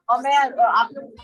और मैं आप लोग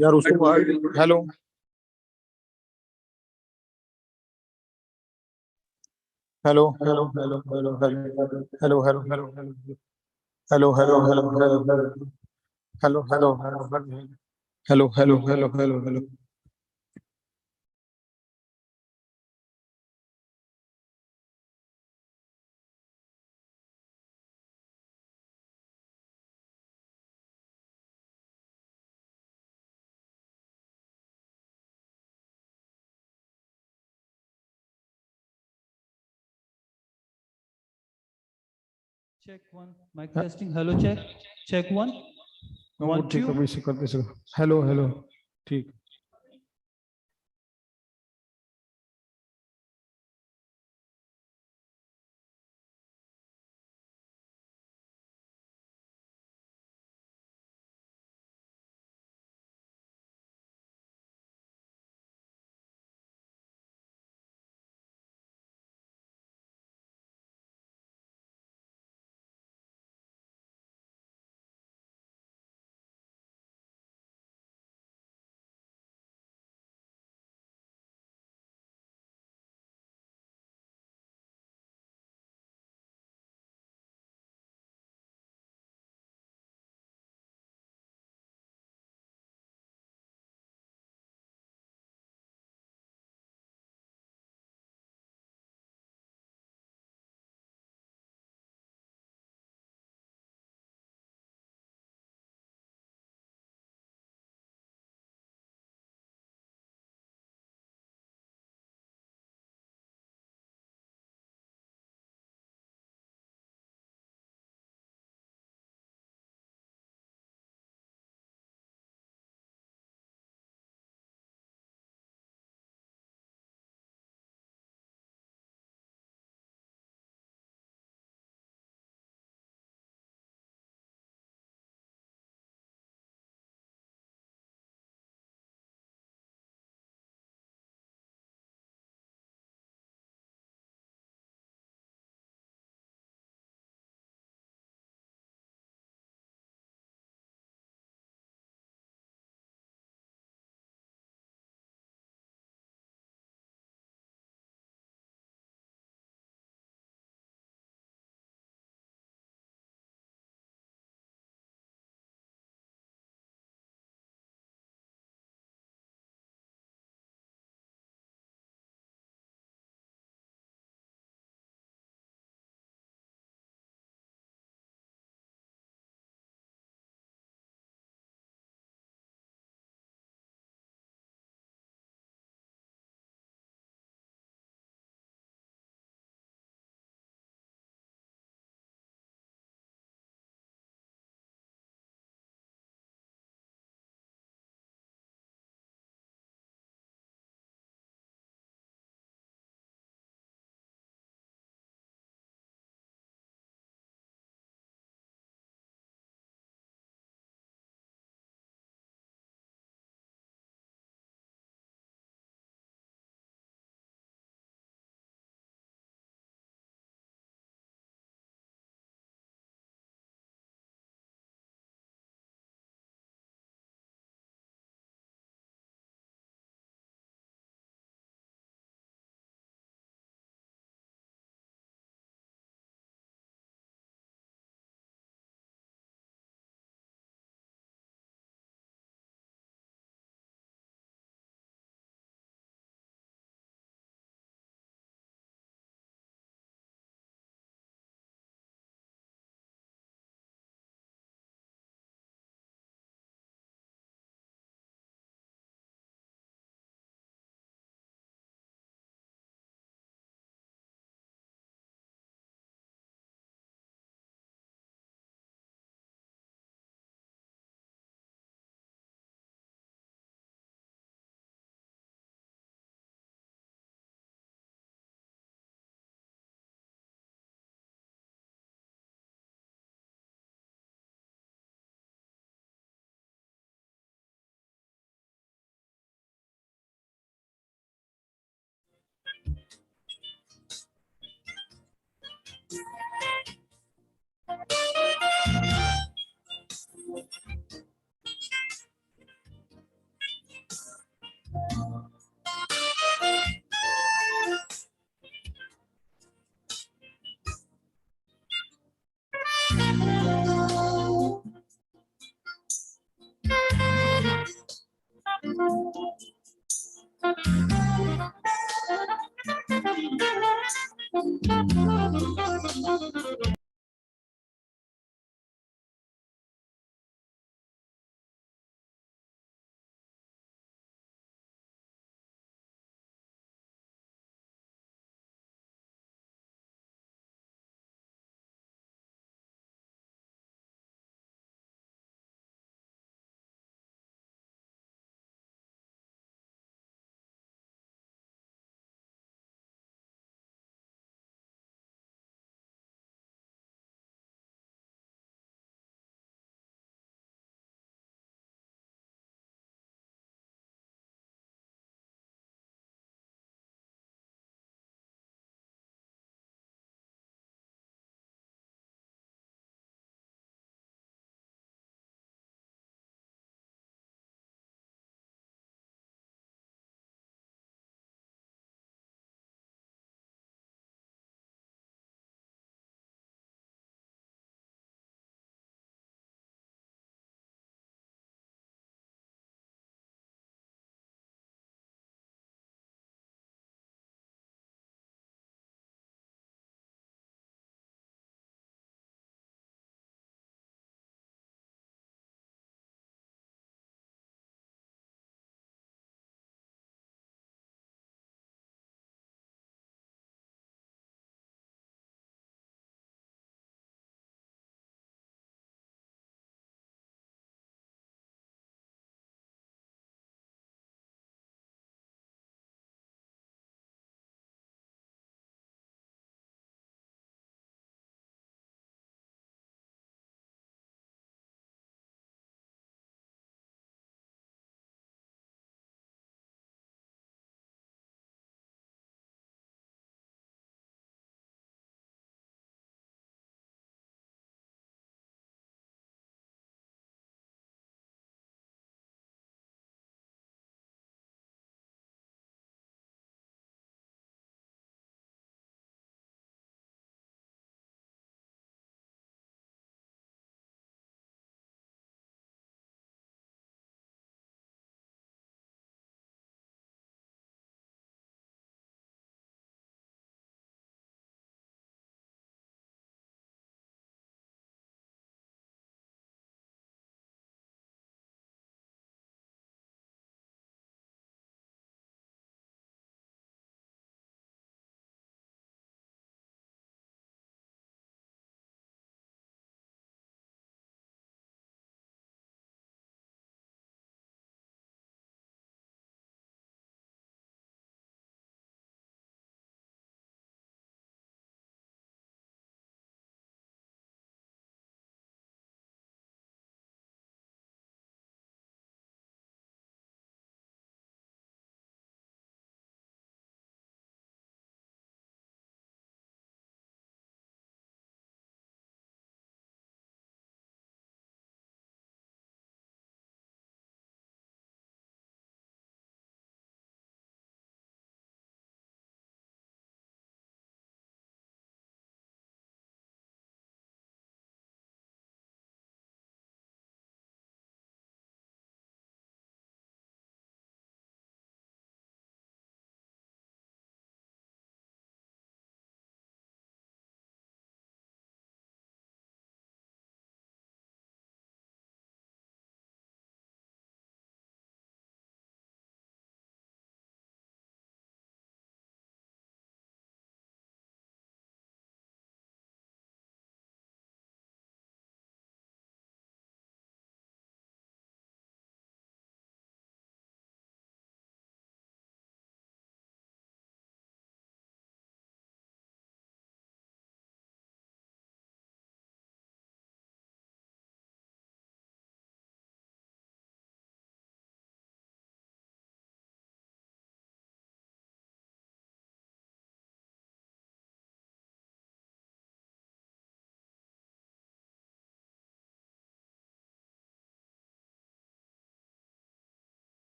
यार उसको hello hello hello hello hello hello hello hello hello hello hello hello hello hello hello hello hello hello hello Check one. Mic testing. Hello, check. Check one. One, ठीक है, two. वैसे करते सर। हेलो हेलो ठीक।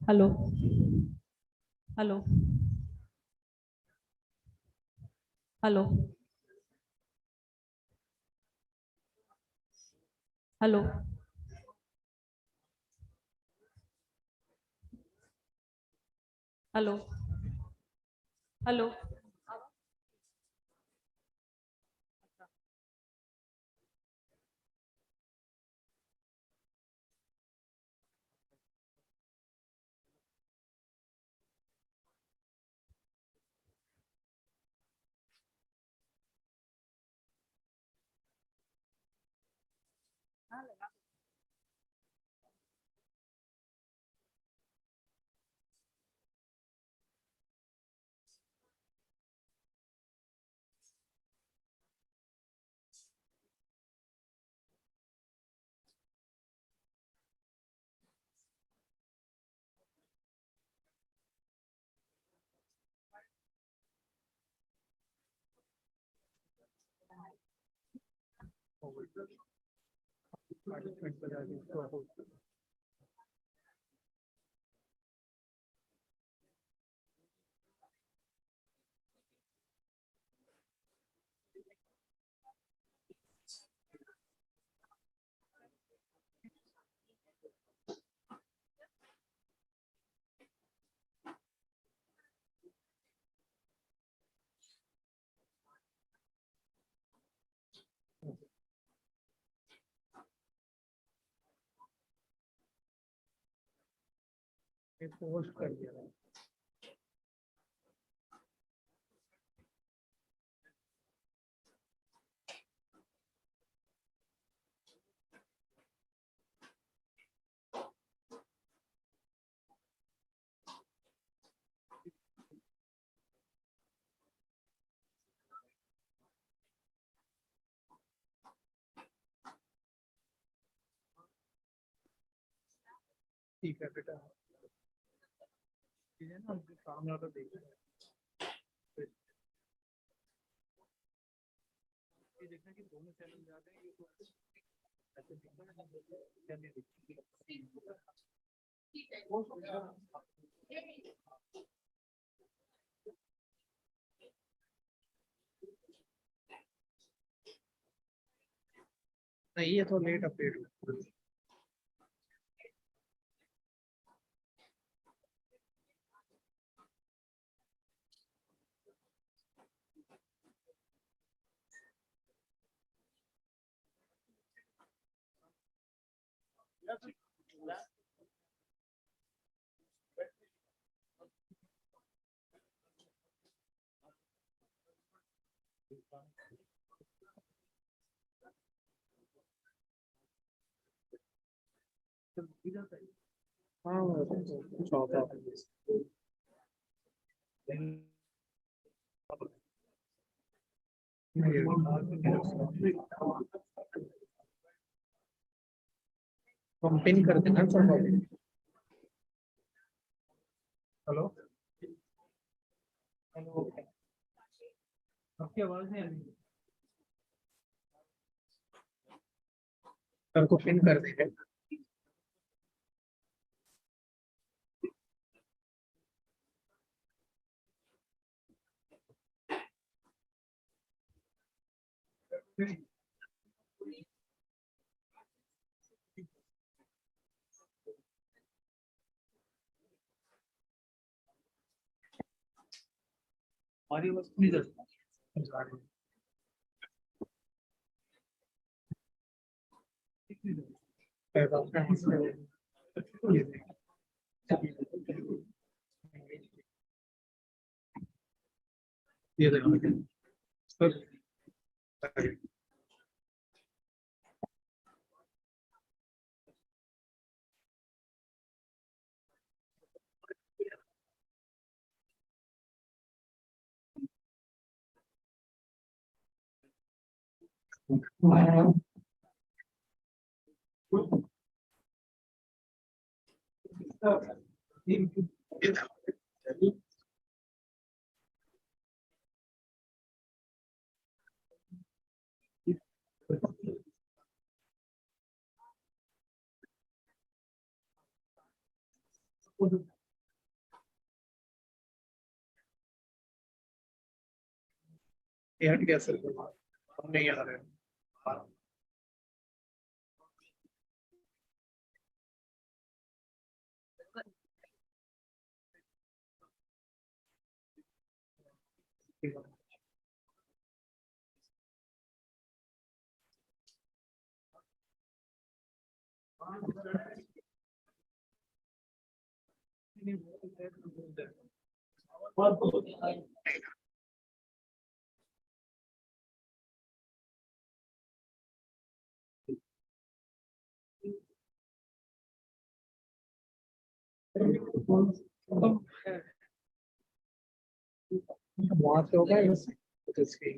Hello. Hello. Hello. Hello. Hello. Hello. Post कर दिया। ठीक है बेटा, चीजें ना उनके सामने वाला देख रहे हैं। ये देखना कि दोनों चैनल जाते हैं, ये तो ऐसे दिखता है या नहीं दिखता। नहीं, ये तो लेट अपडेट हुआ। हाँ, चौथा हम पिन कर देना। हेलो हेलो, आपकी आवाज नहीं आ रही। सर को पिन कर देंगे। हमारी वस्तु नहीं दस ये देखो ये हट गया सर, हम नहीं आ रहे। वहां से होगा इसके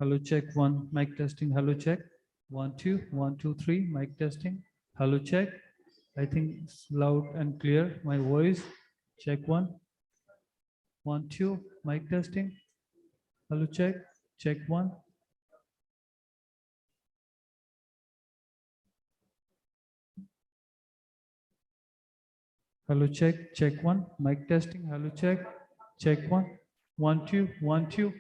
Hello, check one. Mic testing. Hello, check. 1 2 1 2 3. Mic testing. Hello, check. I think it's loud and clear. My voice. Check 1 1 2. Mic testing. Hello, check. Check 1. Hello, check. Check 1. Mic testing. Hello, check. Check 1 1 2 1 2.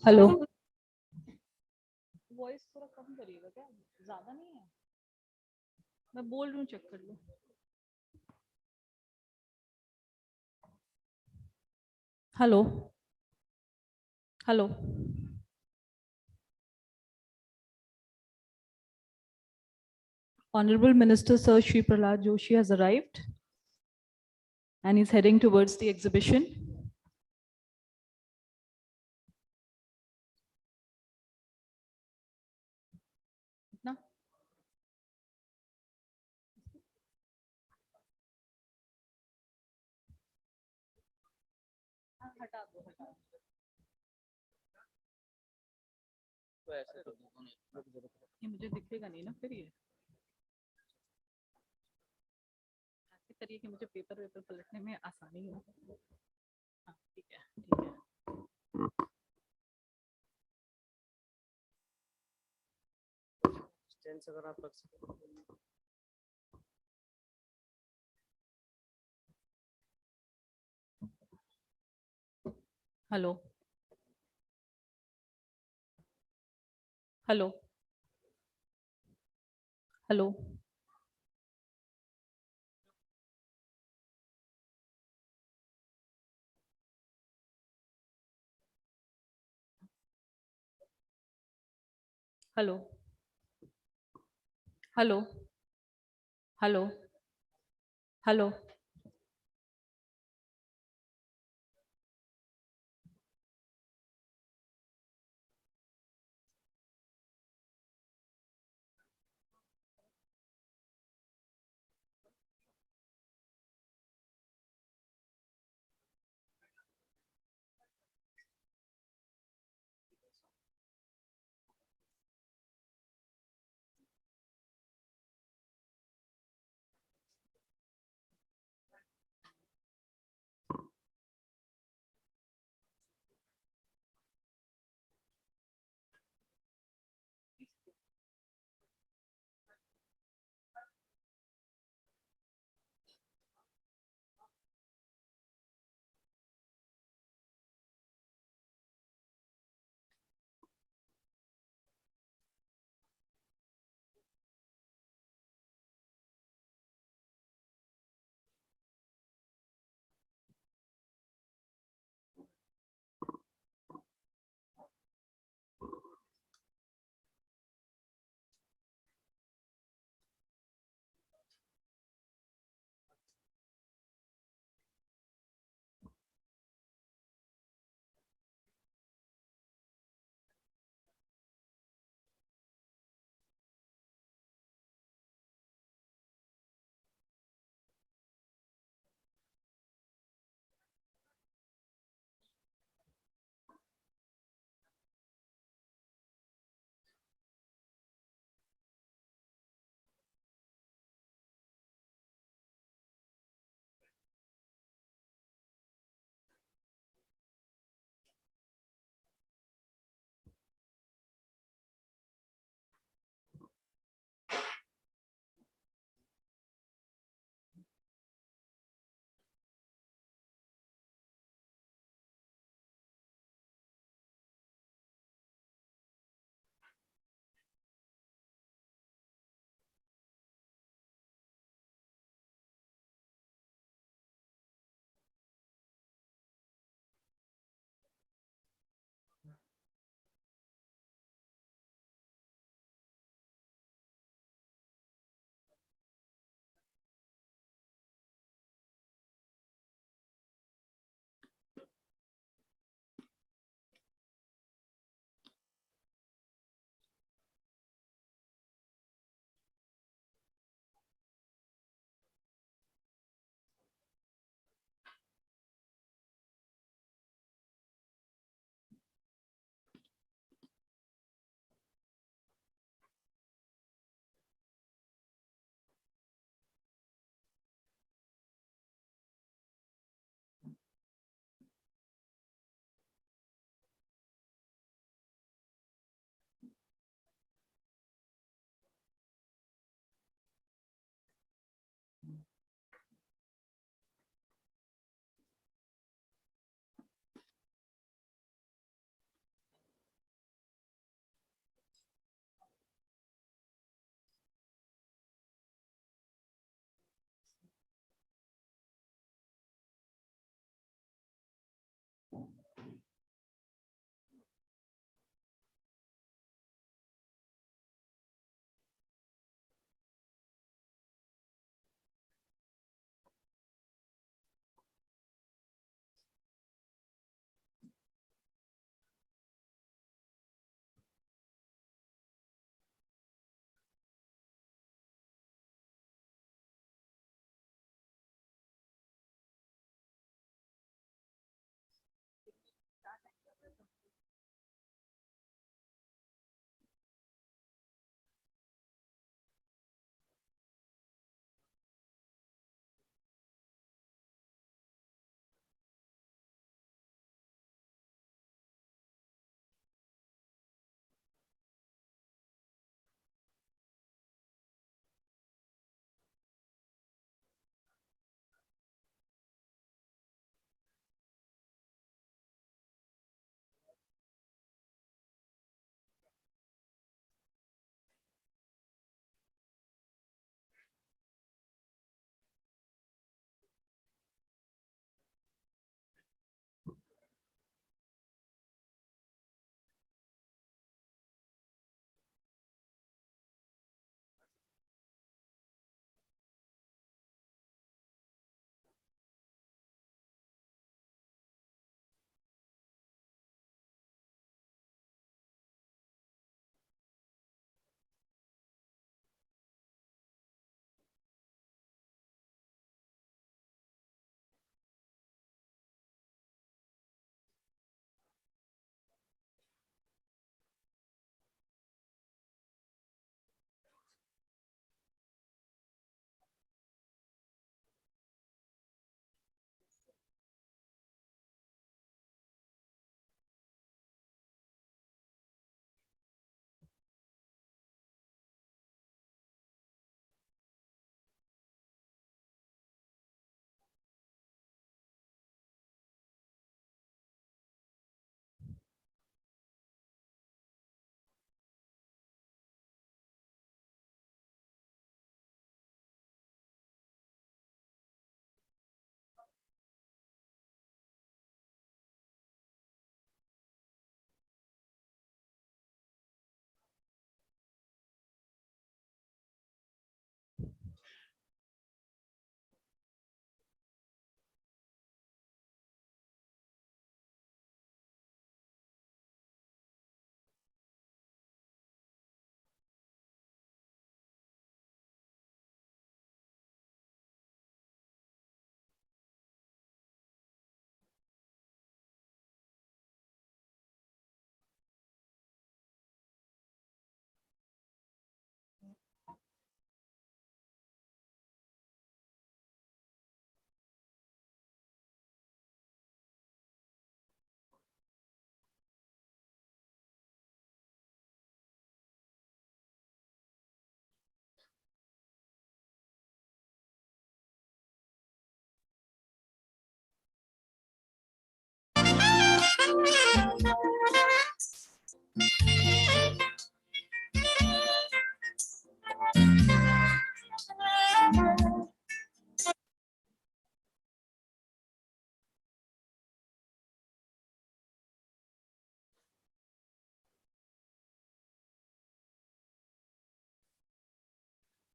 Hello, voice थोड़ा कम करिएगा क्या? ज्यादा नहीं है, मैं बोल रही हूँ, चेक कर लो। Hello hello, Honorable Minister Sir Shri Prahlad Joshi has arrived and is heading towards the exhibition. ना? हटा दो, हटा दो। ये मुझे दिखेगा नहीं ना फिर, ये ऐसे करिए कि मुझे पेपर वेपर पलटने में आसानी हो। हाँ, ठीक है, ठीक है। अगर आप रख सकें। Hello hello hello, hello hello hello hello,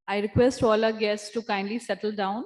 I request all our guests to kindly settle down.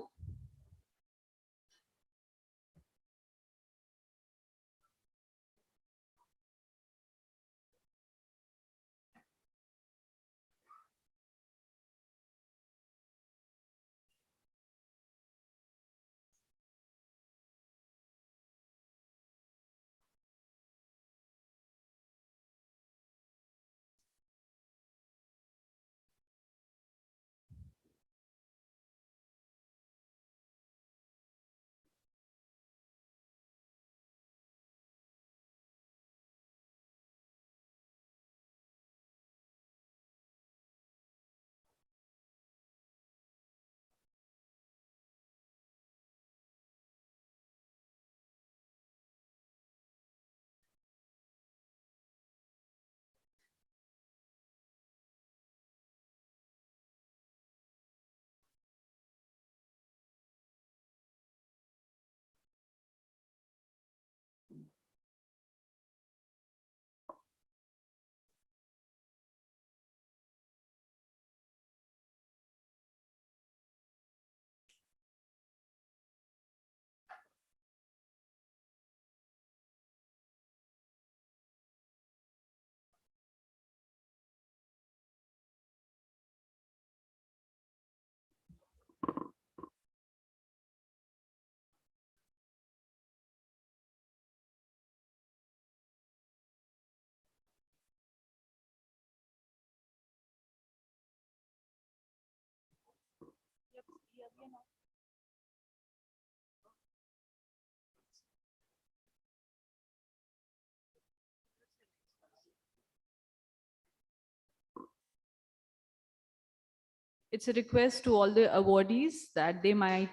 It's a request to all the awardees that they might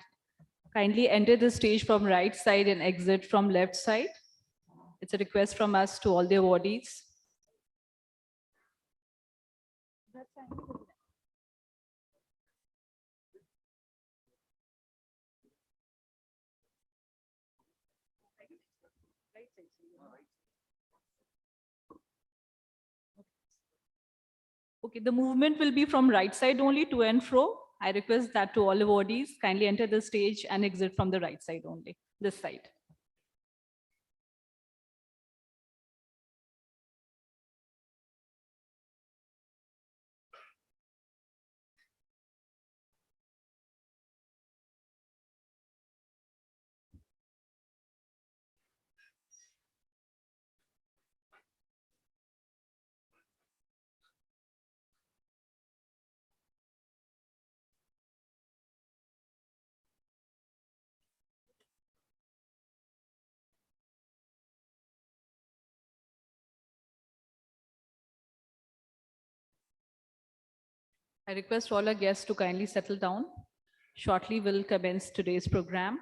kindly enter the stage from right side and exit from left side. It's a request from us to all the awardees. Okay, the movement will be from right side only, to and fro. I request that to all awardees, kindly enter the stage and exit from the right side only, this side. I request all our guests to kindly settle down. Shortly, we'll commence today's program.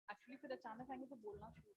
Actually फिर अचानक आएंगे तो बोलना शुरू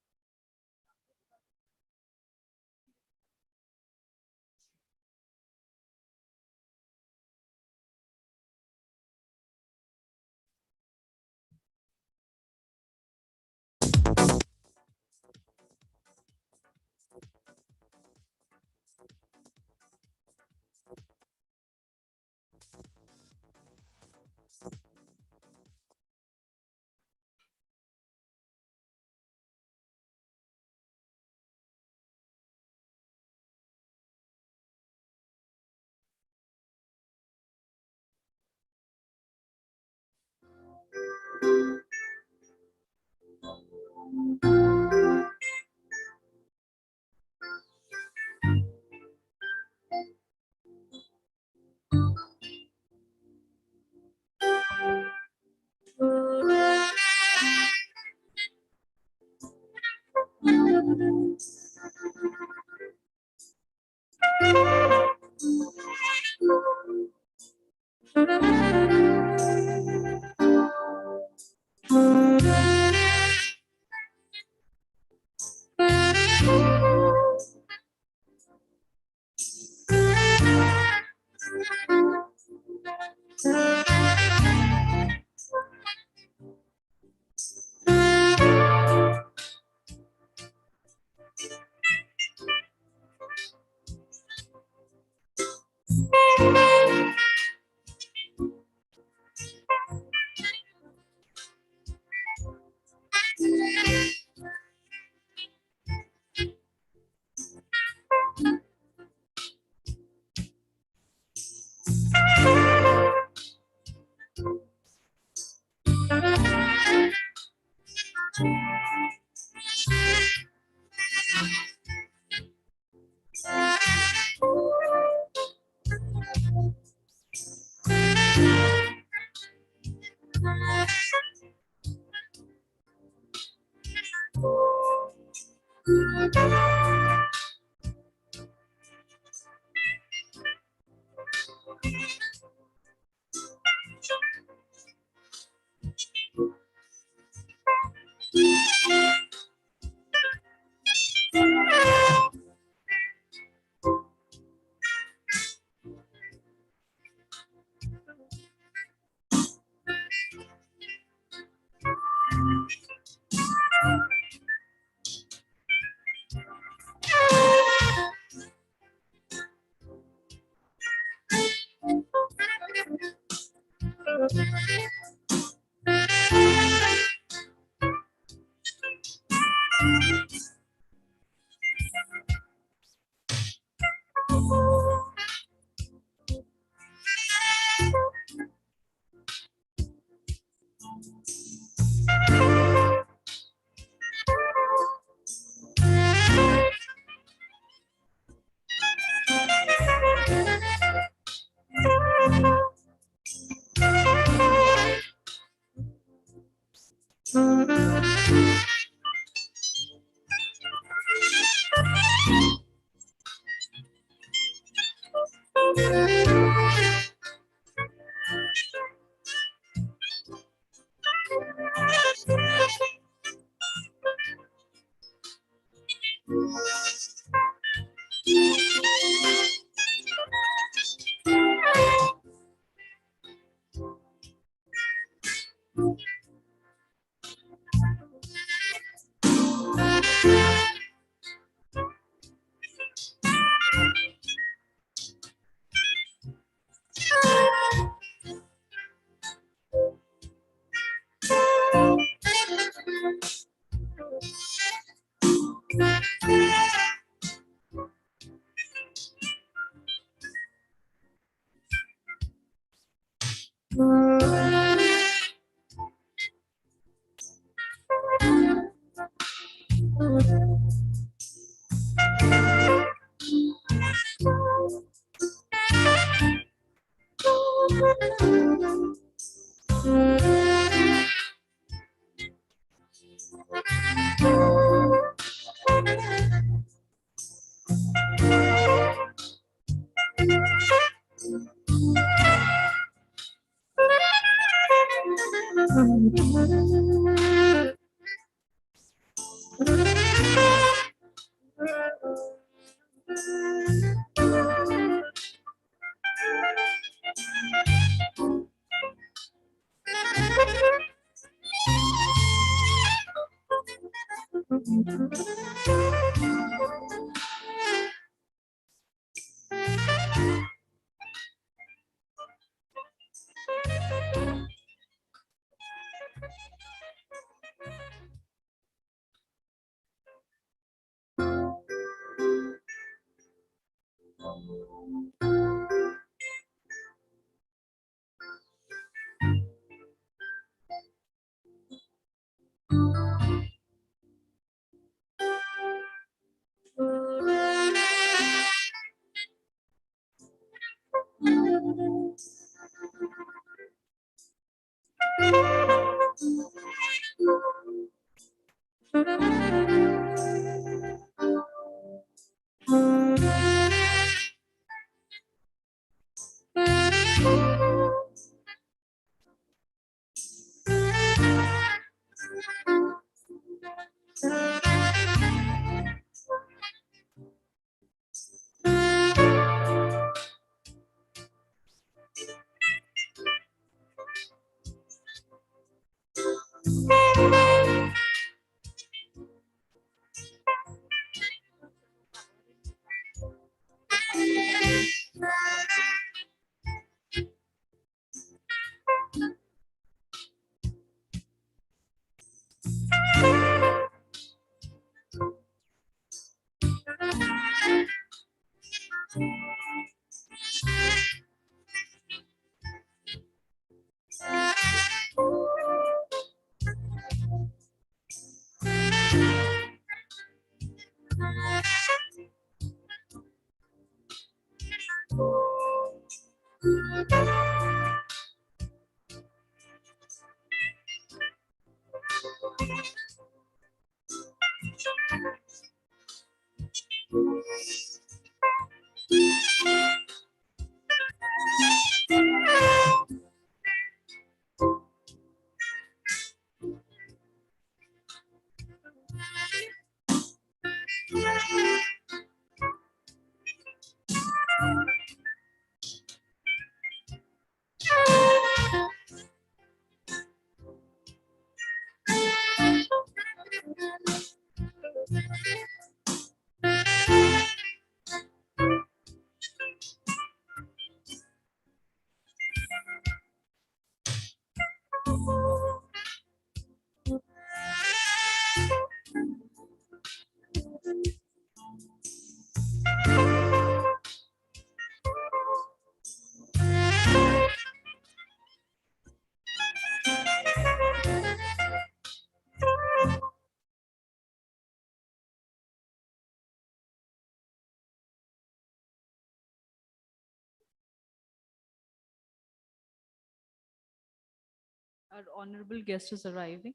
Our honorable guest is arriving.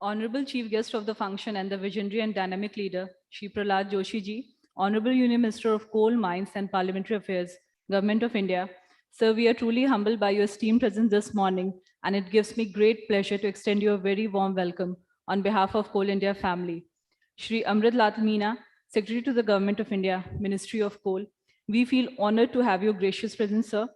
Honorable Chief Guest of the function and the visionary and dynamic leader, Shri Prahlad Joshi ji, Honorable Union Minister of Coal, Mines and Parliamentary Affairs, Government of India. Sir, we are truly humbled by your esteemed presence this morning, and it gives me great pleasure to extend you a very warm welcome on behalf of Coal India family. Shri Amrit Lal Meena, Secretary to the Government of India, Ministry of Coal, we feel honored to have your gracious presence, sir.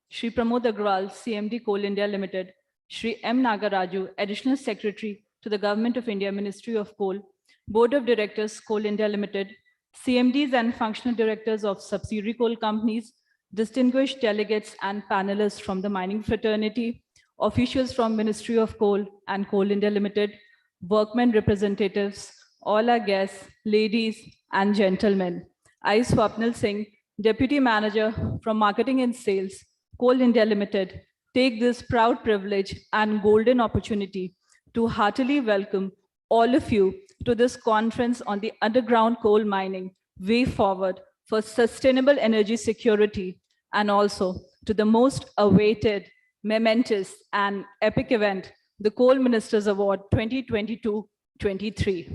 Shri Pramod Agrawal, CMD Coal India Limited, Shri M. Nagaraju, Additional Secretary to the Government of India, Ministry of Coal, Board of Directors, Coal India Limited, CMDs and functional directors of subsidiary coal companies, distinguished delegates and panelists from the mining fraternity, officials from Ministry of Coal and Coal India Limited, workmen representatives, all our guests, ladies and gentlemen. I, Swapnil Singh, Deputy Manager from Marketing and Sales, Coal India Limited, take this proud privilege and golden opportunity to heartily welcome all of you to this conference on the underground coal mining way forward for sustainable energy security, and also to the most awaited, momentous and epic event, the Coal Ministers Award 2022-23.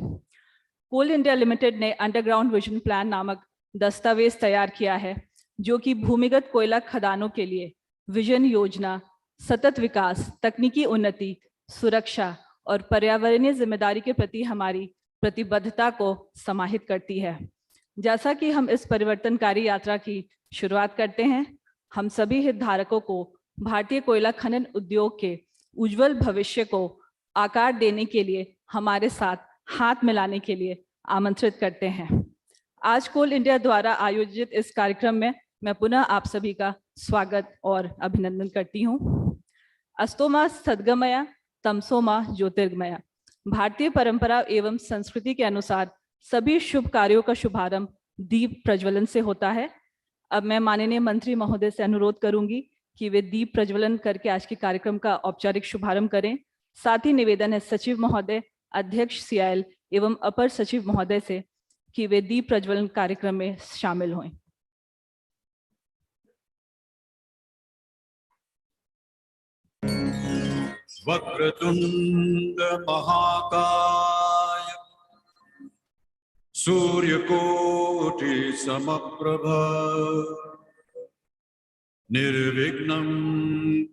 Coal India limited ने underground vision plan नामक दस्तावेज तैयार किया है, जो कि भूमिगत कोयला खदानों के लिए विजन योजना, सतत विकास, तकनीकी उन्नति, सुरक्षा और पर्यावरणीय जिम्मेदारी के प्रति हमारी प्रतिबद्धता को समाहित करती है। जैसा कि हम इस परिवर्तनकारी यात्रा की शुरुआत करते हैं, हम सभी हितधारकों को भारतीय कोयला खनन उद्योग के उज्जवल भविष्य को आकार देने के लिए हमारे साथ हाथ मिलाने के लिए आमंत्रित करते हैं। आज कोल इंडिया द्वारा आयोजित इस कार्यक्रम में मैं पुनः आप सभी का स्वागत और अभिनंदन करती हूँ। अस्तोमा सद्गमया, तमसोमा ज्योतिर्गमया। भारतीय परंपरा एवं संस्कृति के अनुसार सभी शुभ कार्यों का शुभारंभ दीप प्रज्वलन से होता है। अब मैं माननीय मंत्री महोदय से अनुरोध करूंगी कि वे दीप प्रज्वलन करके आज के कार्यक्रम का औपचारिक शुभारंभ करें। साथ ही निवेदन है सचिव महोदय, अध्यक्ष CIL एवं अपर सचिव महोदय से कि वे दीप प्रज्वलन कार्यक्रम में शामिल हों। वक्रतुंड महाकाय सूर्यकोटि समप्रभ निर्विघ्नं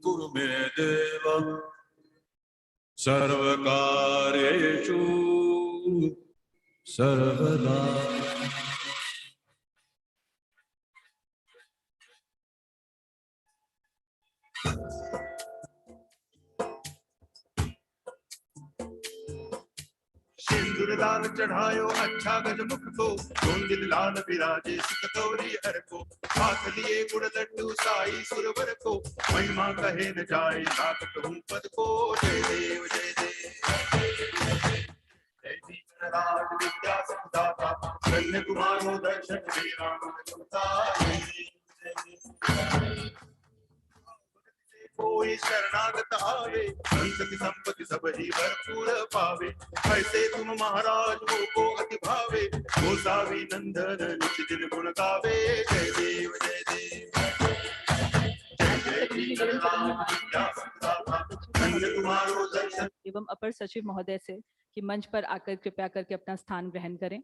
कुरु मे देव सर्वकार्येषु सर्वदा। सिंदूर लाल चढ़ायो अच्छा गजमुख को, गोंदिल लाल विराजे सिकतौरी हर को, हाथ लिए गुड़ लड्डू साई सुरवर को, महिमा कहे न जाए लागत हूँ पद को। जय देव जय देव जय दीनराज विद्या सुखदाता, कन्याकुमारो दर्शन दे राम दूता। जय देव जय देव कोई शरणागत आवे, संत की संपत्ति सब ही भरपूर पावे। ऐसे तुम महाराज हो को अति भावे, गोसावी नंदन नित्य दिन गुण गावे। जय देव जय देव जय जय दीननाथ विद्या सुखदाता, कन्याकुमारो दर्शन। एवं अपर सचिव महोदय से कि मंच पर आकर कृपया करके अपना स्थान ग्रहण करें।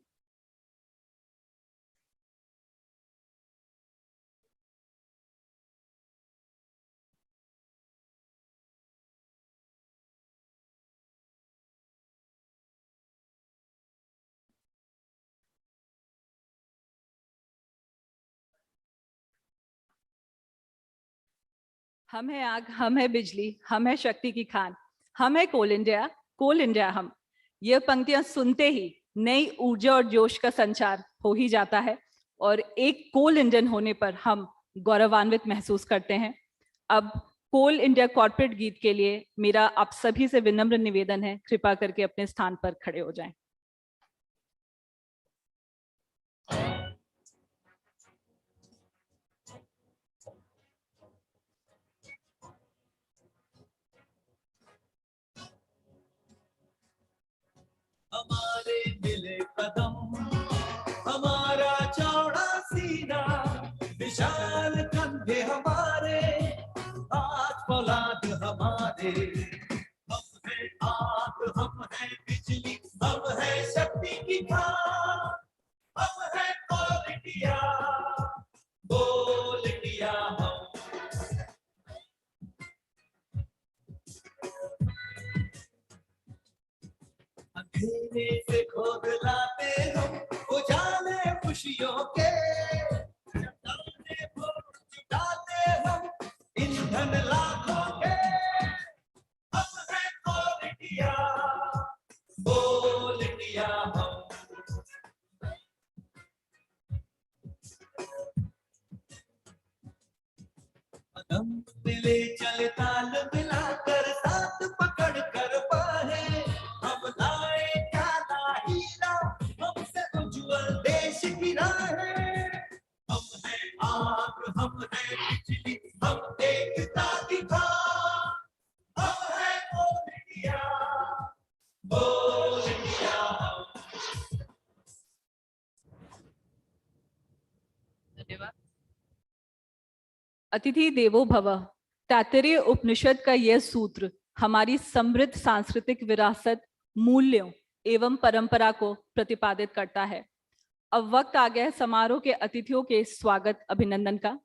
हम है आग, हम है बिजली, हम है शक्ति की खान, हम है कोल इंडिया हम। ये पंक्तियां सुनते ही नई ऊर्जा और जोश का संचार हो ही जाता है और एक कोल इंडियन होने पर हम गौरवान्वित महसूस करते हैं। अब कोल इंडिया कॉर्पोरेट गीत के लिए मेरा आप सभी से विनम्र निवेदन है, कृपा करके अपने स्थान पर खड़े हो जाएं। हमारे मिले कदम, हमारा चौड़ा सीना, विशाल कंधे हमारे, हाथ फौलाद हमारे। हम है आग, हम है बिजली, हम है शक्ति की खान, हम है कोल इंडिया हम। अंधेरे से खोद लाते हम उजाले खुशियों के, जगाने भोर जुटाते हम ईंधन लाखों के। हम है कोल इंडिया हम। कदम मिले चले ताल मिलाकर, साथ पकड़ कर बाहे, हम लाए क्या हीरा, हमसे उज्जवल देश की राहें। हम है आग, हम है बिजली, हम एकता की खान, हम है कोल इंडिया हम। धन्यवाद। अतिथि देवो भव, तैत्तिरीय उपनिषद का यह सूत्र हमारी समृद्ध सांस्कृतिक विरासत, मूल्यों एवं परंपरा को प्रतिपादित करता है। अब वक्त आ गया है समारोह के अतिथियों के स्वागत अभिनंदन का।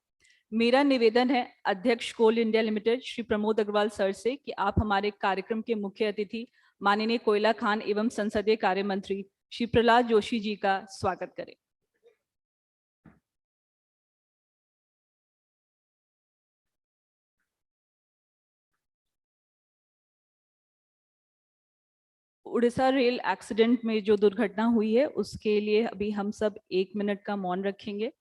मेरा निवेदन है अध्यक्ष Coal India Limited Shri Pramod Agarwal sir से कि आप हमारे कार्यक्रम के मुख्य अतिथि माननीय कोयला खान एवं संसदीय कार्य मंत्री श्री प्रहलाद जोशी जी का स्वागत करें। उड़ीसा रेल एक्सीडेंट में जो दुर्घटना हुई है उसके लिए अभी हम सब 1 मिनट का मौन रखेंगे।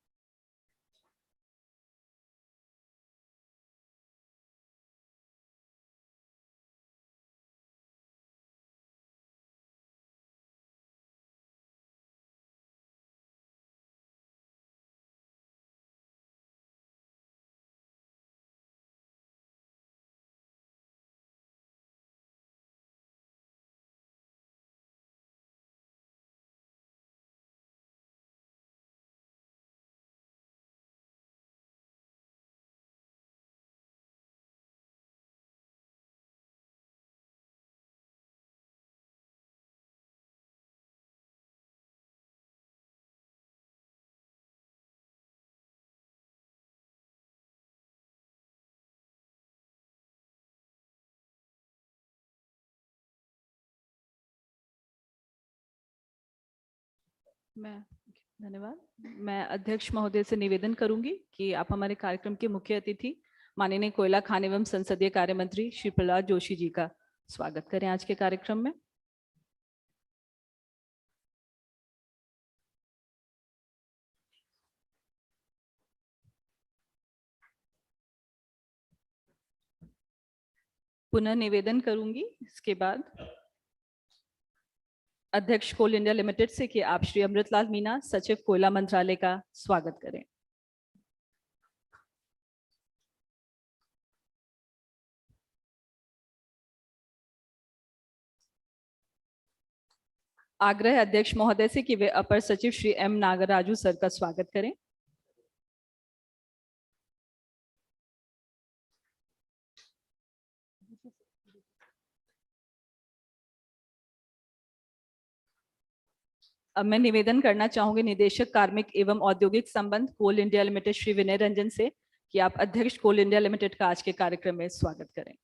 धन्यवाद। मैं अध्यक्ष महोदय से निवेदन करूंगी कि आप हमारे कार्यक्रम के मुख्य अतिथि माननीय कोयला खान एवं संसदीय कार्य मंत्री श्री प्रहलाद जोशी जी का स्वागत करें आज के कार्यक्रम में। पुनः निवेदन करूंगी इसके बाद अध्यक्ष कोल इंडिया लिमिटेड से कि आप श्री अमृतलाल मीना सचिव कोयला मंत्रालय का स्वागत करें। आग्रह अध्यक्ष महोदय से कि वे अपर सचिव श्री एम नागराजू सर का स्वागत करें। अब मैं निवेदन करना चाहूंगी निदेशक कार्मिक एवं औद्योगिक संबंध कोल इंडिया लिमिटेड श्री विनय रंजन से कि आप अध्यक्ष कोल इंडिया लिमिटेड का आज के कार्यक्रम में स्वागत करें।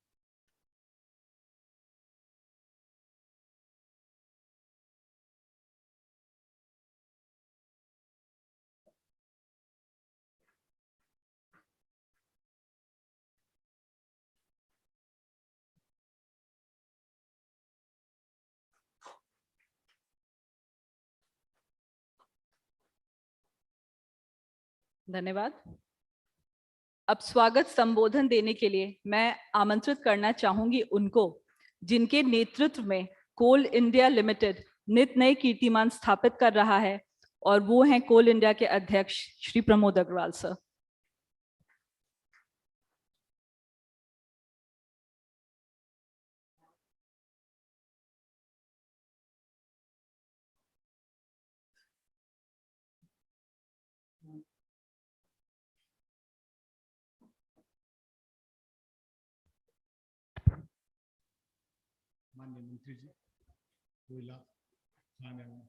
धन्यवाद। अब स्वागत संबोधन देने के लिए मैं आमंत्रित करना चाहूंगी उनको जिनके नेतृत्व में कोल इंडिया लिमिटेड नित नए कीर्तिमान स्थापित कर रहा है और वो हैं कोल इंडिया के अध्यक्ष श्री प्रमोद अग्रवाल सर। माननीय मंत्री जी, कोयला खान एवं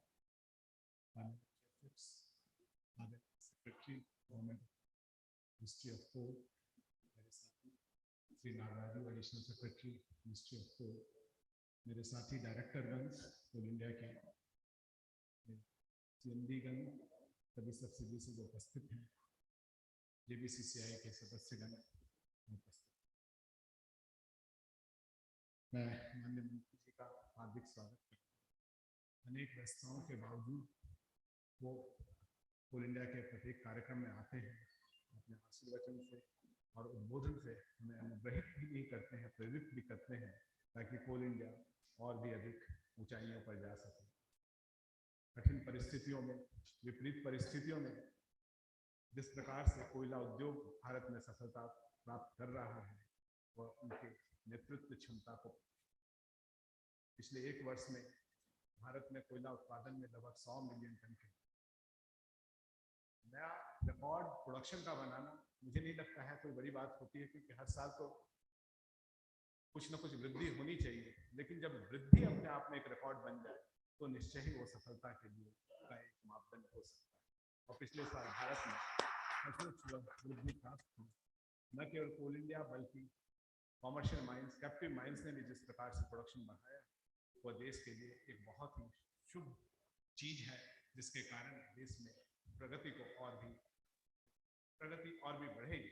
secretary government ministry of coal, मेरे साथी Shri Nagaraju additional secretary ministry of coal, मेरे साथी डायरेक्टरगण कोल इंडिया के, सीएमडीगण, सभी सब्सिडी से जो उपस्थित हैं, जेबीसीसीआई के सदस्यगण उपस्थित, मैं माननीय मंत्री जी का हार्दिक स्वागत करता हूँ। अनेक व्यस्तताओं के बावजूद वो कोल इंडिया के प्रत्येक कार्यक्रम में आते हैं, अपने आशीर्वचन से और उद्बोधन से हमें अनुग्रहित भी करते हैं, प्रेरित भी करते हैं ताकि कोल इंडिया और भी अधिक ऊंचाइयों पर जा सके। कठिन परिस्थितियों में, विपरीत परिस्थितियों में जिस प्रकार से कोयला उद्योग भारत में सफलता प्राप्त कर रहा है वह उनके नेतृत्व क्षमता को, पिछले एक वर्ष में भारत में कोयला उत्पादन में लगभग 100 मिलियन टन के नया रिकॉर्ड प्रोडक्शन का बनाना मुझे नहीं लगता है कोई बड़ी बात होती है, क्योंकि हर साल तो कुछ न कुछ वृद्धि होनी चाहिए, लेकिन जब वृद्धि अपने आप में एक रिकॉर्ड बन जाए तो निश्चय ही वो सफलता के लिए का एक मापदंड हो सकता है। और पिछले साल भारत में वृद्धि प्राप्त हुई, न केवल कोल इंडिया बल्कि कॉमर्शियल माइंस, कैप्टिव माइंस ने भी जिस प्रकार से प्रोडक्शन बढ़ाया वह देश के लिए एक बहुत ही शुभ चीज है, जिसके कारण देश में प्रगति और भी बढ़ेगी।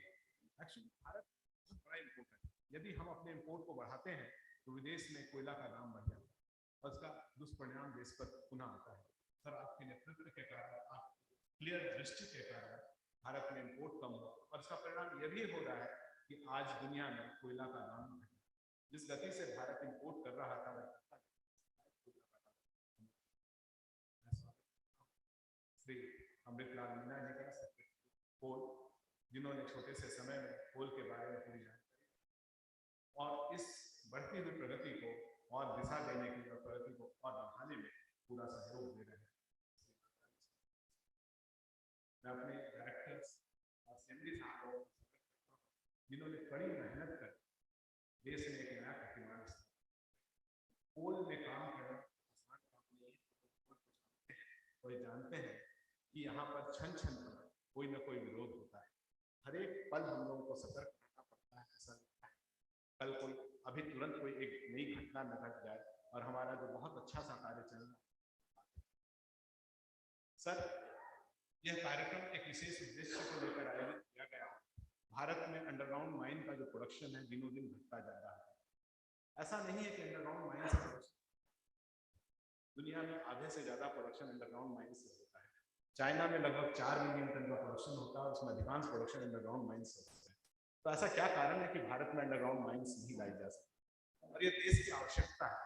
एक्चुअली भारत बहुत बड़ा इम्पोर्ट है, यदि हम अपने इम्पोर्ट को बढ़ाते हैं तो विदेश में कोयला का दाम बढ़ जाता है और उसका दुष्परिणाम देश पर पुनः आता है। सर, आपके नेतृत्व के कारण, आप क्लियर दृष्टि के कारण भारत में इम्पोर्ट कम हुआ और इसका परिणाम यह भी हो रहा है कि आज दुनिया में कोयला का दाम है। जिस गति से भारत इंपोर्ट कर रहा था श्री अमृतलाल मीना जी का कोल, जिन्होंने छोटे से समय में कोल के बारे में पूरी जानकारी और इस बढ़ती हुई प्रगति को और दिशा देने के लिए और प्रगति को और बढ़ाने में पूरा सहयोग दे रहे हैं। मैं अपने डायरेक्टर्स और सेंडी साहब को, जिन्होंने कड़ी मेहनत कर देश में एक नया कीर्तिमान कोल में काम करना आसान काम नहीं है। कोई जानते हैं कि यहाँ पर क्षण क्षण पर कोई ना कोई विरोध होता है, हर एक पल हम लोगों को सतर्क रहना पड़ता है। ऐसा लगता है कल कोई अभी तुरंत कोई एक नई घटना न घट जाए और हमारा जो बहुत अच्छा सा कार्य चल रहा है सर, यह कार्यक्रम एक विशेष उद्देश्य को लेकर आयोजित किया गया है। भारत में अंडरग्राउंड माइन का जो प्रोडक्शन है दिनों दिन घटता जा रहा है। ऐसा नहीं है कि अंडरग्राउंड माइन से प्रोडक्शन, दुनिया में आधे से ज्यादा प्रोडक्शन अंडरग्राउंड माइन से होता है। चाइना में लगभग 4 मिलियन टन का प्रोडक्शन होता है, उसमें अधिकांश प्रोडक्शन अंडरग्राउंड माइन से होता है। तो ऐसा क्या कारण है कि भारत में अंडरग्राउंड माइन्स नहीं लाई जा सकती? और ये देश की आवश्यकता है।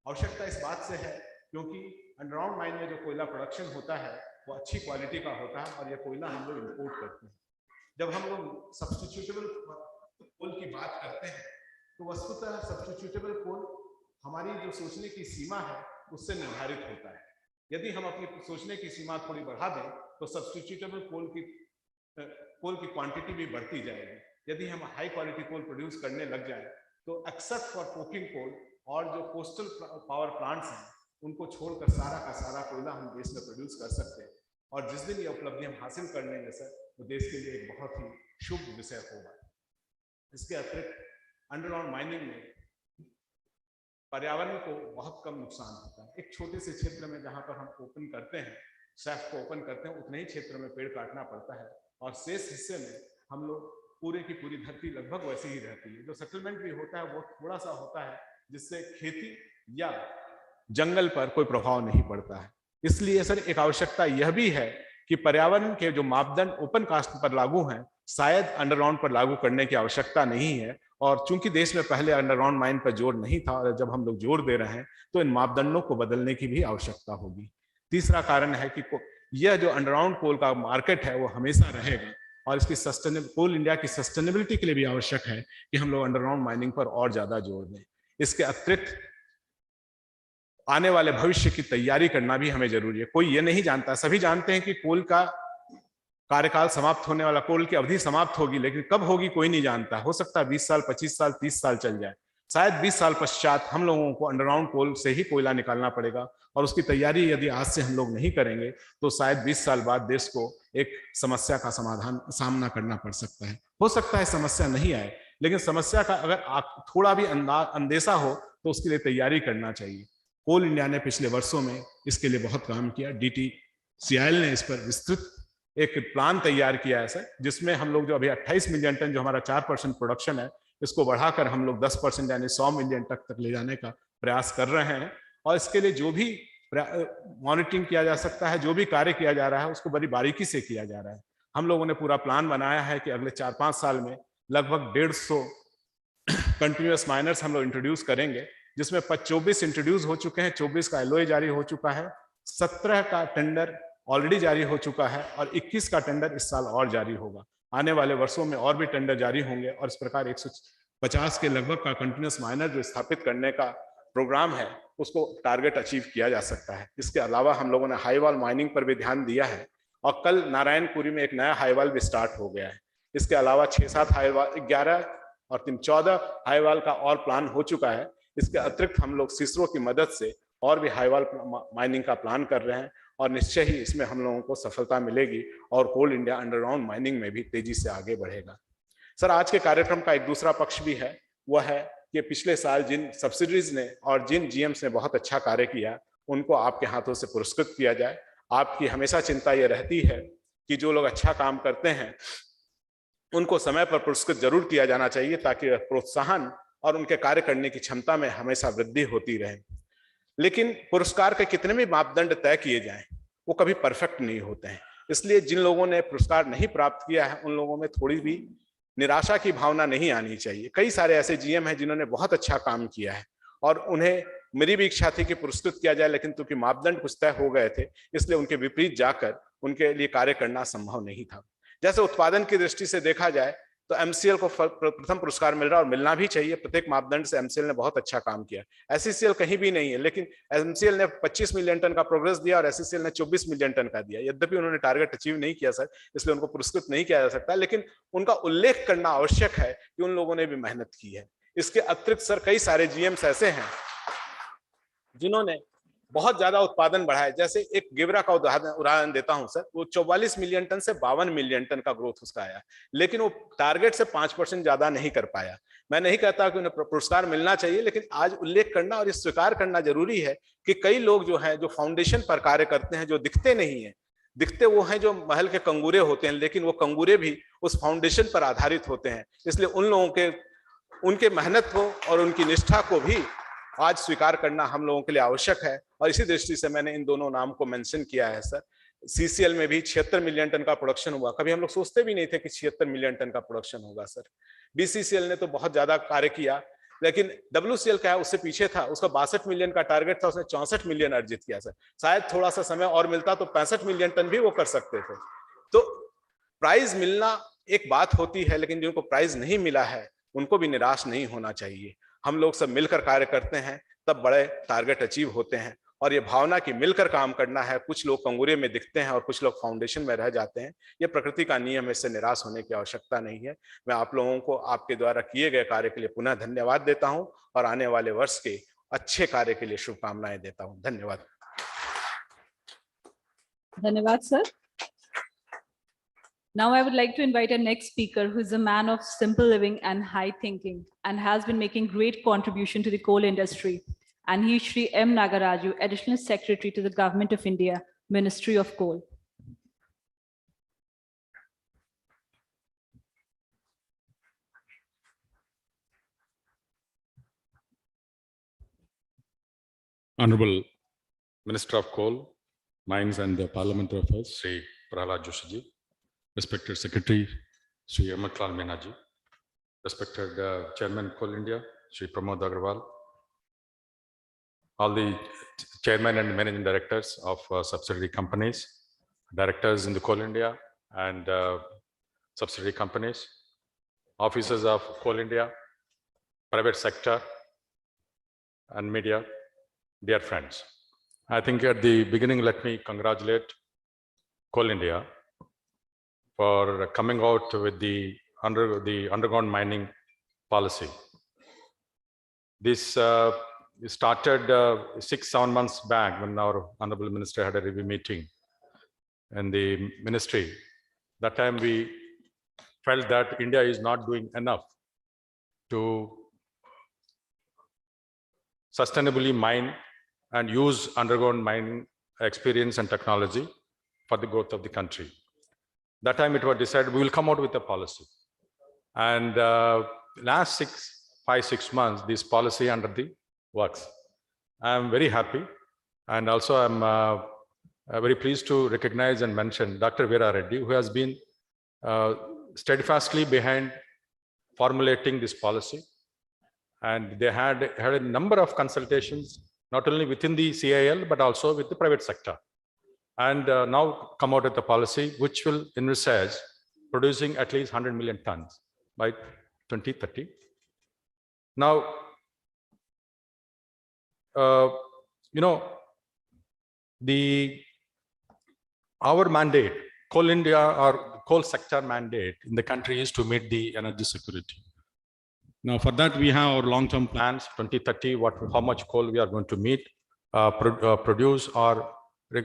आवश्यकता इस बात से है क्योंकि अंडरग्राउंड माइन में जो कोयला प्रोडक्शन होता है वो अच्छी क्वालिटी का होता है और ये कोयला हम लोग इंपोर्ट करते हैं। जब हम लोग सब्स्टिट्यूटेबल कोल की बात करते हैं तो वस्तुतः सब्स्टिट्यूटेबल कोल हमारी जो सोचने की सीमा है उससे निर्धारित होता है। यदि हम अपनी सोचने की सीमा थोड़ी बढ़ा दें तो सब्स्टिट्यूटेबल कोल की क्वांटिटी भी बढ़ती जाएगी। यदि हम हाई क्वालिटी कोल प्रोड्यूस करने लग जाए तो एक्सेप्ट फॉर कोकिंग कोल और जो कोस्टल पावर प्लांट्स हैं उनको छोड़कर सारा का सारा कोयला हम देश में प्रोड्यूस कर सकते हैं। और जिस दिन ये उपलब्धि हम हासिल कर लेंगे सर, तो देश के लिए एक बहुत ही शुभ विषय होगा। इसके अतिरिक्त अंडरग्राउंड माइनिंग में पर्यावरण को बहुत कम नुकसान होता है। एक छोटे से क्षेत्र में जहां पर हम ओपन करते हैं, शेफ्ट को ओपन करते हैं, उतने ही क्षेत्र में पेड़ काटना पड़ता है और शेष हिस्से में हम लोग पूरे की पूरी धरती लगभग वैसी ही रहती है। जो सेटलमेंट भी होता है वो थोड़ा सा होता है जिससे खेती या जंगल पर कोई प्रभाव नहीं पड़ता है। इसलिए सर एक आवश्यकता यह भी है कि पर्यावरण के जो मापदंड ओपन कास्ट पर लागू हैं शायद अंडरग्राउंड पर लागू करने की आवश्यकता नहीं है। और चूंकि देश में पहले अंडरग्राउंड माइन पर जोर नहीं था और जब हम लोग जोर दे रहे हैं तो इन मापदंडों को बदलने की भी आवश्यकता होगी। तीसरा कारण है कि यह जो अंडरग्राउंड कोल का मार्केट है वो हमेशा रहेगा और इसकी कोल इंडिया की सस्टेनेबिलिटी के लिए भी आवश्यक है कि हम लोग अंडरग्राउंड माइनिंग पर और ज्यादा जोर दें। इसके अतिरिक्त आने वाले भविष्य की तैयारी करना भी हमें जरूरी है। कोई ये नहीं जानता, सभी जानते हैं कि कोल का कार्यकाल समाप्त होने वाला, कोल की अवधि समाप्त होगी, लेकिन कब होगी कोई नहीं जानता। हो सकता है 20 साल, 25 साल, 30 साल चल जाए। शायद 20 साल पश्चात हम लोगों को अंडरग्राउंड कोल से ही कोयला निकालना पड़ेगा और उसकी तैयारी यदि आज से हम लोग नहीं करेंगे तो शायद 20 साल बाद देश को एक समस्या का सामना करना पड़ सकता है। हो सकता है समस्या नहीं आए, लेकिन समस्या का अगर थोड़ा भी अंदेशा हो तो उसके लिए तैयारी करना चाहिए। कोल इंडिया ने पिछले वर्षों में इसके लिए बहुत काम किया। DTCIL ने इस पर विस्तृत एक प्लान तैयार किया है सर, जिसमें हम लोग जो अभी 28 मिलियन टन जो हमारा 4% प्रोडक्शन है इसको बढ़ाकर हम लोग 10% यानी 100 मिलियन तक ले जाने का प्रयास कर रहे हैं। और इसके लिए जो भी मॉनिटरिंग किया जा सकता है, जो भी कार्य किया जा रहा है उसको बड़ी बारीकी से किया जा रहा है। हम लोगों ने पूरा प्लान बनाया है कि अगले 4-5 साल में लगभग 150 कंटिन्यूअस माइनर्स हम लोग इंट्रोड्यूस करेंगे, जिसमें 24 इंट्रोड्यूस हो चुके हैं, 24 का LOA जारी हो चुका है, 17 का टेंडर ऑलरेडी जारी हो चुका है और 21 का टेंडर इस साल और जारी होगा। आने वाले वर्षों में और भी टेंडर जारी होंगे और इस प्रकार 150 के लगभग का कंटिन्यूअस माइनर जो स्थापित करने का प्रोग्राम है उसको टारगेट अचीव किया जा सकता है। इसके अलावा हम लोगों ने हाईवाल माइनिंग पर भी ध्यान दिया है और कल नारायणपुरी में एक नया हाईवाल भी स्टार्ट हो गया है। इसके अलावा 6-7 हाईवाल, 11 और 14 हाईवाल का और प्लान हो चुका है। इसके अतिरिक्त हम लोग सीसरो की मदद से और भी हाईवाल माइनिंग का प्लान कर रहे हैं और निश्चय ही इसमें हम लोगों को सफलता मिलेगी और कोल इंडिया अंडरग्राउंड माइनिंग में भी तेजी से आगे बढ़ेगा। सर आज के कार्यक्रम का एक दूसरा पक्ष भी है, वह है कि पिछले साल जिन सब्सिडीज ने और जिन GMs ने बहुत अच्छा कार्य किया उनको आपके हाथों से पुरस्कृत किया जाए। आपकी हमेशा चिंता ये रहती है कि जो लोग अच्छा काम करते हैं उनको समय पर पुरस्कृत जरूर किया जाना चाहिए ताकि प्रोत्साहन और उनके कार्य करने की क्षमता में हमेशा वृद्धि होती रहे। लेकिन पुरस्कार के कितने भी मापदंड तय किए जाएं वो कभी परफेक्ट नहीं होते हैं। इसलिए जिन लोगों ने पुरस्कार नहीं प्राप्त किया है उन लोगों में थोड़ी भी निराशा की भावना नहीं आनी चाहिए। कई सारे ऐसे GM हैं जिन्होंने बहुत अच्छा काम किया है और उन्हें, मेरी भी इच्छा थी कि पुरस्कृत किया जाए, लेकिन क्योंकि मापदंड कुछ तय हो गए थे इसलिए उनके विपरीत जाकर उनके लिए कार्य करना संभव नहीं था। जैसे उत्पादन की दृष्टि से देखा जाए तो MCL को प्रथम पुरस्कार मिल रहा है और मिलना भी चाहिए। प्रत्येक मापदंड से MCL ने बहुत अच्छा काम किया। SCCL कहीं भी नहीं है, लेकिन MCL ने 25 मिलियन टन का प्रोग्रेस दिया और SCCL ने 24 मिलियन टन का दिया। यद्यपि उन्होंने टारगेट अचीव नहीं किया सर, इसलिए उनको पुरस्कृत नहीं किया जा सकता, लेकिन उनका उल्लेख करना आवश्यक है कि उन लोगों ने भी मेहनत की है। इसके अतिरिक्त सर कई सारे GMs ऐसे हैं जिन्होंने बहुत ज्यादा उत्पादन बढ़ाया। जैसे एक गेवरा का उदाहरण देता हूं सर, वो 44 मिलियन टन से 52 मिलियन टन का ग्रोथ उसका आया, लेकिन वो टारगेट से 5% ज्यादा नहीं कर पाया। मैं नहीं कहता कि उन्हें पुरस्कार मिलना चाहिए, लेकिन आज उल्लेख करना और ये स्वीकार करना जरूरी है कि कई लोग जो है जो फाउंडेशन पर कार्य करते हैं, जो दिखते नहीं है, दिखते वो हैं जो महल के कंगूरे होते हैं, लेकिन वो कंगूरे भी उस फाउंडेशन पर आधारित होते हैं। इसलिए उन लोगों के उनके मेहनत को और उनकी निष्ठा को भी आज स्वीकार करना हम लोगों के लिए आवश्यक है। और इसी दृष्टि से मैंने इन दोनों नाम को मेंशन किया है सर। सीसीएल में भी 76 मिलियन टन का प्रोडक्शन हुआ, कभी हम लोग सोचते भी नहीं थे कि 76 मिलियन टन का प्रोडक्शन होगा सर। बीसीसीएल ने तो बहुत ज्यादा कार्य किया, लेकिन डब्ल्यूसीएल क्या है उससे पीछे था, उसका 62 मिलियन का टारगेट था, उसने 64 मिलियन अर्जित किया सर। शायद थोड़ा सा समय और मिलता तो 65 मिलियन टन भी वो कर सकते थे। तो प्राइज मिलना एक बात होती है, लेकिन जिनको प्राइज नहीं मिला है उनको भी निराश नहीं होना चाहिए। हम लोग सब मिलकर कार्य करते हैं तब बड़े टारगेट अचीव होते हैं। और ये भावना कि मिलकर काम करना है, कुछ लोग कंगूरे में दिखते हैं और कुछ लोग फाउंडेशन में रह जाते हैं, ये प्रकृति का नियम है, इससे निराश होने की आवश्यकता नहीं है। मैं आप लोगों को आपके द्वारा किए गए कार्य के लिए पुनः धन्यवाद देता हूं और आने वाले वर्ष के अच्छे कार्य के लिए शुभकामनाएं देता हूं। धन्यवाद। धन्यवाद sir. Now I would like to invite our next speaker, who is a man of simple living and high thinking and has been making great contribution to the coal industry. And he is Shri M. Nagaraju, Additional Secretary to the Government of India, Ministry of Coal. Honorable Minister of Coal, Mines and Parliamentary Affairs, Sri Prahlad Joshiji, respected Secretary, Sri Amaklal Menaji, respected Chairman Coal India, Sri Pramod Agrawal, all the chairman and managing directors of subsidiary companies, directors in the Coal India and subsidiary companies, officers of Coal India, private sector and media, dear friends. I think at the beginning, let me congratulate Coal India for coming out with the underground mining policy. This started 6-7 months back when our Honorable Minister had a review meeting in the ministry. That time we felt that India is not doing enough to sustainably mine and use underground mining experience and technology for the growth of the country. That time it was decided we will come out with a policy. And last 5-6 months, this policy under the works. I am very happy. And also I'm very pleased to recognize and mention Dr. Veera Reddy, who has been steadfastly behind formulating this policy. And they had a number of consultations, not only within the CIL, but also with the private sector. And now come out with a policy which will envisage producing at least 100 million tons by 2030. Now, our mandate, Coal India or coal sector mandate in the country is to meet the energy security. Now, for that, we have our long-term plans, 2030, how much coal we are going to meet, produce or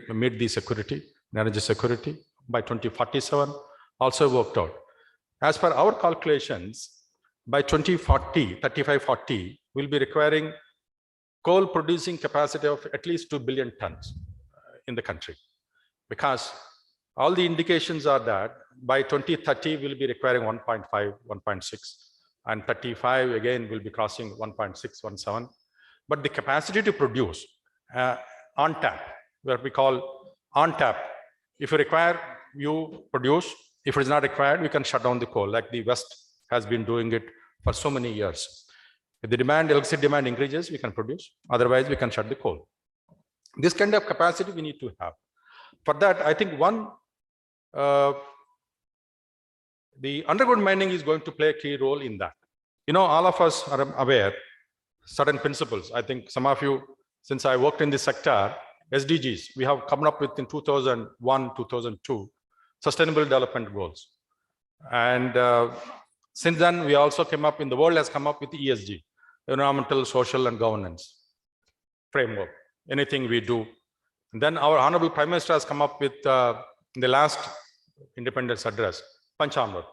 meet the security, energy security by 2047, also worked out. As per our calculations, by 2040, 35-40, we'll be requiring coal producing capacity of at least 2 billion tons in the country. Because all the indications are that by 2030, we'll be requiring 1.5, 1.6, and 35 again will be crossing 1.6, 1.7. But the capacity to produce on tap, what we call on tap, if you require, you produce. If it is not required, we can shut down the coal, like the West has been doing it for so many years. If the electricity demand increases, we can produce. Otherwise, we can shut the coal. This kind of capacity we need to have. For that, I think the underground mining is going to play a key role in that. All of us are aware certain principles. I think some of you, since I worked in this sector, SDGs, we have come up with in 2001, 2002, Sustainable Development Goals. And since then, we also came up, the world has come up with ESG, environmental, social, and governance framework, anything we do. And then our Honorable Prime Minister has come up with, in the last Independence Address, Panchamrit.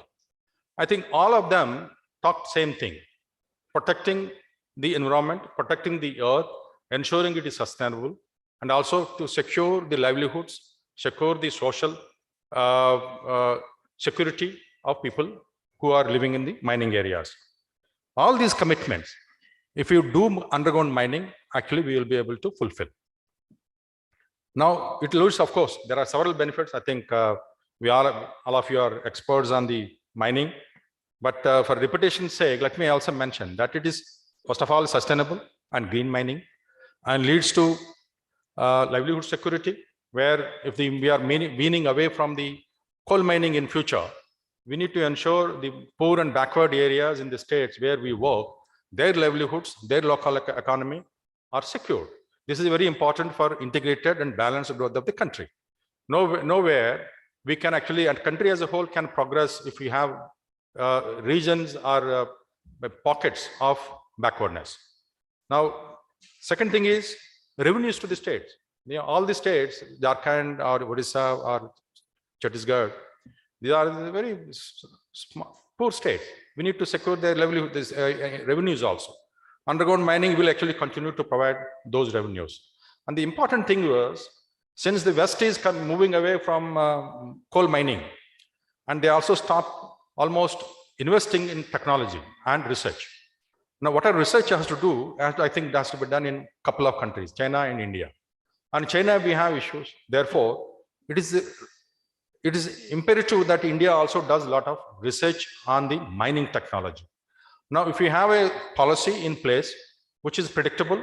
I think all of them talk same thing, protecting the environment, protecting the earth, ensuring it is sustainable, and also to secure the livelihoods, secure the social security of people who are living in the mining areas. All these commitments, if you do underground mining, actually we will be able to fulfill. Now, it loses, of course, there are several benefits. I think all of you are experts on the mining, but for reputation's sake, let me also mention that it is, first of all, sustainable and green mining, and leads to livelihood security, where if we are weaning away from the coal mining in future, we need to ensure the poor and backward areas in the states where we work, their livelihoods, their local economy are secured. This is very important for integrated and balanced growth of the country. Nowhere we can actually, and country as a whole can progress if we have regions or pockets of backwardness. Now, second thing is revenues to the states. All the states, Jharkhand or Odisha or Chhattisgarh, these are very poor states. We need to secure their livelihood, revenues also. Underground mining will actually continue to provide those revenues. And the important thing was, since the West is moving away from coal mining, and they also stopped almost investing in technology and research. Now, what our research has to do, I think it has to be done in a couple of countries, China and India. And China, we have issues. Therefore, it is imperative that India also does a lot of research on the mining technology. Now, if we have a policy in place, which is predictable,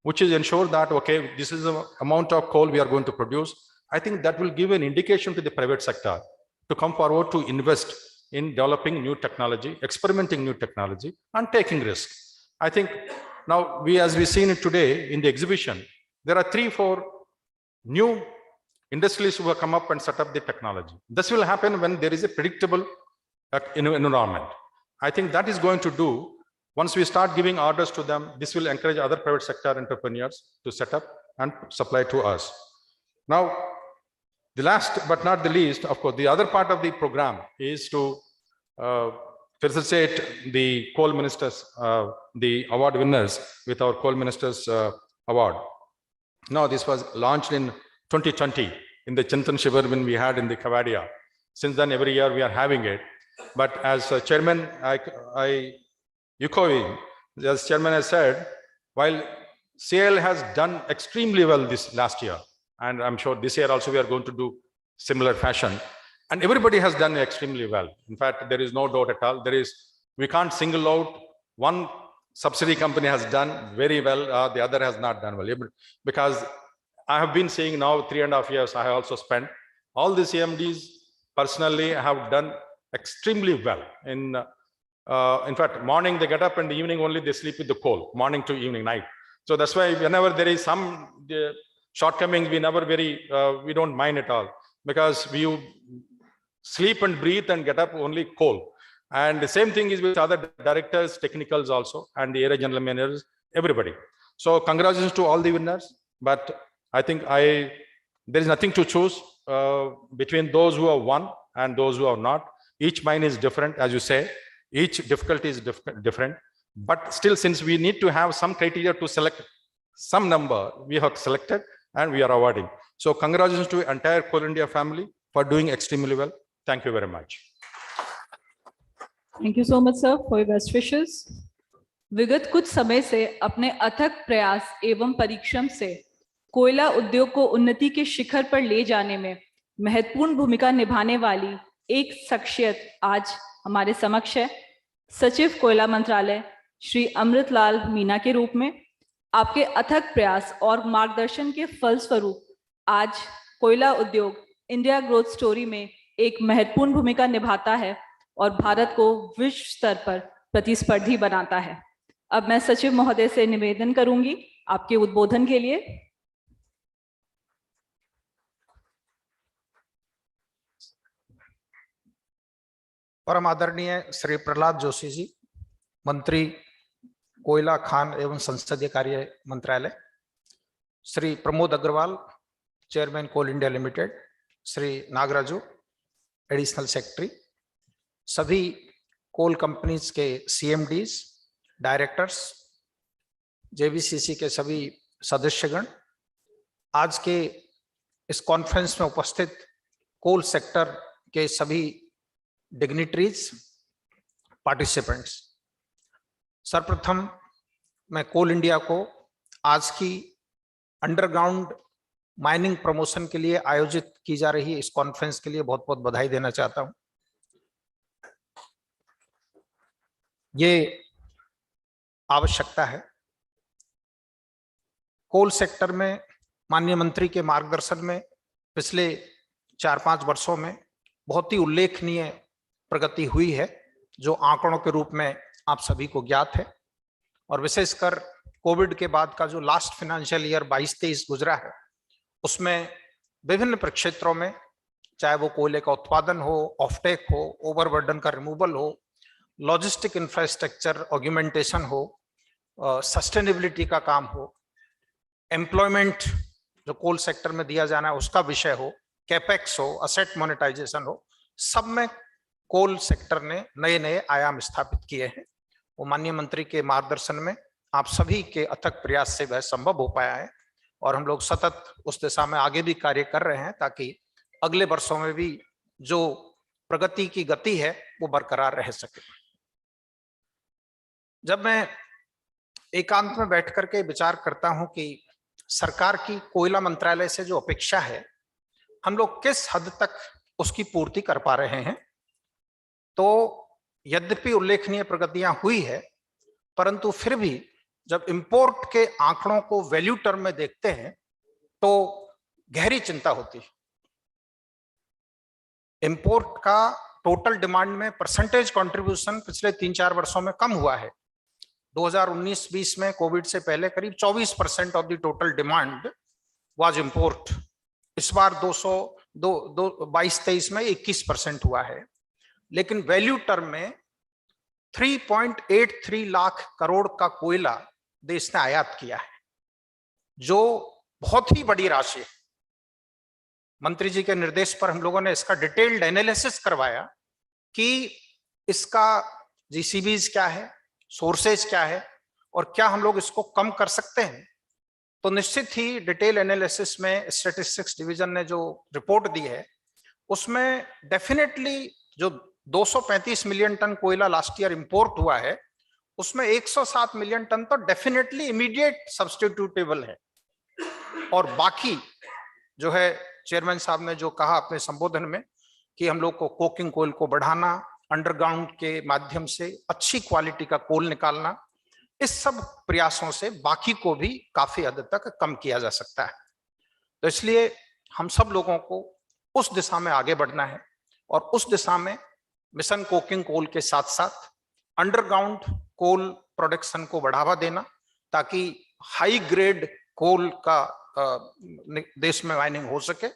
which is ensure that, okay, this is the amount of coal we are going to produce, I think that will give an indication to the private sector to come forward to invest in developing new technology, experimenting new technology, and taking risks. I think now as we've seen it today in the exhibition, there are 3-4 new industrialists who have come up and set up the technology. This will happen when there is a predictable environment. I think that is going to do, once we start giving orders to them, this will encourage other private sector entrepreneurs to set up and supply to us. Now, the last but not the least, of course, the other part of the program is to facilitate the coal ministers, the award winners with our coal ministers award. Now, this was launched in 2020 in the Chintan Shivar when we had in the Kavadia. Since then, every year we are having it. But as chairman, I echoing, as chairman has said, while CL has done extremely well this last year, and I'm sure this year also we are going to do similar fashion, and everybody has done extremely well. In fact, there is no doubt at all. We can't single out one subsidiary company has done very well, the other has not done well. Because I have been seeing now 3.5 years, I have also spent, all the CMDs personally have done extremely well. In fact, morning they get up and the evening only they sleep with the coal, morning to evening, night. So that's why whenever there is some shortcoming, we don't mind at all, because we sleep and breathe and get up only coal. And the same thing is with other directors, technicals also, and the area general managers, everybody. So congratulations to all the winners. But I think there is nothing to choose between those who have won and those who have not. Each mine is different, as you say. Each difficulty is different. But still, since we need to have some criteria to select some number, we have selected and we are awarding. So congratulations to entire Coal India family for doing extremely well. Thank you very much. Thank you so much, sir, for your best wishes. विगत कुछ समय से अपने अथक प्रयास एवं परिश्रम से कोयला उद्योग को उन्नति के शिखर पर ले जाने में महत्वपूर्ण भूमिका निभाने वाली एक शख्सियत आज हमारे समक्ष है। सचिव कोयला मंत्रालय श्री अमृतलाल मीना के रूप में आपके अथक प्रयास और मार्गदर्शन के फलस्वरूप आज कोयला उद्योग इंडिया ग्रोथ स्टोरी में एक महत्वपूर्ण भूमिका निभाता है और भारत को विश्व स्तर पर प्रतिस्पर्धी बनाता है। अब मैं सचिव महोदय से निवेदन करूंगी आपके उद्बोधन के लिए। परम आदरणीय श्री प्रहलाद जोशी जी, मंत्री कोयला खान एवं संसदीय कार्य मंत्रालय, Shri Pramod Agarwal, chairman Coal India Limited, Shri Nagaraju, additional secretary, सभी कोल कंपनीज के सीएमडीज, डायरेक्टर्स, जेवीसीसी के सभी सदस्यगण, आज के इस कॉन्फ्रेंस में उपस्थित कोल सेक्टर के सभी डिग्निटरीज, पार्टिसिपेंट्स, सर्वप्रथम मैं कोल इंडिया को आज की अंडरग्राउंड माइनिंग प्रमोशन के लिए आयोजित की जा रही इस कॉन्फ्रेंस के लिए बहुत बहुत बधाई देना चाहता हूं। ये आवश्यकता है। कोल सेक्टर में माननीय मंत्री के मार्गदर्शन में पिछले 4-5 वर्षों में बहुत ही उल्लेखनीय प्रगति हुई है, जो आंकड़ों के रूप में आप सभी को ज्ञात है। और विशेषकर कोविड के बाद का जो लास्ट फाइनेंशियल ईयर 22-23 गुजरा है, उसमें विभिन्न प्रक्षेत्रों में, चाहे वो कोयले का उत्पादन हो, ऑफटेक हो, ओवरबर्डन का रिमूवल हो, लॉजिस्टिक इंफ्रास्ट्रक्चर ऑग्यूमेंटेशन हो, सस्टेनेबिलिटी का काम हो, एम्प्लॉयमेंट जो कोल सेक्टर में दिया जाना है उसका विषय हो, कैपेक्स हो, असेट मोनेटाइजेशन हो, सब में कोल सेक्टर ने नए नए आयाम स्थापित किए हैं। वो माननीय मंत्री के मार्गदर्शन में आप सभी के अथक प्रयास से वह संभव हो पाया है और हम लोग सतत उस दिशा में आगे भी कार्य कर रहे हैं ताकि अगले वर्षों में भी जो प्रगति की गति है वो बरकरार रह सके। जब मैं एकांत में बैठ करके विचार करता हूं कि सरकार की कोयला मंत्रालय से जो अपेक्षा है, हम लोग किस हद तक उसकी पूर्ति कर पा रहे हैं, तो यद्यपि उल्लेखनीय प्रगतियां हुई है, परंतु फिर भी जब इंपोर्ट के आंकड़ों को वैल्यू टर्म में देखते हैं तो गहरी चिंता होती है। इंपोर्ट का टोटल डिमांड में परसेंटेज कंट्रीब्यूशन पिछले 3-4 वर्षों में कम हुआ है। 2019-20 में कोविड से पहले करीब 24% of the total demand was import. इस बार 22-23 में 21% हुआ है, लेकिन वैल्यू टर्म में 3.83 लाख करोड़ का कोयला देश ने आयात किया है, जो बहुत ही बड़ी राशि है। मंत्री जी के निर्देश पर हम लोगों ने इसका डिटेल्ड एनालिसिस करवाया कि इसका जीसीबीज क्या है, सोर्सेज क्या है और क्या हम लोग इसको कम कर सकते हैं। तो निश्चित ही डिटेल एनालिसिस में स्टैटिस्टिक्स डिवीजन ने जो रिपोर्ट दी है उसमें डेफिनेटली जो 235 मिलियन टन कोयला लास्ट ईयर इंपोर्ट हुआ है, उसमें 107 मिलियन टन तो डेफिनेटली इमीडिएट सब्स्टिट्यूटेबल है। और बाकी जो है, चेयरमैन साहब ने जो कहा अपने संबोधन में कि हम लोग को कोकिंग कोल को बढ़ाना, अंडरग्राउंड के माध्यम से अच्छी क्वालिटी का कोल निकालना, इस सब प्रयासों से बाकी को भी काफी हद तक कम किया जा सकता है। तो इसलिए हम सब लोगों को उस दिशा में आगे बढ़ना है और उस दिशा में मिशन कोकिंग कोल के साथ साथ अंडरग्राउंड कोल प्रोडक्शन को बढ़ावा देना, ताकि हाई ग्रेड कोल का देश में माइनिंग हो सके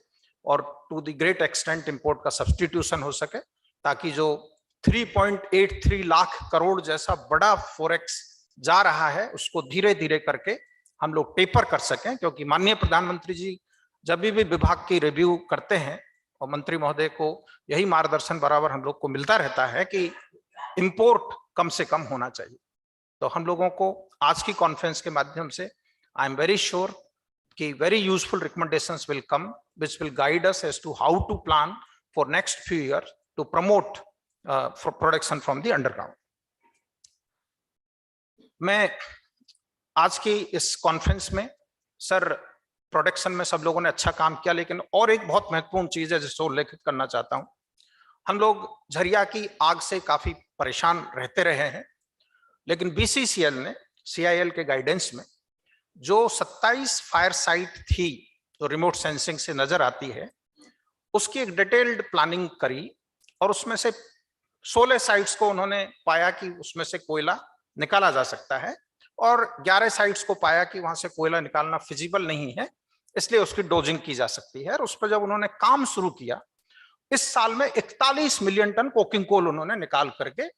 और to the great extent import का सब्स्टिट्यूशन हो सके, ताकि जो 3.83 लाख करोड़ जैसा बड़ा फॉरेक्स जा रहा है उसको धीरे धीरे करके हम लोग टेपर कर सकें। क्योंकि माननीय प्रधानमंत्री जी जब भी विभाग की रिव्यू करते हैं और मंत्री महोदय को यही मार्गदर्शन बराबर हम लोग को मिलता रहता है कि इंपोर्ट कम से कम होना चाहिए। तो हम लोगों को आज की कॉन्फ्रेंस के माध्यम से आई एम वेरी श्योर कि very useful recommendations will come which will guide us as to how to plan for next few years to promote for production from the underground. मैं आज की इस कॉन्फ्रेंस में सर प्रोडक्शन में सब लोगों ने अच्छा काम किया, लेकिन और एक बहुत महत्वपूर्ण चीज है जिसको उल्लेखित करना चाहता हूं। हम लोग झरिया की आग से काफी परेशान रहते रहे हैं, लेकिन बीसीसीएल ने सीआईएल के गाइडेंस में जो 27 फायर साइट थी जो रिमोट सेंसिंग से नजर आती है, उसकी एक डिटेल्ड प्लानिंग करी और उसमें से 16 साइट्स को उन्होंने पाया कि उसमें से कोयला निकाला जा सकता है और 11 साइट्स को पाया कि वहां से कोयला निकालना फिजिबल नहीं है, इसलिए उसकी डोजिंग की जा सकती है। और उस पर जब उन्होंने काम शुरू किया, इस साल में 41 मिलियन टन कोकिंग कोल उन्होंने निकाल करके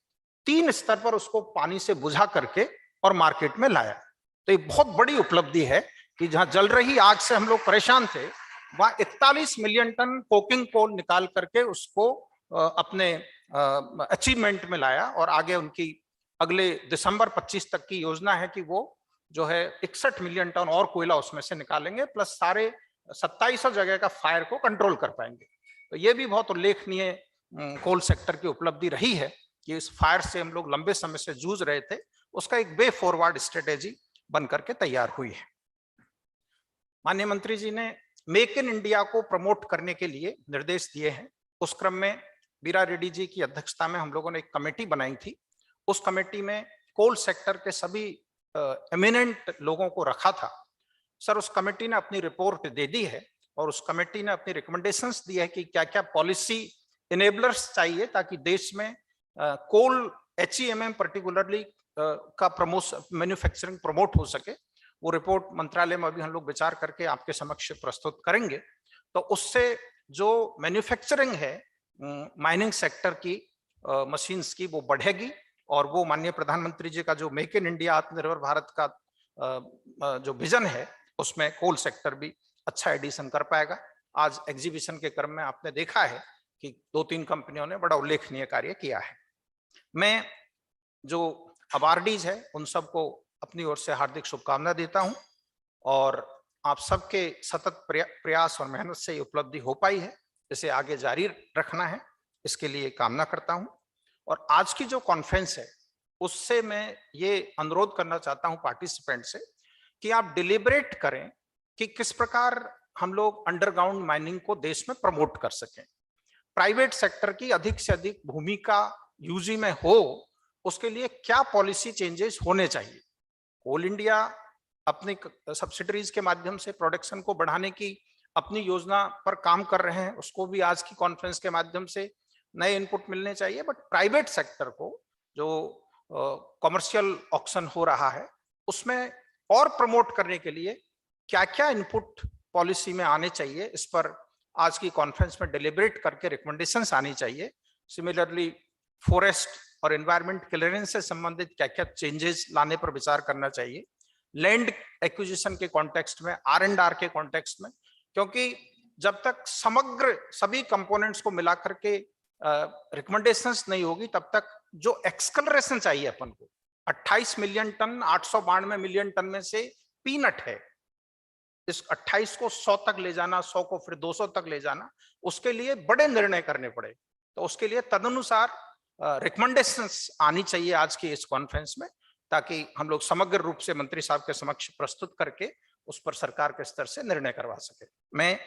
3 स्तर पर उसको पानी से बुझा करके और मार्केट में लाया। तो ये बहुत बड़ी उपलब्धि है कि जहां जल रही आग से हम लोग परेशान थे, वहां 41 मिलियन टन कोकिंग कोल निकाल करके उसको अपने अचीवमेंट में लाया। और आगे उनकी अगले दिसंबर 25 तक की योजना है कि वो जो है 61 मिलियन टन और कोयला उसमें से निकालेंगे, प्लस सारे 2700 जगह का फायर को कंट्रोल कर पाएंगे। तो ये भी बहुत उल्लेखनीय कोल सेक्टर की उपलब्धि रही है कि इस फायर से हम लोग लंबे समय से जूझ रहे थे, उसका एक वे फॉरवर्ड स्ट्रेटेजी बन करके तैयार हुई है। माननीय मंत्री जी ने मेक इन इंडिया को प्रमोट करने के लिए निर्देश दिए हैं। उस क्रम में बीरा रेड्डी जी की अध्यक्षता में हम लोगों ने एक कमेटी बनाई थी। उस कमेटी में कोल सेक्टर के सभी एमिनेंट लोगों को रखा था। सर, उस कमेटी ने अपनी रिपोर्ट दे दी है और उस कमेटी ने अपनी रिकमेंडेशंस दी है कि क्या क्या पॉलिसी इनेबलर्स चाहिए ताकि देश में कोल HEMM पर्टिकुलरली का मैन्युफैक्चरिंग प्रमोट हो सके। वो रिपोर्ट मंत्रालय में अभी हम लोग विचार करके आपके समक्ष प्रस्तुत करेंगे। तो उससे जो मैन्युफैक्चरिंग है माइनिंग सेक्टर की मशीन्स की, वो बढ़ेगी और वो माननीय प्रधानमंत्री जी का जो मेक इन इंडिया आत्मनिर्भर भारत का जो विजन है उसमें कोल सेक्टर भी अच्छा एडिशन कर पाएगा। आज एग्जीबिशन के क्रम में आपने देखा है कि 2-3 कंपनियों ने बड़ा उल्लेखनीय कार्य किया है। मैं जो अवार्डीज है उन सबको अपनी ओर से हार्दिक शुभकामना देता हूं और आप सबके सतत प्रयास और मेहनत से ये उपलब्धि हो पाई है, इसे आगे जारी रखना है, इसके लिए कामना करता हूं। और आज की जो कॉन्फ्रेंस है उससे मैं ये अनुरोध करना चाहता हूं पार्टिसिपेंट से कि आप डिलिब्रेट करें कि किस प्रकार हम लोग अंडरग्राउंड माइनिंग को देश में प्रमोट कर सकें। प्राइवेट सेक्टर की अधिक से अधिक भूमिका यूजी में हो, उसके लिए क्या पॉलिसी चेंजेस होने चाहिए। कोल इंडिया अपनी सब्सिडरीज के माध्यम से प्रोडक्शन को बढ़ाने की अपनी योजना पर काम कर रहे हैं, उसको भी आज की कॉन्फ्रेंस के माध्यम से नए इनपुट मिलने चाहिए। बट प्राइवेट सेक्टर को जो कमर्शियल ऑक्शन हो रहा है उसमें और प्रमोट करने के लिए क्या क्या इनपुट पॉलिसी में आने चाहिए, इस पर आज की कॉन्फ्रेंस में डिलिब्रेट करके रिकमेंडेशंस आनी चाहिए। सिमिलरली फॉरेस्ट और एनवायरमेंट क्लियरेंस से संबंधित क्या क्या चेंजेस लाने पर विचार करना चाहिए। लैंड एक्विजिशन के कॉन्टेक्स्ट में, R&R के कॉन्टेक्स्ट में, क्योंकि जब तक समग्र सभी कंपोनेंट्स को मिलाकर के रिकमेंडेशंस नहीं होगी तब तक जो एक्सकलरेशन चाहिए अपन को 28 मिलियन टन 892 मिलियन टन में से पीनट है। इस 28 को 100 तक ले जाना, 100 को फिर 200 तक ले जाना, उसके लिए बड़े निर्णय करने पड़े। तो उसके लिए तदनुसार रिकमेंडेशंस आनी चाहिए आज की इस कॉन्फ्रेंस में, ताकि हम लोग समग्र रूप से मंत्री साहब के समक्ष प्रस्तुत करके उस पर सरकार के स्तर से निर्णय करवा सके। मैं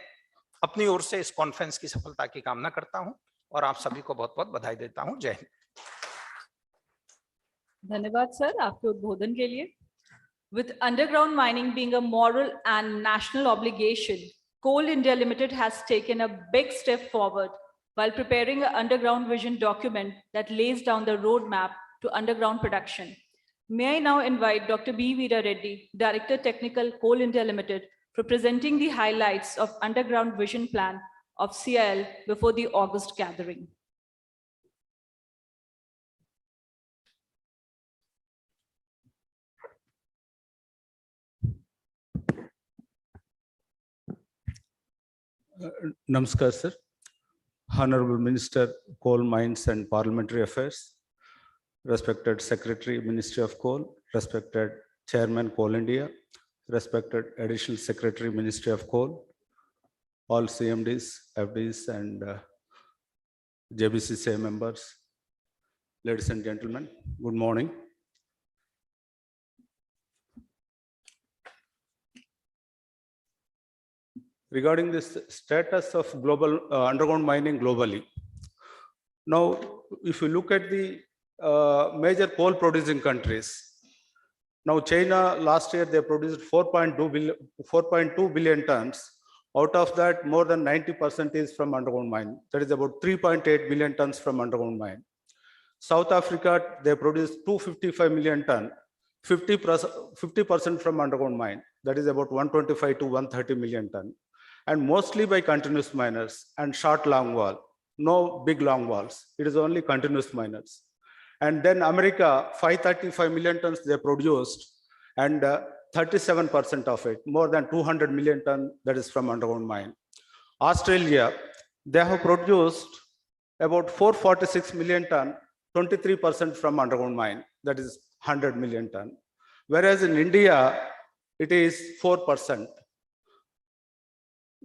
अपनी ओर से इस कॉन्फ्रेंस की सफलता की कामना करता हूं और आप सभी को बहुत बहुत बधाई देता हूं। जय हिंद। धन्यवाद सर आपके उद्बोधन के लिए। With underground mining being a moral and national obligation, Coal India Limited has taken a big step forward while preparing an underground vision document that lays down the roadmap to underground production. May I now invite Dr. B. Veera Reddy, Director Technical Coal India Limited, for presenting the highlights of underground vision plan of CIL before the August gathering. Namaskar, sir. Honorable Minister, Coal Mines and Parliamentary Affairs, respected Secretary, Ministry of Coal, respected Chairman, Coal India, respected Additional Secretary, Ministry of Coal, all CMDs, FDs, and JBCCI members, ladies and gentlemen, good morning. Regarding this status of global underground mining globally. Now, if you look at the major coal-producing countries, now China last year they produced 4.2 billion tons. Out of that, more than 90% is from underground mine. That is about 3.8 billion tons from underground mine. South Africa, they produced 255 million tons, 50% from underground mine. That is about 125 to 130 million tons. And mostly by continuous miners and short long wall, no big long walls. It is only continuous miners. And then America, 535 million tons they produced, and 37% of it, more than 200 million tons, that is from underground mine. Australia, they have produced about 446 million tons, 23% from underground mine, that is 100 million tons. Whereas in India, it is 4%.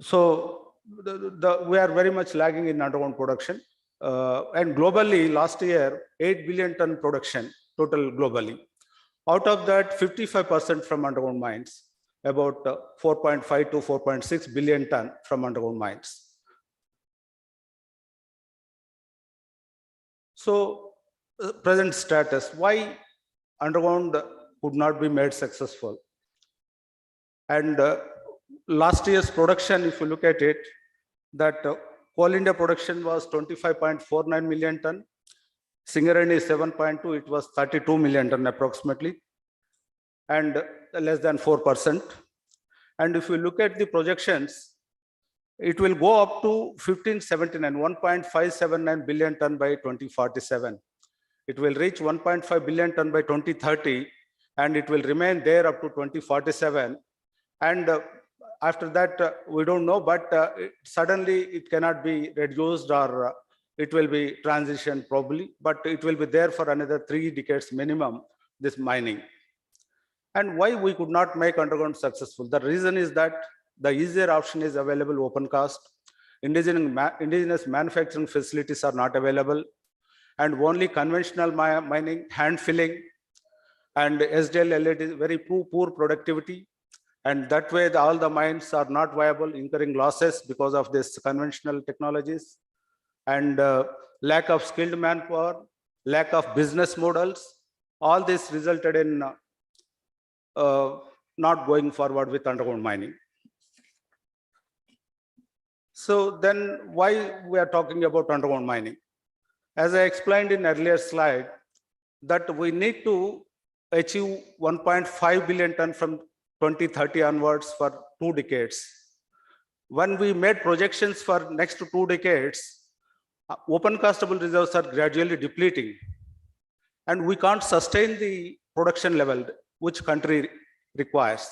So we are very much lagging in underground production. And globally, last year, 8 billion ton production total globally. Out of that, 55% from underground mines, about 4.5 to 4.6 billion ton from underground mines. So present status, why underground could not be made successful? And last year's production, if you look at it, that Coal India production was 25.49 million ton, Singareni is 7.2, it was 32 million ton approximately, and less than 4%. And if you look at the projections, it will go up to 1579, 1.579 billion ton by 2047. It will reach 1.5 billion ton by 2030, and it will remain there up to 2047. And after that, we don't know, but suddenly it cannot be reduced, or it will be transitioned probably, but it will be there for another 3 decades minimum, this mining. And why we could not make underground successful? The reason is that the easier option is available, open cast. Indigenous manufacturing facilities are not available, and only conventional mining, hand filling, and SDL LED is very poor productivity. And that way, all the mines are not viable, incurring losses because of this conventional technologies, and lack of skilled manpower, lack of business models. All this resulted in not going forward with underground mining. So then why we are talking about underground mining? As I explained in earlier slide, that we need to achieve 1.5 billion ton from 2030 onwards for 2 decades. When we made projections for next 2 decades, open castable reserves are gradually depleting, and we can't sustain the production level which country requires.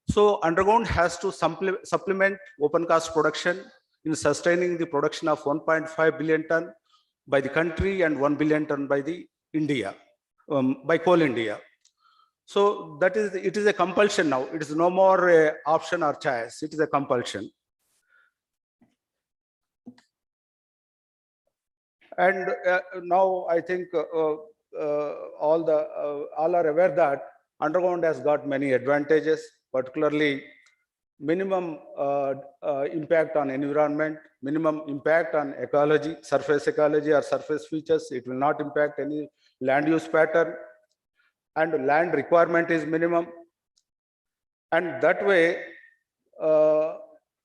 So underground has to supplement open cast production in sustaining the production of 1.5 billion ton by the country and 1 billion ton by the India, by Coal India. So that is, it is a compulsion now. It is no more a option or choice. It is a compulsion. And now I think all are aware that underground has got many advantages, particularly minimum impact on environment, minimum impact on ecology, surface ecology or surface features. It will not impact any land use pattern, and land requirement is minimum. And that way,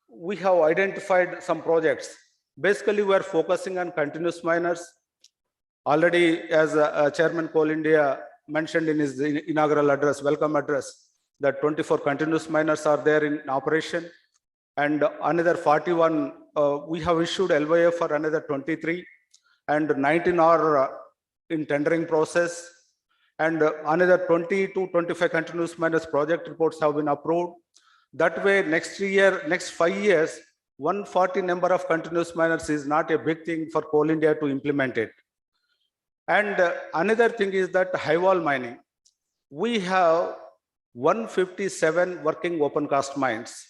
we have identified some projects. Basically, we are focusing on continuous miners. Already, as Chairman Coal India mentioned in his inaugural address, welcome address, that 24 continuous miners are there in operation, and another 41, we have issued LOA for another 23, and 19 are in tendering process, and another 20 to 25 continuous miners project reports have been approved. That way, next 5 years, 140 number of continuous miners is not a big thing for Coal India to implement it. And another thing is that high wall mining. We have 157 working open cast mines,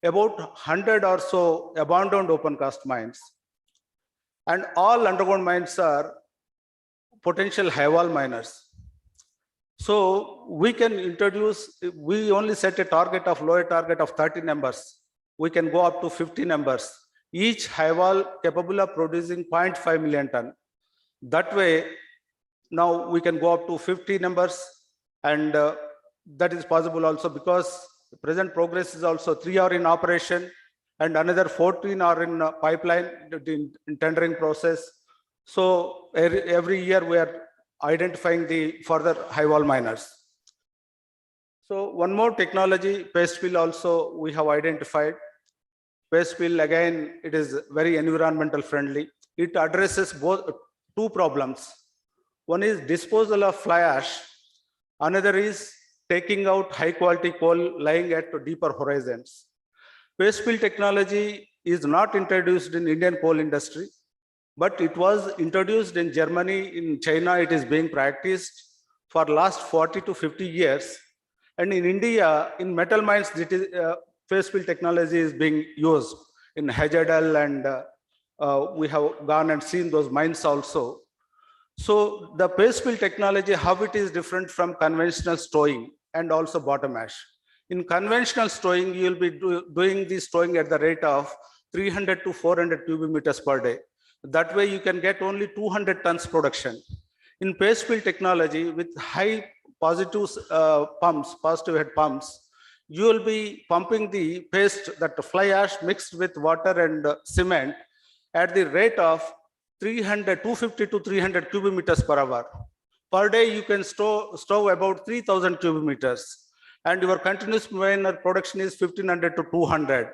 about 100 or so abandoned open cast mines, and all underground mines are potential high wall miners. So we can introduce, we only set a target of lower target of 30 numbers. We can go up to 50 numbers. Each high wall capable of producing 0.5 million ton. That way, now we can go up to 50 numbers, and that is possible also because the present progress is also 3 are in operation and another 14 are in pipeline in tendering process. So every year we are identifying the further high wall miners. So one more technology, paste fill also we have identified. Paste fill, again, it is very environmental friendly. It addresses both 2 problems. One is disposal of fly ash. Another is taking out high quality coal lying at deeper horizons. Paste fill technology is not introduced in Indian coal industry, but it was introduced in Germany, in China. It is being practiced for last 40 to 50 years. And in India, in metal mines, it is face fill technology is being used in Hejadal, and we have gone and seen those mines also. So the paste fill technology, how it is different from conventional stowing and also bottom ash. In conventional stowing, you will be doing the stowing at the rate of 300 to 400 cubic meters per day. That way you can get only 200 tons production. In paste fill technology with high positive positive head pumps, you will be pumping the paste, that fly ash mixed with water and cement at the rate of 250 to 300 cubic meters per hour. Per day, you can stow about 3,000 cubic meters, and your continuous miner production is 1,500 to 200.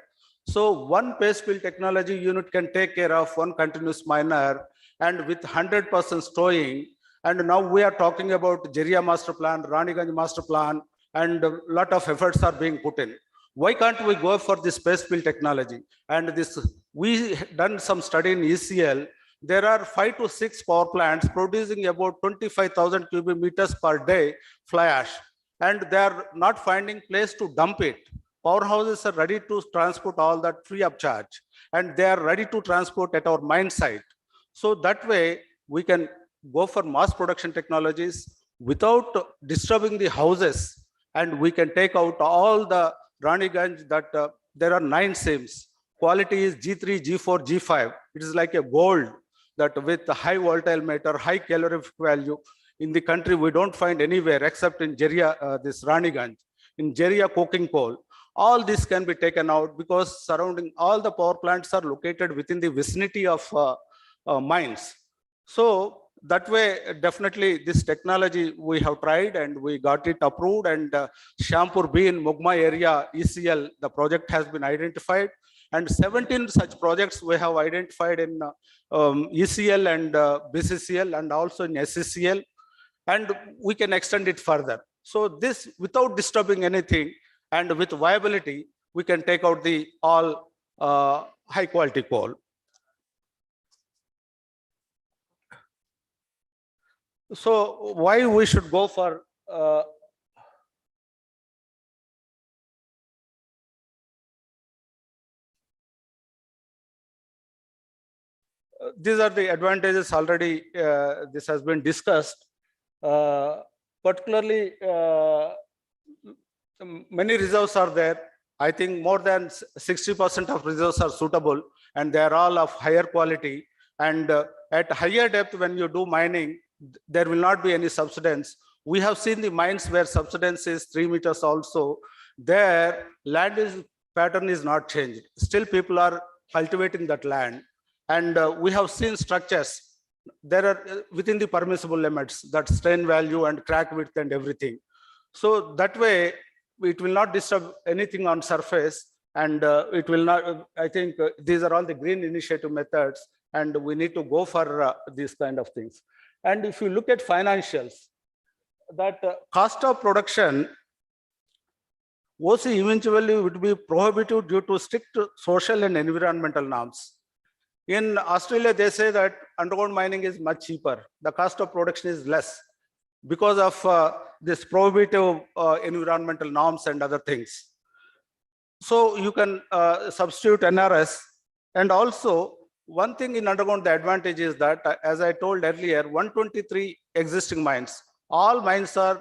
So one paste fill technology unit can take care of one continuous miner, and with 100% stowing. And now we are talking about Jeria master plan, Raniganj master plan, and a lot of efforts are being put in. Why can't we go for this paste fill technology? And this, we done some study in ECL. There are 5 to 6 power plants producing about 25,000 cubic meters per day fly ash, and they are not finding place to dump it. Powerhouses are ready to transport all that free of charge, and they are ready to transport at our mine site. So that way we can go for mass production technologies without disturbing the houses, and we can take out all the Raniganj, that there are 9 seams. Quality is G3, G4, G5. It is like a gold, that with high volatile matter, high calorific value. In the country, we don't find anywhere except in Jeria, this Raniganj, in Jeria coking coal. All this can be taken out because surrounding all the power plants are located within the vicinity of mines. So that way, definitely this technology we have tried and we got it approved, and Shampur B in Mugma area, ECL, the project has been identified, and 17 such projects we have identified in ECL and BCCL and also in SCCL, and we can extend it further. So this, without disturbing anything and with viability, we can take out the all high quality coal. So why we should go for these are the advantages already. This has been discussed. Particularly, many reserves are there. I think more than 60% of reserves are suitable, and they are all of higher quality. And at higher depth, when you do mining, there will not be any subsidence. We have seen the mines where subsidence is 3 meters also. There, land pattern is not changed. Still, people are cultivating that land. And we have seen structures. There are within the permissible limits, that strain value and crack width and everything. So that way, it will not disturb anything on surface, and it will not, I think these are all the green initiative methods, and we need to go for these kind of things. And if you look at financials, that cost of production, OC eventually would be prohibited due to strict social and environmental norms. In Australia, they say that underground mining is much cheaper. The cost of production is less because of this prohibitive environmental norms and other things. So you can substitute NRS. And also, one thing in underground, the advantage is that, as I told earlier, 123 existing mines. All mines are,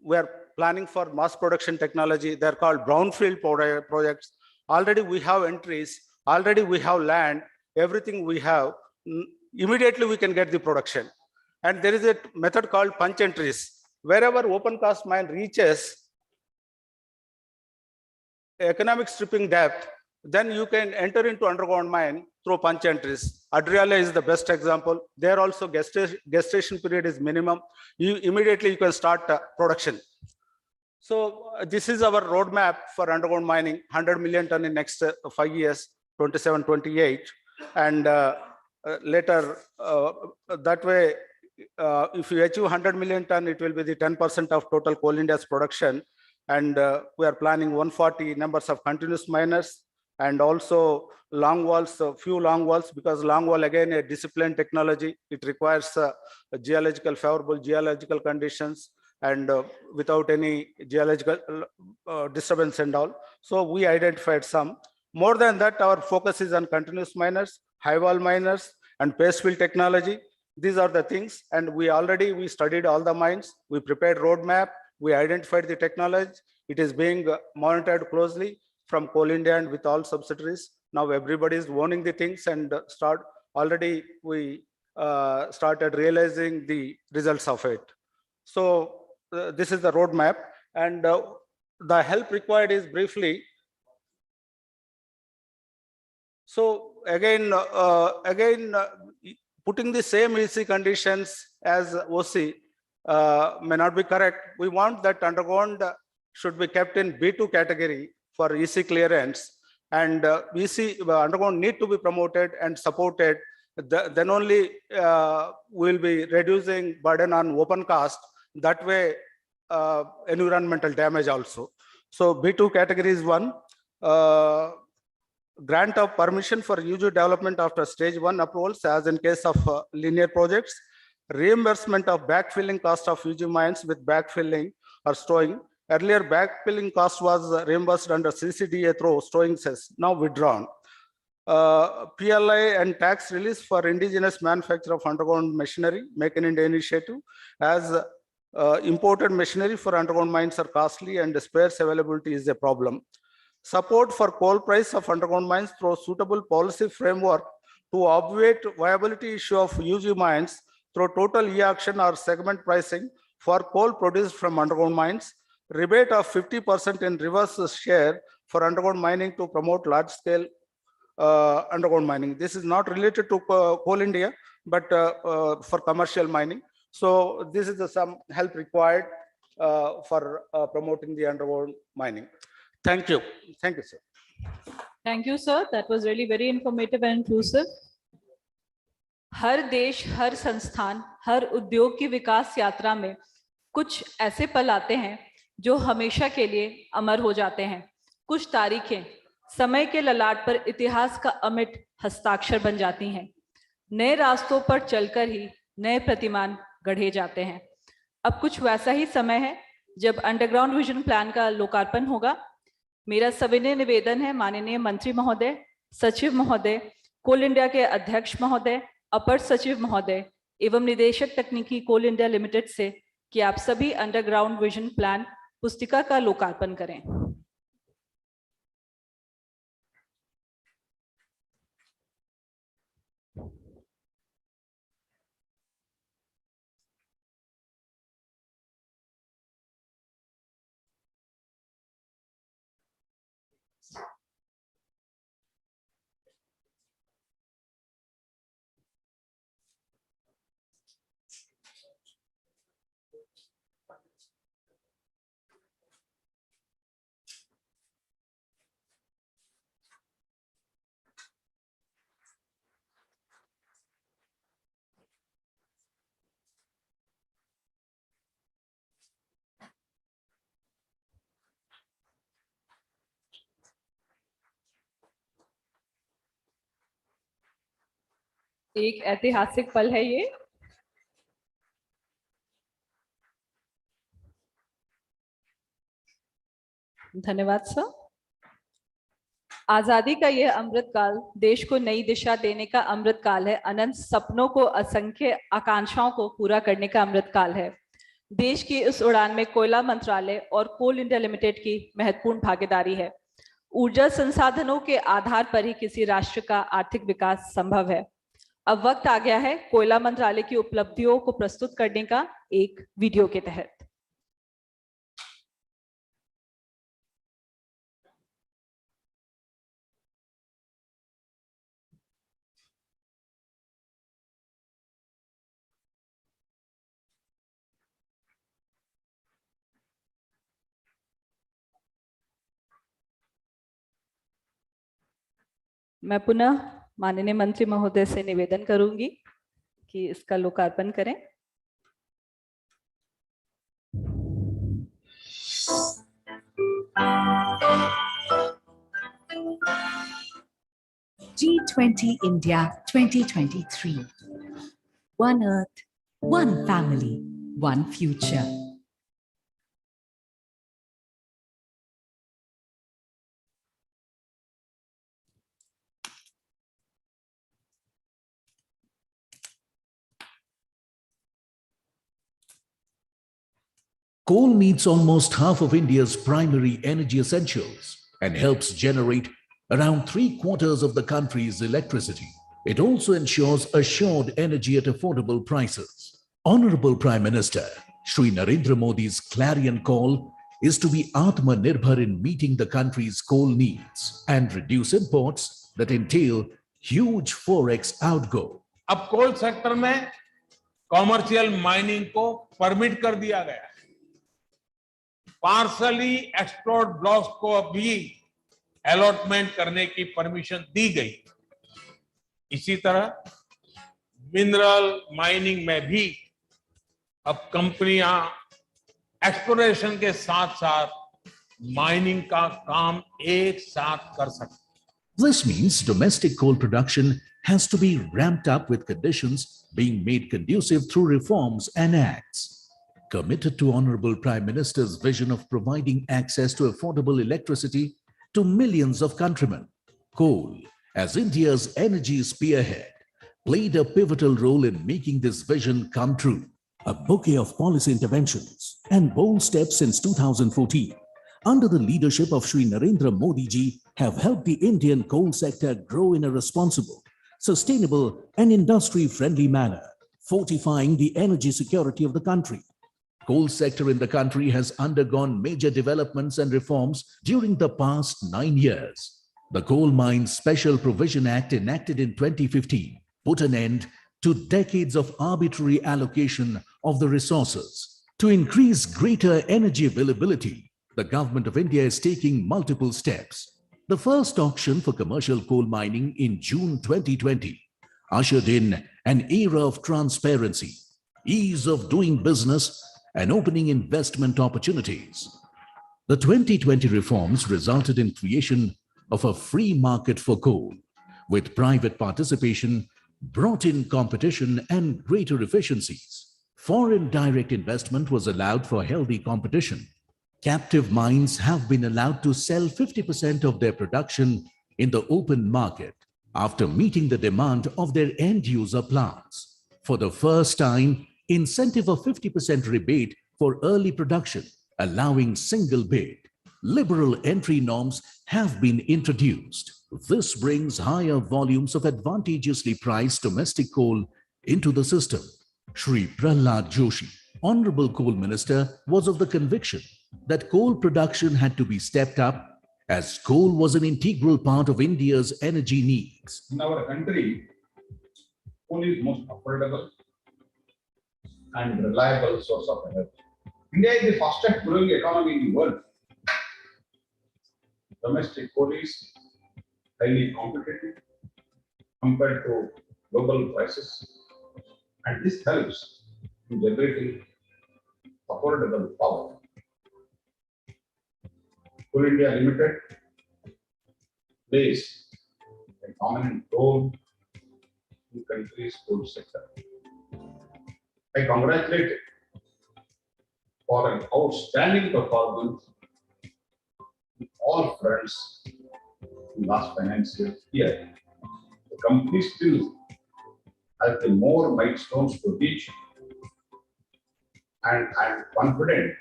we are planning for mass production technology. They're called brownfield projects. Already we have entries. Already we have land. Everything we have. Immediately we can get the production. And there is a method called punch entries. Wherever open cast mine reaches economic stripping depth, then you can enter into underground mine through punch entries. Adriala is the best example. There also gestation period is minimum. Immediately you can start production. So this is our roadmap for underground mining, 100 million ton in next 5 years, 27, 28. And later, that way, if you achieve 100 million ton, it will be the 10% of total Coal India's production. And we are planning 140 numbers of continuous miners, and also long walls, few long walls, because long wall, again, a disciplined technology. It requires favorable geological conditions, and without any geological disturbance and all. So we identified some. More than that, our focus is on continuous miners, high wall miners, and paste fill technology. These are the things, and we studied all the mines. We prepared roadmap. We identified the technology. It is being monitored closely from Coal India and with all subsidiaries. Now everybody is owning the things, and we started realizing the results of it. So this is the roadmap, and the help required is briefly. So again, putting the same EC conditions as OC may not be correct. We want that underground should be kept in B2 category for EC clearance, and EC underground need to be promoted and supported. Then only we'll be reducing burden on open cast. That way, environmental damage also. So B2 category is one. Grant of permission for UG development after stage 1 approvals, as in case of linear projects. Reimbursement of backfilling cost of UG mines with backfilling or stowing. Earlier, backfilling cost was reimbursed under CCDA through stowing cess, now withdrawn. PLI and tax release for indigenous manufacture of underground machinery, Make in India initiative, as imported machinery for underground mines are costly and spares availability is a problem. Support for coal price of underground mines through suitable policy framework to obviate viability issue of UG mines through total e-auction or segment pricing for coal produced from underground mines. Rebate of 50% in reverse share for underground mining to promote large scale underground mining. This is not related to Coal India, but for commercial mining. So this is some help required for promoting the underground mining. Thank you. Thank you, sir. Thank you, sir. That was really very informative and inclusive. हर देश, हर संस्थान, हर उद्योग की विकास यात्रा में कुछ ऐसे पल आते हैं जो हमेशा के लिए अमर हो जाते हैं। कुछ तारीखें समय के ललाट पर इतिहास का अमिट हस्ताक्षर बन जाती हैं। नए रास्तों पर चलकर ही नए प्रतिमान गढ़े जाते हैं। अब कुछ वैसा ही समय है जब अंडरग्राउंड विजन प्लान का लोकार्पण होगा। मेरा सविनय निवेदन है माननीय मंत्री महोदय, सचिव महोदय, कोल इंडिया के अध्यक्ष महोदय, अपर सचिव महोदय एवं निदेशक तकनीकी कोल इंडिया लिमिटेड से कि आप सभी अंडरग्राउंड विजन प्लान पुस्तिका का लोकार्पण करें। एक ऐतिहासिक पल है ये। धन्यवाद सर। आजादी का यह अमृत काल देश को नई दिशा देने का अमृत काल है। अनंत सपनों को, असंख्य आकांक्षाओं को पूरा करने का अमृत काल है। देश की इस उड़ान में कोयला मंत्रालय और कोल इंडिया लिमिटेड की महत्वपूर्ण भागीदारी है। ऊर्जा संसाधनों के आधार पर ही किसी राष्ट्र का आर्थिक विकास संभव है। अब वक्त आ गया है कोयला मंत्रालय की उपलब्धियों को प्रस्तुत करने का एक वीडियो के तहत। मैं पुनः माननीय मंत्री महोदय से निवेदन करूंगी कि इसका लोकार्पण करें। G20 India 2023. One Earth, one family, one future. Coal meets almost half of India's primary energy essentials and helps generate around 3/4 of the country's electricity. It also ensures assured energy at affordable prices. Honorable Prime Minister Shri Narendra Modi's clarion call is to be Atmanirbhar in meeting the country's coal needs and reduce imports that entail huge forex outgo. अब coal sector में commercial mining को permit कर दिया गया है, partially explored blocks को भी allotment करने की परमिशन दी गई। इसी तरह मिनरल माइनिंग में भी अब कंपनियां एक्सप्लोरेशन के साथ साथ माइनिंग का काम एक साथ कर सकती। This means domestic coal production has to be ramped up with conditions being made conducive through reforms and acts. Committed to Honorable Prime Minister's vision of providing access to affordable electricity to millions of countrymen, coal, as India's energy spearhead, played a pivotal role in making this vision come true. A bouquet of policy interventions and bold steps since 2014 under the leadership of Shri Narendra Modi ji have helped the Indian coal sector grow in a responsible, sustainable and industry-friendly manner, fortifying the energy security of the country. Coal sector in the country has undergone major developments and reforms during the past 9 years. The Coal Mines Special Provision Act enacted in 2015 put an end to decades of arbitrary allocation of the resources. To increase greater energy availability, the Government of India is taking multiple steps. The first auction for commercial coal mining in June 2020 ushered in an era of transparency, ease of doing business, and opening investment opportunities. The 2020 reforms resulted in creation of a free market for coal, with private participation, brought in competition and greater efficiencies. Foreign direct investment was allowed for healthy competition. Captive mines have been allowed to sell 50% of their production in the open market after meeting the demand of their end user plants. For the first time, incentive of 50% rebate for early production, allowing single bid. Liberal entry norms have been introduced. This brings higher volumes of advantageously priced domestic coal into the system. Shri Prahlad Joshi, Honorable Coal Minister, was of the conviction that coal production had to be stepped up as coal was an integral part of India's energy needs. In our country, coal is most affordable and reliable source of energy. India is the fastest growing economy in the world. Domestic coal is highly competitive compared to global prices, and this helps in generating affordable power. Coal India Limited plays a dominant role in the country's coal sector. I congratulate it for an outstanding performance in all fronts in last financial year. The company still has the more milestones to reach, and I am confident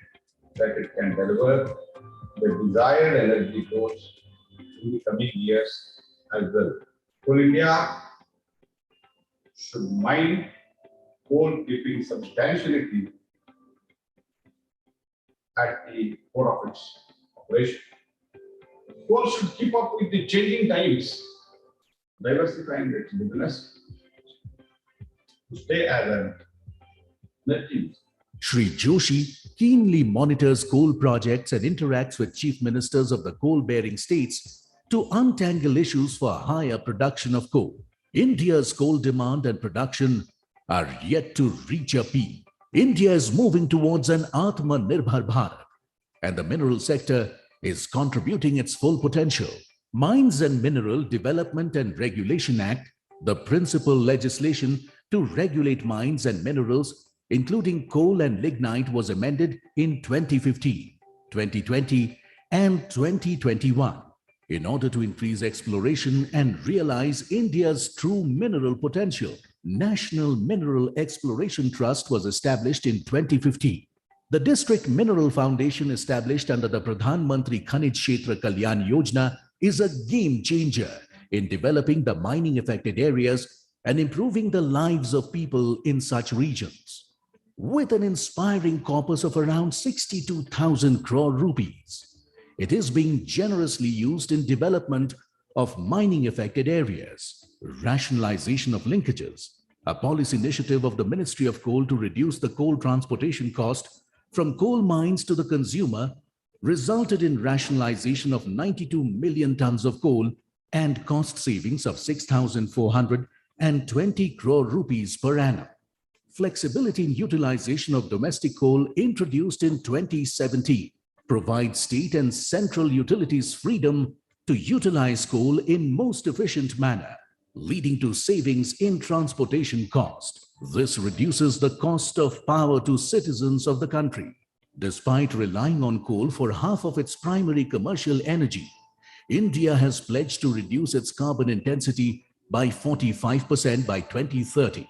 that it can deliver the desired energy goals in the coming years as well. Coal India should mine coal keeping substantiality at the core of its operation. Coal should keep up with the changing times, diversifying its business to stay as an energy. Shri Joshi keenly monitors coal projects and interacts with chief ministers of the coal-bearing states to untangle issues for higher production of coal. India's coal demand and production are yet to reach a peak. India is moving towards an Atmanirbhar Bharat, and the mineral sector is contributing its full potential. Mines and Mineral Development and Regulation Act, the principal legislation to regulate mines and minerals, including coal and lignite, was amended in 2015, 2020, and 2021 in order to increase exploration and realize India's true mineral potential. National Mineral Exploration Trust was established in 2015. The District Mineral Foundation established under the Pradhan Mantri Khanij Kshetra Kalyan Yojana is a game changer in developing the mining affected areas and improving the lives of people in such regions. With an inspiring corpus of around 62,000 crore rupees, it is being generously used in development of mining affected areas, rationalization of linkages, a policy initiative of the Ministry of Coal to reduce the coal transportation cost from coal mines to the consumer resulted in rationalization of 92 million tons of coal and cost savings of 6,420 crore rupees per annum. Flexibility in utilization of domestic coal introduced in 2017 provides state and central utilities freedom to utilize coal in most efficient manner, leading to savings in transportation cost. This reduces the cost of power to citizens of the country. Despite relying on coal for half of its primary commercial energy, India has pledged to reduce its carbon intensity by 45% by 2030,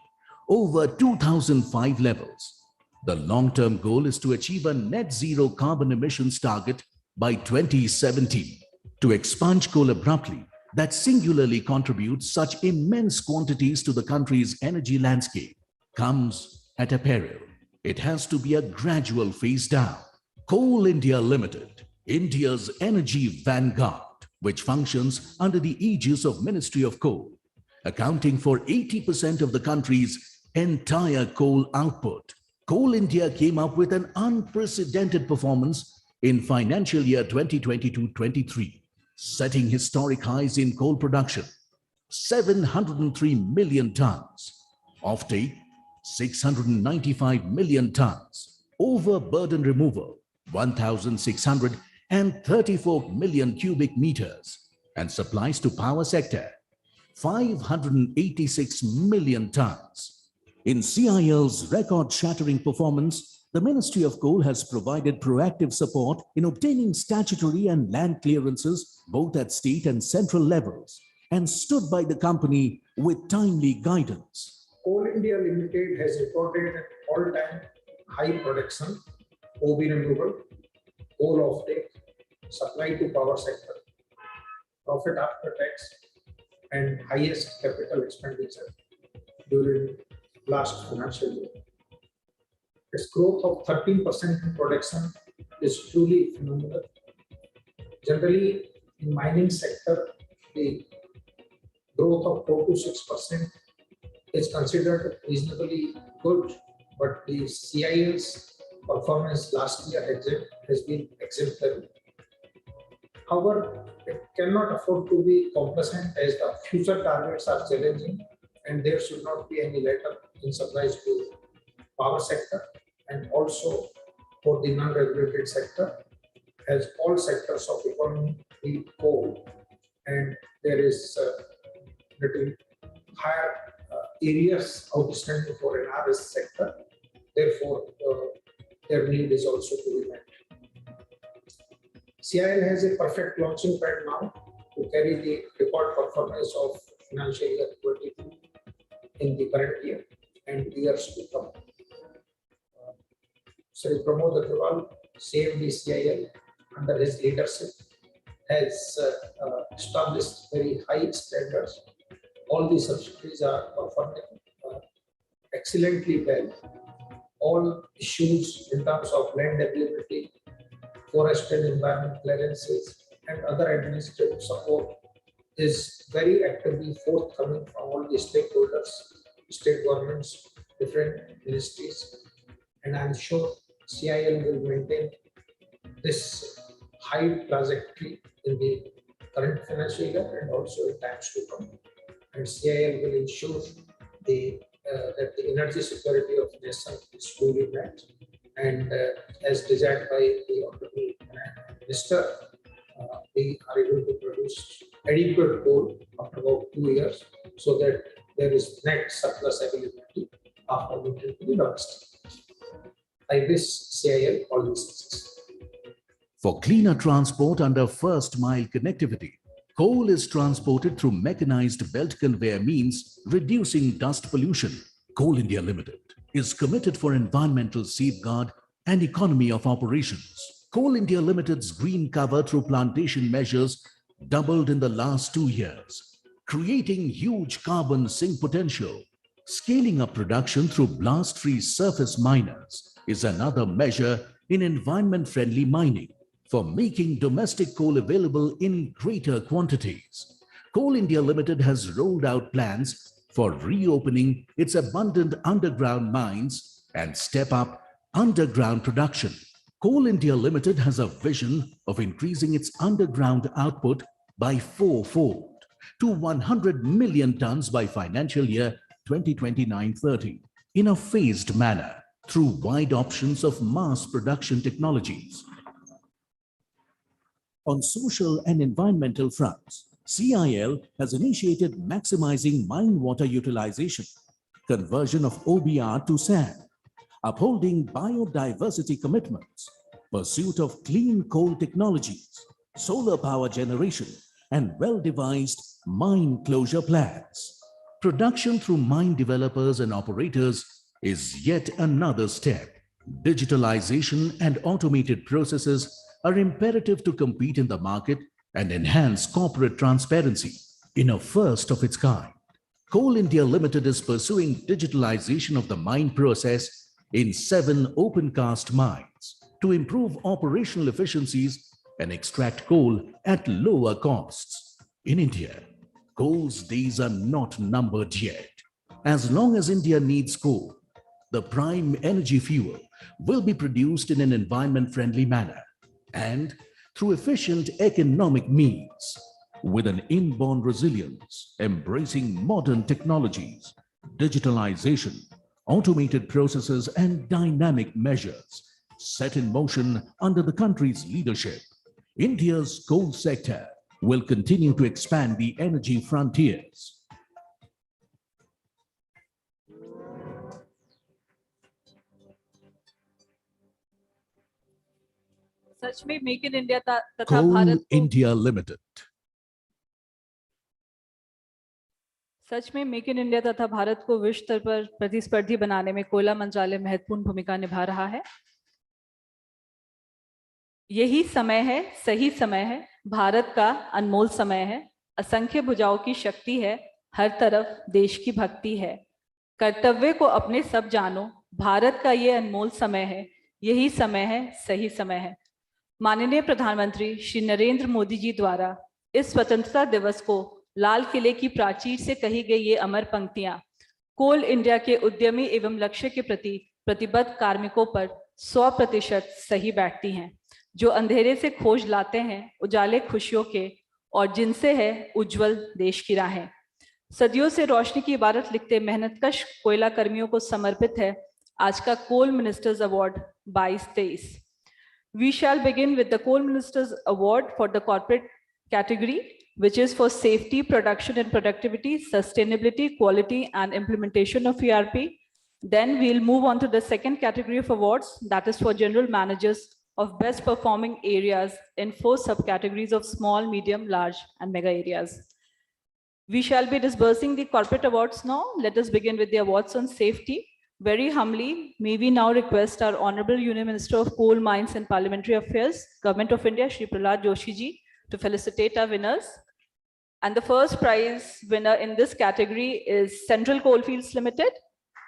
over 2005 levels. The long-term goal is to achieve a net zero carbon emissions target by 2070. To expunge coal abruptly, that singularly contributes such immense quantities to the country's energy landscape, comes at a peril. It has to be a gradual phase down. Coal India Limited, India's energy vanguard, which functions under the aegis of Ministry of Coal, accounting for 80% of the country's entire coal output. Coal India came up with an unprecedented performance in financial year 2022-23, setting historic highs in coal production, 703 million tons, offtake 695 million tons, overburden removal 1,634 million cubic meters, and supplies to power sector 586 million tons. In CIL's record-shattering performance, the Ministry of Coal has provided proactive support in obtaining statutory and land clearances both at state and central levels, and stood by the company with timely guidance. Coal India Limited has recorded an all-time high production, OB removal, coal offtake, supply to power sector, profit after tax, and highest capital expenditure during last financial year. Its growth of 13% in production is truly phenomenal. Generally, in mining sector, the growth of 4 to 6% is considered reasonably good, but the CIL's performance last year has been exemplary. However, it cannot afford to be complacent as the future targets are challenging, and there should not be any letup in supplies to power sector and also for the non-regulated sector, as all sectors of economy need coal, and there is little higher areas outstanding for an RS sector. Therefore, their need is also to be met. CIL has a perfect launching pad now to carry the record performance of financial year 22 in the current year and years to come. Sri Pramod Agrawal, CMD CIL, under his leadership, has established very high standards. All the subsidiaries are performing excellently well. All issues in terms of land availability, forest and environment clearances, and other administrative support is very actively forthcoming from all the stakeholders, state governments, different ministries, and I'm sure CIL will maintain this high trajectory in the current financial year and also in times to come. And CIL will ensure that the energy security of the nation is fully met. And as desired by the Honorable Minister, we are able to produce adequate coal after about 2 years, so that there is net surplus availability after winter to the domestic. I wish CIL all the success. For cleaner transport under first mile connectivity, coal is transported through mechanized belt conveyor means, reducing dust pollution. Coal India Limited is committed for environmental safeguard and economy of operations. Coal India Limited's green cover through plantation measures doubled in the last 2 years, creating huge carbon sink potential. Scaling up production through blast-free surface miners is another measure in environment-friendly mining for making domestic coal available in greater quantities. Coal India Limited has rolled out plans for reopening its abundant underground mines and step up underground production. Coal India Limited has a vision of increasing its underground output by fourfold to 100 million tons by financial year 2029-30 in a phased manner through wide options of mass production technologies. On social and environmental fronts, CIL has initiated maximizing mine water utilization, conversion of OBR to sand, upholding biodiversity commitments, pursuit of clean coal technologies, solar power generation, and well-devised mine closure plans. Production through mine developers and operators is yet another step. Digitalization and automated processes are imperative to compete in the market and enhance corporate transparency in a first of its kind. Coal India Limited is pursuing digitalization of the mine process in 7 open-cast mines to improve operational efficiencies and extract coal at lower costs. In India, coal's days are not numbered yet. As long as India needs coal, the prime energy fuel will be produced in an environment-friendly manner and through efficient economic means, with an inborn resilience, embracing modern technologies, digitalization, automated processes, and dynamic measures set in motion under the country's leadership. India's coal sector will continue to expand the energy frontiers. सच में make in India तथा Coal Bharat को India Limited. सच में make in India तथा भारत को विश्व स्तर पर प्रतिस्पर्धी बनाने में कोयला मंत्रालय महत्वपूर्ण भूमिका निभा रहा है। यही समय है, सही समय है, भारत का अनमोल समय है, असंख्य भुजाओं की शक्ति है, हर तरफ देश की भक्ति है। कर्तव्य को अपने सब जानो, भारत का ये अनमोल समय है, यही समय है, सही समय है। माननीय प्रधानमंत्री श्री नरेंद्र मोदी जी द्वारा इस स्वतंत्रता दिवस को लाल किले की प्राचीर से कही गई ये अमर पंक्तियां कोल इंडिया के उद्यमी एवं लक्ष्य के प्रति प्रतिबद्ध कार्मिकों पर 100% सही बैठती हैं, जो अंधेरे से खोज लाते हैं उजाले खुशियों के और जिनसे है उज्जवल देश की राहें। सदियों से रोशनी की इबारत लिखते मेहनतकश कोयला कर्मियों को समर्पित है आज का कोल ministers award 22-23। We shall begin with the Coal Ministers Award for the corporate category, which is for safety, production and productivity, sustainability, quality and implementation of ERP. Then we'll move on to the second category of awards, that is for general managers of best performing areas in 4 subcategories of small, medium, large and mega areas. We shall be disbursing the corporate awards now. Let us begin with the awards on safety. Very humbly, may we now request our Honorable Union Minister of Coal Mines and Parliamentary Affairs, Government of India, Shri Prahlad Joshi ji, to felicitate our winners. And the first prize winner in this category is Central Coalfields Limited.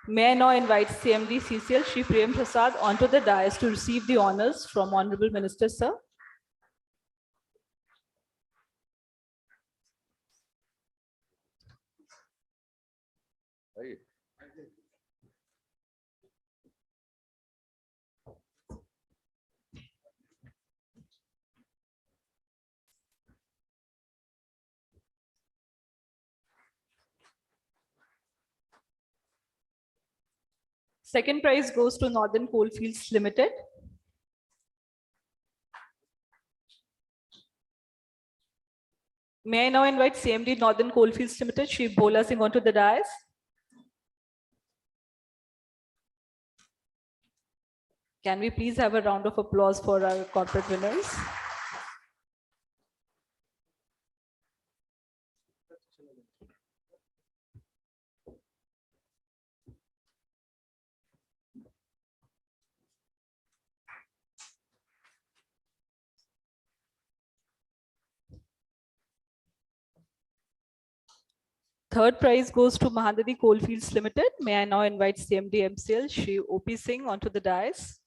May I now invite CMD CCL Shri Prem Prasad onto the dais to receive the honors from Honorable Minister, sir. Second prize goes to Northern Coalfields Limited. May I now invite CMD Northern Coalfields Limited, Shri Bhola Singh onto the dais. Can we please have a round of applause for our corporate winners? third prize goes to Mahanadi Coalfields Limited. May I now invite CMD MCL Shri OP Singh onto the dais.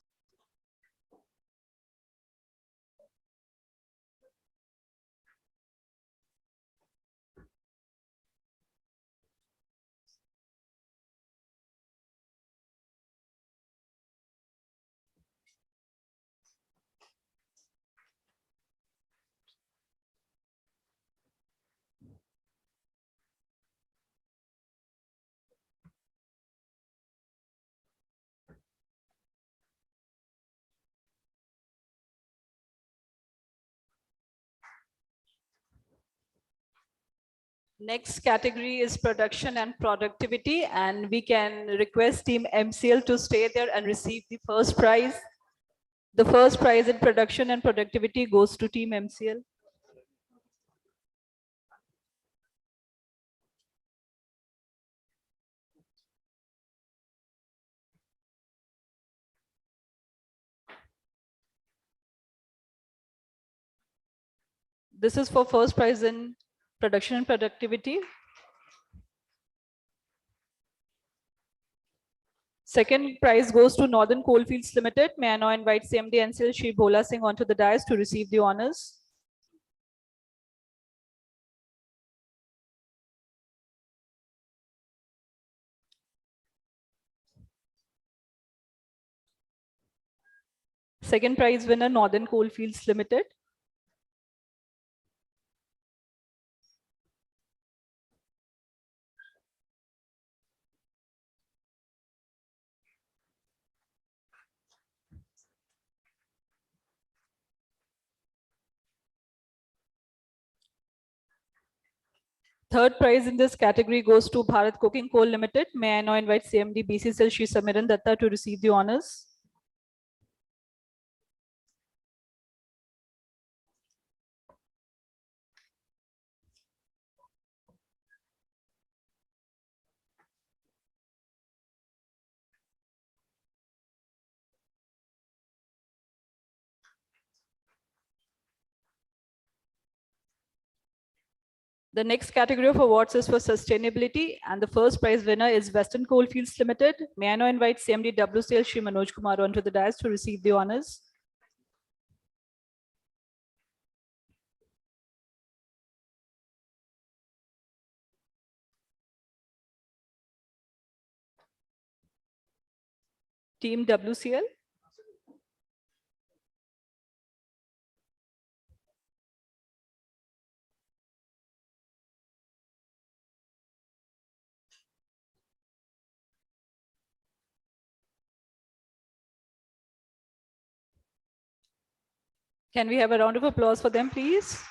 Next category is production and productivity, and we can request team MCL to stay there and receive the first prize. The first prize in production and productivity goes to team MCL. This is for first prize in production and productivity. Second prize goes to Northern Coalfields Limited. May I now invite CMD NCL Shri Bhola Singh onto the dais to receive the honors. Second prize winner, Northern Coalfields Limited. Third prize in this category goes to Bharat Coking Coal Limited. May I now invite CMD BCCL Shri Samiran Datta to receive the honors. The next category of awards is for sustainability, and the first prize winner is Western Coalfields Limited. May I now invite CMD WCL Shri Manoj Kumar onto the dais to receive the honors. Team WCL. Can we have a round of applause for them, please?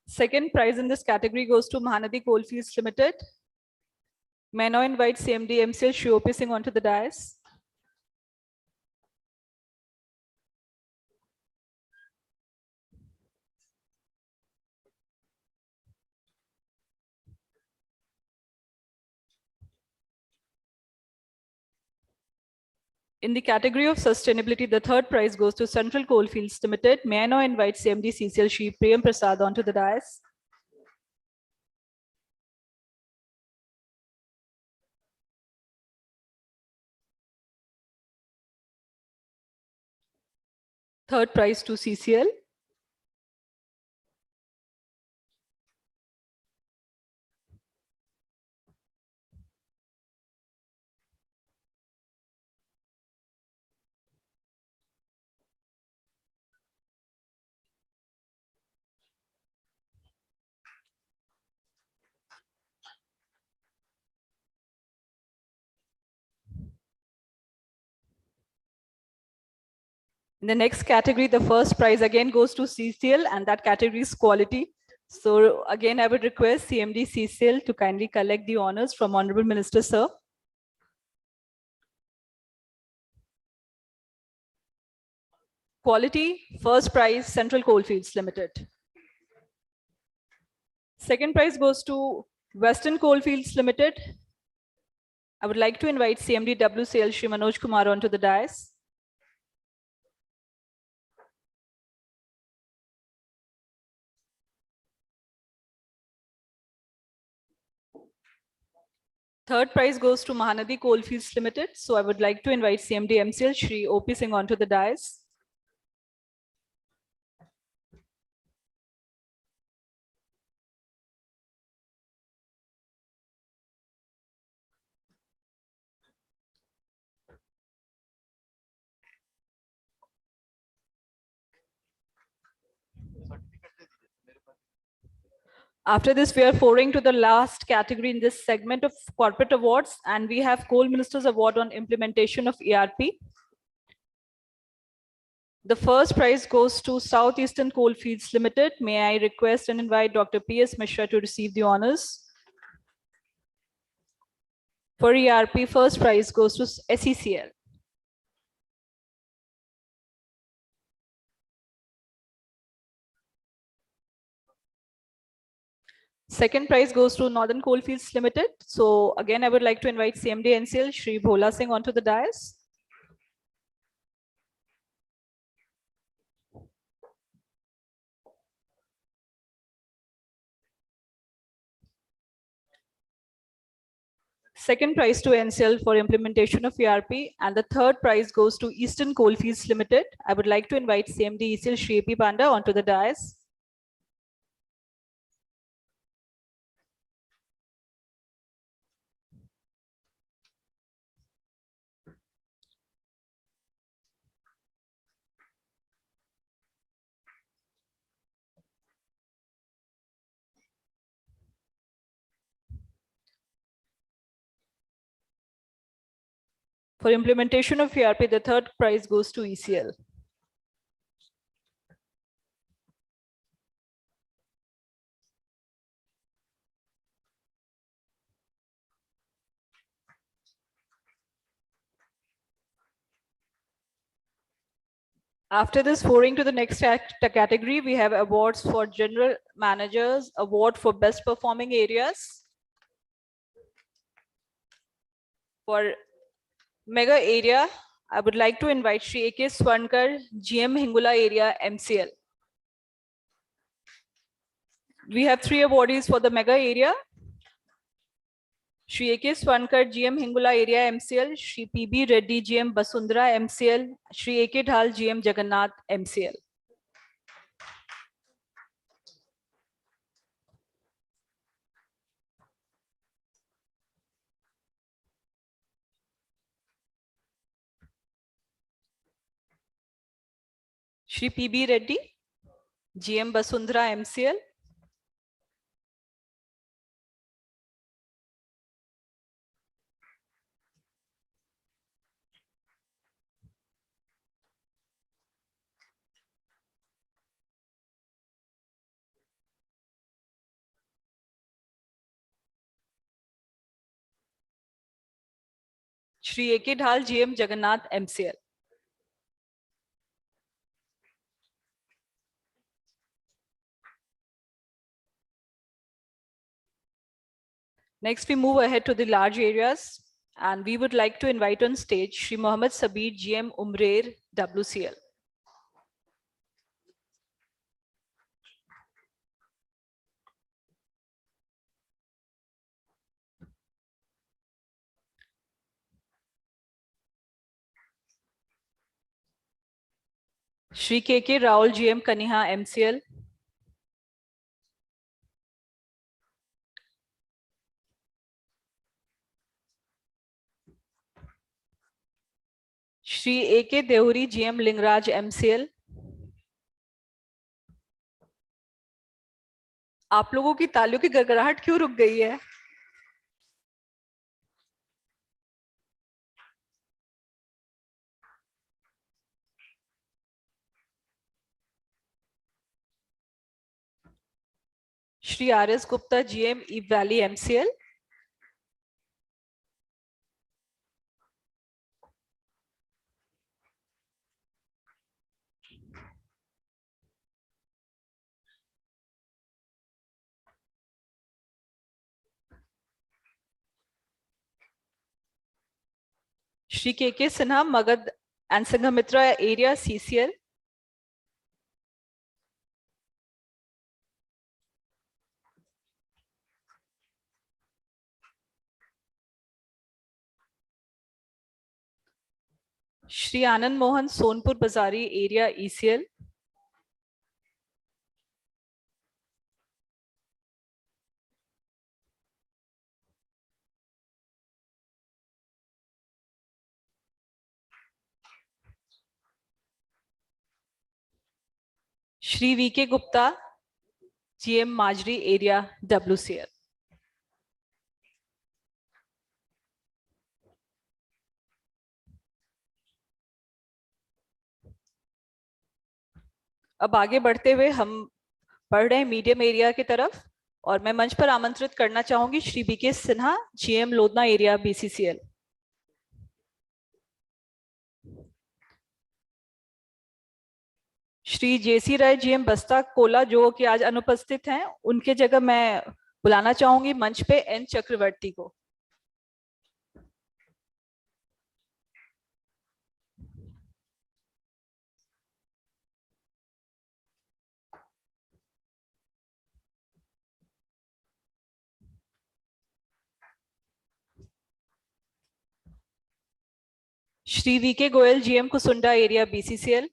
Second prize in this category goes to Mahanadi Coalfields Limited. May I now invite CMD MCL Shri OP Singh onto the dais. In the category of sustainability, the third prize goes to Central Coalfields Limited. May I now invite CMD CCL Shri Prem Prasad onto the dais. Third prize to CCL. In the next category, the first prize again goes to CCL, and that category is quality. So again, I would request CMD CCL to kindly collect the honors from Honorable Minister, sir. Quality, first prize, Central Coalfields Limited. Second prize goes to Western Coalfields Limited. I would like to invite CMD WCL Shri Manoj Kumar onto the dais. Third prize goes to Mahanadi Coalfields Limited. So I would like to invite CMD MCL Shri OP Singh onto the dais. After this, we are foraying to the last category in this segment of corporate awards, and we have Coal Minister's Award on implementation of ERP. The first prize goes to Southeastern Coalfields Limited. May I request and invite Dr. P.S. Mishra to receive the honors. For ERP, first prize goes to SECL. Second prize goes to Northern Coalfields Limited. So again, I would like to invite CMD NCL Shri Bhola Singh onto the dais. Second prize to NCL for implementation of ERP, and the third prize goes to Eastern Coalfields Limited. I would like to invite CMD ECL Shri AP Panda onto the dais. For implementation of ERP, the third prize goes to ECL. After this, foraying to the next category, we have awards for general managers, award for best performing areas. For mega area, I would like to invite Shri A.K. Swankar, GM Hingula area MCL. We have three awardees for the mega area. Shri A.K. Swankar, GM Hingula area MCL, Shri P.B. Reddy, GM Basundhara MCL, Shri A.K. Dhal, GM Jagannath MCL. Shri P.B. Reddy, GM Basundhara MCL. Shri A.K. Dhal, GM Jagannath MCL. Next, we move ahead to the large areas, and we would like to invite on stage Shri Mohammad Sabir, GM Umrer WCL. Shri K.K. Raul, GM Kaniha MCL. Shri A.K. Deuri, GM Lingraj MCL. आप लोगों की तालियों की गड़गड़ाहट क्यों रुक गई है? Shri R.S. Gupta, GM Eve Valley MCL. Shri K.K. Sinha, Magad and Sanghamitra area CCL. Shri Anand Mohan Sonpur बाजारी area ECL, Shri VK Gupta GM माजरी एरिया WCL। अब आगे बढ़ते हुए हम बढ़ रहे हैं मीडियम एरिया की तरफ, और मैं मंच पर आमंत्रित करना चाहूंगी Shri BK Sinha GM Lodhna area BCCL। Shri JC Rai GM Bastacolla जो कि आज अनुपस्थित हैं, उनके जगह मैं बुलाना चाहूंगी मंच पे N चक्रवर्ती को। Shri VK Goyal GM Kusunda area BCCL।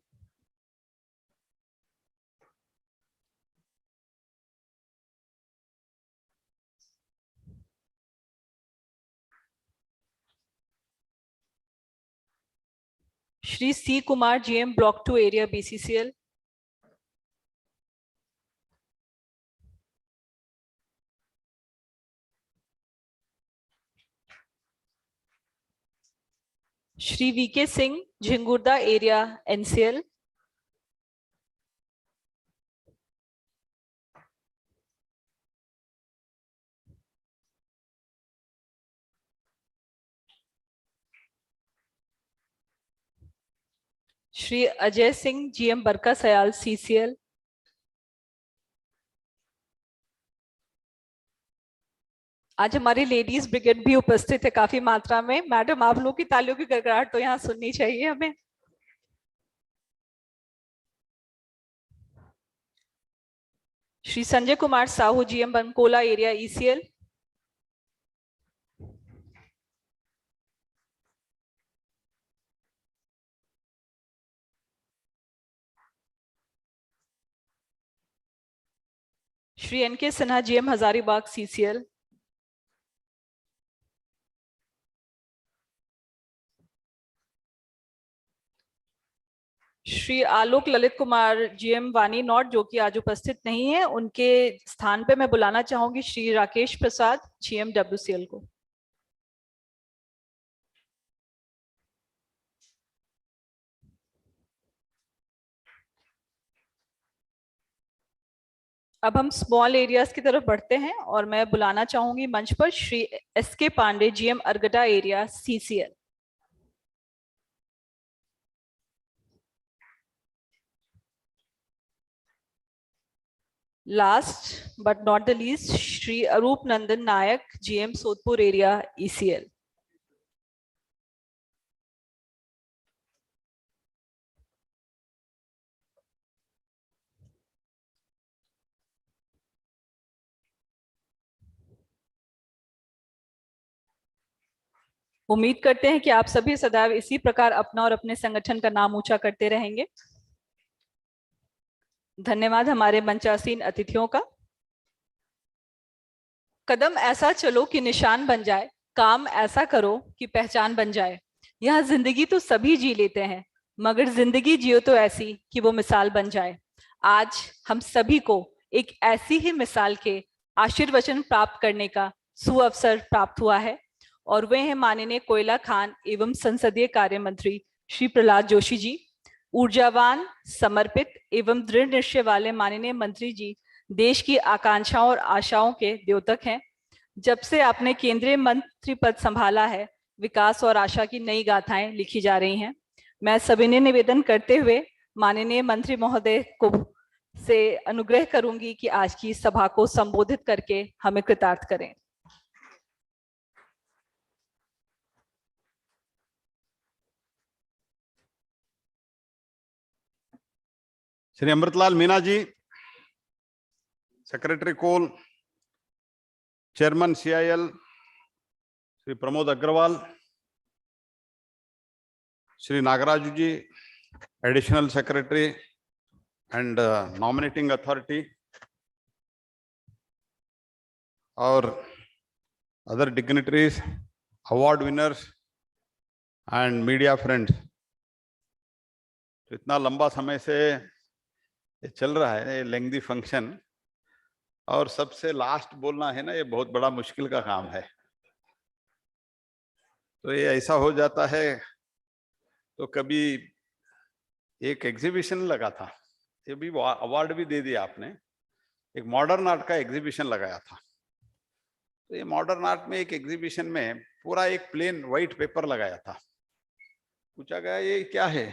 Shri C Kumar GM block 2 area BCCL। Shri VK Singh Jhingurda area NCL। Shri Ajay Singh GM Barka Sayal CCL। आज हमारी लेडीज ब्रिगेड भी उपस्थित है काफी मात्रा में। मैडम, आप लोग की तालियों की गड़गड़ाहट तो यहाँ सुननी चाहिए हमें। Shri Sanjay Kumar Sahu GM Bankola area ECL। Shri NK Sinha GM Hazaribagh CCL। Shri Alok Lalit Kumar GM Wani north जो कि आज उपस्थित नहीं है, उनके स्थान पे मैं बुलाना चाहूंगी श्री राकेश प्रसाद GM WCL को। अब हम स्मॉल एरियाज की तरफ बढ़ते हैं और मैं बुलाना चाहूंगी मंच पर Shri SK Pandey GM Argada area CCL। Last but not the least Shri Arup Nandan Nayak GM Sodepur area ECL। उम्मीद करते हैं कि आप सभी सदैव इसी प्रकार अपना और अपने संगठन का नाम ऊंचा करते रहेंगे। धन्यवाद हमारे मंचासीन अतिथियों का। कदम ऐसा चलो कि निशान बन जाए, काम ऐसा करो कि पहचान बन जाए। यह जिंदगी तो सभी जी लेते हैं, मगर जिंदगी जियो तो ऐसी कि वो मिसाल बन जाए। आज हम सभी को एक ऐसी ही मिसाल के आशीर्वचन प्राप्त करने का सुअवसर प्राप्त हुआ है, और वे हैं माननीय कोयला खान एवं संसदीय कार्य मंत्री श्री प्रहलाद जोशी जी। ऊर्जावान, समर्पित एवं दृढ़ निश्चय वाले माननीय मंत्री जी देश की आकांक्षाओं और आशाओं के द्योतक हैं। जब से आपने केंद्रीय मंत्री पद संभाला है, विकास और आशा की नई गाथाएं लिखी जा रही हैं। मैं सविनय निवेदन करते हुए माननीय मंत्री महोदय को से अनुग्रह करूंगी कि आज की सभा को संबोधित करके हमें कृतार्थ करें। Shri Amritlal Meena ji, secretary coal, chairman CIL Shri Pramod Agarwal, Shri Nagaraju ji, Additional Secretary and Nominating Authority, और other dignitaries, award winners and media friends. तो इतना लंबा समय से ये चल रहा है, ये लेंथी फंक्शन, और सबसे लास्ट बोलना है ना, ये बहुत बड़ा मुश्किल का काम है। तो ये ऐसा हो जाता है। तो कभी एक एग्जीबिशन लगा था, ये भी अवार्ड भी दे दिया आपने, एक मॉडर्न आर्ट का एग्जीबिशन लगाया था। तो ये मॉडर्न आर्ट में एक एग्जीबिशन में पूरा एक प्लेन व्हाइट पेपर लगाया था। पूछा गया ये क्या है,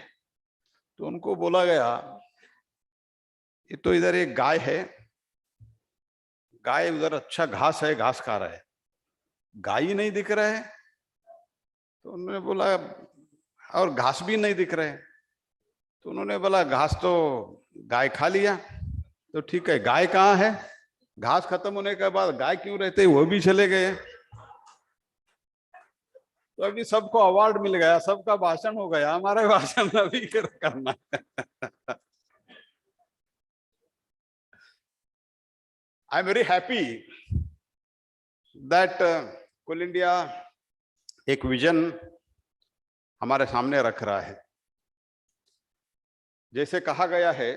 तो उनको बोला गया ये तो इधर एक गाय है, गाय उधर अच्छा घास है, घास खा रहा है, गाय ही नहीं दिख रहा है। तो उन्होंने बोला और घास भी नहीं दिख रहे। तो उन्होंने बोला घास तो गाय खा लिया, तो ठीक है गाय कहाँ है? घास खत्म होने के बाद गाय क्यों रहते, वो भी चले गए। तो अभी सबको अवार्ड मिल गया, सबका भाषण हो गया, हमारा भाषण अभी करना है। I am very happy that Coal India एक विजन हमारे सामने रख रहा है। जैसे कहा गया है,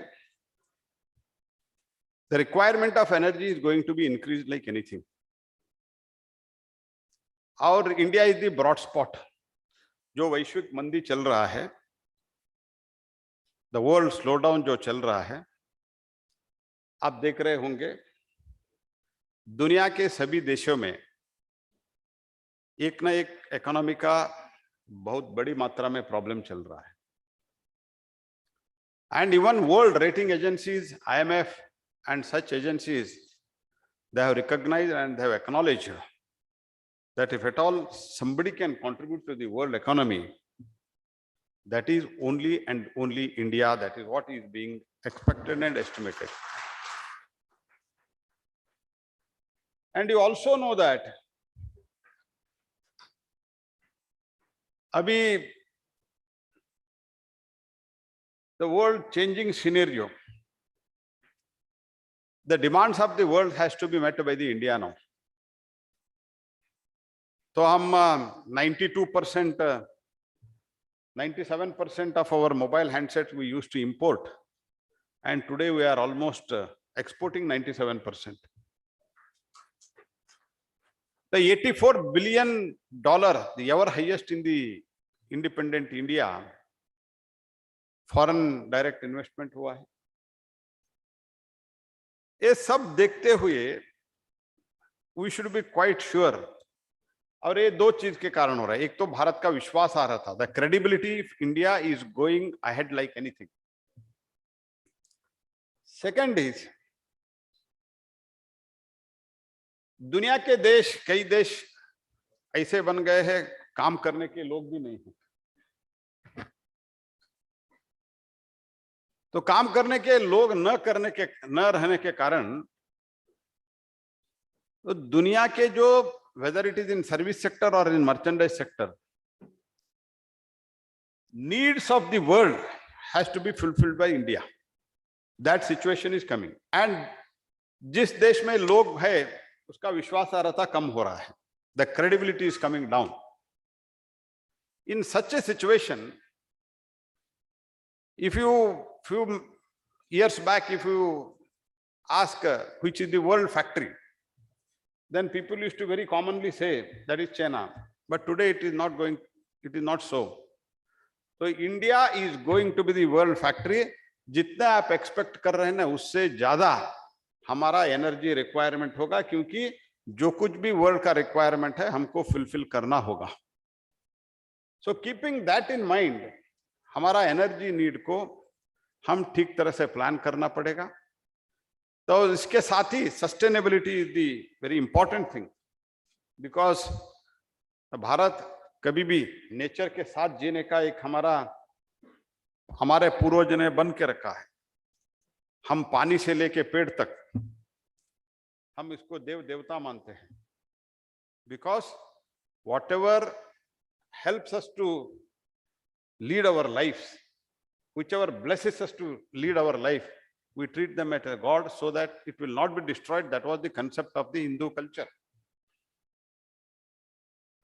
the requirement of energy is going to be increase like anything, और India is the broad spot. जो वैश्विक मंदी चल रहा है, द वर्ल्ड स्लोडाउन जो चल रहा है, आप देख रहे होंगे दुनिया के सभी देशों में एक ना एक इकोनॉमी का बहुत बड़ी मात्रा में प्रॉब्लम चल रहा है। And even world rating agencies, IMF and such agencies, they have recognized and they have acknowledged that if at all somebody can contribute to the world economy, that is only and only India. That is what is being expected and estimated. And you also know that abhi the world changing scenario, the demands of the world has to be met by the India now. तो हम 92%, 97% of our mobile handsets we used to import, and today we are almost exporting 97%. The $84 billion, the ever highest in the independent India, foreign direct investment हुआ है। ये सब देखते हुए we should be quite sure, और ये दो चीज के कारण हो रहा है। एक तो भारत का विश्वास आ रहा था, the credibility of India is going ahead like anything. Second is दुनिया के देश, कई देश ऐसे बन गए हैं काम करने के लोग भी नहीं हैं। तो काम करने के लोग न रहने के कारण तो दुनिया के जो whether it is in service sector or in merchandise sector, needs of the world has to be fulfilled by India. That situation is coming. And जिस देश में लोग है उसका विश्वास आ रहा था कम हो रहा है, the credibility is coming down. In such a situation, if you few years back, if you ask which is the world factory, then people used to very commonly say that is China. But today it is not so. So India is going to be the world factory. जितना आप expect कर रहे हैं ना, उससे ज्यादा हमारा energy requirement होगा, क्योंकि जो कुछ भी वर्ल्ड का रिक्वायरमेंट है हमको फुलफिल करना होगा। So keeping that in mind, हमारा एनर्जी नीड को हम ठीक तरह से प्लान करना पड़ेगा। तो इसके साथ ही sustainability is the very important thing, because Bharat कभी भी नेचर के साथ जीने का एक हमारे पूर्वज ने बन के रखा है। हम पानी से लेके पेड़ तक हम इसको देव देवता मानते हैं, because whatever helps us to lead our lives, whichever blesses us to lead our life, we treat them as a god so that it will not be destroyed. That was the concept of the Hindu culture.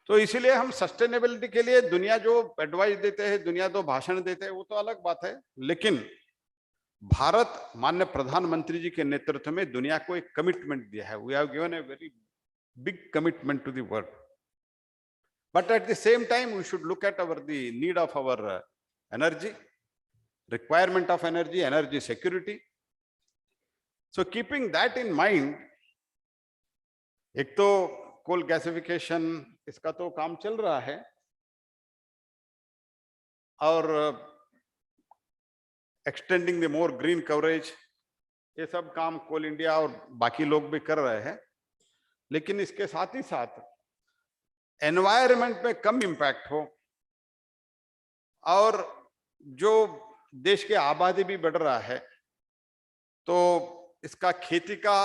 तो इसीलिए हम sustainability के लिए दुनिया जो advice देते हैं, दुनिया जो भाषण देते हैं, वो तो अलग बात है, लेकिन भारत माननीय प्रधानमंत्री जी के नेतृत्व में दुनिया को एक कमिटमेंट दिया है. We have given a very big commitment to the world, but at the same time we should look at the need of our energy, requirement of energy, energy security. So keeping that in mind, एक तो coal gasification इसका तो काम चल रहा है, और extending the more green coverage, ये सब काम कोल इंडिया और बाकी लोग भी कर रहे हैं, लेकिन इसके साथ ही साथ एनवायरनमेंट में कम इम्पैक्ट हो, और जो देश की आबादी भी बढ़ रहा है तो इसका खेती का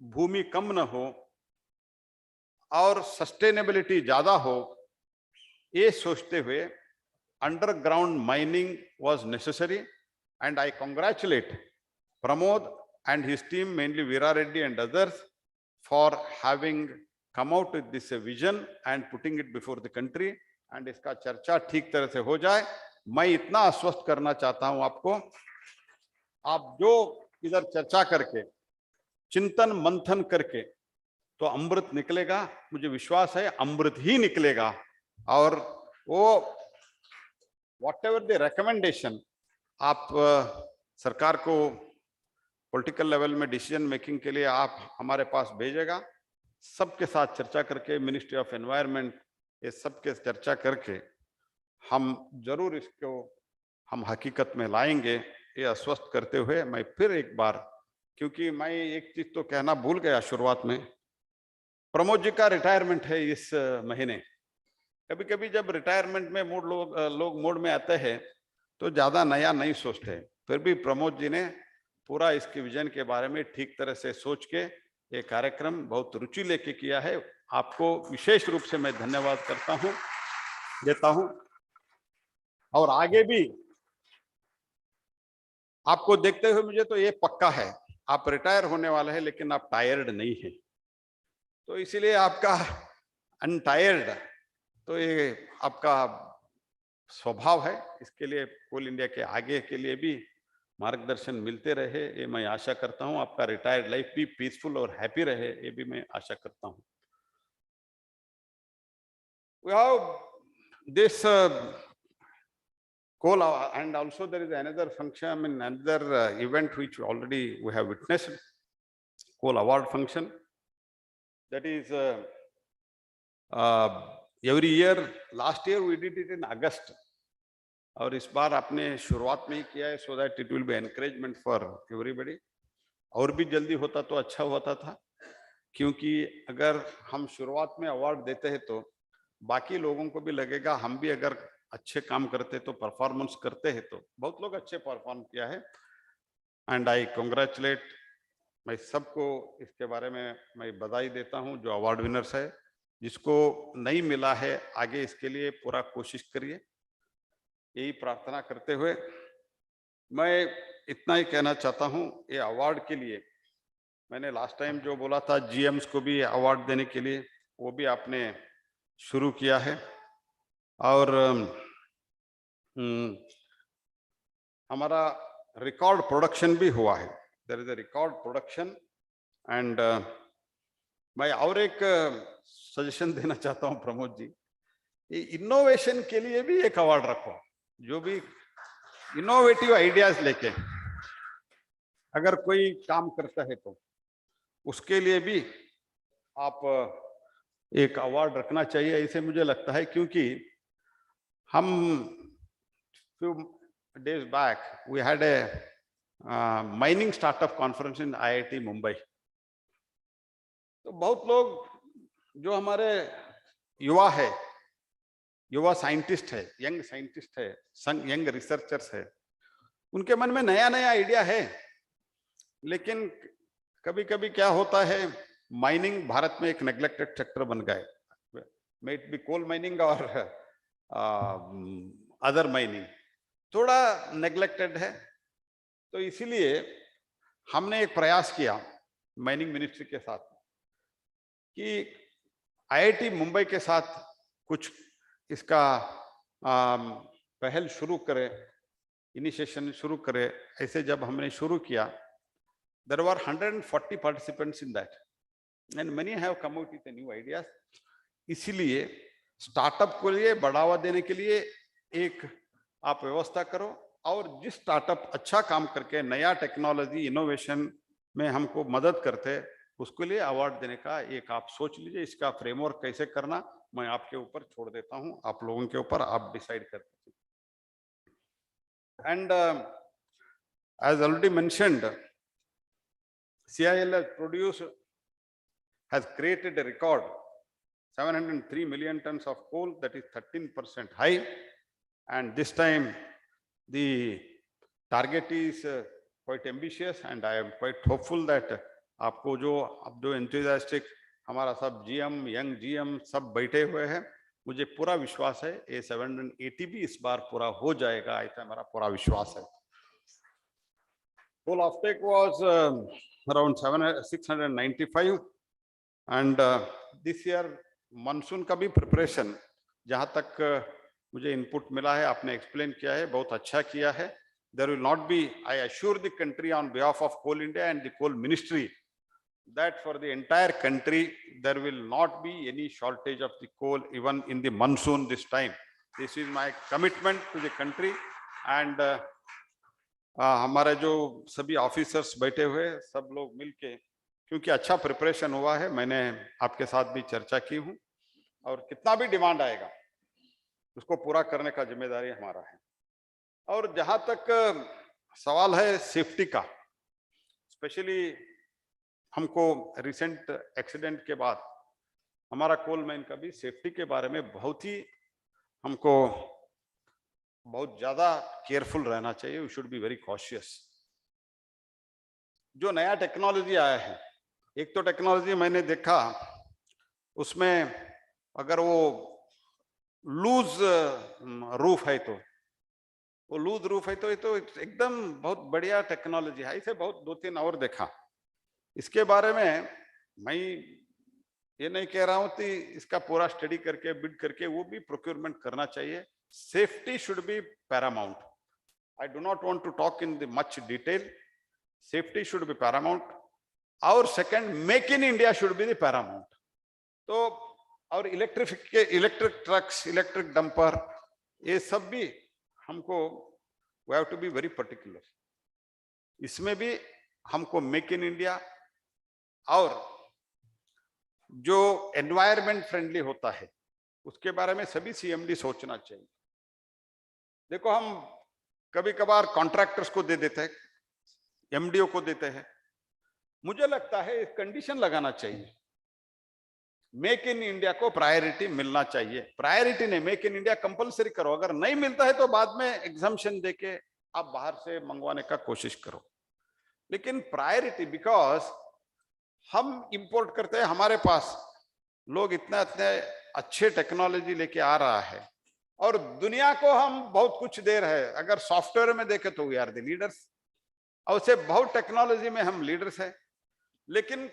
भूमि कम न हो और सस्टेनेबिलिटी ज्यादा हो, ये सोचते हुए underground mining was necessary. And I congratulate Pramod and his team, mainly Veera Reddy and others, for having come out with this vision and putting it before the country. And इसका चर्चा ठीक तरह से हो जाए. मैं इतना आश्वस्त करना चाहता हूं आपको, आप जो इधर चर्चा करके, चिंतन मंथन करके, तो अमृत निकलेगा. मुझे विश्वास है अमृत ही निकलेगा. और वो whatever the recommendation आप सरकार को पॉलिटिकल लेवल में डिसीजन मेकिंग के लिए आप हमारे पास भेजेगा, सबके साथ चर्चा करके, मिनिस्ट्री ऑफ एनवायरनमेंट, ये सबके चर्चा करके हम जरूर इसको हम हकीकत में लाएंगे. ये आश्वस्त करते हुए मैं फिर एक बार, क्योंकि मैं एक चीज तो कहना भूल गया शुरुआत में, प्रमोद जी का रिटायरमेंट है इस महीने. कभी कभी जब रिटायरमेंट में लोग मोड में आते हैं तो ज्यादा नया नहीं सोचते. फिर भी प्रमोद जी ने पूरा इसके विजन के बारे में ठीक तरह से सोच के ये कार्यक्रम बहुत रुचि लेके किया है. आपको विशेष रूप से मैं धन्यवाद देता हूं. और आगे भी आपको देखते हुए मुझे तो ये पक्का है, आप रिटायर होने वाले हैं लेकिन आप टायर्ड नहीं हैं. तो इसीलिए आपका अनटायर्ड, तो ये आपका स्वभाव है. इसके लिए कोल इंडिया के आगे के लिए भी मार्गदर्शन मिलते रहे, ये मैं आशा करता हूं. आपका रिटायर्ड लाइफ भी पीसफुल और हैप्पी रहे, ये भी मैं आशा करता हूं. We have this coal, and also there is another function, I mean another event which already we have witnessed, coal award function. That is every year. Last year we did it in August, और इस बार आपने शुरुआत में ही किया है, so that it will be encouragement for everybody. और भी जल्दी होता तो अच्छा होता था, क्योंकि अगर हम शुरुआत में अवार्ड देते हैं तो बाकी लोगों को भी लगेगा हम भी अगर अच्छे काम करते तो, परफॉर्मेंस करते हैं तो. बहुत लोग अच्छे परफॉर्म किया है, एंड आई कांग्रेचुलेट. मैं सबको इसके बारे में मैं बधाई देता हूं जो अवार्ड विनर्स है. जिसको नहीं मिला है आगे इसके लिए पूरा कोशिश करिए, यही प्रार्थना करते हुए मैं इतना ही कहना चाहता हूं. ये अवार्ड के लिए मैंने लास्ट टाइम जो बोला था, जीएम्स को भी अवार्ड देने के लिए, वो भी आपने शुरू किया है. और हमारा रिकॉर्ड प्रोडक्शन भी हुआ है. There is a record production. And मैं और एक सजेशन देना चाहता हूं प्रमोद जी, इनोवेशन के लिए भी एक अवार्ड रखो. जो भी इनोवेटिव आइडियाज लेके अगर कोई काम करता है तो उसके लिए भी आप एक अवार्ड रखना चाहिए, ऐसे मुझे लगता है. क्योंकि हम few days back we had a mining startup conference in IIT Mumbai. तो बहुत लोग जो हमारे युवा है, युवा साइंटिस्ट है, यंग साइंटिस्ट है, यंग रिसर्चर्स है, उनके मन में नया नया आइडिया है. लेकिन कभी कभी क्या होता है, माइनिंग भारत में एक नेग्लेक्टेड सेक्टर बन गए. May it be coal mining और अदर माइनिंग थोड़ा नेग्लेक्टेड है। तो इसीलिए हमने एक प्रयास किया माइनिंग मिनिस्ट्री के साथ कि आईआईटी मुंबई के साथ कुछ इसका पहल शुरू करे, इनिशिएशन शुरू करे। ऐसे जब हमने शुरू किया, there were 140 participants in that and many have come out with new ideas. इसीलिए स्टार्टअप को लिए बढ़ावा देने के लिए एक आप व्यवस्था करो, और जिस स्टार्टअप अच्छा काम करके नया टेक्नोलॉजी इनोवेशन में हमको मदद करते, उसके लिए अवार्ड देने का एक आप सोच लीजिए। इसका फ्रेमवर्क कैसे करना मैं आपके ऊपर छोड़ देता हूं, आप लोगों के ऊपर, आप डिसाइड कर दीजिए। And as already mentioned, CIL has created a record 703 million tons of coal, that is 13% high, and this time the target is quite ambitious, and I am quite hopeful that आपको जो अब जो enthusiastic हमारा सब GM, young GM सब बैठे हुए हैं, मुझे पूरा विश्वास है ये 780 भी इस बार पूरा हो जाएगा, ऐसा मेरा पूरा विश्वास है। Coal offtake was around 695, and this year monsoon का भी प्रिपरेशन जहां तक मुझे इनपुट मिला है, आपने एक्सप्लेन किया है, बहुत अच्छा किया है। There will not be, I assure the country on behalf of Coal India and the Coal Ministry that for the entire country there will not be any shortage of the coal even in the monsoon this time. This is my commitment to the country, and हमारे जो सभी officers बैठे हुए सब लोग मिलके, क्योंकि अच्छा प्रिपरेशन हुआ है, मैंने आपके साथ भी चर्चा की हूँ, और कितना भी डिमांड आएगा उसको पूरा करने का जिम्मेदारी हमारा है। और जहां तक सवाल है सेफ्टी का, स्पेशली हमको रिसेंट एक्सीडेंट के बाद हमारा कोल माइन का भी सेफ्टी के बारे में बहुत ही हमको बहुत ज्यादा केयरफुल रहना चाहिए। We should be very cautious. जो नया टेक्नोलॉजी आया है, एक तो टेक्नोलॉजी मैंने देखा उसमें अगर वो लूज रूफ है तो वो लूज रूफ है तो ये तो एकदम बहुत बढ़िया टेक्नोलॉजी है। इसे बहुत 2-3 और देखा। इसके बारे में मैं ये नहीं कह रहा हूं कि इसका पूरा स्टडी करके बिड करके वो भी प्रोक्योरमेंट करना चाहिए। Safety should be paramount. I do not want to talk in the much detail. Safety should be paramount. और second, make in India should be the paramount. तो और इलेक्ट्रिक ट्रक्स, इलेक्ट्रिक डंपर, ये सब भी हमको we have to be very particular. इसमें भी हमको मेक इन इंडिया और जो एनवायरमेंट फ्रेंडली होता है उसके बारे में सभी सीएमडी सोचना चाहिए। देखो, हम कभी कभार कॉन्ट्रैक्टर्स को दे देते हैं, एमडीओ को देते हैं। मुझे लगता है कंडीशन लगाना चाहिए, मेक इन इंडिया को प्रायोरिटी मिलना चाहिए। प्रायोरिटी नहीं, मेक इन इंडिया कंपलसरी करो। अगर नहीं मिलता है तो बाद में एग्जाम्पशन देके आप बाहर से मंगवाने का कोशिश करो, लेकिन प्रायोरिटी, बिकॉज हम इंपोर्ट करते हैं, हमारे पास लोग इतने अच्छे टेक्नोलॉजी लेके आ रहा है और दुनिया को हम बहुत कुछ दे रहे हैं। अगर सॉफ्टवेयर में देखें तो वी आर द लीडर्स, और उससे बहुत टेक्नोलॉजी में हम लीडर्स हैं। लेकिन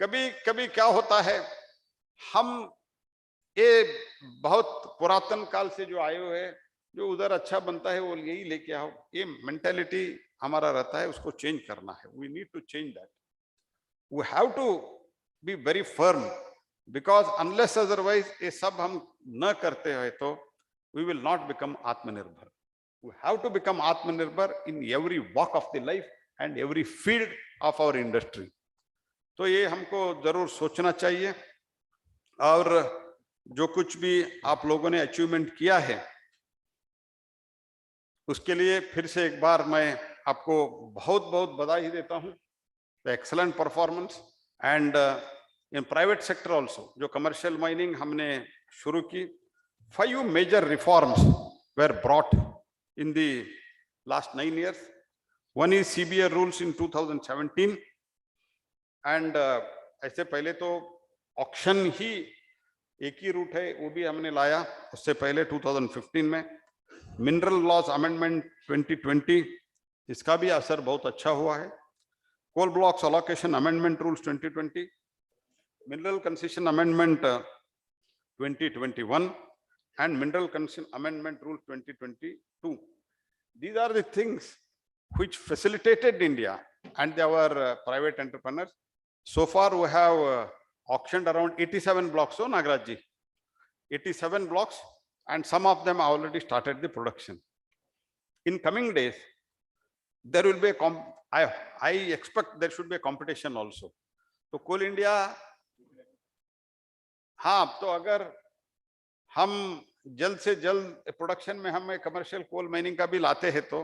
कभी कभी क्या होता है, हम ये बहुत पुरातन काल से जो आए हुए हैं, जो उधर अच्छा बनता है वो यही लेके आओ, ये मेंटेलिटी हमारा रहता है, उसको चेंज करना है। We need to change that. We have to be very firm, because unless otherwise ये सब हम न करते हैं तो वी विल नॉट बिकम आत्मनिर्भर। वी हैव टू बिकम आत्मनिर्भर in every walk of the life and every field of our industry. तो ये हमको जरूर सोचना चाहिए। और जो कुछ भी आप लोगों ने अचीवमेंट किया है उसके लिए फिर से एक बार मैं आपको बहुत बहुत बधाई देता हूं। Excellent performance. And in private sector also, जो कमर्शियल माइनिंग हमने शुरू की, 5 major reforms were brought in the last 9 years. One is CBA rules in 2017, एंड ऐसे पहले तो ऑक्शन ही एक ही रूट है, वो भी हमने लाया उससे पहले 2015 में। मिनरल लॉज अमेंडमेंट 2020, इसका भी असर बहुत अच्छा हुआ है। Coal blocks allocation amendment rules 2020, mineral concession amendment 2021 and mineral concession amendment rule 2022. These are the things which facilitated India and our private entrepreneurs. So far we have auctioned around 87 blocks, so Nagaraj ji, 87 blocks, and some of them already started the production. In coming days, there will be I expect there should be a competition also. तो कोल India, हाँ, तो अगर हम जल्द से जल्द production में हमें कमर्शियल कोल माइनिंग का भी लाते हैं तो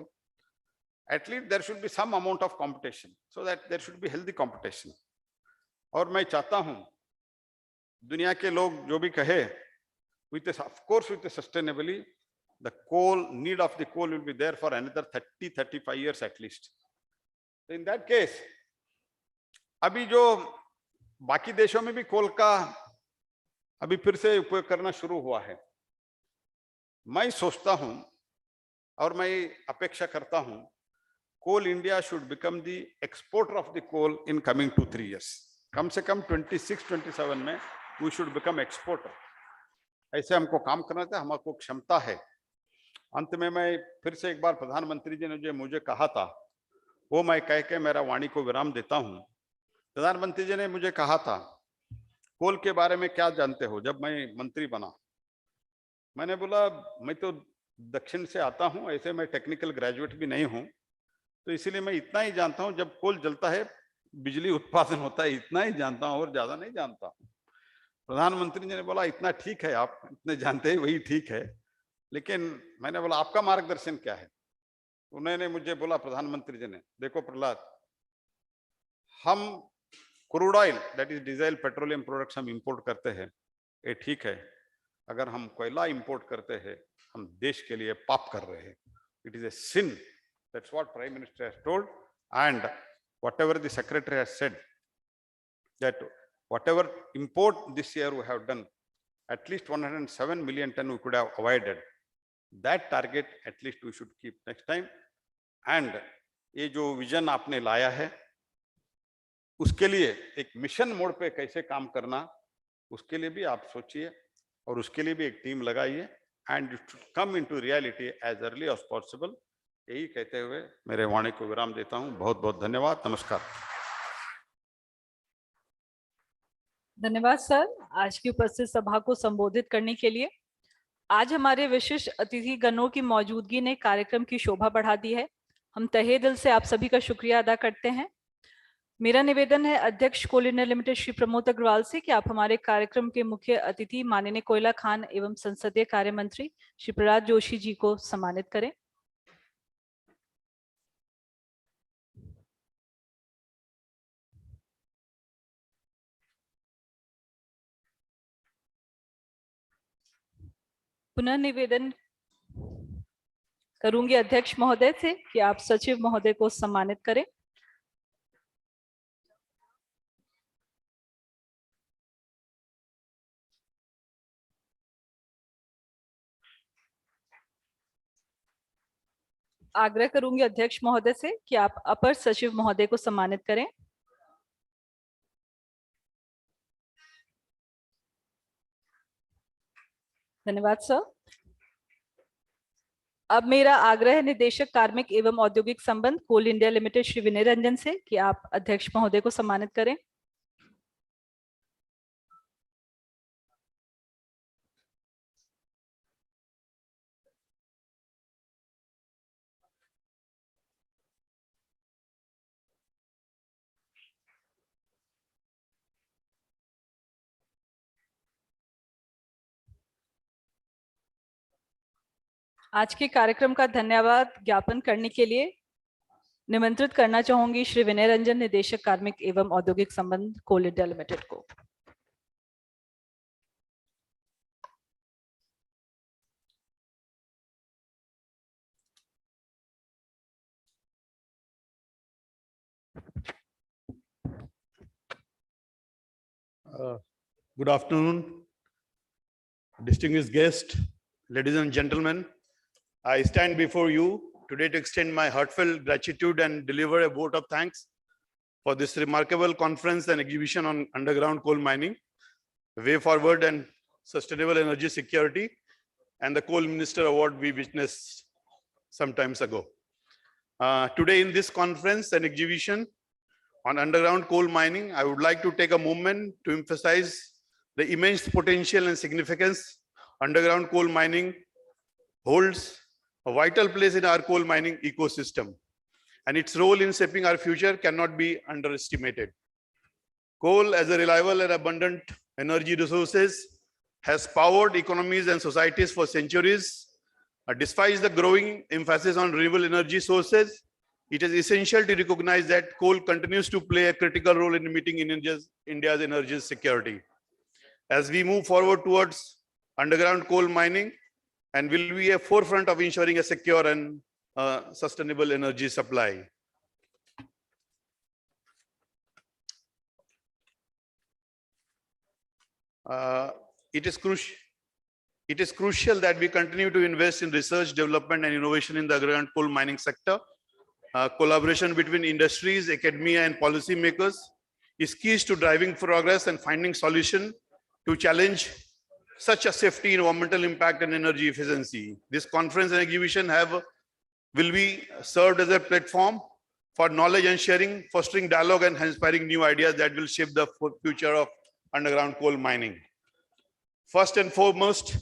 at least there should be some amount of competition, so that there should be healthy competition. और मैं चाहता हूं दुनिया के लोग जो भी कहे, with of course with sustainability, the coal need of the coal will be there for another 30-35 years at least. So in that case, अभी जो बाकी देशों में भी कोल का अभी फिर से उपयोग करना शुरू हुआ है, मैं सोचता हूं और मैं अपेक्षा करता हूं Coal India should become the exporter of the coal in coming 2-3 years. कम से कम 26-27 में वी शुड बिकम एक्सपोर्टर। ऐसे हमको काम करना था, हमको क्षमता है। अंत में मैं फिर से एक बार प्रधानमंत्री जी ने जो मुझे कहा था वो मैं कह के मेरा वाणी को विराम देता हूं। प्रधानमंत्री जी ने मुझे कहा था कोल के बारे में क्या जानते हो, जब मैं मंत्री बना। मैंने बोला मैं तो दक्षिण से आता हूं, ऐसे मैं टेक्निकल ग्रेजुएट भी नहीं हूं, तो इसीलिए मैं इतना ही जानता हूं जब कोल जलता है बिजली उत्पादन होता है, इतना ही जानता हूं और ज्यादा नहीं जानता। प्रधानमंत्री जी ने बोला इतना ठीक है, आप इतने जानते हैं वही ठीक है, लेकिन मैंने बोला आपका मार्गदर्शन क्या है। उन्होंने मुझे बोला, प्रधानमंत्री जी ने, देखो प्रहलाद, हम crude oil that is diesel petroleum products हम इंपोर्ट करते हैं, ये ठीक है। अगर हम कोयला इंपोर्ट करते हैं हम देश के लिए पाप कर रहे हैं। It is a sin, that's what prime minister has told, and whatever the secretary has said that whatever import this year we have done, at least 107 million ton we could have avoided. That target at least we should keep next time. And ये जो vision आपने लाया है उसके लिए एक mission mode पे कैसे काम करना, उसके लिए भी आप सोचिए और उसके लिए भी एक टीम लगाइए, and it should come into reality as early as possible. यही कहते हुए मेरे वाणी को विराम देता हूं। बहुत बहुत धन्यवाद, नमस्कार। धन्यवाद सर, आज की उपस्थित सभा को संबोधित करने के लिए। आज हमारे विशिष्ट अतिथि गणों की मौजूदगी ने कार्यक्रम की शोभा बढ़ा दी है। हम तहे दिल से आप सभी का शुक्रिया अदा करते हैं। मेरा निवेदन है अध्यक्ष Coal India Limited Shri Pramod Agarwal से कि आप हमारे कार्यक्रम के मुख्य अतिथि माननीय कोयला खान एवं संसदीय कार्य मंत्री श्री प्रहलाद जोशी जी को सम्मानित करें। पुनः निवेदन करूंगी अध्यक्ष महोदय से कि आप सचिव महोदय को सम्मानित करें। आग्रह करूंगी अध्यक्ष महोदय से कि आप अपर सचिव महोदय को सम्मानित करें। धन्यवाद सर। अब मेरा आग्रह है निदेशक कार्मिक एवं औद्योगिक संबंध कोल इंडिया लिमिटेड श्री विनय रंजन से कि आप अध्यक्ष महोदय को सम्मानित करें। आज के कार्यक्रम का धन्यवाद ज्ञापन करने के लिए निमंत्रित करना चाहूंगी श्री विनय रंजन, निदेशक कार्मिक एवं औद्योगिक संबंध कोल इंडिया लिमिटेड को। Good afternoon, distinguished guests, ladies and gentlemen. I stand before you today to extend my heartfelt gratitude and deliver a vote of thanks for this remarkable conference and exhibition on underground coal mining, way forward and sustainable energy security, and the Coal Minister Award we witnessed some times ago. Today in this conference and exhibition on underground coal mining, I would like to take a moment to emphasize the immense potential and significance underground coal mining holds a vital place in our coal mining ecosystem, and its role in shaping our future cannot be underestimated. Coal, as a reliable and abundant energy resources, has powered economies and societies for centuries. Despite the growing emphasis on renewable energy sources, it is essential to recognize that coal continues to play a critical role in meeting India's energy security. As we move forward towards underground coal mining, and will be a forefront of ensuring a secure and sustainable energy supply. It is crucial that we continue to invest in research, development, and innovation in the underground coal mining sector. Collaboration between industries, academia, and policymakers is key to driving progress and finding solutions to challenge such a safety, environmental impact, and energy efficiency. This conference and exhibition will be served as a platform for knowledge and sharing, fostering dialogue and inspiring new ideas that will shape the future of underground coal mining. First and foremost,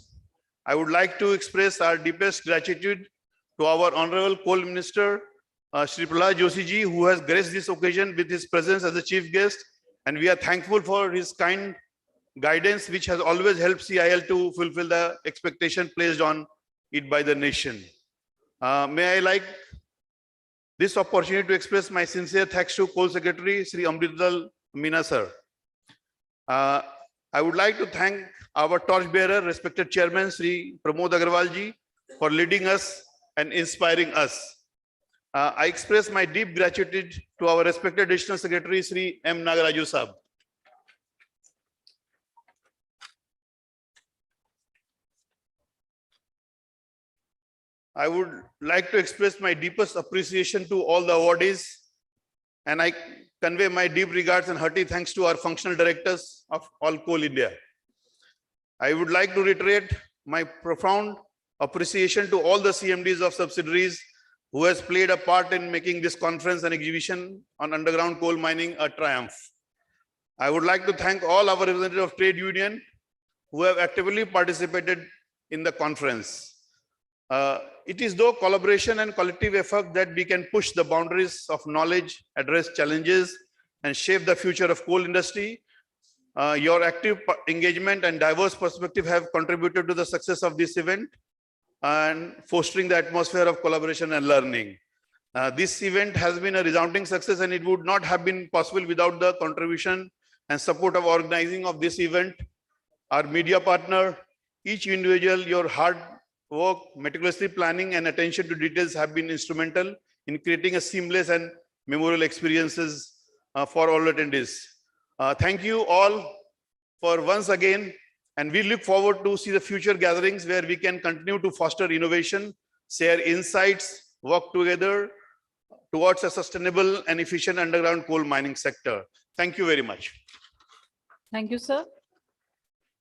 I would like to express our deepest gratitude to our Honorable Coal Minister, Shri Prahlad Joshi ji, who has graced this occasion with his presence as a chief guest, and we are thankful for his kind guidance, which has always helped CIL to fulfill the expectation placed on it by the nation. May I like this opportunity to express my sincere thanks to Coal Secretary Sri Amrital Meena sir. I would like to thank our torchbearer, respected Chairman Sri Pramod Agarwal ji, for leading us and inspiring us. I express my deep gratitude to our respected Additional Secretary Sri M. Nagaraju Sahab. I would like to express my deepest appreciation to all the awardees, and I convey my deep regards and hearty thanks to our functional directors of all Coal India. I would like to reiterate my profound appreciation to all the CMDs of subsidiaries who has played a part in making this conference and exhibition on underground coal mining a triumph. I would like to thank all our representatives of trade union who have actively participated in the conference. It is through collaboration and collective effort that we can push the boundaries of knowledge, address challenges, and shape the future of coal industry. Your active engagement and diverse perspective have contributed to the success of this event and fostering the atmosphere of collaboration and learning. This event has been a resounding success, and it would not have been possible without the contribution and support of organizing of this event, our media partner, each individual. Your hard work, meticulously planning, and attention to details have been instrumental in creating a seamless and memorable experiences for all attendees. Thank you all for once again, and we look forward to see the future gatherings where we can continue to foster innovation, share insights, work together towards a sustainable and efficient underground coal mining sector. Thank you very much. Thank you, sir.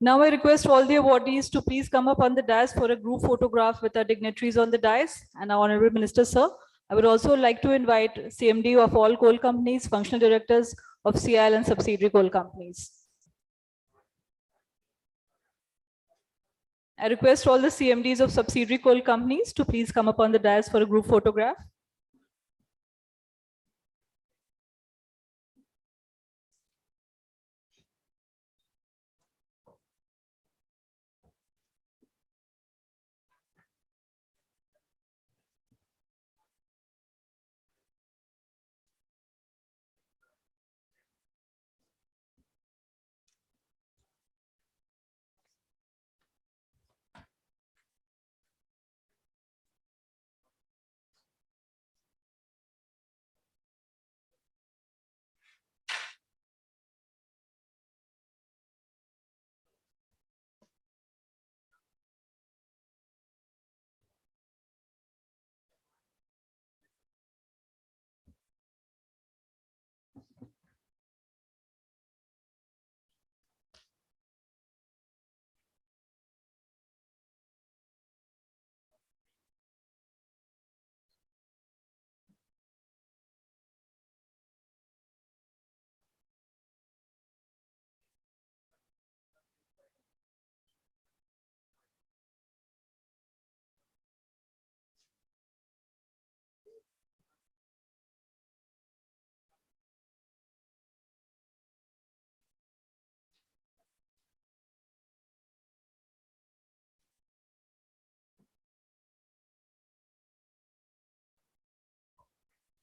Now I request all the awardees to please come up on the dais for a group photograph with our dignitaries on the dais and our Honorable Minister, sir. I would also like to invite CMD of all coal companies, functional directors of CIL and subsidiary coal companies. I request all the CMDs of subsidiary coal companies to please come up on the dais for a group photograph.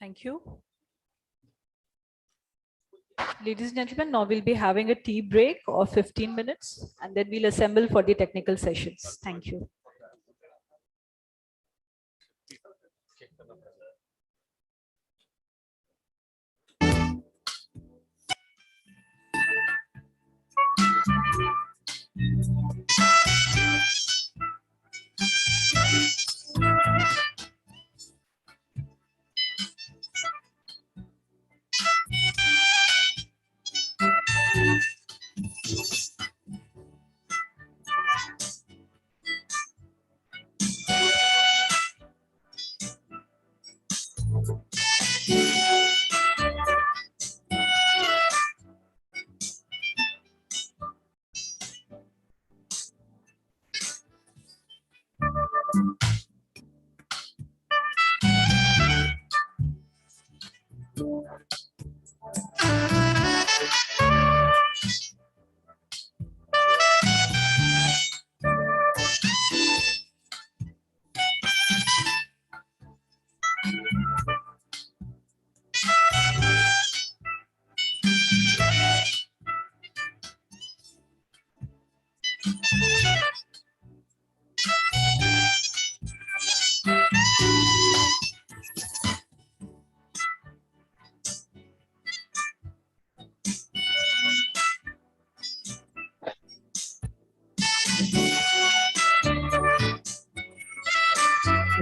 Thank you. Ladies and gentlemen, now we'll be having a tea break of 15 minutes and then we'll assemble for the technical sessions. Thank you.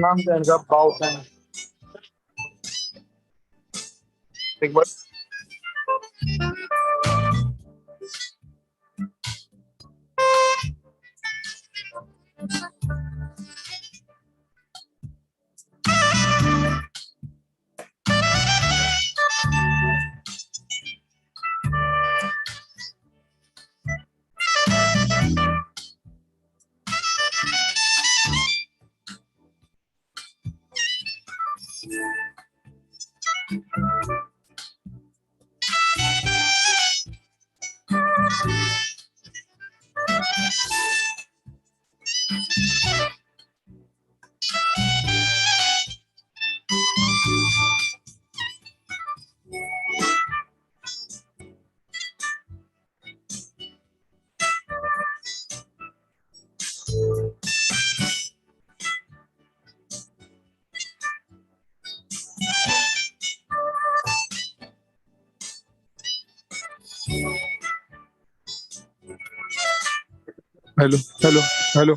नाम जाएगा Boateng एक बार hello hello hello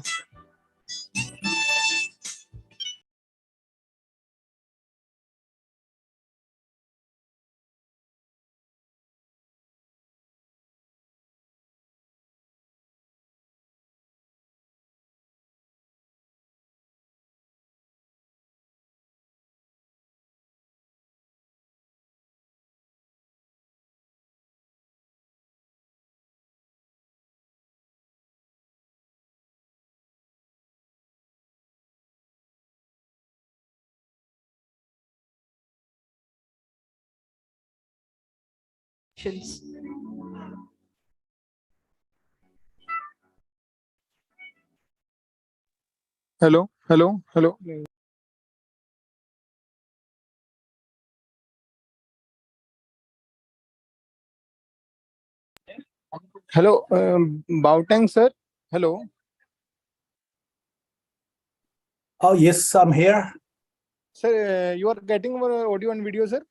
hello hello hello hello Boateng sir hello Oh, yes, I'm here. sir you are getting our audio and video sir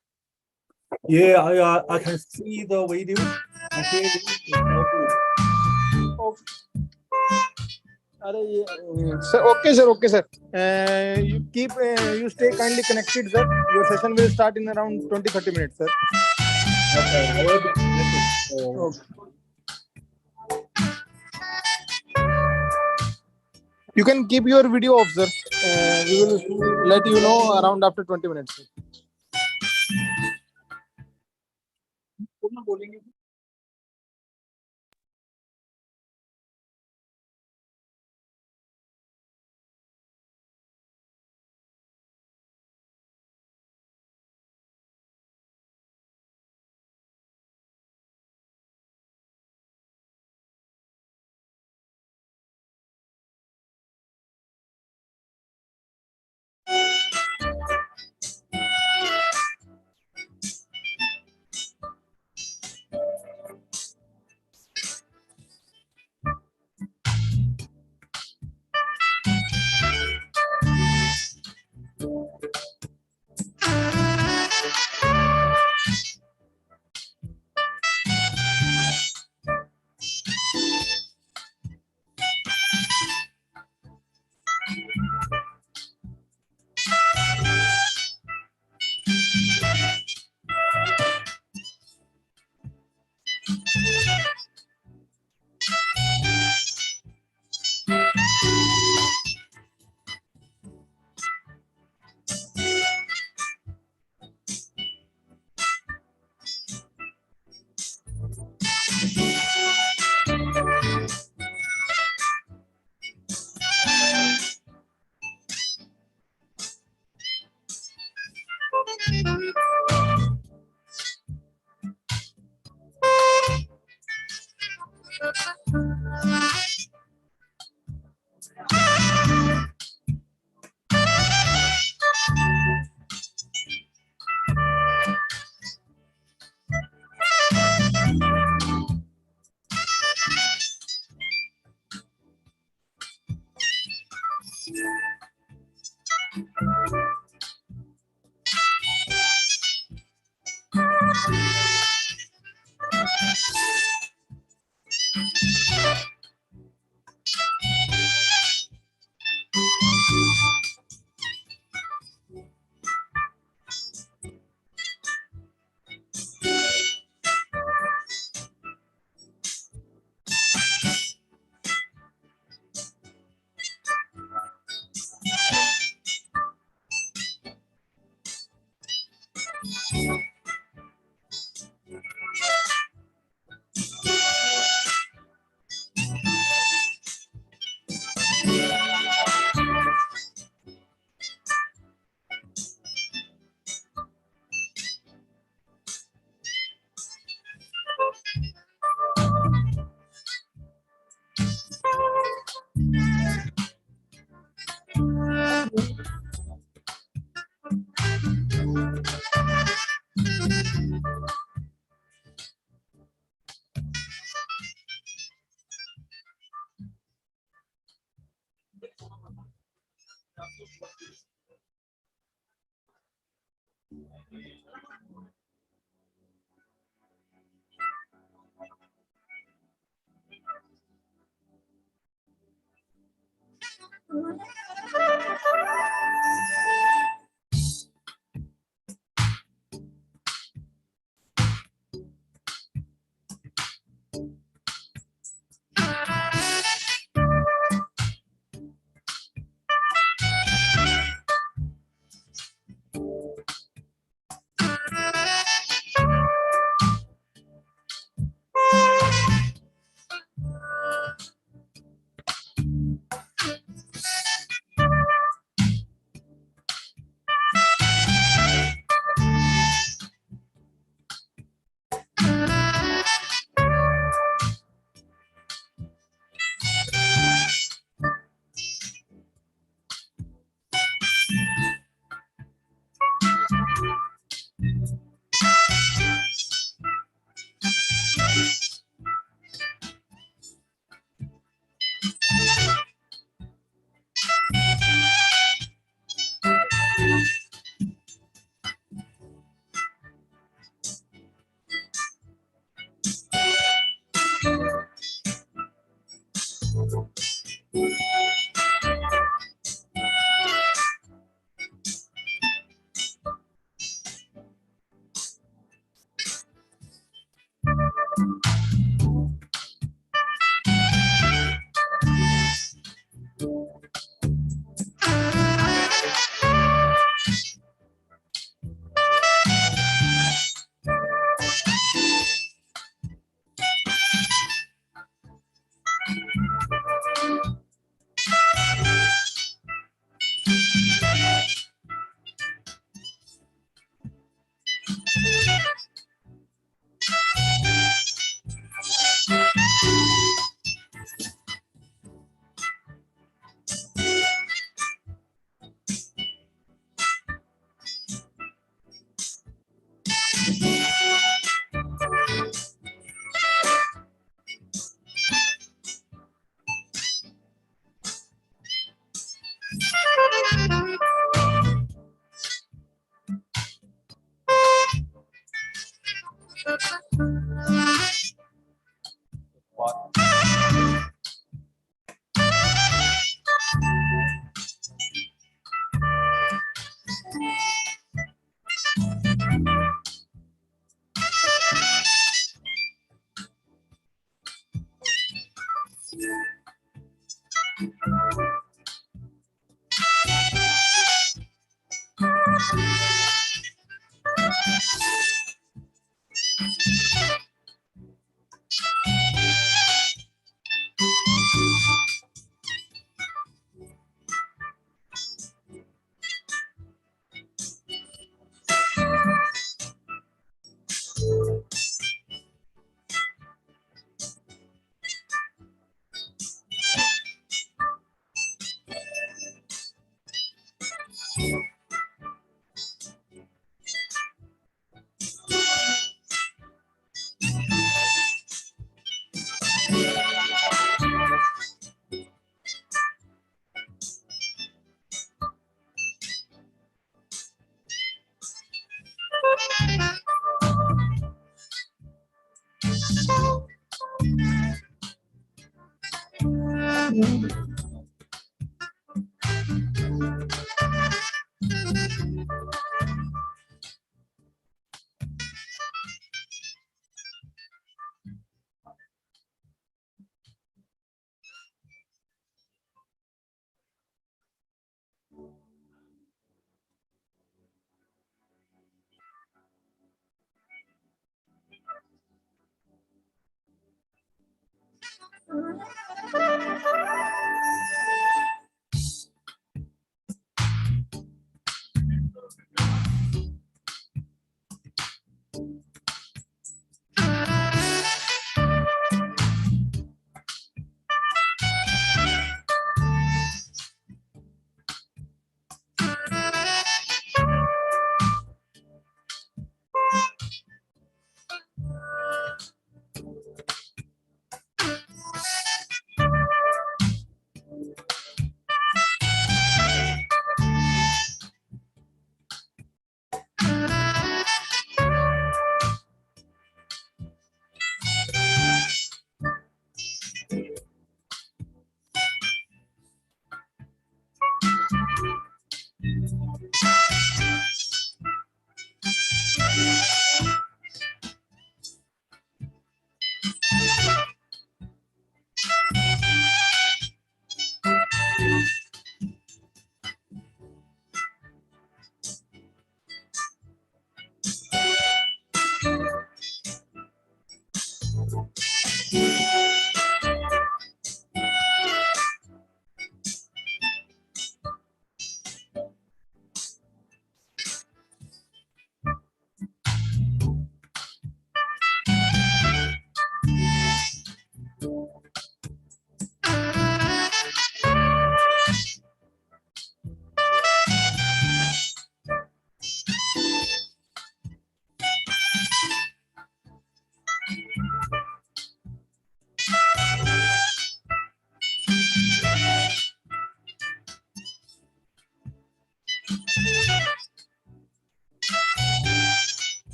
Yeah, I can see the video. I hear you. अरे ये sir okay sir you keep you stay kindly connected sir your session will start in around 20-30 minutes sir Okay, I will be connected. okay. You can keep your video off sir we will let you know around after 20 minutes sir.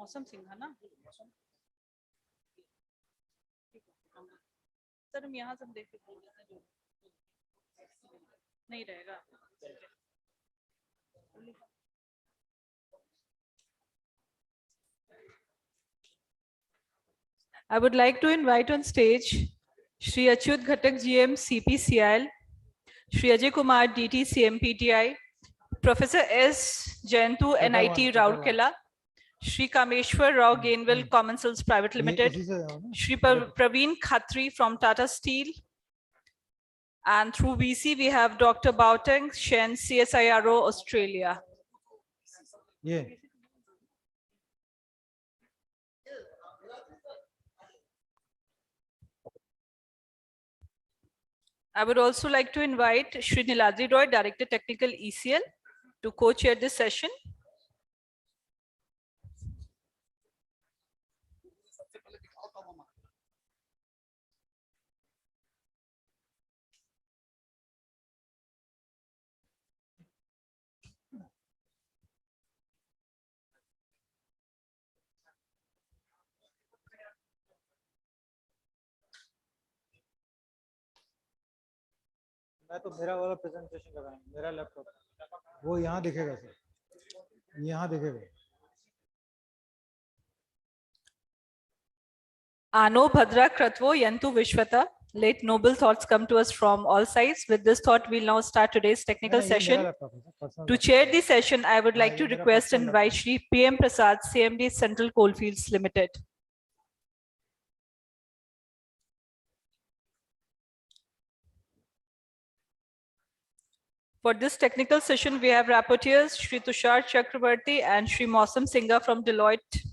मौसम सिंघा ना sir हम यहाँ से देख नहीं रहेगा I would like to invite on stage Shri Achyut Ghatak GM CPCIL, Shri Ajay Kumar DT CMPTI, Professor S. Jayantu NIT Rourkela, Shri Kameshwar Rao Gainwell Common Cells Private Limited, Shri Praveen Khatri from Tata Steel, and through VC we have Dr. Bauteng Shen, CSIRO Australia. Yeah. I would also like to invite Shri Niladri Roy, Director Technical ECL, to co-chair this session. मैं तो मेरा वाला presentation कर रहा हूँ, मेरा laptop वो यहाँ दिखेगा सर, यहाँ दिखेगा. Ano Bhadra Kratvo Yantu Vishwata. Late noble thoughts come to us from all sides. With this thought, we'll now start today's technical session. To chair the session, I would like to request and invite Shri PM Prasad, CMD Central Coalfields Limited. For this technical session, we have rapporteurs Shri Tushar Chakrabarti and Shri Mausam Singha from Deloitte.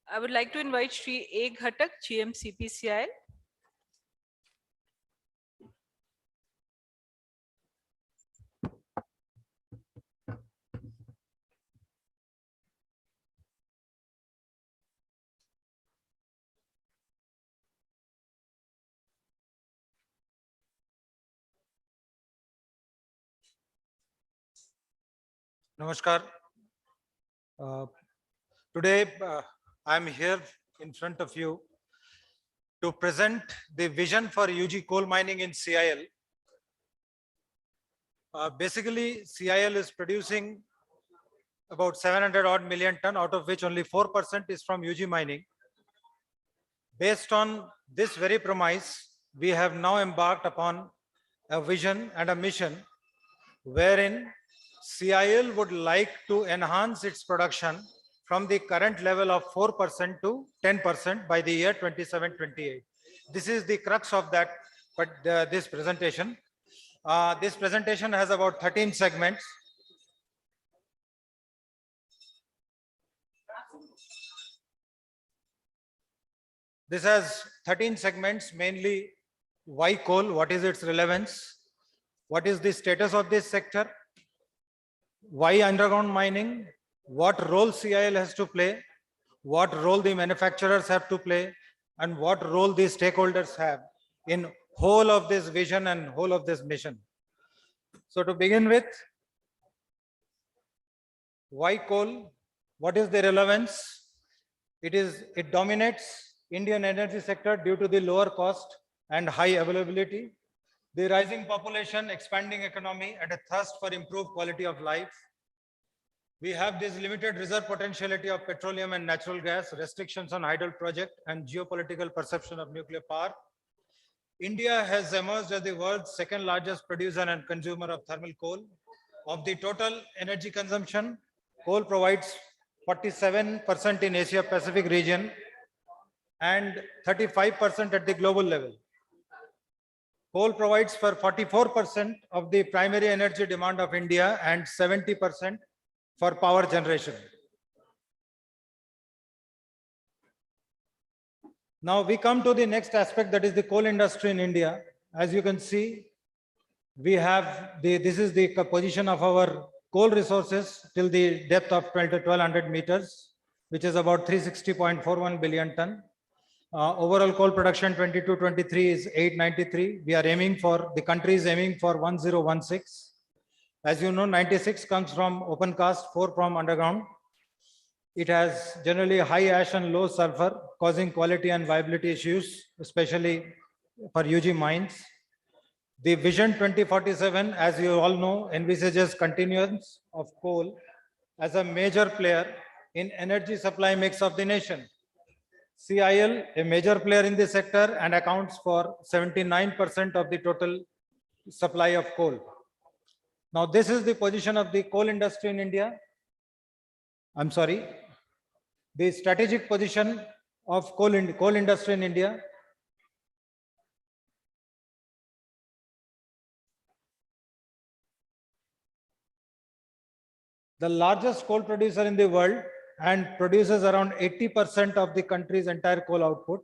I would like to invite Shri A. Ghatak, GM CPCIL. Namaskar. Today, I am here in front of you to present the vision for UG coal mining in CIL. Basically, CIL is producing about 700 odd million ton, out of which only 4% is from UG mining. Based on this very premise, we have now embarked upon a vision and a mission wherein CIL would like to enhance its production from the current level of 4% to 10% by the year 27-28. This is the crux of that, this presentation. This presentation has about 13 segments. This has 13 segments, mainly why coal, what is its relevance, what is the status of this sector, why underground mining, what role CIL has to play, what role the manufacturers have to play, and what role the stakeholders have in whole of this vision and whole of this mission. So to begin with, why coal? What is the relevance? It dominates Indian energy sector due to the lower cost and high availability, the rising population, expanding economy, and a thirst for improved quality of life. We have this limited reserve potentiality of petroleum and natural gas, restrictions on hydro project, and geopolitical perception of nuclear power. India has emerged as the world's second largest producer and consumer of thermal coal. Of the total energy consumption, coal provides 47% in Asia Pacific region and 35% at the global level. Coal provides for 44% of the primary energy demand of India and 70% for power generation. Now we come to the next aspect, that is the coal industry in India. As you can see, we have this is the position of our coal resources till the depth of 1200 meters, which is about 360.41 billion ton. Overall coal production 22-23 is 893. We are aiming for, the country is aiming for 1016. As you know, 96 comes from open cast, 4 from underground. It has generally high ash and low sulfur, causing quality and viability issues, especially for UG mines. The Vision 2047, as you all know, envisages continuance of coal as a major player in energy supply mix of the nation. CIL, a major player in the sector, and accounts for 79% of the total supply of coal. Now, this is the position of the coal industry in India. I'm sorry, the strategic position of coal industry in India. The largest coal producer in the world and produces around 80% of the country's entire coal output.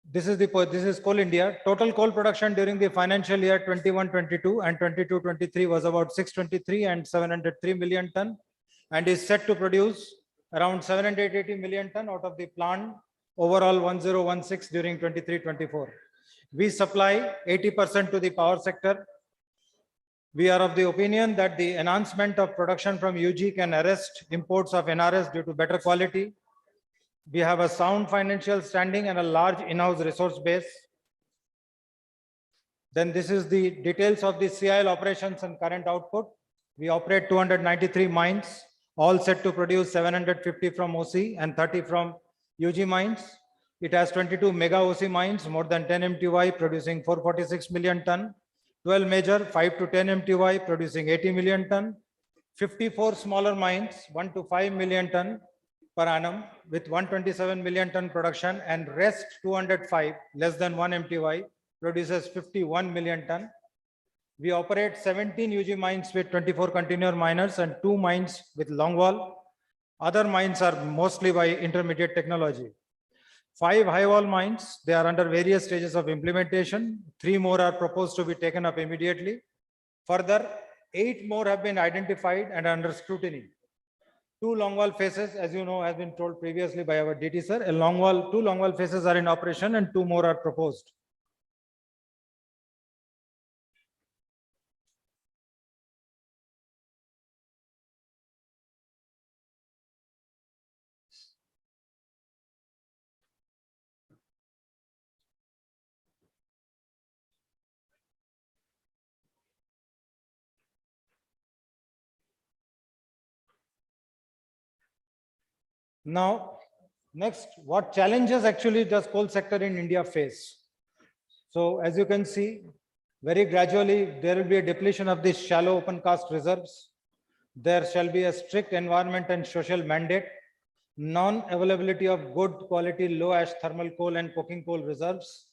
This is Coal India. Total coal production during the financial year 21-22 and 22-23 was about 623 and 703 million ton, and is set to produce around 780 million ton out of the planned overall 1016 during 23-24. We supply 80% to the power sector. We are of the opinion that the enhancement of production from UG can arrest imports of NRS due to better quality. We have a sound financial standing and a large in-house resource base. Then this is the details of the CIL operations and current output. We operate 293 mines, all set to produce 750 from OC and 30 from UG mines. It has 22 mega OC mines, more than 10 MTY, producing 446 million ton. 12 major, 5 to 10 MTY, producing 80 million ton. 54 smaller mines, 1 to 5 million ton per annum, with 127 million ton production, and rest 205, less than 1 MTY, produces 51 million ton. We operate 17 UG mines with 24 continuous miners and 2 mines with longwall. Other mines are mostly by intermediate technology. 5 high-wall mines, they are under various stages of implementation. 3 more are proposed to be taken up immediately. Further, 8 more have been identified and under scrutiny. 2 longwall phases, as you know, has been told previously by our DT sir. 2 longwall phases are in operation and 2 more are proposed. Now, next, what challenges actually does coal sector in India face? So as you can see, very gradually, there will be a depletion of these shallow open cast reserves. There shall be a strict environment and social mandate, non-availability of good quality low ash thermal coal and coking coal reserves,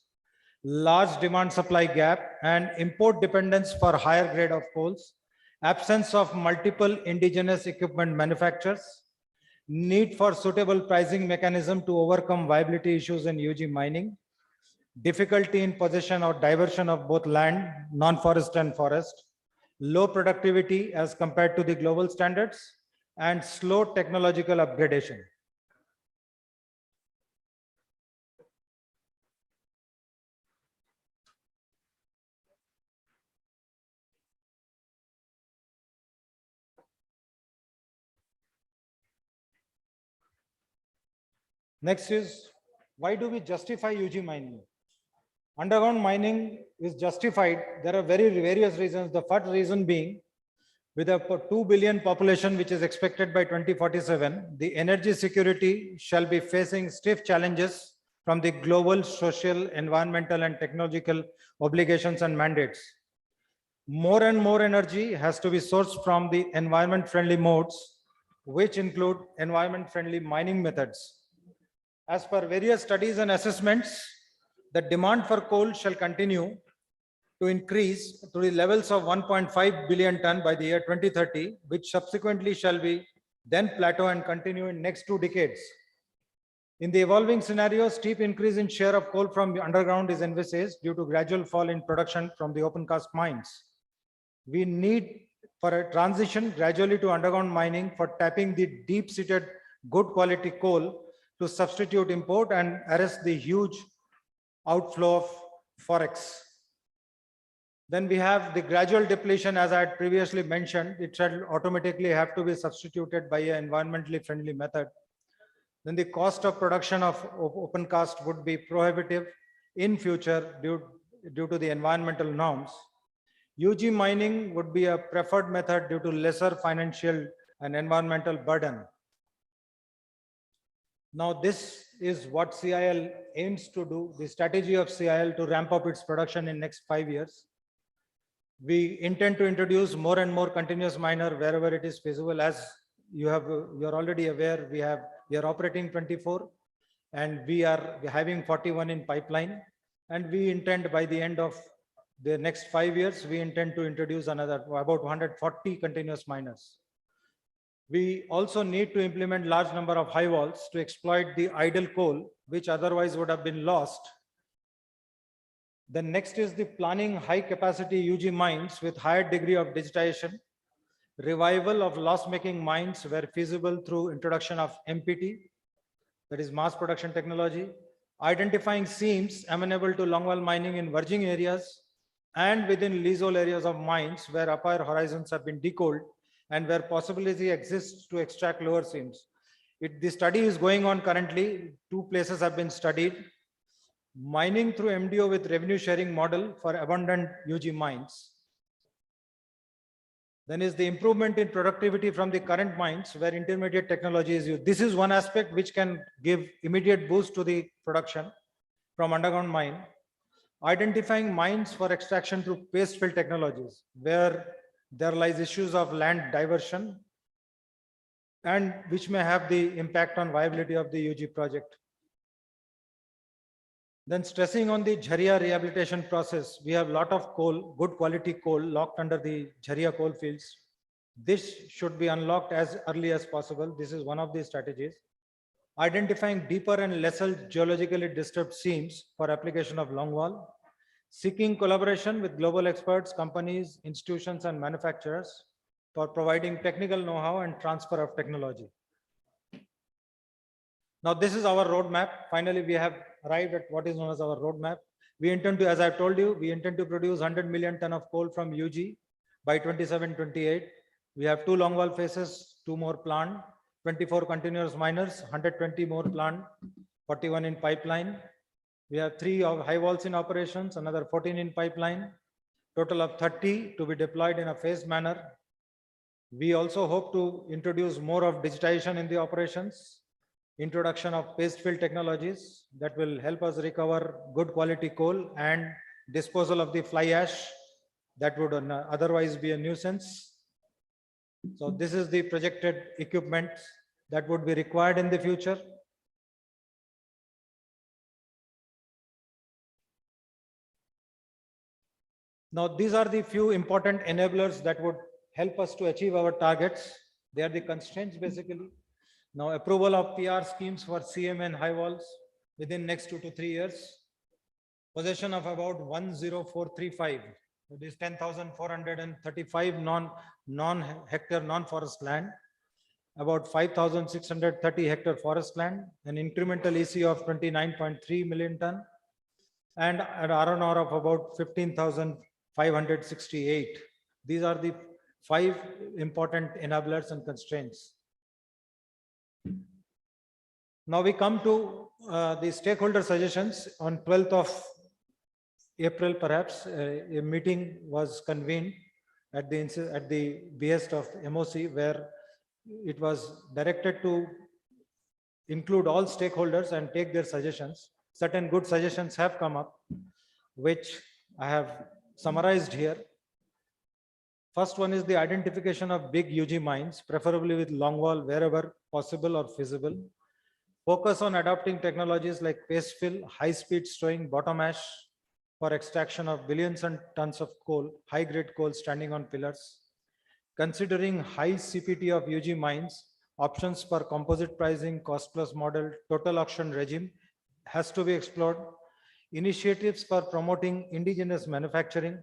large demand supply gap, and import dependence for higher grade of coals, absence of multiple indigenous equipment manufacturers, need for suitable pricing mechanism to overcome viability issues in UG mining, difficulty in possession or diversion of both land, non-forest and forest, low productivity as compared to the global standards, and slow technological upgradation. Next is, why do we justify UG mining? Underground mining is justified. There are various reasons. The first reason being, with a 2 billion population, which is expected by 2047, the energy security shall be facing stiff challenges from the global social, environmental, and technological obligations and mandates. More and more energy has to be sourced from the environment-friendly modes, which include environment-friendly mining methods. As per various studies and assessments, the demand for coal shall continue to increase to the levels of 1.5 billion ton by the year 2030, which subsequently shall be then plateau and continue in next 2 decades. In the evolving scenario, steep increase in share of coal from the underground is envisaged due to gradual fall in production from the open cast mines. We need for a transition gradually to underground mining for tapping the deep-seated good quality coal to substitute import and arrest the huge outflow of forex. Then we have the gradual depletion, as I had previously mentioned. It shall automatically have to be substituted by an environmentally friendly method. Then the cost of production of open cast would be prohibitive in future due to the environmental norms. UG mining would be a preferred method due to lesser financial and environmental burden. Now, this is what CIL aims to do, the strategy of CIL to ramp up its production in next 5 years. We intend to introduce more and more continuous miner wherever it is feasible. As you're already aware, we are operating 24 and we are having 41 in pipeline, and we intend by the end of the next 5 years, we intend to introduce another about 140 continuous miners. We also need to implement large number of high walls to exploit the idle coal, which otherwise would have been lost. Then next is the planning high capacity UG mines with higher degree of digitization, revival of loss-making mines where feasible through introduction of MPT, that is mass production technology, identifying seams amenable to longwall mining in virgin areas and within leasehold areas of mines where upper horizons have been decoaled and where possibility exists to extract lower seams. The study is going on currently. 2 places have been studied. Mining through MDO with revenue sharing model for abundant UG mines. Then is the improvement in productivity from the current mines where intermediate technology is used. This is one aspect which can give immediate boost to the production from underground mine. Identifying mines for extraction through paste fill technologies where there lies issues of land diversion and which may have the impact on viability of the UG project. Then stressing on the Jharia rehabilitation process, we have a lot of coal, good quality coal locked under the Jharia coal fields. This should be unlocked as early as possible. This is one of the strategies. Identifying deeper and lesser geologically disturbed seams for application of longwall. Seeking collaboration with global experts, companies, institutions, and manufacturers for providing technical know-how and transfer of technology. Now, this is our roadmap. Finally, we have arrived at what is known as our roadmap. We intend to, as I've told you, we intend to produce 100 million ton of coal from UG by 27-28. We have 2 longwall phases, 2 more planned, 24 continuous miners, 120 more planned, 41 in pipeline. We have 3 of high walls in operations, another 14 in pipeline, total of 30 to be deployed in a phased manner. We also hope to introduce more of digitization in the operations, introduction of paste fill technologies that will help us recover good quality coal and disposal of the fly ash that would otherwise be a nuisance. So this is the projected equipment that would be required in the future. Now, these are the few important enablers that would help us to achieve our targets. They are the constraints basically. Now, approval of PR schemes for CM and high walls within next 2 to 3 years. possession of about 10435. It is 10,435 non-hectare non-forest land, about 5,630 hectare forest land, an incremental EC of 29.3 million ton, and an R&R of about 15,568. These are the 5 important enablers and constraints. Now we come to the stakeholder suggestions. On 12th of April, perhaps, a meeting was convened at the behest of MOC, where it was directed to include all stakeholders and take their suggestions. Certain good suggestions have come up, which I have summarized here. First one is the identification of big UG mines, preferably with longwall wherever possible or feasible. Focus on adopting technologies like paste fill, high-speed stowing, bottom ash for extraction of billions and tons of coal, high-grade coal standing on pillars. Considering high CPT of UG mines, options for composite pricing, cost-plus model, total auction regime has to be explored. Initiatives for promoting indigenous manufacturing,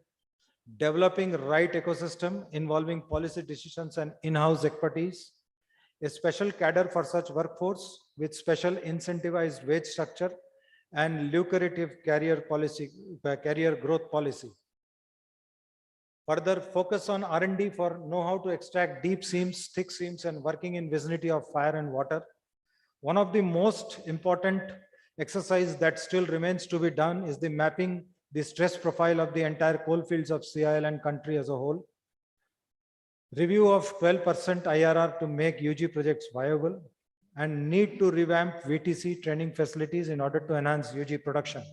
developing right ecosystem involving policy decisions and in-house expertise, a special cadre for such workforce with special incentivized wage structure and lucrative career growth policy. Further, focus on R&D for know-how to extract deep seams, thick seams, and working in vicinity of fire and water. One of the most important exercise that still remains to be done is the mapping the stress profile of the entire coal fields of CIL and country as a whole. Review of 12% IRR to make UG projects viable, and need to revamp VTC training facilities in order to enhance UG production.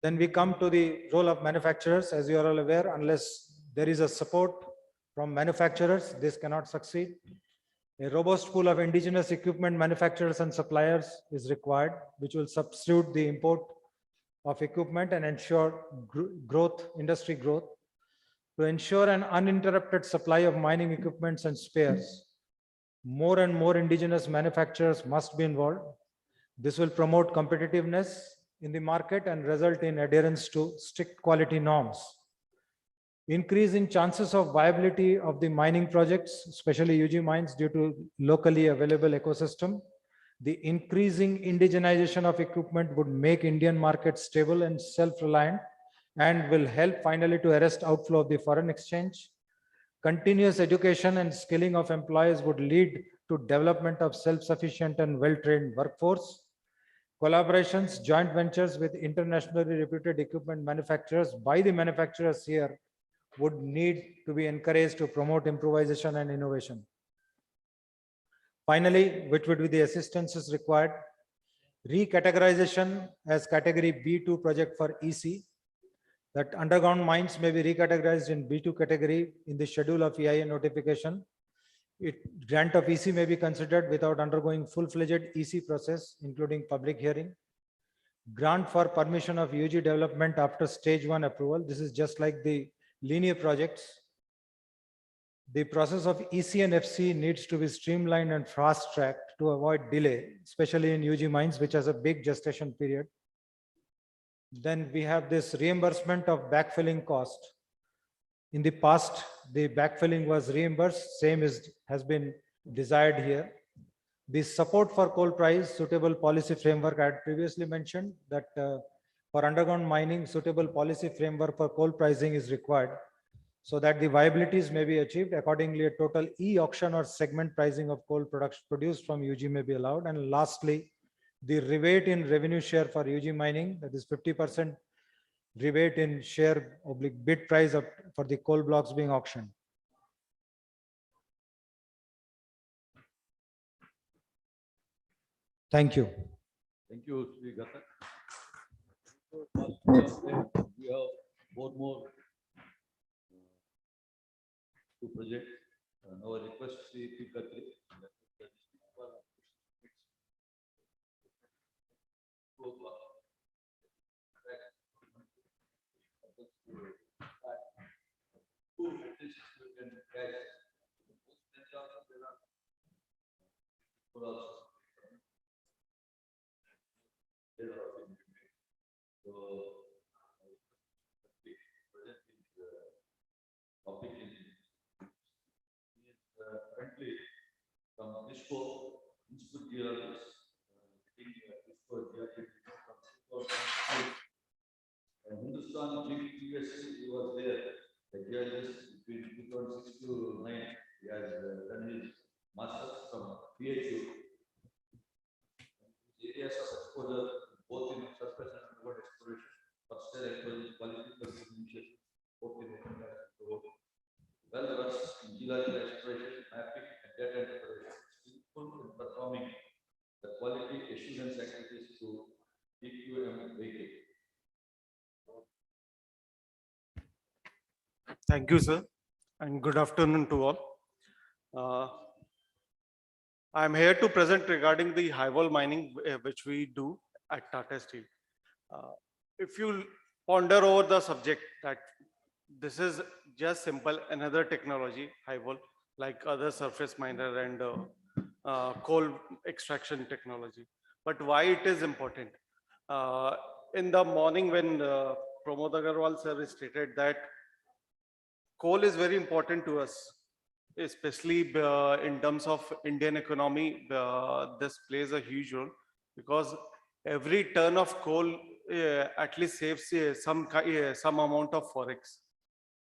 Then we come to the role of manufacturers. As you are all aware, unless there is a support from manufacturers, this cannot succeed. A robust pool of indigenous equipment manufacturers and suppliers is required, which will substitute the import of equipment and ensure industry growth. To ensure an uninterrupted supply of mining equipments and spares, more and more indigenous manufacturers must be involved. This will promote competitiveness in the market and result in adherence to strict quality norms. Increase in chances of viability of the mining projects, especially UG mines, due to locally available ecosystem. The increasing indigenization of equipment would make Indian market stable and self-reliant, and will help finally to arrest outflow of the foreign exchange. Continuous education and skilling of employees would lead to development of self-sufficient and well-trained workforce. Collaborations, joint ventures with internationally reputed equipment manufacturers by the manufacturers here would need to be encouraged to promote improvisation and innovation. Finally, which would be the assistances required? Recategorization as category B2 project for EC, that underground mines may be recategorized in B2 category in the schedule of EIA notification. Grant of EC may be considered without undergoing full-fledged EC process, including public hearing. Grant for permission of UG development after stage 1 approval. This is just like the linear projects. The process of EC and FC needs to be streamlined and fast-tracked to avoid delay, especially in UG mines, which has a big gestation period. Then we have this reimbursement of backfilling cost. In the past, the backfilling was reimbursed, same has been desired here. The support for coal price, suitable policy framework, I had previously mentioned that for underground mining, suitable policy framework for coal pricing is required so that the viabilities may be achieved. Accordingly, a total e-auction or segment pricing of coal products produced from UG may be allowed. And lastly, the rebate in revenue share for UG mining, that is 50% rebate in share oblique bid price for the coal blocks being auctioned. Thank you. Thank you, Sri Gata. We have one more two projects. Our request Sri Gatri. ISPO Institute Geologist. ISPO Geology from 2008. And Hindustan Zinc previously he was there, the geologist between 2006 to 9. He has done his masters from PHU. Areas of exposure both in surface and underground exploration, subsoil exploration, quality contribution, both in open gas and road. Well versed in geological exploration, mapping, and data interpretation, skillful in performing the quality assurance activities to EQM weighting. Thank you, sir, and good afternoon to all. I'm here to present regarding the high wall mining which we do at Tata Steel. If you ponder over the subject that this is just simple another technology, high wall, like other surface miner and coal extraction technology. But why it is important? In the morning when Pramod Agarwal sir stated that coal is very important to us, especially in terms of Indian economy. This plays a huge role because every ton of coal at least saves some amount of forex.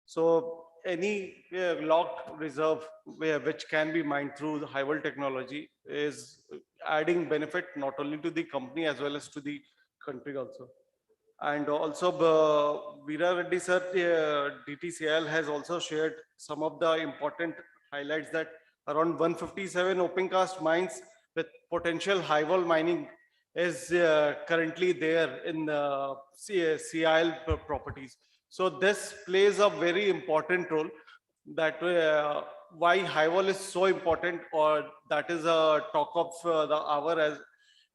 So any locked reserve which can be mined through the high volt technology is adding benefit not only to the company as well as to the country also. And also Veera Reddy sir, DTCL has also shared some of the important highlights that around 157 open cast mines with potential high wall mining is currently there in CIL properties. So this plays a very important role, that why high wall is so important, or that is a talk of the hour, as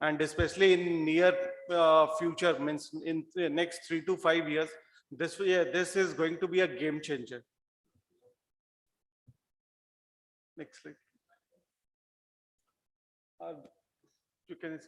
and especially in near future, means in the next 3 to 5 years, this is going to be a game changer. Next slide. You can.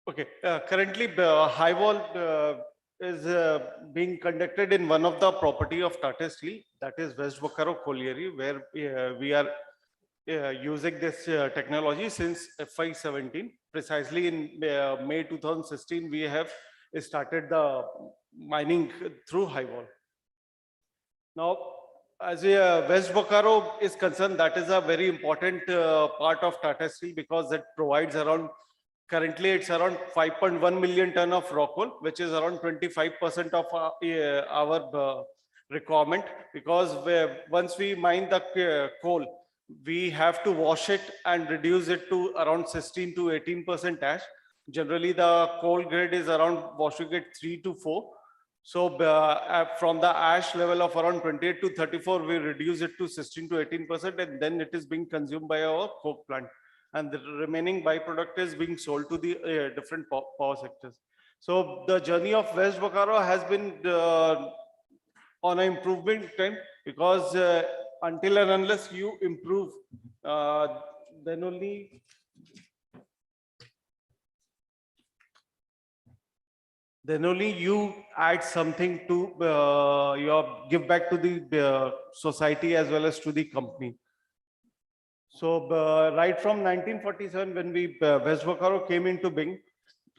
Okay, currently high wall is being conducted in one of the property of Tata Steel, that is West Bokaro Colliery, where we are using this technology since FY17. Precisely in May 2016, we have started the mining through high wall. Now, as West Bokaro is concerned, that is a very important part of Tata Steel because it provides around, currently it's around 5.1 million ton of raw coal, which is around 25% of our requirement, because once we mine the coal, we have to wash it and reduce it to around 16 to 18% ash. Generally, the coal grade is around washing it 3 to 4. So from the ash level of around 28 to 34, we reduce it to 16 to 18%, and then it is being consumed by our coke plant. And the remaining byproduct is being sold to the different power sectors. So the journey of West Bokaro has been on an improvement trend, because until and unless you improve, then only you add something to your give back to the society as well as to the company. So right from 1947, when we West Bokaro came into being,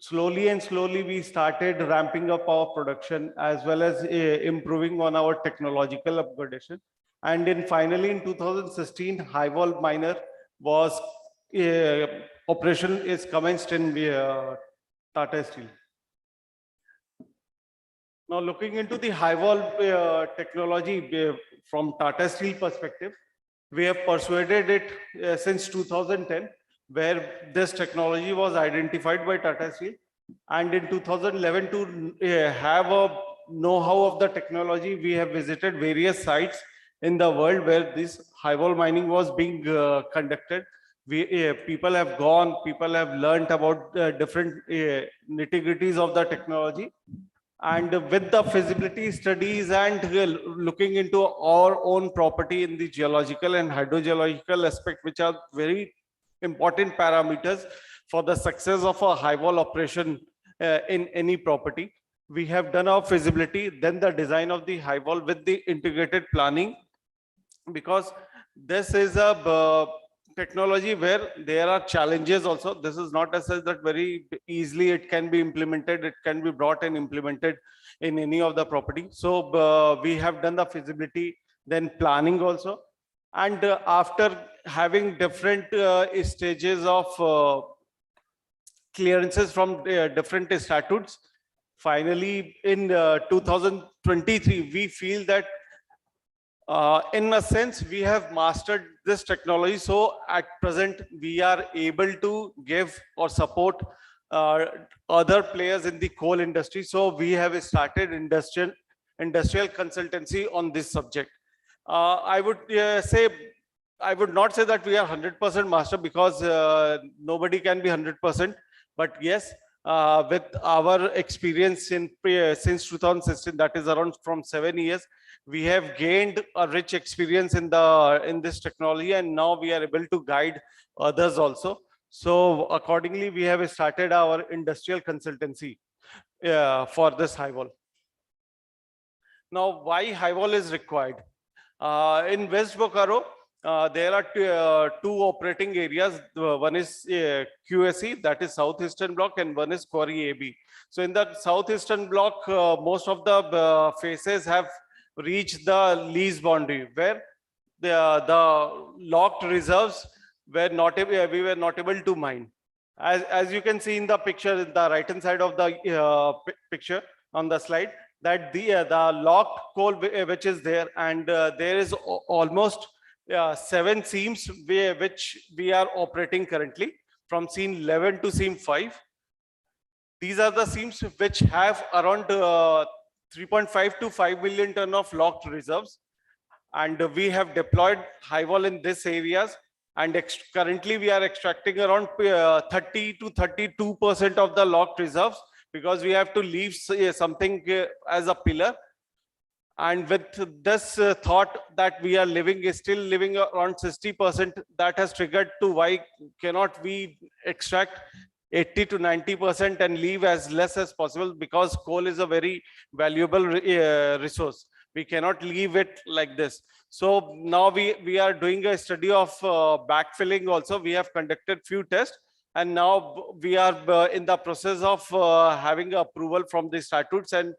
slowly and slowly we started ramping up our production as well as improving on our technological upgradation. And finally in 2016, high wall miner was operation is commenced in Tata Steel. Now looking into the high wall technology from Tata Steel perspective, we have persuaded it since 2010, where this technology was identified by Tata Steel. And in 2011, to have a know-how of the technology, we have visited various sites in the world where this high wall mining was being conducted. People have gone, people have learned about different nitty-gritties of the technology. And with the feasibility studies and looking into our own property in the geological and hydrogeological aspect, which are very important parameters for the success of a high wall operation in any property. We have done our feasibility, then the design of the high wall with the integrated planning, because this is a technology where there are challenges also. This is not as such that very easily it can be implemented, it can be brought and implemented in any of the property. So we have done the feasibility, then planning also. And after having different stages of clearances from different statutes, finally in 2023, we feel that in a sense, we have mastered this technology. So at present, we are able to give or support other players in the coal industry. So we have started industrial consultancy on this subject. I would say, I would not say that we are 100% master, because nobody can be 100%. But yes, with our experience in since 2016, that is around from 7 years, we have gained a rich experience in this technology, and now we are able to guide others also. So accordingly, we have started our industrial consultancy for this high wall. Now, why high wall is required? In West Bokaro, there are two operating areas. One is QSE, that is Southeastern Block, and one is Quarry AB. So in the Southeastern Block, most of the phases have reached the lease boundary, where the locked reserves were not we were not able to mine. As you can see in the picture, the right hand side of the picture on the slide, that the locked coal which is there, and there is almost 7 seams which we are operating currently, from seam 11 to seam 5. These are the seams which have around 3.5 to 5 million ton of locked reserves, and we have deployed high wall in these areas, and currently we are extracting around 30 to 32% of the locked reserves, because we have to leave something as a pillar. And with this thought that we are still living around 60%, that has triggered to why cannot we extract 80 to 90% and leave as less as possible, because coal is a very valuable resource. We cannot leave it like this. So now we are doing a study of backfilling also. We have conducted few tests, and now we are in the process of having approval from the statutes, and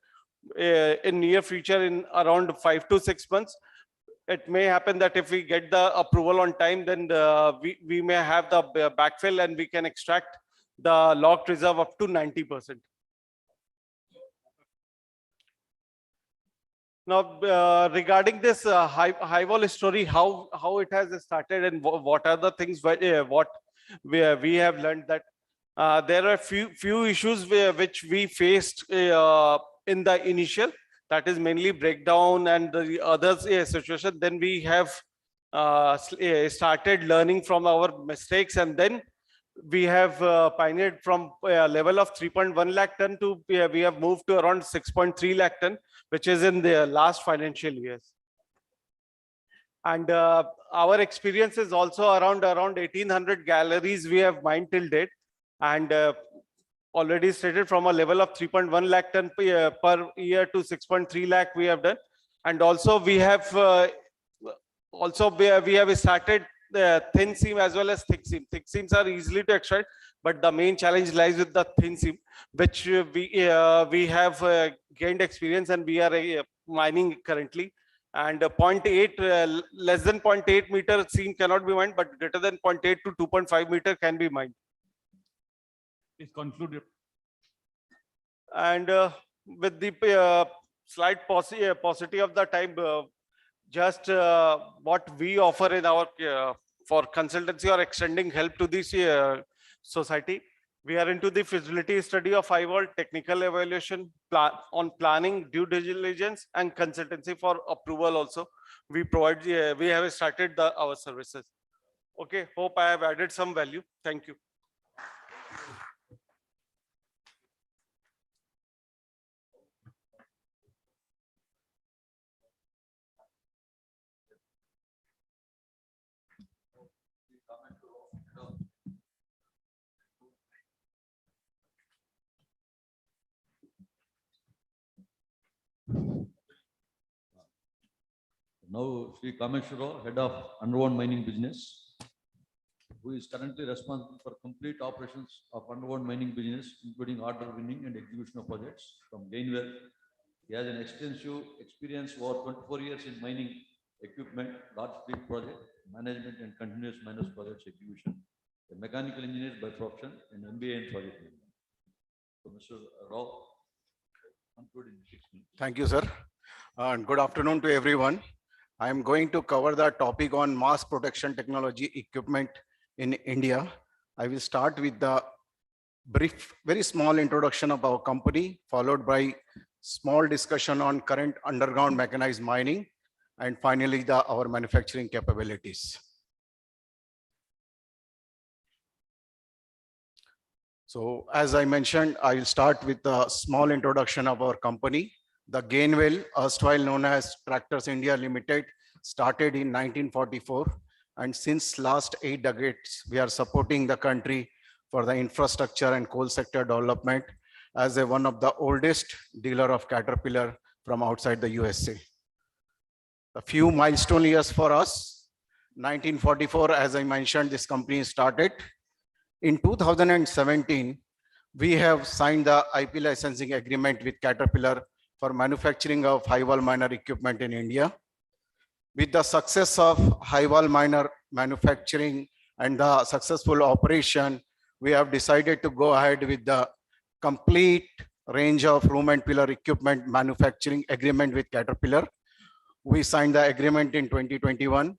in near future, in around 5 to 6 months, it may happen that if we get the approval on time, then we may have the backfill, and we can extract the locked reserve up to 90%. Now, regarding this high wall story, how it has started, and what are the things what we have learned, that there are few issues which we faced in the initial, that is mainly breakdown and the others situation. Then we have started learning from our mistakes, and then we have pioneered from a level of 3.1 lakh ton to we have moved to around 6.3 lakh ton, which is in the last financial years. And our experience is also around 1800 galleries we have mined till date, and already stated from a level of 3.1 lakh ton per year to 6.3 lakh we have done. And also we have started the thin seam as well as thick seam. Thick seams are easily to extract, but the main challenge lies with the thin seam, which we have gained experience, and we are mining currently. And 0.8 less than 0.8 meter seam cannot be mined, but greater than 0.8 to 2.5 meter can be mined. Please conclude. And with the slight paucity of the time, just what we offer in our for consultancy or extending help to this society. We are into the feasibility study of high wall, technical evaluation, on planning, due diligence, and consultancy for approval also. We provide, we have started our services. Okay, hope I have added some value. Thank you. Now, Sri Kameshwara, head of underground mining business, who is currently responsible for complete operations of underground mining business, including order winning and execution of projects from Gainwell. He has an extensive experience over 24 years in mining equipment, large fleet project management, and continuous miners projects execution. A mechanical engineer by profession and MBA in project management. So, Mr. Rao, conclude in 6 minutes. Thank you, sir. And good afternoon to everyone. I am going to cover the topic on mass production technology equipment in India. I will start with the brief, very small introduction of our company, followed by small discussion on current underground mechanized mining, and finally our manufacturing capabilities. So as I mentioned, I will start with a small introduction of our company. The Gainwell, erstwhile known as Tractors India Limited, started in 1944. And since last 8 decades, we are supporting the country for the infrastructure and coal sector development as one of the oldest dealer of Caterpillar from outside the USA. A few milestone years for us. 1944, as I mentioned, this company started. In 2017, we have signed the IP licensing agreement with Caterpillar for manufacturing of high-wall miner equipment in India. With the success of high-wall miner manufacturing and the successful operation, we have decided to go ahead with the complete range of room and pillar equipment manufacturing agreement with Caterpillar. We signed the agreement in 2021.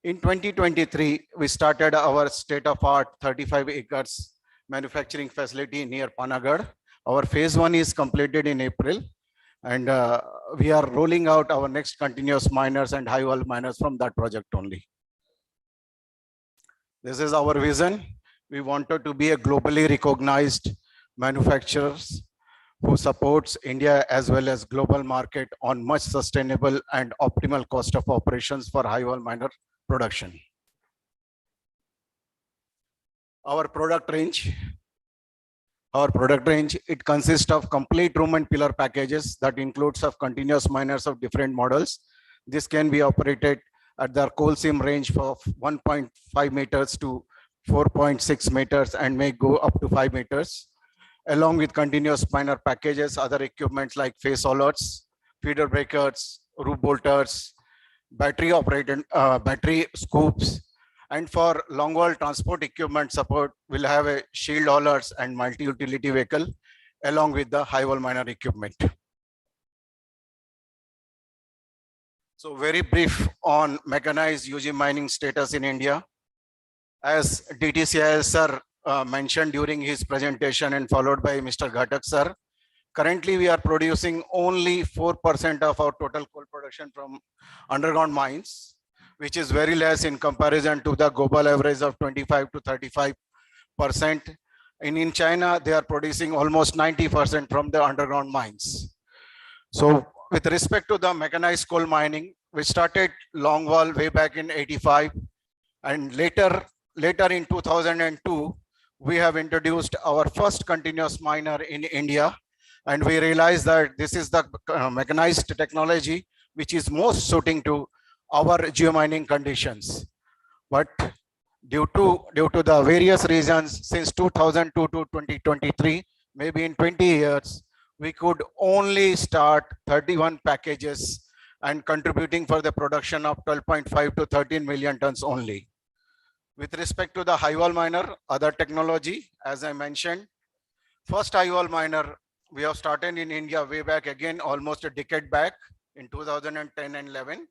In 2023, we started our state-of-art 35 acres manufacturing facility near Panagarh. Our phase 1 is completed in April, and we are rolling out our next continuous miners and high-wall miners from that project only. This is our vision. We wanted to be a globally recognized manufacturers who supports India as well as global market on much sustainable and optimal cost of operations for high-wall miner production. Our product range, it consists of complete room and pillar packages that includes of continuous miners of different models. This can be operated at the coal seam range of 1.5 meters to 4.6 meters and may go up to 5 meters. Along with continuous miner packages, other equipments like face alerts, feeder breakers, roof bolters, battery operated battery scoops, and for long haul transport equipment support, we'll have a shield haulers and multi-utility vehicle along with the high wall miner equipment. So very brief on mechanized UG mining status in India. As DTCIL sir mentioned during his presentation and followed by Mr. Ghatak sir, currently we are producing only 4% of our total coal production from underground mines, which is very less in comparison to the global average of 25 to 35%. And in China, they are producing almost 90% from the underground mines. So with respect to the mechanized coal mining, we started long wall way back in 85, and later in 2002, we have introduced our first continuous miner in India, and we realized that this is the mechanized technology which is most suiting to our geomining conditions. But due to the various reasons, since 2002 to 2023, maybe in 20 years, we could only start 31 packages and contributing for the production of 12.5 to 13 million tons only. With respect to the high wall miner, other technology, as I mentioned, first high wall miner we have started in India way back again, almost a decade back in 2010 and 11.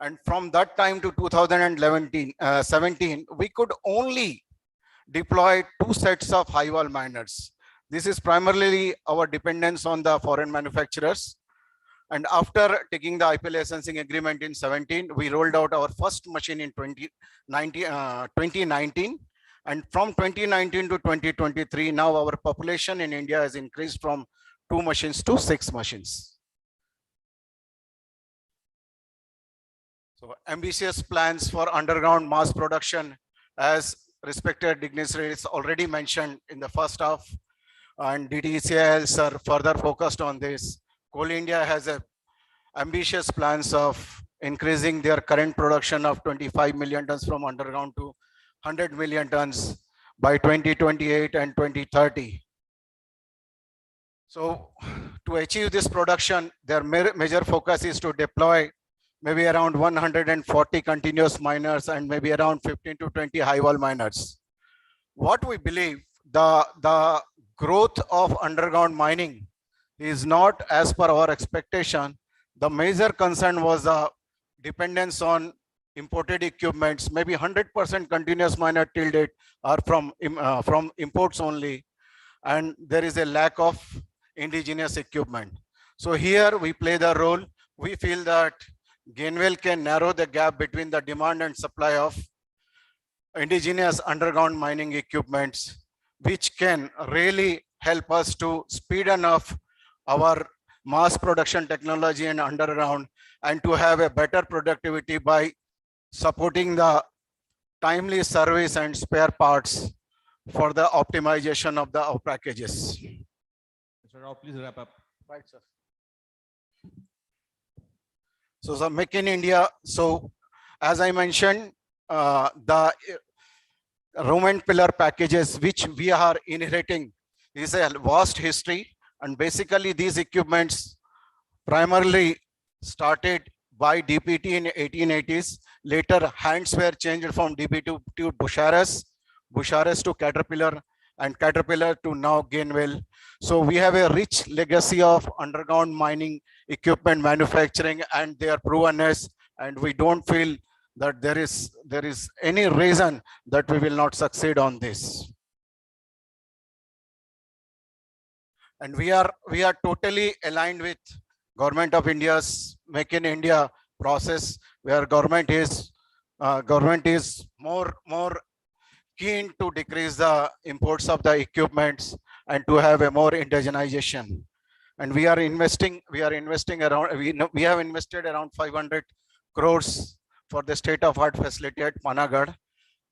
And from that time to 2017, we could only deploy 2 sets of high wall miners. This is primarily our dependence on the foreign manufacturers. And after taking the IP licensing agreement in 17, we rolled out our first machine in 2019. And from 2019 to 2023, now our population in India has increased from 2 machines to 6 machines. So ambitious plans for underground mass production, as respected dignitaries already mentioned in the first half, and DTCILs are further focused on this. Coal India has a ambitious plans of increasing their current production of 25 million tons from underground to 100 million tons by 2028 and 2030. So to achieve this production, their major focus is to deploy maybe around 140 continuous miners and maybe around 15 to 20 high wall miners. What we believe, the growth of underground mining is not as per our expectation. The major concern was the dependence on imported equipments. Maybe 100% continuous miner till date are from imports only, and there is a lack of indigenous equipment. So here we play the role. We feel that Gainwell can narrow the gap between the demand and supply of indigenous underground mining equipments, which can really help us to speed enough our mass production technology in underground and to have a better productivity by supporting the timely service and spare parts for the optimization of the packages. Mr. Rao, please wrap up. Right, sir. So the Make in India. So as I mentioned, the Roman pillar packages which we are inheriting is a vast history, and basically these equipments primarily started by DPT in 1880s. Later hands were changed from DPT to Bucharest to Caterpillar, and Caterpillar to now Gainwell. So we have a rich legacy of underground mining equipment manufacturing and their provenness, and we don't feel that there is any reason that we will not succeed on this. And we are totally aligned with Government of India's Make in India process, where government is more keen to decrease the imports of the equipments and to have a more indigenization. And we have invested around 500 crores for the state-of-art facility at Panagarh.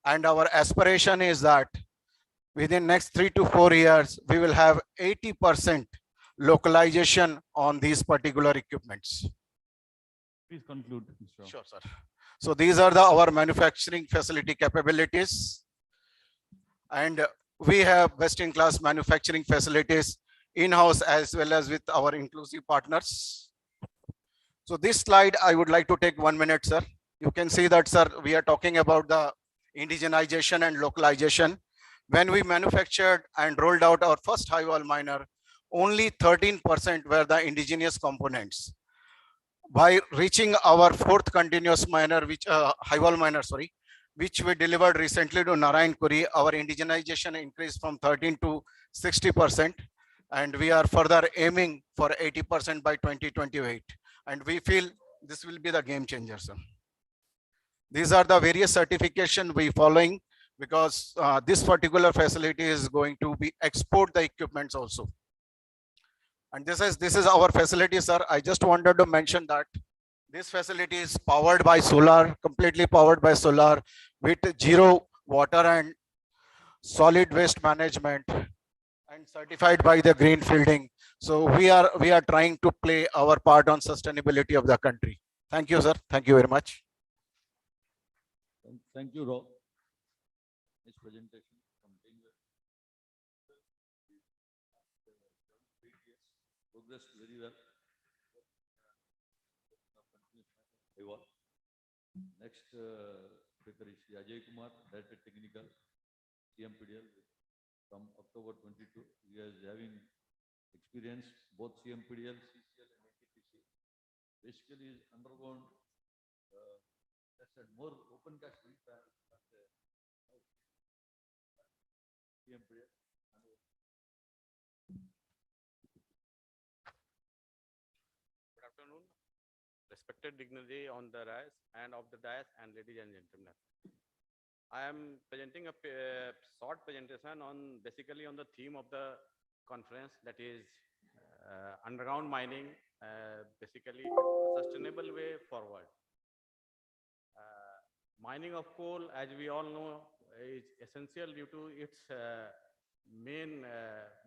And our aspiration is that within next 3 to 4 years, we will have 80% localization on these particular equipments. Please conclude, Mr. Rao. Sure, sir. So these are our manufacturing facility capabilities. And we have best-in-class manufacturing facilities in-house as well as with our inclusive partners. So this slide, I would like to take 1 minute, sir. You can see that, sir, we are talking about the indigenization and localization. When we manufactured and rolled out our first high wall miner, only 13% were the indigenous components. By reaching our fourth continuous miner, which high wall miner, sorry, which we delivered recently to Narayanpuri, our indigenization increased from 13 to 60%. And we are further aiming for 80% by 2028. And we feel this will be the game changer, sir. These are the various certification we following, because this particular facility is going to be export the equipments also. And this is our facility, sir. I just wanted to mention that this facility is powered by solar, completely powered by solar, with zero water and solid waste management, and certified by the green fielding. So we are trying to play our part on sustainability of the country. Thank you, sir. Thank you very much. Thank you, Rao. Nice presentation from Gainwell. Progressed very well. Next speaker is Ajay Kumar, Director Technical, CMPDL from October 22. He is having experience both CMPDL, CCL, and NTPC. Basically, is undergone more open cast CMPDL. Good afternoon, respected dignitary on the dais and of the dais, and ladies and gentlemen. I am presenting a short presentation on basically on the theme of the conference, that is underground mining, basically a sustainable way forward. Mining of coal, as we all know, is essential due to its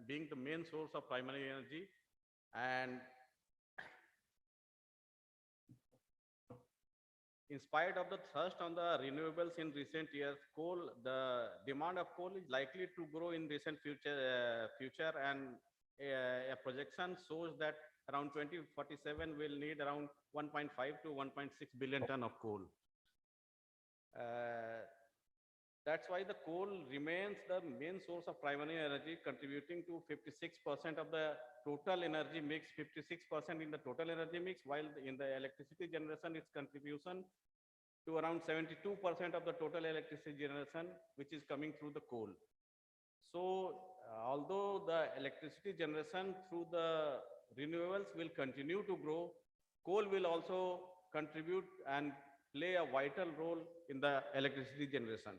being the main source of primary energy, and in spite of the thrust on the renewables in recent years, the demand of coal is likely to grow in recent future, and a projection shows that around 2047 will need around 1.5 to 1.6 billion ton of coal. That's why the coal remains the main source of primary energy, contributing to 56% of the total energy mix, 56% in the total energy mix, while in the electricity generation, its contribution to around 72% of the total electricity generation, which is coming through the coal. So, although the electricity generation through the renewables will continue to grow, coal will also contribute and play a vital role in the electricity generation.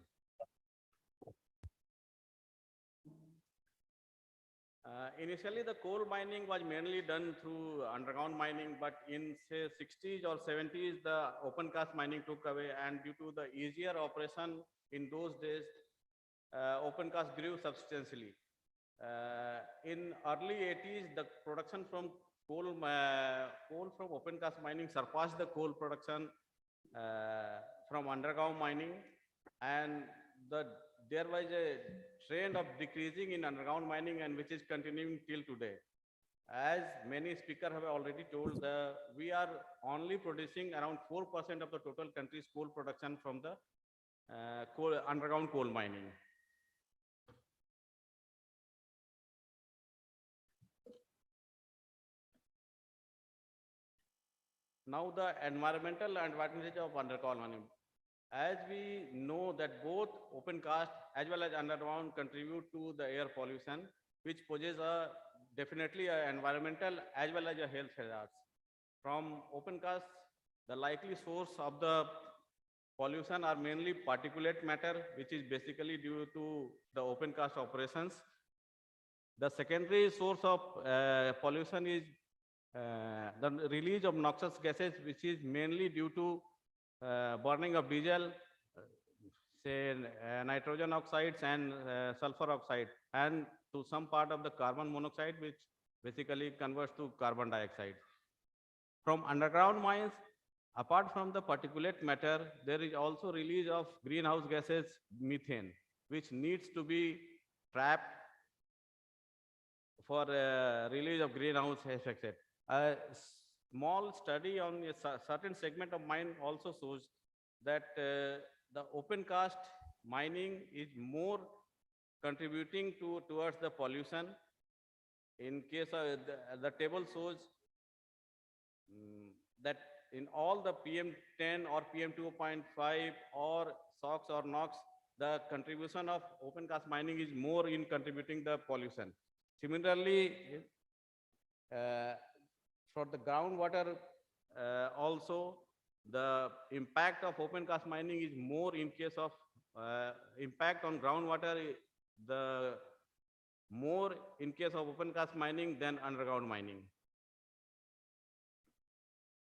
Initially, the coal mining was mainly done through underground mining, but in say 60s or 70s, the open cast mining took away, and due to the easier operation in those days, open cast grew substantially. In early 80s, the production from coal from open cast mining surpassed the coal production from underground mining, and there was a trend of decreasing in underground mining, and which is continuing till today. As many speakers have already told, we are only producing around 4% of the total country's coal production from the underground coal mining. Now, the environmental advantage of underground mining. As we know that both open cast as well as underground contribute to the air pollution, which poses definitely an environmental as well as a health hazards. From open cast, the likely source of the pollution are mainly particulate matter, which is basically due to the open cast operations. The secondary source of pollution is the release of noxious gases, which is mainly due to burning of diesel, say nitrogen oxides and sulfur oxide, and to some part of the carbon monoxide, which basically converts to carbon dioxide. From underground mines, apart from the particulate matter, there is also release of greenhouse gases, methane, which needs to be trapped for release of greenhouse effect. A small study on a certain segment of mine also shows that the open cast mining is more contributing towards the pollution. In case of the table shows that in all the PM10 or PM2.5 or SOx or NOx, the contribution of open cast mining is more in contributing the pollution. Similarly, for the groundwater, also the impact of open cast mining is more in case of impact on groundwater, the more in case of open cast mining than underground mining.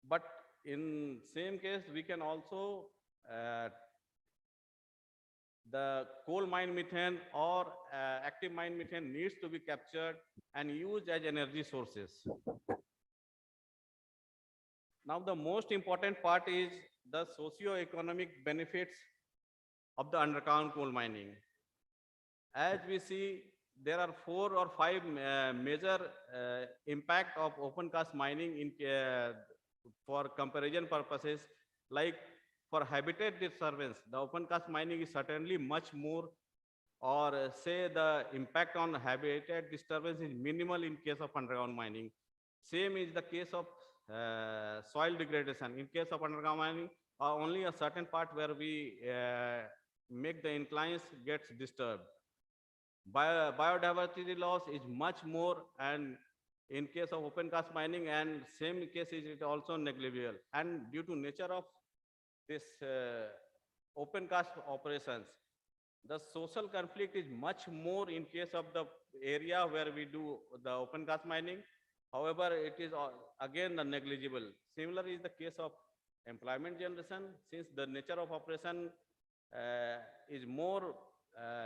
But in same case, we can also the coal mine methane or active mine methane needs to be captured and used as energy sources. Now, the most important part is the socio-economic benefits of the underground coal mining. As we see, there are 4 or 5 major impact of open cast mining in for comparison purposes. Like for habitat disturbance, the open cast mining is certainly much more, or say the impact on habitat disturbance is minimal in case of underground mining. Same is the case of soil degradation. In case of underground mining, only a certain part where we make the inclines gets disturbed. Biodiversity loss is much more, and in case of open cast mining, and same case is also negligible. And due to nature of this open cast operations, the social conflict is much more in case of the area where we do the open cast mining. However, it is again negligible. Similar is the case of employment generation, since the nature of operation is more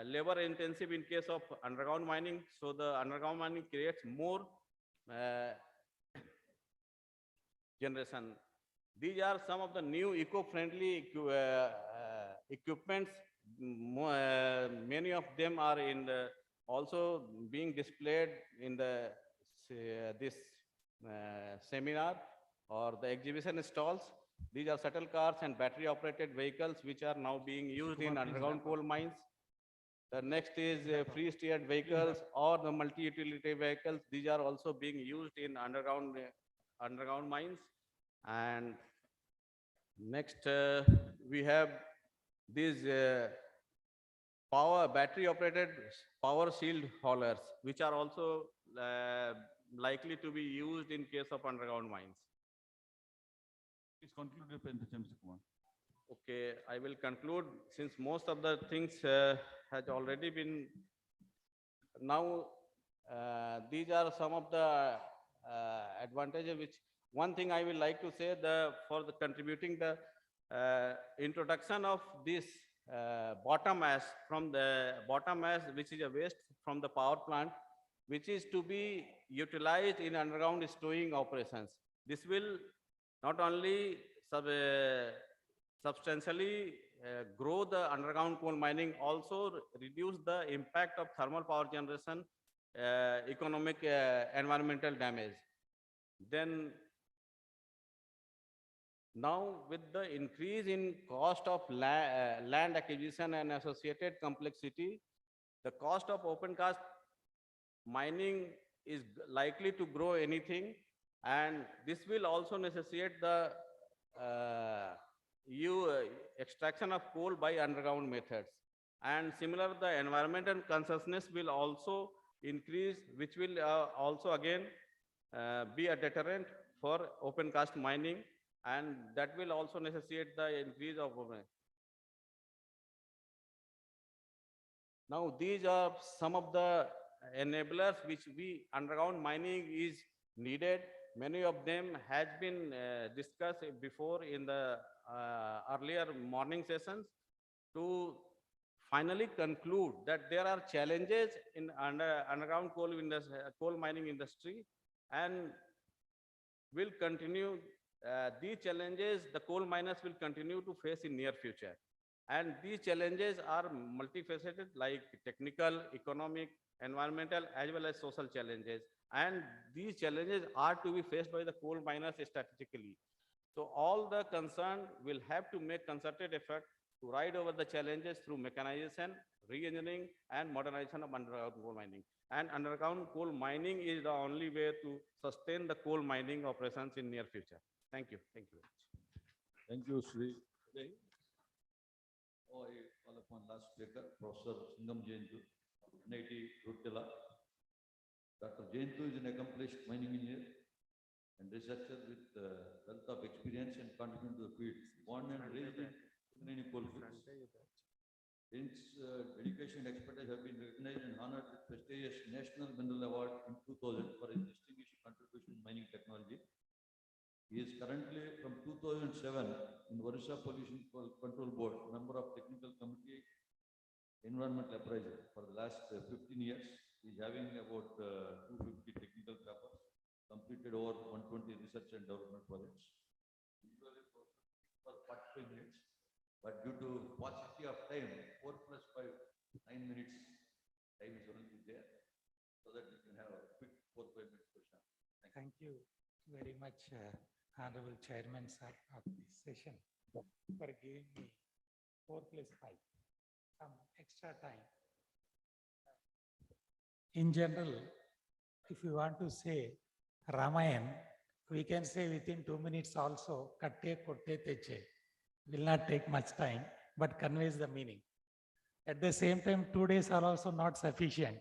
labor intensive in case of underground mining. So the underground mining creates more generation. These are some of the new eco-friendly equipments. Many of them are in the, also being displayed in the this seminar or the exhibition stalls. These are shuttle cars and battery-operated vehicles which are now being used in underground coal mines. The next is free-steered vehicles or the multi-utility vehicles. These are also being used in underground mines. And next, we have these battery-operated power shield haulers, which are also likely to be used in case of underground mines. Please conclude your presentation, Mr. Kumar. Okay, I will conclude since most of the things has already been. Now, these are some of the advantages which one thing I will like to say for the contributing the introduction of this bottom ash which is a waste from the power plant, which is to be utilized in underground stowing operations. This will not only substantially grow the underground coal mining, also reduce the impact of thermal power generation, economic environmental damage. Then now with the increase in cost of land acquisition and associated complexity, the cost of open cast mining is likely to grow anything, and this will also necessitate the extraction of coal by underground methods. And similar, the environmental consciousness will also increase, which will also again be a deterrent for open cast mining, and that will also necessitate the increase of Now, these are some of the enablers which underground mining is needed. Many of them has been discussed before in the earlier morning sessions. To finally conclude that there are challenges in underground coal mining industry, and will continue these challenges the coal miners will continue to face in near future. And these challenges are multifaceted, like technical, economic, environmental, as well as social challenges. And these challenges are to be faced by the coal miners strategically. So all the concerned will have to make concerted effort to ride over the challenges through mechanization, re-engineering, and modernization of underground coal mining. And underground coal mining is the only way to sustain the coal mining operations in near future. Thank you. Thank you very much. Thank you, Sri. I call upon last speaker, Professor Singam Jaintu, NIT Roorkela. Dr. Jaintu is an accomplished mining engineer and researcher with wealth of experience and contribution to the field. Born and raised in Singareni coalfields. His dedication and expertise have been recognized and honored with prestigious National Mineral Award in 2000 for his distinguished contribution in mining technology. He is currently from 2007 in Orissa Pollution Control Board, member of Technical Committee, Environmental Appraisal for the last 15 years. He is having about 250 technical papers, completed over 120 research and development projects. Usually for 45 minutes, but due to paucity of time, 4 plus 5, 9 minutes time is only there, so that we can have a quick 4-5 minutes question. Thank you very much, Honorable Chairman sir of this session, for giving me 4 plus 5, some extra time. In general, if you want to say Ramayana, we can say within 2 minutes also, katte kotte teche. Will not take much time, but conveys the meaning. At the same time, 2 days are also not sufficient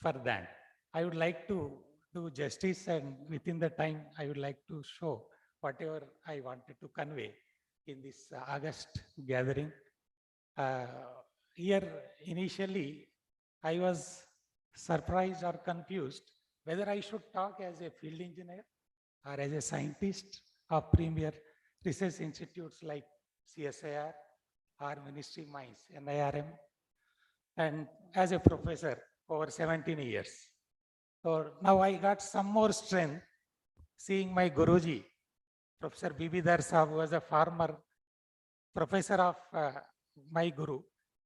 for that. I would like to do justice, and within the time, I would like to show whatever I wanted to convey in this August gathering. Here, initially, I was surprised or confused whether I should talk as a field engineer or as a scientist of premier research institutes like CSIR or Ministry of Mines, NIRM, and as a professor over 17 years. So now I got some more strength seeing my Guruji Professor Bibidhar Saab was a former professor of my guru,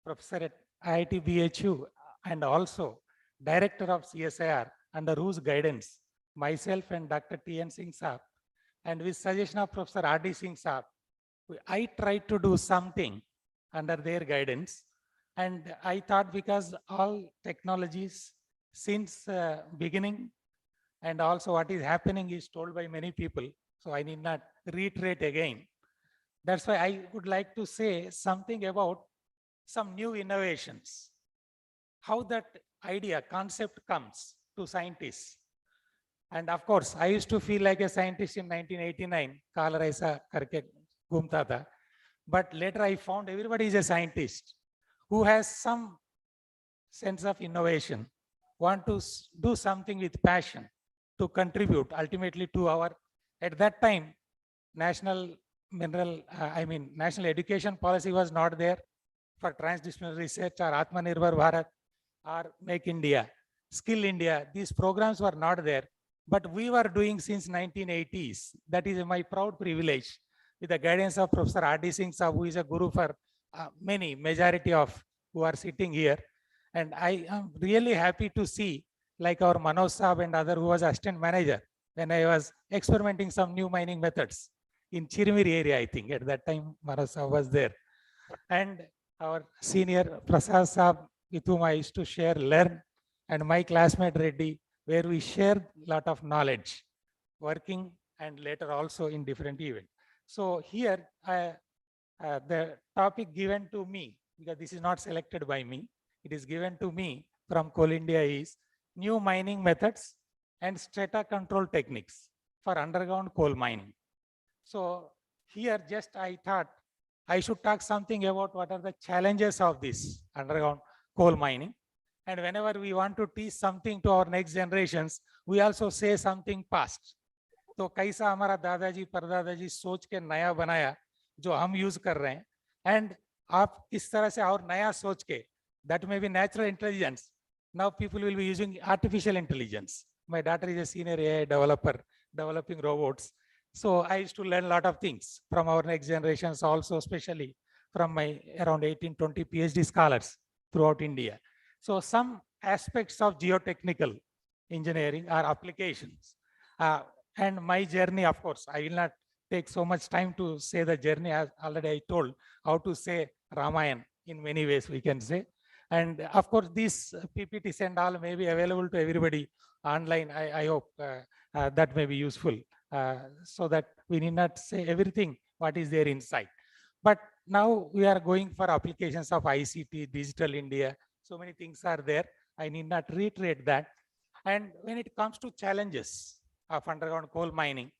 professor at IIT BHU, and also director of CSIR, under whose guidance myself and Dr. T.N. Singh Saab, and with suggestion of Professor R.D. Singh Saab, I tried to do something under their guidance. And I thought, because all technologies since beginning and also what is happening is told by many people, so I need not reiterate again. That's why I would like to say something about some new innovations, how that idea, concept comes to scientists. And of course, I used to feel like a scientist in 1989, Kal Raisa karke ghumta tha. But later I found everybody is a scientist who has some sense of innovation, want to do something with passion to contribute ultimately to our, at that time, national national education policy was not there for transdisciplinary research or Atmanirbhar Bharat or Make India, Skill India. These programs were not there, but we were doing since 1980s. That is my proud privilege, with the guidance of Professor R.D. Singh Saab, who is a guru for many, majority of who are sitting here. And I am really happy to see, like our Manoj Saab and other who was assistant manager, when I was experimenting some new mining methods in Chirimiri area, I think. At that time, Manoj Saab was there. And our senior Prasad Saab, with whom I used to share, learn, and my classmate Reddy, where we shared a lot of knowledge, working and later also in different events. So here, the topic given to me, because this is not selected by me, it is given to me from Coal India, is new mining methods and strata control techniques for underground coal mining. So here just I thought I should talk something about what are the challenges of this underground coal mining. And whenever we want to teach something to our next generations, we also say something past. तो कैसा हमारा दादाजी परदादाजी सोच के नया बनाया जो हम यूज कर रहे हैं, एंड आप किस तरह से और नया सोच के, that may be natural intelligence. Now people will be using artificial intelligence. My daughter is a senior AI developer, developing robots. So I used to learn a lot of things from our next generations, also especially from my around 18-20 PhD scholars throughout India. So some aspects of geotechnical engineering are applications. And my journey, of course, I will not take so much time to say the journey, as already I told how to say Ramayan in many ways, we can say. And of course, these PPTs and all may be available to everybody online. I hope that may be useful, so that we need not say everything what is there inside. But now we are going for applications of ICT, Digital India. So many things are there. I need not reiterate that. And when it comes to challenges of underground coal mining,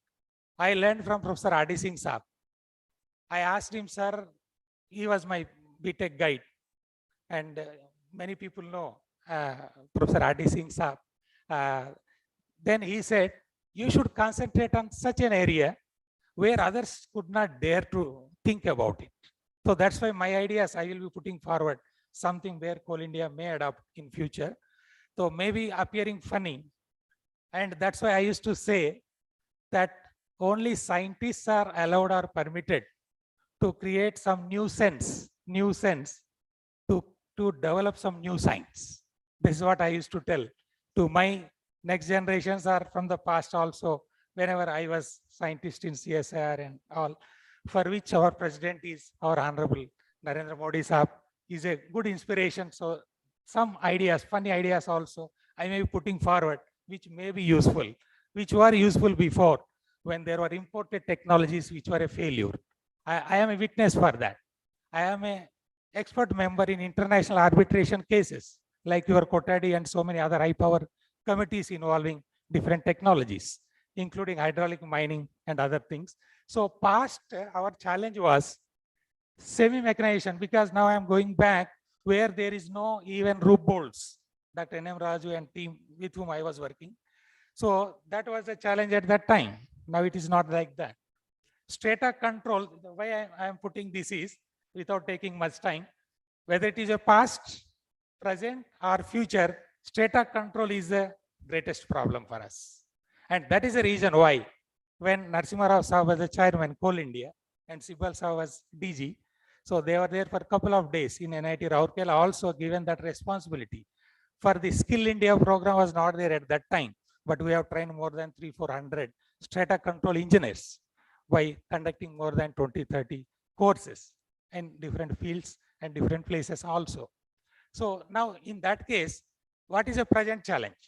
I learned from Professor R.D. Singh Saab. I asked him, sir, he was my BTech guide. And many people know Professor R.D. Singh Saab. Then he said, you should concentrate on such an area where others could not dare to think about it. So that's why my ideas, I will be putting forward something where Coal India may adopt in future. So maybe appearing funny. And that's why I used to say that only scientists are allowed or permitted to create some new sense to develop some new science. This is what I used to tell to my next generations, or from the past also, whenever I was scientist in CSIR and all, for which our president is our Honorable Narendra Modi Saab, is a good inspiration. So some ideas, funny ideas also, I may be putting forward, which may be useful, which were useful before when there were imported technologies which were a failure. I am a witness for that. I am a expert member in international arbitration cases, like your Kotadi and so many other high power committees involving different technologies, including hydraulic mining and other things. So past, our challenge was semi-mechanization, because now I'm going back where there is no even roof bolts, Dr. N.M. Raju and team with whom I was working. So that was a challenge at that time. Now it is not like that. Strata control, the way I am putting this is, without taking much time, whether it is a past, present or future, strata control is the greatest problem for us. And that is the reason why when Narasimha Rao Saab was the chairman, Coal India, and Sibal Saab was DG. So they were there for a couple of days in NIT Rourkela, also given that responsibility. For the Skill India program was not there at that time, but we have trained more than 300-400 strata control engineers by conducting more than 20-30 courses in different fields and different places also. So now in that case, what is a present challenge?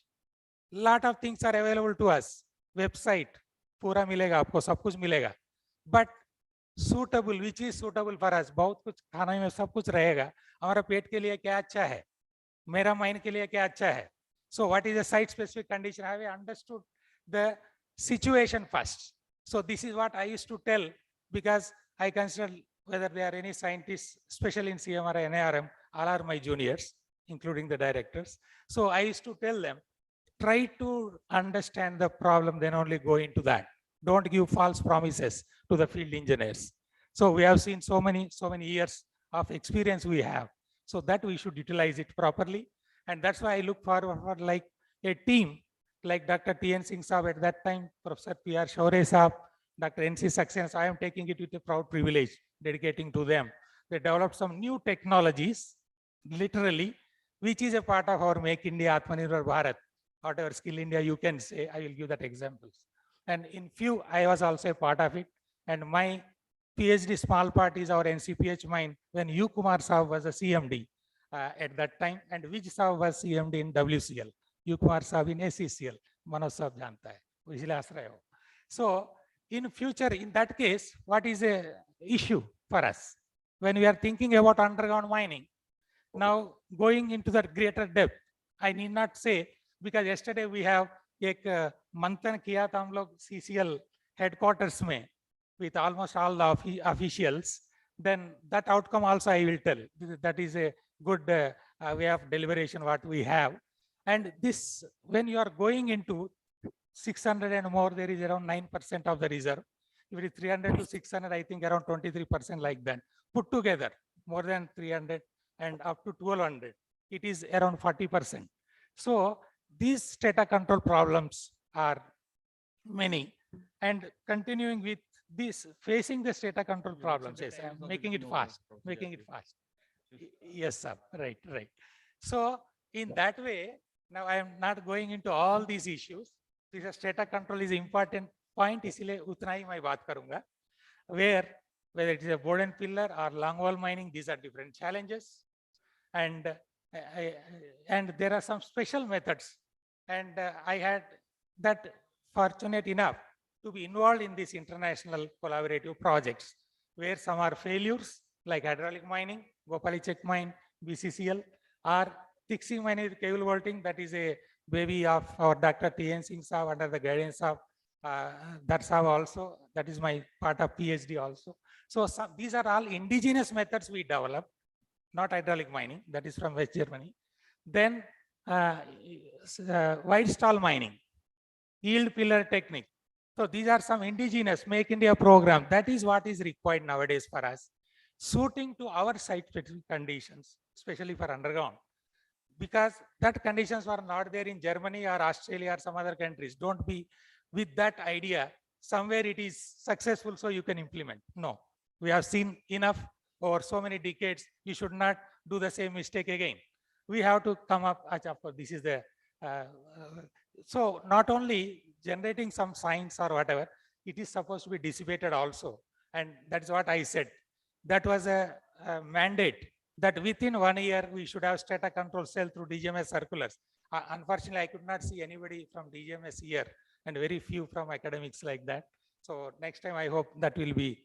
Lot of things are available to us. Website, पूरा मिलेगा आपको, सब कुछ मिलेगा. But suitable, which is suitable for us? बहुत कुछ खाने में सब कुछ रहेगा. हमारा पेट के लिए क्या अच्छा है? मेरा माइंड के लिए क्या अच्छा है? So what is the site specific condition? Have I understood the situation first? So this is what I used to tell, because I consider whether there are any scientists, especially in CMR and NARM, all are my juniors, including the directors. So I used to tell them, try to understand the problem, then only go into that. Don't give false promises to the field engineers. So we have seen so many years of experience we have. So that we should utilize it properly. And that's why I look forward for like a team like Dr. T.N. Singh Saab at that time, Professor P.R. Shaure Saab, Dr. N.C. Saxena. I am taking it with a proud privilege, dedicating to them. They developed some new technologies, literally, which is a part of our Make India Atmanirbhar Bharat. Whatever Skill India you can say, I will give that examples. And in few, I was also a part of it. And my PhD small part is our NCPH mine when U. Kumar Saab was a CMD at that time, and Vij Saab was CMD in WCL. U. Kumar Saab in ACCL. Manoj Saab janta hai. Isliye has rahe ho. So in future, in that case, what is a issue for us? When we are thinking about underground mining, now going into the greater depth, I need not say, because yesterday we have एक मंथन किया था हम लोग CCL headquarters में with almost all the officials, then that outcome also I will tell. That is a good way of deliberation what we have. And this, when you are going into 600 and more, there is around 9% of the reserve. If it is 300 to 600, I think around 23% like that. Put together, more than 300 and up to 1200, it is around 40%. So these strata control problems are many, and continuing with this, facing the strata control problems, yes, I'm making it fast, Yes, sir, right. So in that way, now I am not going into all these issues. This strata control is important point, इसलिए उतना ही मैं बात करूंगा. Whether it is a board and pillar or longwall mining, these are different challenges. And there are some special methods. And I had that fortunate enough to be involved in these international collaborative projects, where some are failures, like hydraulic mining, Gopalichek mine, BCCL, or Tixi mine with cable vaulting. That is a baby of our Dr. T.N. Singh Saab under the guidance of that Saab also. That is my part of PhD also. So these are all indigenous methods we developed, not hydraulic mining, that is from West Germany. Then wide stall mining, yield pillar technique. So these are some indigenous Make India program. That is what is required nowadays for us, suiting to our site conditions, especially for underground, because that conditions were not there in Germany or Australia or some other countries. Don't be with that idea, somewhere it is successful so you can implement. No, we have seen enough over so many decades. You should not do the same mistake again. We have to come up, of course, this is the, so not only generating some science or whatever, it is supposed to be dissipated also. And that's what I said. That was a mandate that within 1 year, we should have strata control cell through DGMS circulars. Unfortunately, I could not see anybody from DGMS here and very few from academics like that. So next time, I hope that will be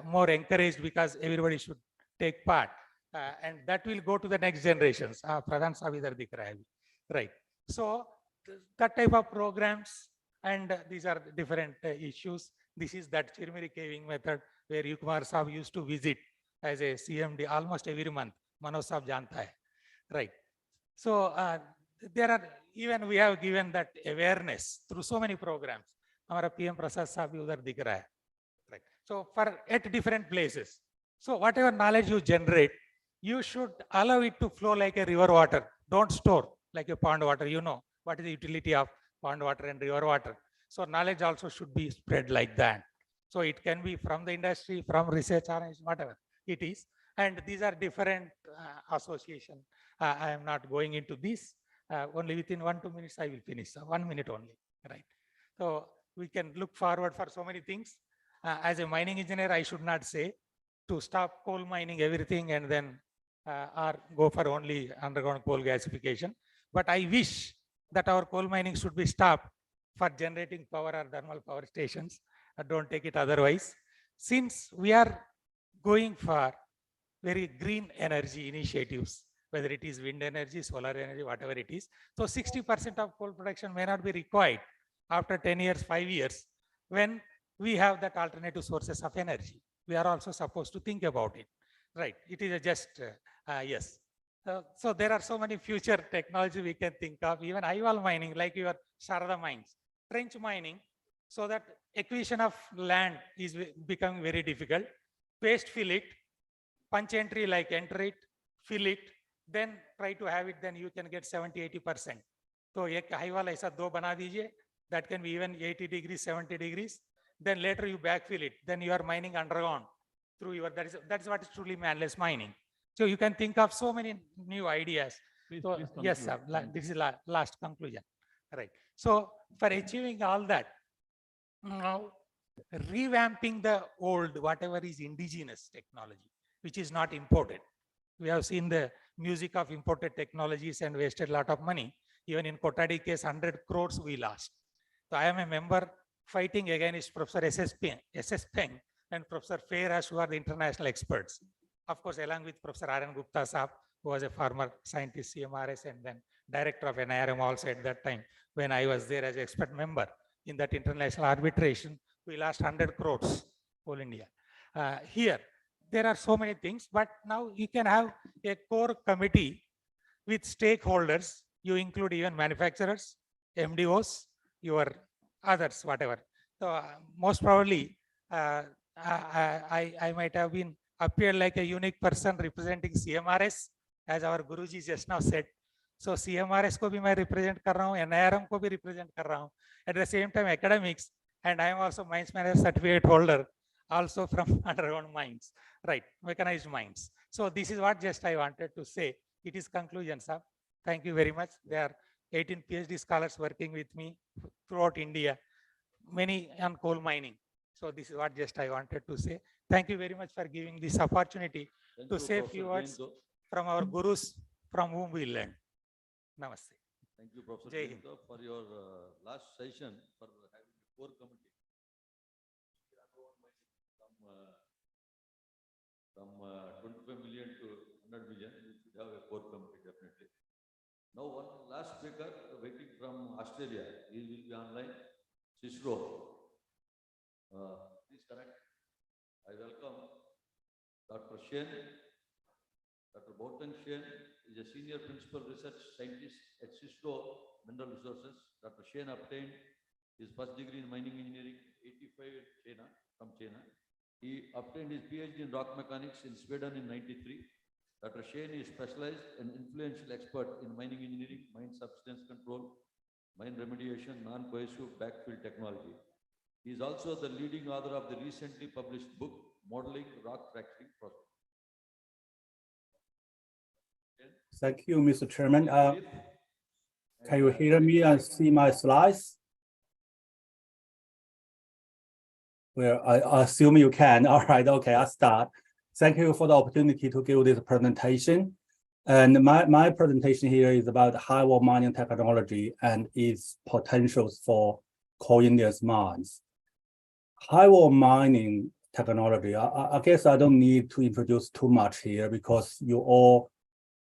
more encouraged, because everybody should take part. And that will go to the next generations. Pradhan Saab idhar dikh raha hai. Right. So that type of programs, and these are different issues. This is that Chirmiri caving method where U. Kumar Saab used to visit as a CMD almost every month. Manoj Saab janta hai. Right. So there are, even we have given that awareness through so many programs. Hamara PM Prasad Saab bhi udhar dikh raha hai. Right. So at different places. So whatever knowledge you generate, you should allow it to flow like a river water. Don't store like a pond water. You know what is the utility of pond water and river water. So knowledge also should be spread like that. So it can be from the industry, from research, or whatever it is. And these are different association. I am not going into this. Only within 1-2 minutes I will finish. 1 minute only, right? So we can look forward for so many things. As a mining engineer, I should not say to stop coal mining everything and then or go for only underground coal gasification. But I wish that our coal mining should be stopped for generating power or thermal power stations. Don't take it otherwise. Since we are going for very green energy initiatives, whether it is wind energy, solar energy, whatever it is. So 60% of coal production may not be required after 10 years, 5 years, when we have that alternative sources of energy. We are also supposed to think about it, right? It is just, yes. So there are so many future technology we can think of, even IVAL mining, like your Sharada mines, trench mining, so that acquisition of land is becoming very difficult. Paste fill it, punch entry, like enter it, fill it, then try to have it, then you can get 70-80%. So एक high wall ऐसा दो बना दीजिए, that can be even 80 degrees, 70 degrees. Then later you backfill it, then you are mining underground through your, that's what is truly manless mining. So you can think of so many new ideas. So, yes, sir, this is last conclusion, right? So for achieving all that, now revamping the old, whatever is indigenous technology, which is not imported. We have seen the music of imported technologies and wasted a lot of money. Even in Kolkata.It case, 100 crores we lost. So I am a member fighting against Professor S.S. Peng and Professor Feiras, who are the international experts. Of course, along with Professor R.N. Gupta Saab, who was a former scientist, CMRS, and then director of NIRM also at that time, when I was there as an expert member in that international arbitration, we lost 100 crores, whole India. Here, there are so many things, but now you can have a core committee with stakeholders. You include even manufacturers, MDOs, your others, whatever. So most probably, I might have been appeared like a unique person representing CMRS, as our Guruji just now said. So CMRS को भी मैं represent कर रहा हूँ, NIRM को भी represent कर रहा हूँ. At the same time, academics, and I am also mines manager certificate holder, also from underground mines, right? Mechanized mines. So this is what just I wanted to say. It is conclusion, sir. Thank you very much. There are 18 PhD scholars working with me throughout India, many on coal mining. So this is what just I wanted to say. Thank you very much for giving this opportunity to say a few words from our gurus from whom we learn. Namaste. Thank you, Professor Jai Hind. Jain, for your last session for having a core committee. From 25 million to 100 million, we should have a core committee definitely. Now one last speaker waiting from Australia. He will be online. Cicero. Please connect. I welcome Dr. Shen. Dr. Boughton Shen is a senior principal research scientist at Cicero Mineral Resources. Dr. Shen obtained his first degree in mining engineering 85 from China. He obtained his PhD in rock mechanics in Sweden in 93. Dr. Shen is specialized and influential expert in mining engineering, mine substance control, mine remediation, non-cohesive backfill technology. He is also the leading author of the recently published book, Modeling Rock Fracturing Process. Thank you, Mr. Chairman. Can you hear me and see my slides? Well, I assume you can. All right, okay, I'll start. Thank you for the opportunity to give this presentation. And my presentation here is about high wall mining technology and its potentials for coal India's mines. High wall mining technology, I guess I don't need to introduce too much here because you all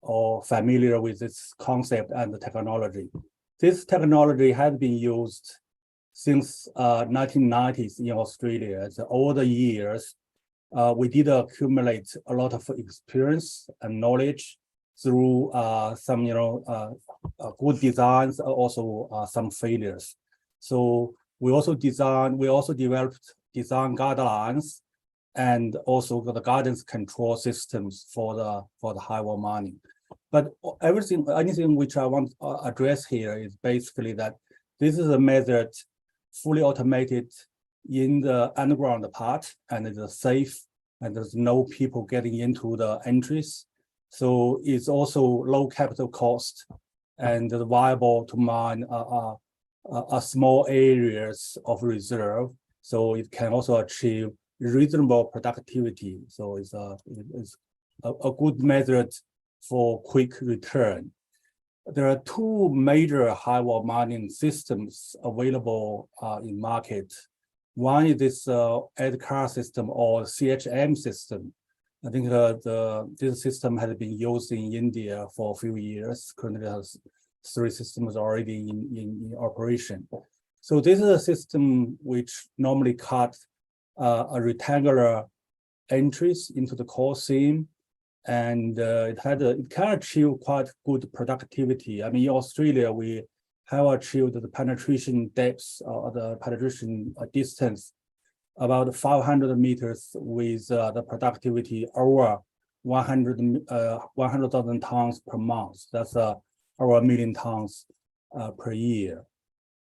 are familiar with this concept and the technology. This technology has been used since 1990s in Australia. So over the years, we did accumulate a lot of experience and knowledge through some, good designs, also some failures. So we also developed design guidelines and also the guidance control systems for the high wall mining. But anything which I want to address here is basically that this is a method fully automated in the underground part, and it's safe, and there's no people getting into the entries. So it's also low capital cost and viable to mine a small areas of reserve. So it can also achieve reasonable productivity. So it's a good method for quick return. There are two major high wall mining systems available in market. One is this ADCAR system or CHM system. I think this system has been used in India for a few years. Currently has 3 systems already in operation. So this is a system which normally cut a rectangular entries into the core seam, and it can achieve quite good productivity. I mean, in Australia, we have achieved the penetration depth or the penetration distance about 500 meters with the productivity over 100,000 tons per month. That's over 1 million tons per year.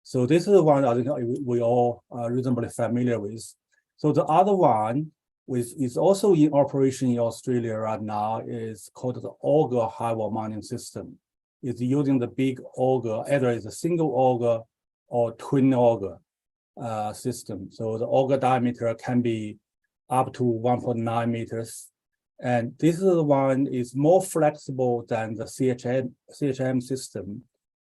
So this is one I think we all are reasonably familiar with. So the other one, which is also in operation in Australia right now, is called the auger high wall mining system. It's using the big auger, either it's a single auger or twin auger system. So the auger diameter can be up to 1.9 meters. And this one is more flexible than the CHM system,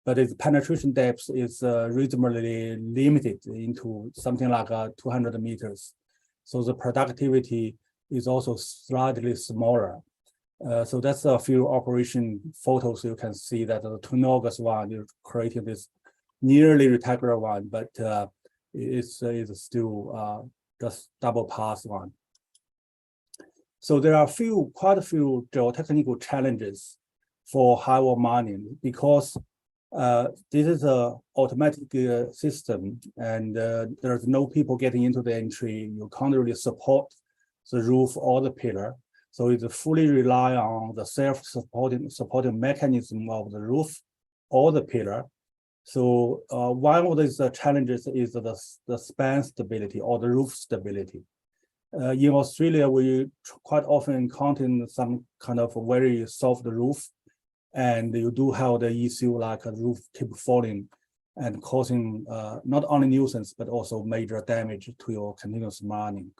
but its penetration depth is reasonably limited into something like 200 meters. So the productivity is also slightly smaller. So that's a few operation photos. You can see that the twin augers one, you're creating this nearly rectangular one, but it's still just double pass one. So there are quite a few geotechnical challenges for high wall mining because this is an automatic system, and there's no people getting into the entry. You can't really support the roof or the pillar. So it fully rely on the self-supporting mechanism of the roof or the pillar. So one of these challenges is the span stability or the roof stability. In Australia, we quite often encounter some kind of very soft roof, and you do have the issue like a roof keep falling and causing not only nuisance but also major damage to your continuous mining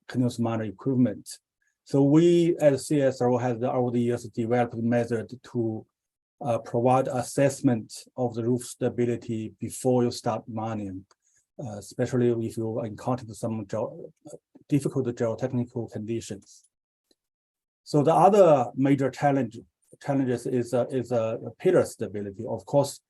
equipment. So we as CSRO have over the years developed a method to provide assessment of the roof stability before you start mining, especially if you encounter some difficult geotechnical conditions. So the other major challenges is pillar stability. Of course,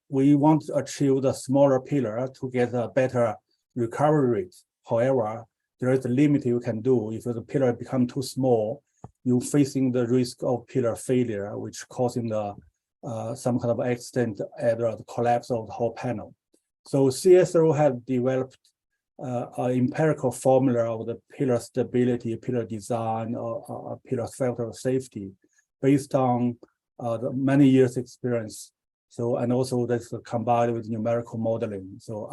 we want to achieve the smaller pillar to get a better recovery rate. However, there is a limit you can do. If the pillar become too small, you're facing the risk of pillar failure, which causing some kind of accident, either the collapse of the whole panel. So CSRO has developed an empirical formula of the pillar stability, pillar design, or pillar filter safety, based on the many years experience. So, and also that's combined with numerical modeling. So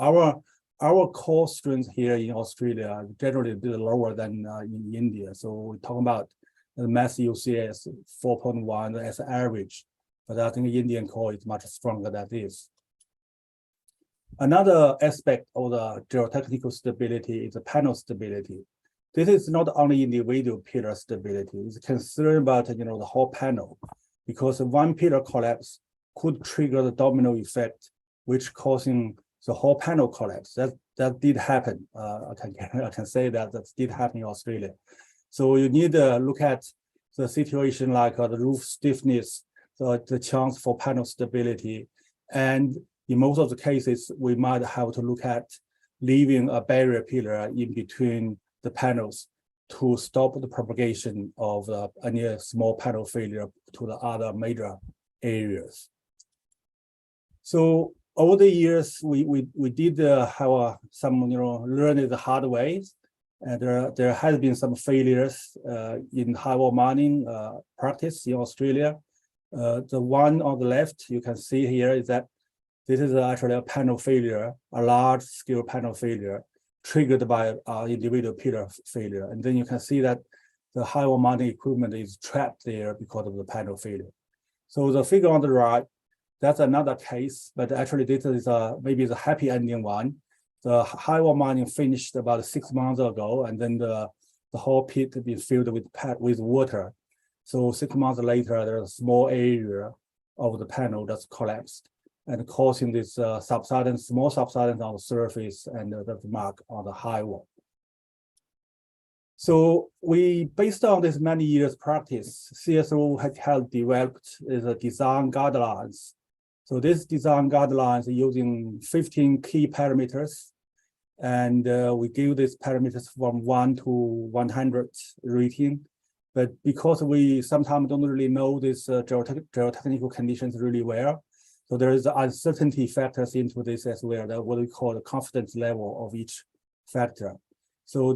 our core strength here in Australia is generally a bit lower than in India. So we're talking about the mass UCS 4.1 as average, but I think the Indian core is much stronger than this. Another aspect of the geotechnical stability is the panel stability. This is not only individual pillar stability, it's concerned about the whole panel, because one pillar collapse could trigger the domino effect, which causing the whole panel collapse. That did happen. I can say that did happen in Australia. So you need to look at the situation like the roof stiffness, the chance for panel stability, and in most of the cases, we might have to look at leaving a barrier pillar in between the panels to stop the propagation of any small panel failure to the other major areas. So over the years, we did have some learning the hard ways. There has been some failures in high wall mining practice in Australia. The one on the left you can see here is that This is actually a panel failure, a large-scale panel failure triggered by individual pillar failure. And then you can see that the high wall mounting equipment is trapped there because of the panel failure. So the figure on the right, that's another case, but actually this is maybe the happy ending one. The high wall mining finished about 6 months ago, and then the whole pit is filled with water. So 6 months later, there's a small area of the panel that's collapsed and causing this small subsidence on the surface and the mark on the high wall. So based on this many years practice, CSO has developed the design guidelines. So this design guidelines are using 15 key parameters, and we give these parameters from 1 to 100 rating. But because we sometimes don't really know these geotechnical conditions really well, so there is uncertainty factors into this as well, that what we call the confidence level of each factor. So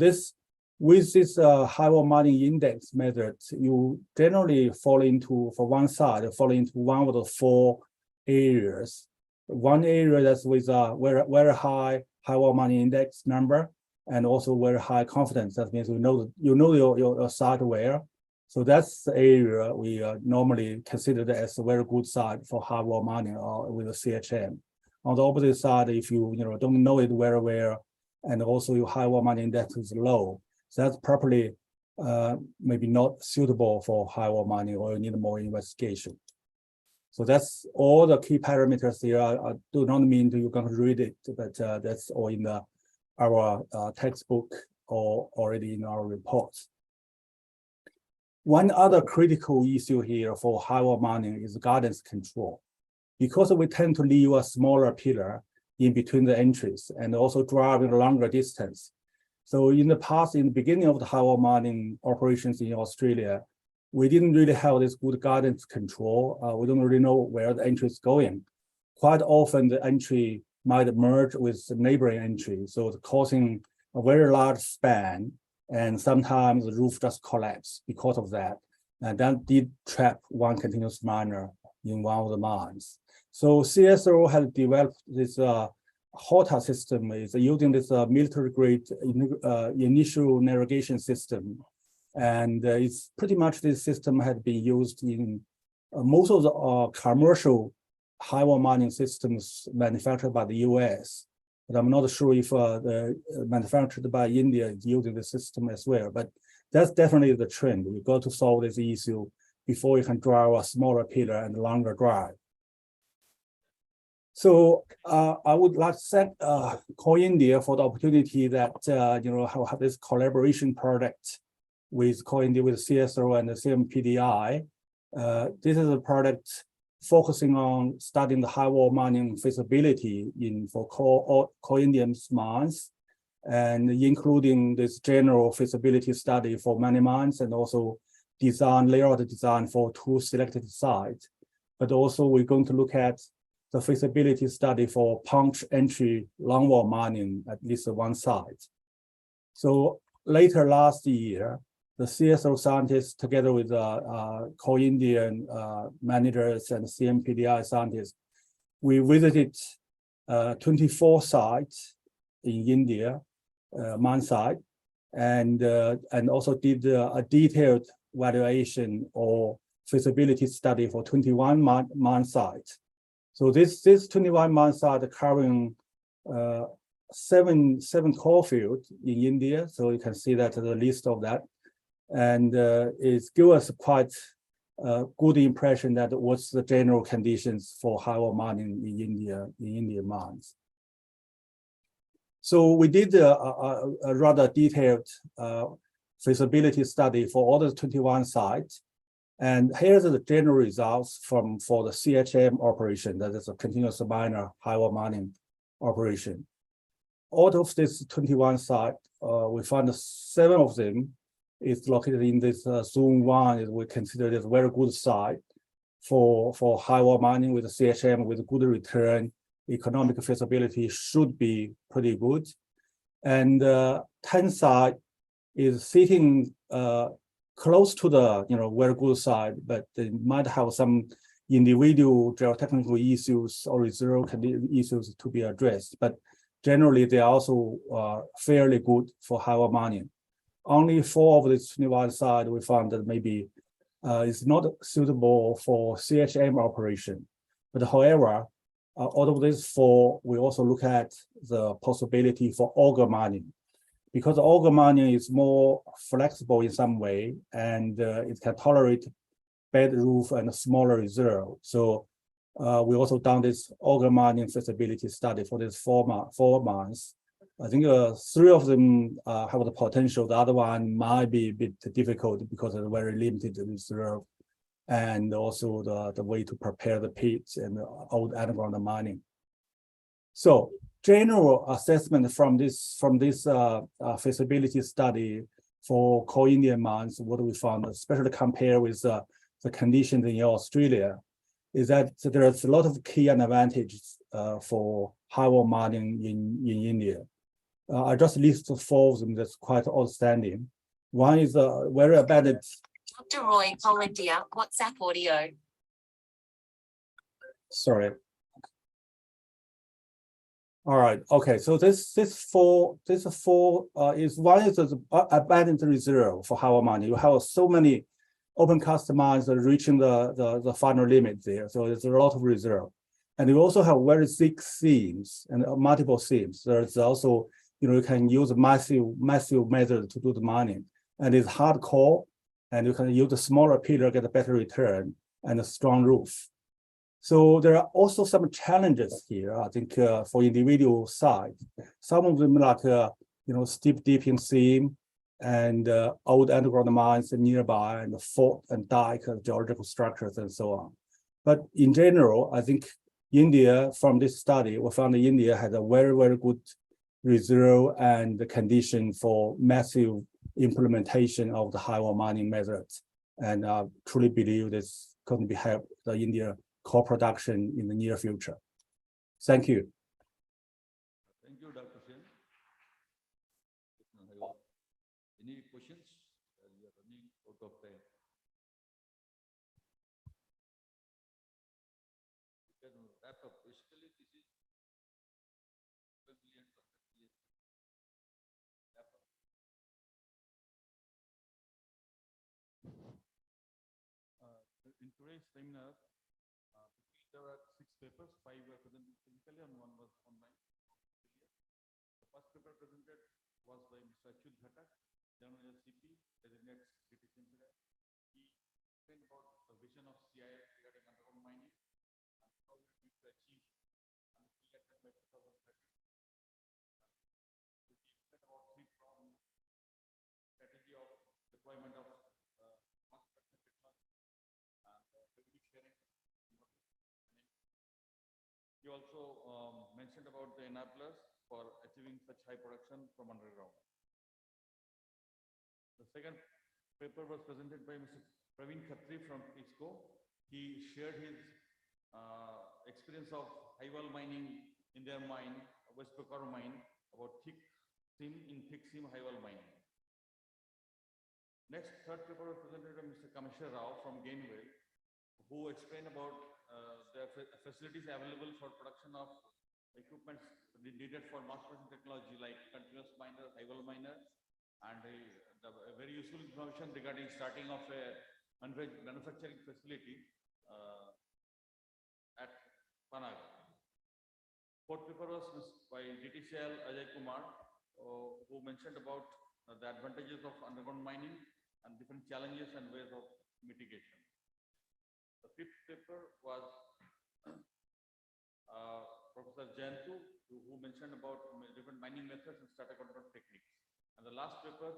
with this high wall mining index method, you generally fall into one of the 4 areas. One area that's with a very high wall mining index number, and also very high confidence. That means you know your site well. So that's the area we normally consider as a very good site for high wall mining or with a CHM. On the opposite side, if you don't know it very well, and also your high wall mining index is low, so that's probably maybe not suitable for high wall mining, or you need more investigation. So that's all the key parameters here. I do not mean that you're going to read it, but that's all in our textbook or already in our reports. One other critical issue here for high wall mining is guidance control. Because we tend to leave a smaller pillar in between the entries and also drive a longer distance. So in the past, in the beginning of the high wall mining operations in Australia, we didn't really have this good guidance control. We don't really know where the entry is going. Quite often the entry might merge with the neighboring entry, so it's causing a very large span, and sometimes the roof just collapses because of that. And that did trap one continuous miner in one of the mines. So CSO has developed this HOTA system, is using this military-grade initial navigation system. And it's pretty much this system has been used in most of the commercial high wall mining systems manufactured by the US. But I'm not sure if the manufactured by India is using the system as well. But that's definitely the trend. We've got to solve this issue before you can drive a smaller pillar and longer drive. So I would like to thank Coal India for the opportunity that have this collaboration project with Coal India, with CSO and the CMPDI. This is a project focusing on studying the high wall mining feasibility for Coal India's mines, and including this general feasibility study for many mines, and also layout design for 2 selected sites. But also we're going to look at the feasibility study for punch entry longwall mining at least one site. So later last year, the CSO scientists, together with Coal Indian managers and CMPDI scientists, we visited 24 sites in India, mine site, and also did a detailed valuation or feasibility study for 21 mine sites. So this 21 mine site covering seven coal fields in India. So you can see that the list of that. And it gives us quite a good impression that what's the general conditions for high wall mining in India mines. So we did a rather detailed feasibility study for all the 21 sites. And here's the general results for the CHM operation, that is a continuous miner high wall mining operation. Out of this 21 sites, we found 7 of them is located in this zone 1, is we consider this a very good site for high wall mining with CHM with good return. Economic feasibility should be pretty good. And 10 site is sitting close to the very good side, but they might have some individual geotechnical issues or reserve issues to be addressed, but generally they are also fairly good for highwall mining. Only 4 of the Trinidad side we found that maybe is not suitable for CHM operation. But however, out of these 4, we also look at the possibility for auger mining, because auger mining is more flexible in some way, and it can tolerate bed roof and a smaller reserve. So we also done this auger mining feasibility study for this 4 months. I think 3 of them have the potential. The other one might be a bit difficult because of the very limited reserve, and also the way to prepare the pits and the old underground mining. So general assessment from this feasibility study for coal Indian mines, what we found, especially compared with the conditions in Australia, is that there's a lot of key advantages for highwall mining in India. I just listed 4 of them that's quite outstanding. One is very abundant. Dr. Roy, Coal India, WhatsApp audio. Sorry. All right. Okay. So this four is one is the abundant reserve for highwall mining. You have so many open cast mines reaching the final limit there. So there's a lot of reserve, and you also have very thick seams and multiple seams. There's also, you can use massive method to do the mining, and it's hardcore, and you can use a smaller pillar, get a better return and a strong roof. So there are also some challenges here, I think, for individual side. Some of them like, steep dipping seam and old underground mines nearby, and fault and dike geological structures and so on. But in general, I think India, from this study, we found that India has a very, very good reserve and the condition for massive implementation of the highwall mining methods. And I truly believe this can be help the India coal production in the near future. Thank you. Thank you, Dr. Sen. Any questions? We are running out of time. We can wrap up. Basically, this is 12 million wrap up. In today's seminar, there are 6 papers, 5 were presented physically and 1 was online. The first paper presented was by Mr. Achyut Ghatak, General CP, designates British Empire. He explained about the vision of CIF regarding underground mining and how we need to achieve and by 2030. He explained about 3-pronged strategy of deployment of mass production technology and revenue sharing. He also mentioned about the enablers for achieving such high production from underground. The second paper was presented by Mr. Praveen Khatri from ISCO. He shared his experience of high-wall mining in their mine, West Bokaro mine, about thick seam high-wall mining. Next, third paper was presented by Mr. Kameshwar Rao from Gainwell, who explained about the facilities available for production of equipment needed for mass production technology like continuous miner, high-wall miner, and the very useful information regarding starting of a manufacturing facility at Panag. Fourth paper was by DTCL Ajay Kumar, who mentioned about the advantages of underground mining and different challenges and ways of mitigation. The fifth paper was Professor Jayantu, who mentioned about different mining methods and strata control techniques. And the last paper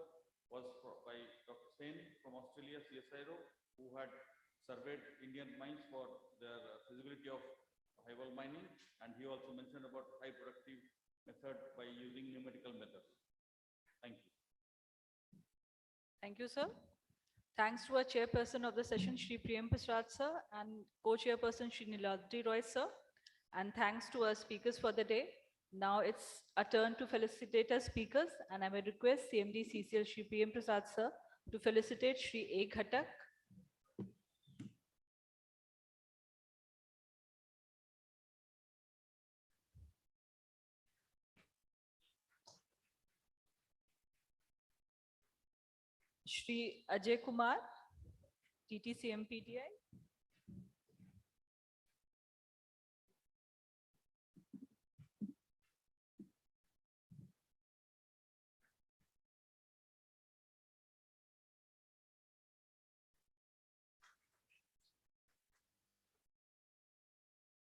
was by Dr. Sen from Australia, CSIRO, who had surveyed Indian mines for their feasibility of high-wall mining, and he also mentioned about high productive method by using numerical methods. Thank you. Thank you, sir. Thanks to our chairperson of the session, Shri Priyam Prasad sir, and co-chairperson Shri Niladri Roy sir, and thanks to our speakers for the day. Now it's a turn to felicitate our speakers, and I may request CMD CCL Shri Priyam Prasad sir to felicitate Shri A. Ghatak. Shri Ajay Kumar, TTCMPTI.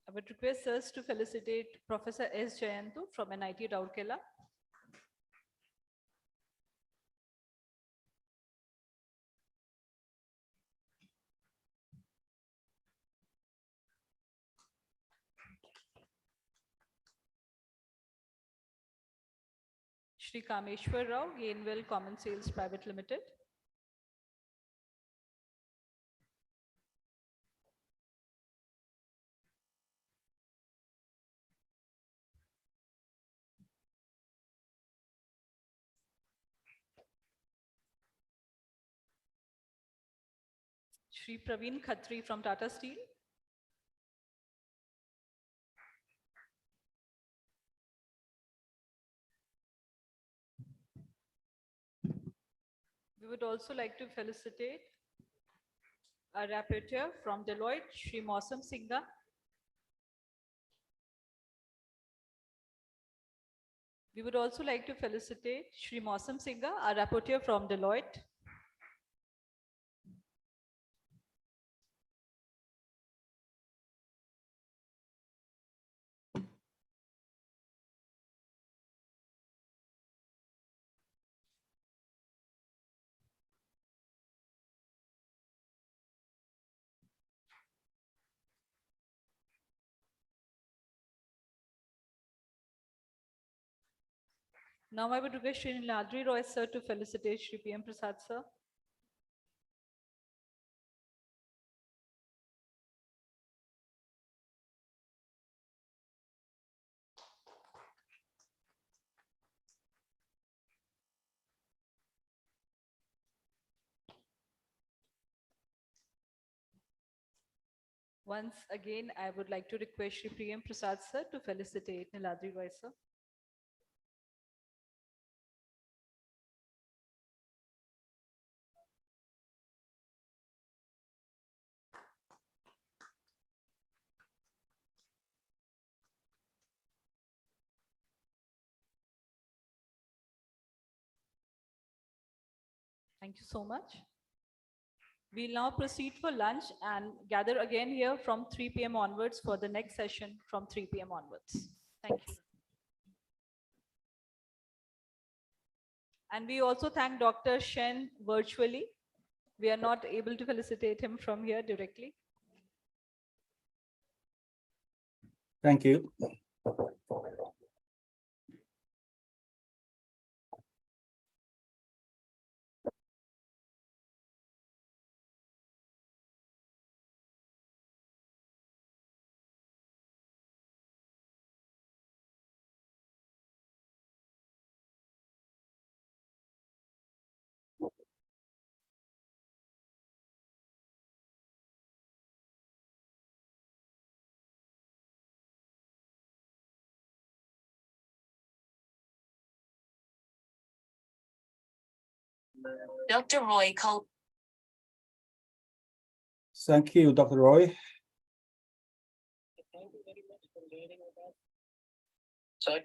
I would request us to felicitate Professor S. Jayantu from NIT Rourkela. Shri Kameshwar Rao, Gainwell Common Sales Private Limited. Shri Praveen Khatri from Tata Steel. We would also like to felicitate a rapporteur from Deloitte, Shri Mausam Singha. We would also like to felicitate Shri Mausam Singha, our rapporteur from Deloitte. Now I would request Shri Niladri Roy sir to felicitate Shri PM Prasad sir. Once again, I would like to request Shri PM Prasad sir to felicitate Niladri Roy sir. Thank you so much. We'll now proceed for lunch and gather again here from 3 p.m. onwards for the next session from 3 p.m. onwards. Thank you. And we also thank Dr. Shen virtually. We are not able to felicitate him from here directly. Thank you. Dr. Roy Cole. Thank you, Dr. Roy. Thank you very much for joining us. Sorry,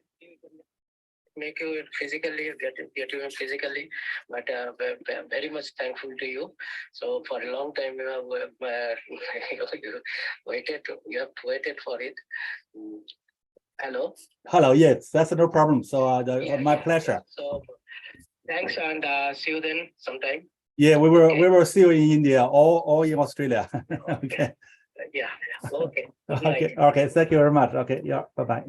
make you physically get you physically, but very much thankful to you. So for a long time you have you have waited for it. Hello. Hello. Yes, that's no problem. So my pleasure. So thanks and see you then sometime. Yeah, we were still in India, all in Australia. Okay. Yeah. Okay. Good Okay. night. Okay. Thank you very much. Okay. Yeah. Bye bye.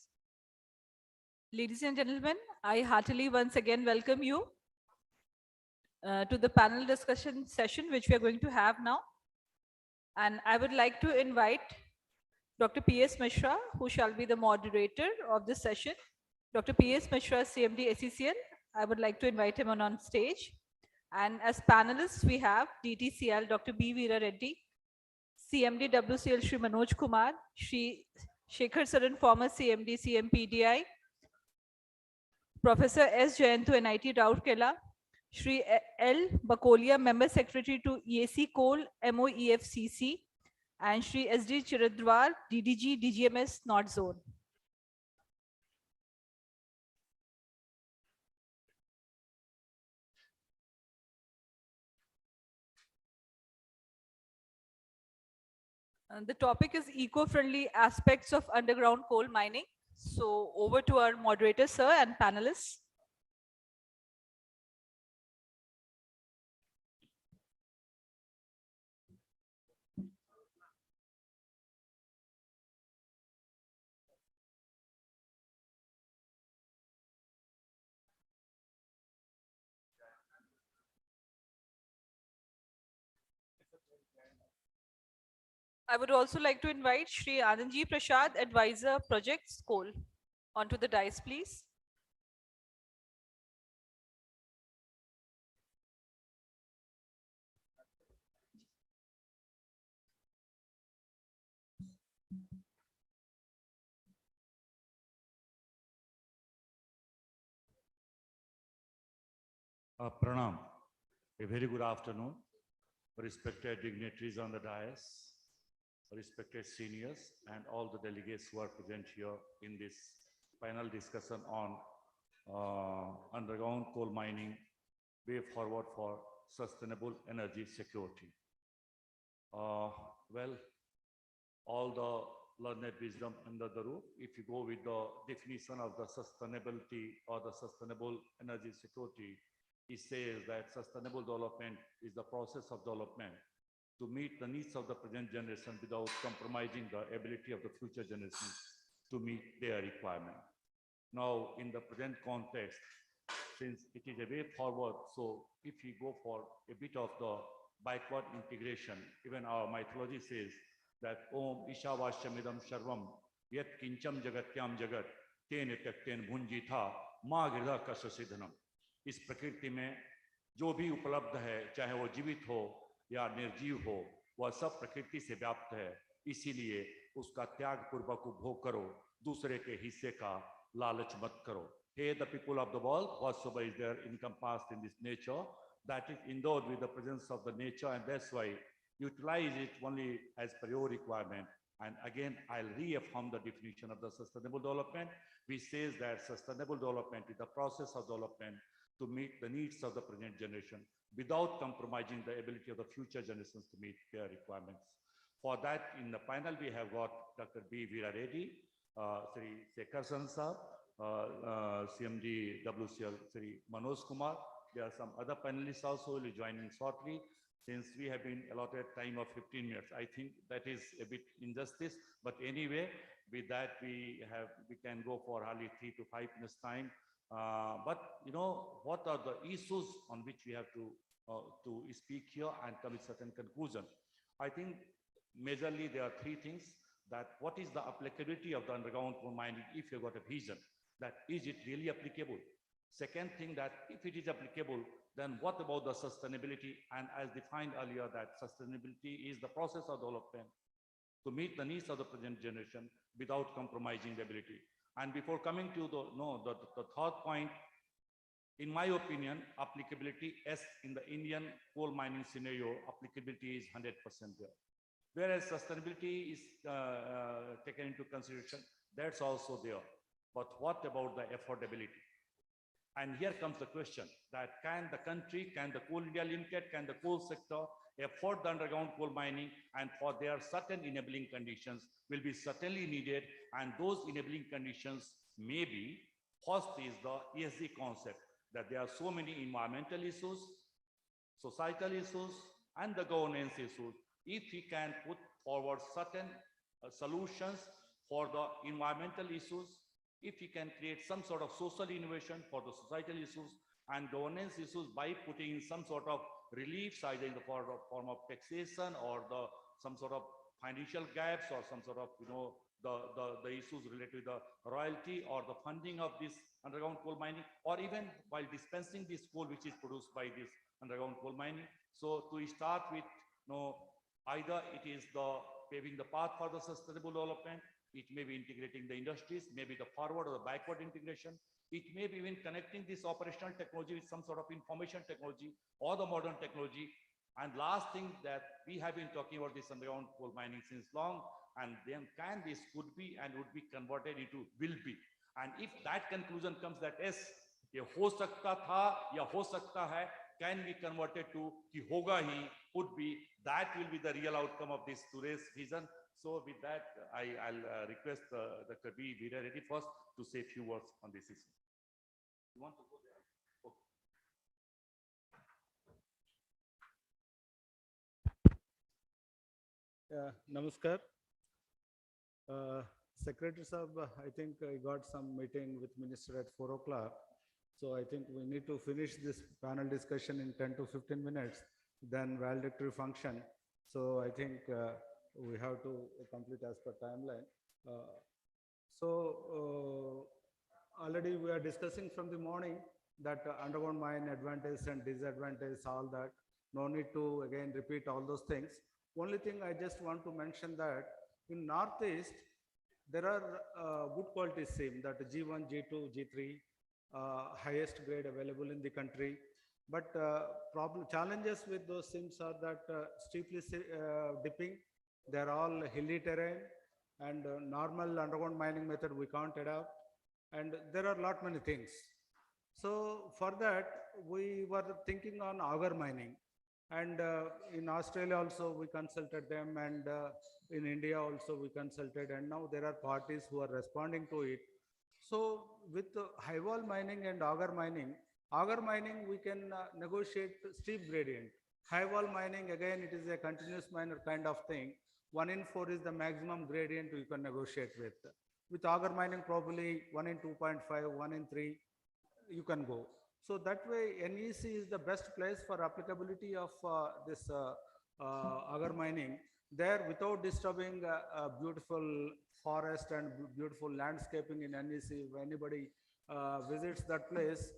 you. Ladies and gentlemen, I heartily once again welcome you to the panel discussion session, which we are going to have now. And I would like to invite Dr. P.S. Mishra, who shall be the moderator of this session. Dr. P.S. Mishra, CMD SECL. I would like to invite him on stage. And as panelists, we have DTCL, Dr. B. Veera Reddy, CMD WCL, Shri Manoj Kumar, Shri Shekhar Saran, former CMD, CMPDI, Professor S. Jayantu, NIT Rourkela, Shri L. Bakolia, Member Secretary to EAC Coal, MOEFCC, and Shri S.D. Chiradwar, DDG, DGMS, North Zone. The topic is eco-friendly aspects of underground coal mining. So over to our moderator, sir, and panelists. I would also like to invite Shri Anandji Prasad, Advisor Projects Coal, onto the dais, please. Pranam. A very good afternoon, respected dignitaries on the dais, respected seniors, and all the delegates who are present here in this panel discussion on underground coal mining, way forward for sustainable energy security. Well, all the learned wisdom under the roof, if you go with the definition of the sustainability or the sustainable energy security, it says that sustainable development is the process of development to meet the needs of the present generation without compromising the ability of the future generations to meet their requirement. Now, in the present context, since it is a way forward, so if we go for a bit of the backward integration, even our mythology says that Om Ishavashyamidam Sharvam Yat Kincham Jagatyam Jagat Ten Etakten Bhunjitha Ma Gridha Kasasiddhanam. इस प्रकृति में जो भी उपलब्ध है, चाहे वो जीवित हो या निर्जीव हो, वह सब प्रकृति से व्याप्त है, इसीलिए उसका त्याग पूर्वक उपभोग करो, दूसरे के हिस्से का लालच मत करो. Hey, the people of the world, whatsoever is there encompassed in this nature, that is endowed with the presence of the nature, and that's why utilize it only as per your requirement. And again, I'll reaffirm the definition of the sustainable development, which says that sustainable development is the process of development to meet the needs of the present generation without compromising the ability of the future generations to meet their requirements. For that, in the panel, we have got Dr. B. Veera Reddy, Sri Shekhar Saran Sahab, CMD WCL, Sri Manoj Kumar. There are some other panelists also who will be joining shortly. Since we have been allotted time of 15 minutes, I think that is a bit injustice. But anyway, with that, we can go for hardly 3 to 5 minutes time. But you know, what are the issues on which we have to speak here and come to certain conclusion? I think majorly there are three things. That what is the applicability of the underground coal mining if you've got a vision? That is it really applicable? Second thing, that if it is applicable, then what about the sustainability? And as defined earlier, that sustainability is the process of development to meet the needs of the present generation without compromising the ability. And before coming to the third point, in my opinion, applicability as in the Indian coal mining scenario, applicability is 100% there. Whereas sustainability is taken into consideration, that's also there. But what about the affordability? And here comes the question that can the country, can the Coal India Limited, can the coal sector afford the underground coal mining? And for their certain enabling conditions will be certainly needed. And those enabling conditions may be, first is the ESG concept, that there are so many environmental issues, societal issues, and the governance issues. If we can put forward certain solutions for the environmental issues, if we can create some sort of social innovation for the societal issues and governance issues by putting in some sort of reliefs, either in the form of taxation or some sort of financial gaps or some sort of, the issues related to the royalty or the funding of this underground coal mining, or even while dispensing this coal which is produced by this underground coal mining. So to start with, either it is the paving the path for the sustainable development, it may be integrating the industries, maybe the forward or the backward integration, it may be even connecting this operational technology with some sort of information technology or the modern technology. And last thing that we have been talking about this underground coal mining since long, and then this could be and would be converted into will be. And if that conclusion comes that yes, ये हो सकता था या हो सकता है, can be converted to कि होगा ही, would be, that will be the real outcome of this today's vision. So with that, I'll request Dr. B. Veera Reddy first to say a few words on this issue. You want to go there? Okay. Namaskar. Secretary Sahab, I think I got some meeting with Minister at 4 o'clock. So I think we need to finish this panel discussion in 10 to 15 minutes, then valedictory function. So I think we have to complete as per timeline. Already we are discussing from the morning that underground mine advantage and disadvantage, all that. No need to again repeat all those things. Only thing I just want to mention that in Northeast, there are good quality seam, that G1, G2, G3, highest grade available in the country. But challenges with those seams are that steeply dipping, they're all hilly terrain, and normal underground mining method we can't adopt, and there are lot many things. So for that, we were thinking on auger mining. And in Australia also we consulted them, and in India also we consulted, and now there are parties who are responding to it. So with high wall mining and auger mining we can negotiate steep gradient. High wall mining, again, it is a continuous miner kind of thing. 1 in 4 is the maximum gradient you can negotiate with. With auger mining, probably 1 in 2.5, 1 in 3, you can go. So that way, NEC is the best place for applicability of this auger mining. There, without disturbing a beautiful forest and beautiful landscaping in NEC, if anybody visits that place,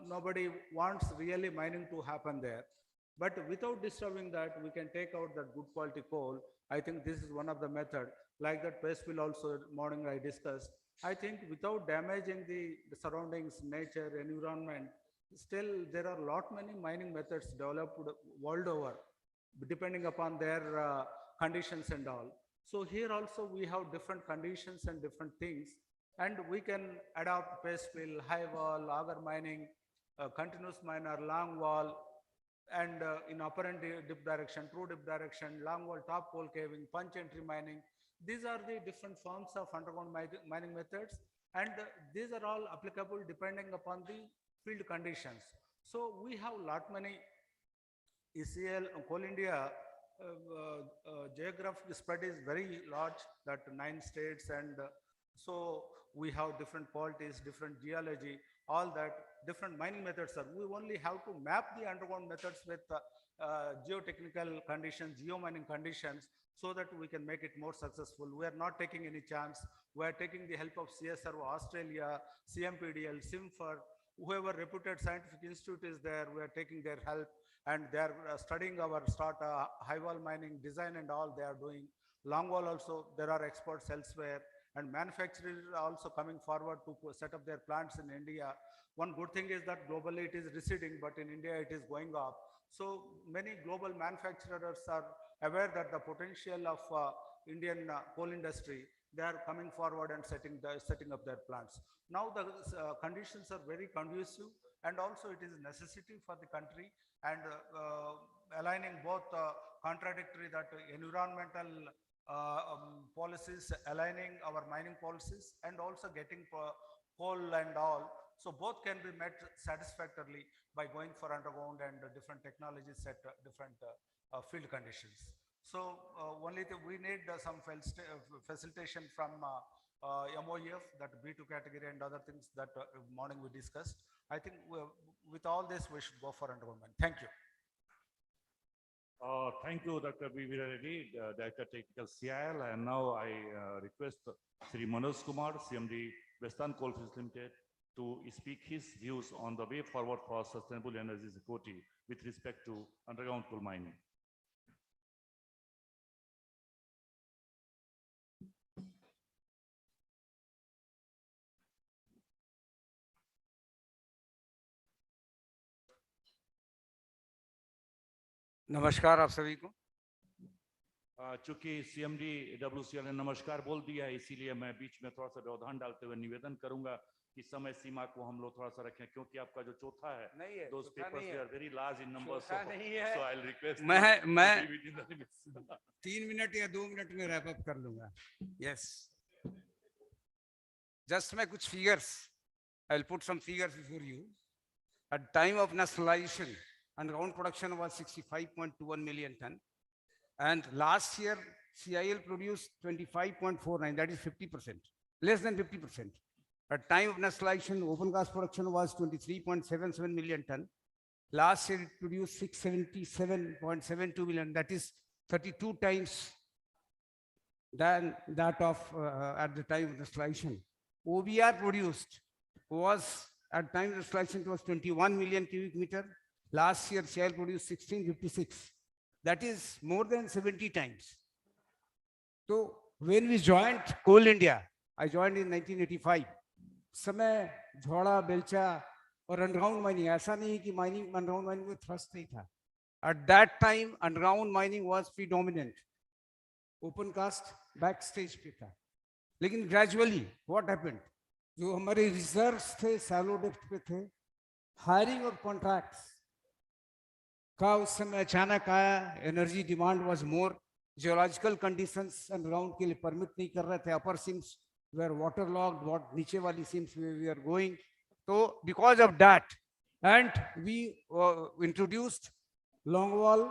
nobody wants really mining to happen there. But without disturbing that, we can take out that good quality coal. I think this is one of the method. Like that paste fill also morning I discussed. I think without damaging the surroundings, nature, environment, still there are lot many mining methods developed world over, depending upon their conditions and all. So here also we have different conditions and different things, and we can adopt paste fill, high wall, auger mining, continuous miner, long wall, and in apparent dip direction, true dip direction, long wall, top coal caving, punch entry mining. These are the different forms of underground mining methods, and these are all applicable depending upon the field conditions. So we have lot many ECL, Coal India, geographic spread is very large, that 9 states, and so we have different qualities, different geology, all that, different mining methods are. We only have to map the underground methods with geotechnical conditions, geomining conditions, so that we can make it more successful. We are not taking any chance. We are taking the help of CSRO, Australia, CMPDL, SIMFER, whoever reputed scientific institute is there, we are taking their help, and they are studying our high wall mining design and all they are doing. Long wall also, there are experts elsewhere, and manufacturers are also coming forward to set up their plants in India. One good thing is that globally it is receding, but in India it is going up. So many global manufacturers are aware that the potential of Indian coal industry, they are coming forward and setting up their plants. Now the conditions are very conducive, and also it is a necessity for the country, and aligning both contradictory, that environmental policies, aligning our mining policies, and also getting coal and all. So both can be met satisfactorily by going for underground and different technologies at different field conditions. So only we need some facilitation from MOEF, that B2 category and other things that morning we discussed. I think with all this, we should go for underground mining. Thank you. Thank you, Dr. B. Reddy, Director Technical CIL. And now I request Sri Manoj Kumar, CMD, Western Coalfields Limited, to speak his views on the way forward for sustainable energy security with respect to underground coal mining. नमस्कार आप सभी को। चूंकि CMD WCL ने नमस्कार बोल दिया है, इसीलिए मैं बीच में थोड़ा सा व्यवधान डालते हुए निवेदन करूंगा कि समय सीमा को हम लोग थोड़ा सा रखें, क्योंकि आपका जो चौथा है, नहीं है, those papers they are very large in numbers, चौथा नहीं है। so I'll request मैं 3 मिनट या 2 मिनट में रैप अप कर लूंगा। यस, जस्ट मैं कुछ figures, I will put some figures before you. At time of nationalisation, underground production was 65.21 million ton, and last year CIL produced 25.49, that is 50%, less than 50%. At time of nationalization, open cast production was 23.77 million ton. Last year it produced 677.72 million, that is 32 times than that of at the time of nationalization. OBR produced was, at time of nationalization, it was 21 million cubic meter. Last year, CIL produced 1656. That is more than 70 times. So when we joined Coal India, I joined in 1985. समय झोड़ा बेलचा और underground mining, ऐसा नहीं कि mining underground mining में thrust नहीं था. At that time, underground mining was predominant. Open cast backstage पे था. लेकिन gradually, what happened? जो हमारे reserves थे, shallow depth पे थे, hiring of contracts का उस समय अचानक आया. Energy demand was more. Geological conditions underground के लिए परमिट नहीं कर रहे थे. Upper seams were water logged, नीचे वाली सिम्स वी आर गोइंग. तो because of that and we introduced long wall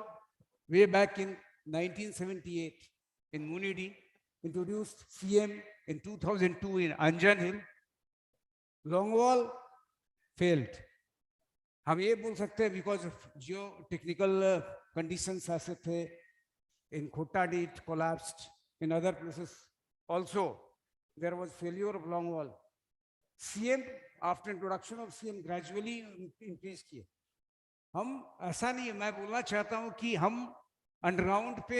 way back in 1978 in Munidih, introduced CM in 2002 in Anjan Hill. Long wall failed. हम ये बोल सकते हैं बिकॉज जियो टेक्निकल कंडीशंस ऐसे थे. इन Kolkata.It collapsed. In other places also there was failure of long wall. CM after introduction of CM gradually increase किए. हम ऐसा नहीं है, मैं बोलना चाहता हूँ कि हम अंडरग्राउंड पे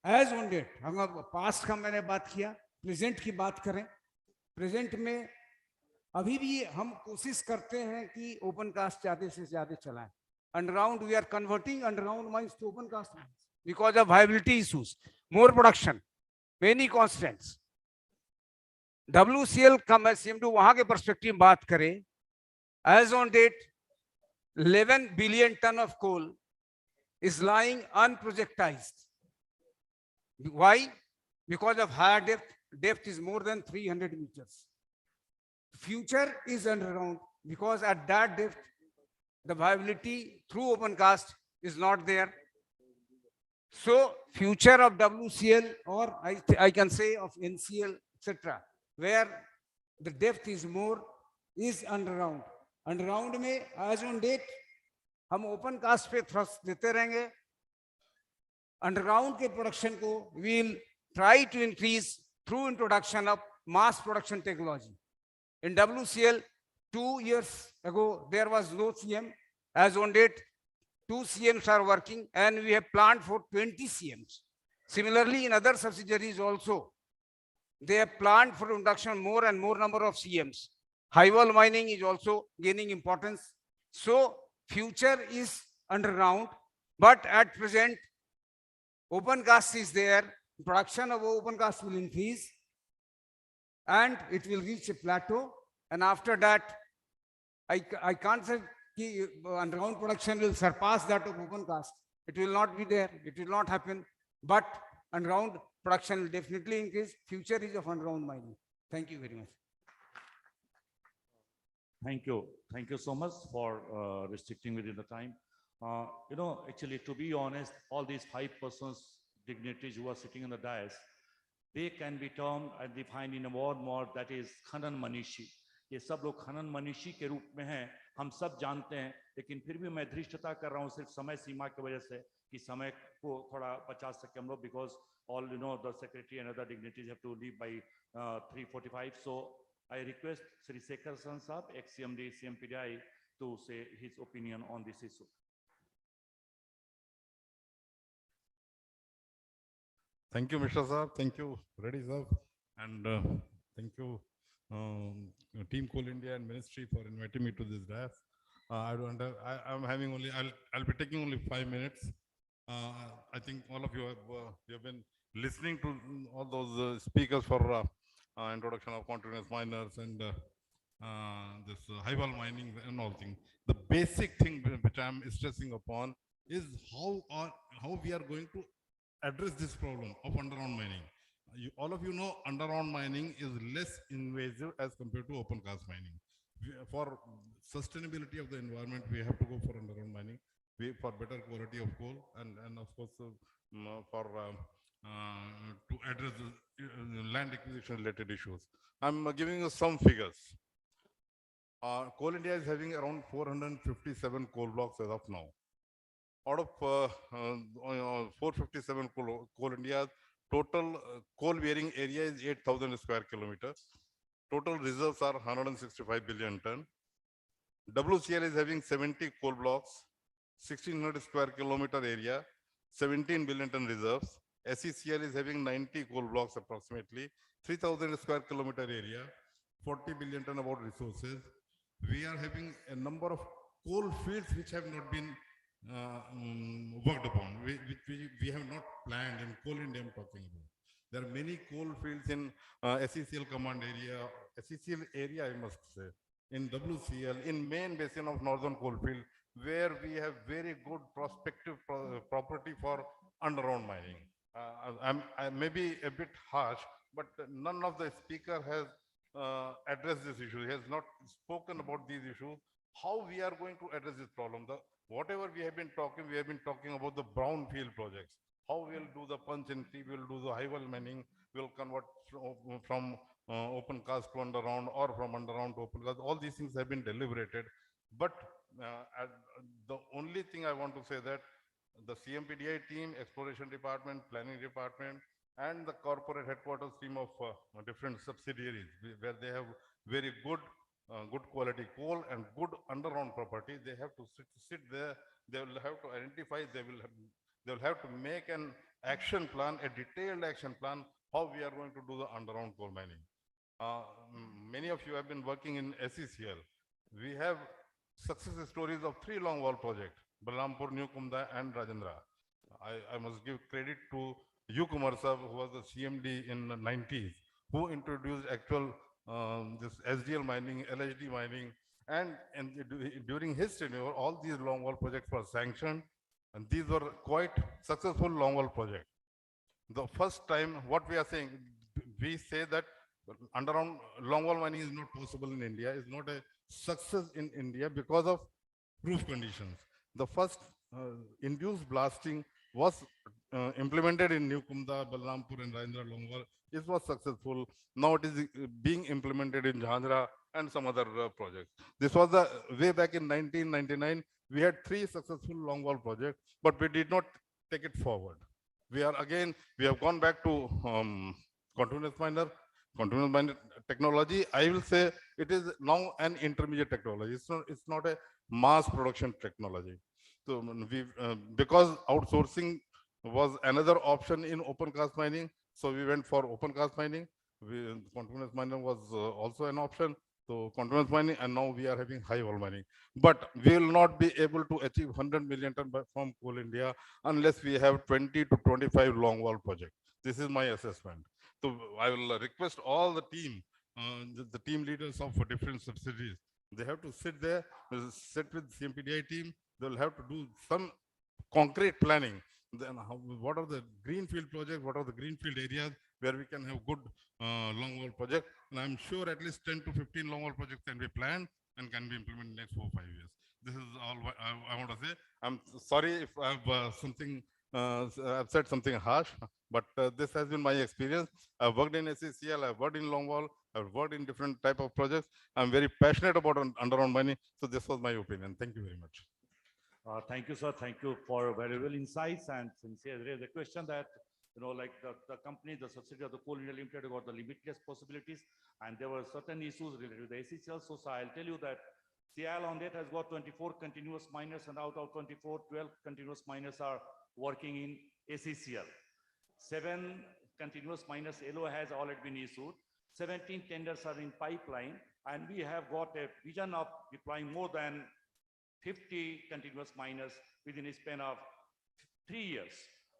एज ऑन डेट, हम पास्ट का मैंने बात किया, प्रेजेंट की बात करें. प्रेजेंट में अभी भी हम कोशिश करते हैं कि ओपन कास्ट ज्यादा से ज्यादा चलाएं. Underground we are converting underground mines to open cast mines because of viability issues, more production, many constants. WCL का मैं सीएमडू वहां के पर्सपेक्टिव में बात करें, as on date 11 billion ton of coal is lying unprojectized. Why? Because of higher depth. Depth is more than 300 meters. Future is underground because at that depth, the viability through open cast is not there. So future of WCL, or I can say of NCL, etc., where the depth is more, is underground. Underground में as on date हम open cast पे thrust देते रहेंगे. Underground के production को we'll try to increase through introduction of mass production technology. In WCL, 2 years ago, there was no CM. As on date, 2 CMs are working and we have planned for 20 CMs. Similarly, in other subsidiaries also, they have planned for introduction more and more number of CMs. High wall mining is also gaining importance. So future is underground, but at present, open cast is there. Production of open cast will increase and it will reach a plateau. And after that, I can't say underground production will surpass that of open cast. It will not be there. It will not happen. But underground production will definitely increase. Future is of underground mining. Thank you very much. Thank you. Thank you so much for restricting within the time. Actually, to be honest, all these 5 persons, dignitaries who are sitting on the dais, they can be termed and defined in a word that is खनन मनीषी. ये सब लोग खनन मनीषी के रूप में हैं, हम सब जानते हैं, लेकिन फिर भी मैं धृष्टता कर रहा हूँ सिर्फ समय सीमा की वजह से कि समय को थोड़ा बचा सके हम लोग, because all the secretary and other dignitaries have to leave by 3:45. So I request Sri Sekhar San Sahab, ex-CMD CMPDI, to say his opinion on this issue. Thank you, Mr. Saab. Thank you, Reddy Saab. And thank you, Team Coal India and Ministry for inviting me to this dais. I'm having only, I'll be taking only 5 minutes. I think all of you have been listening to all those speakers for introduction of continuous miners and this high wall mining and all things. The basic thing which I'm stressing upon is how we are going to address this problem of underground mining. All of you know underground mining is less invasive as compared to open cast mining. For sustainability of the environment, we have to go for underground mining, for better quality of coal, and of course for to address the land acquisition related issues. I'm giving you some figures. Coal India is having around 457 coal blocks as of now. Out of 457 Coal India's total coal bearing area is 8,000 square kilometers. Total reserves are 165 billion ton. WCL is having 70 coal blocks, 1,600 square kilometer area, 17 billion ton reserves. SECL is having 90 coal blocks approximately, 3,000 square kilometer area, 40 billion ton about resources. We are having a number of coal fields which have not been worked upon, we have not planned in Coal India I'm talking about. There are many coal fields in SECL command area, SECL area I must say, in WCL, in main basin of northern coalfield, where we have very good prospective property for underground mining. I may be a bit harsh, but none of the speaker has addressed this issue. He has not spoken about these issues. How we are going to address this problem? Whatever we have been talking about the brownfield projects. How we will do the punch and see, we will do the high wall mining, we will convert from open cast to underground or from underground to open cast. All these things have been deliberated. But the only thing I want to say that the CMPDI team, exploration department, planning department, and the corporate headquarters team of different subsidiaries, where they have very good good quality coal and good underground property, they have to sit there. They will have to identify. They will have to make an action plan, a detailed action plan, how we are going to do the underground coal mining. Many of you have been working in SECL. We have success stories of 3 long wall projects: Balrampur, New Kumda, and Rajendra. I must give credit to U. Kumar Sahab, who was the CMD in the 90s, who introduced actual this SDL mining, LHD mining, and during his tenure, all these long wall projects were sanctioned, and these were quite successful long wall projects. The first time, what we are saying, we say that underground long wall mining is not possible in India, is not a success in India because of proof conditions. The first induced blasting was implemented in New Kumda, Balrampur, and Rajendra long wall. It was successful. Now it is being implemented in Jhanjra and some other projects. This was the way back in 1999. We had 3 successful long wall projects, but we did not take it forward. We have gone back to continuous miner technology. I will say it is now an intermediate technology. It's not a mass production technology. So because outsourcing was another option in open cast mining, so we went for open cast mining. Continuous mining was also an option. So continuous mining, and now we are having high wall mining. But we will not be able to achieve 100 million ton from Coal India unless we have 20 to 25 long wall projects. This is my assessment. So I will request all the team, the team leaders of different subsidiaries, they have to sit there, sit with CMPDI team. They'll have to do some concrete planning. Then what are the greenfield projects? What are the greenfield areas where we can have good long haul project? And I'm sure at least 10 to 15 long haul projects can be planned and can be implemented in the next 4 or 5 years. This is all I want to say. I'm sorry if I have something I've said something harsh, but this has been my experience. I've worked in SECL, I've worked in longwall, I've worked in different type of projects. I'm very passionate about underground mining. So this was my opinion. Thank you very much. Thank you, sir. Thank you for valuable insights. And since he has raised the question that, like the company, the subsidiary of the Coal India Limited got the limitless possibilities, and there were certain issues related to the ACCL. So I'll tell you that CIL on that has got 24 continuous miners, and out of 24, 12 continuous miners are working in ACCL. 7 continuous miners LO has already been issued. 17 tenders are in pipeline, and we have got a vision of deploying more than 50 continuous miners within a span of 3 years.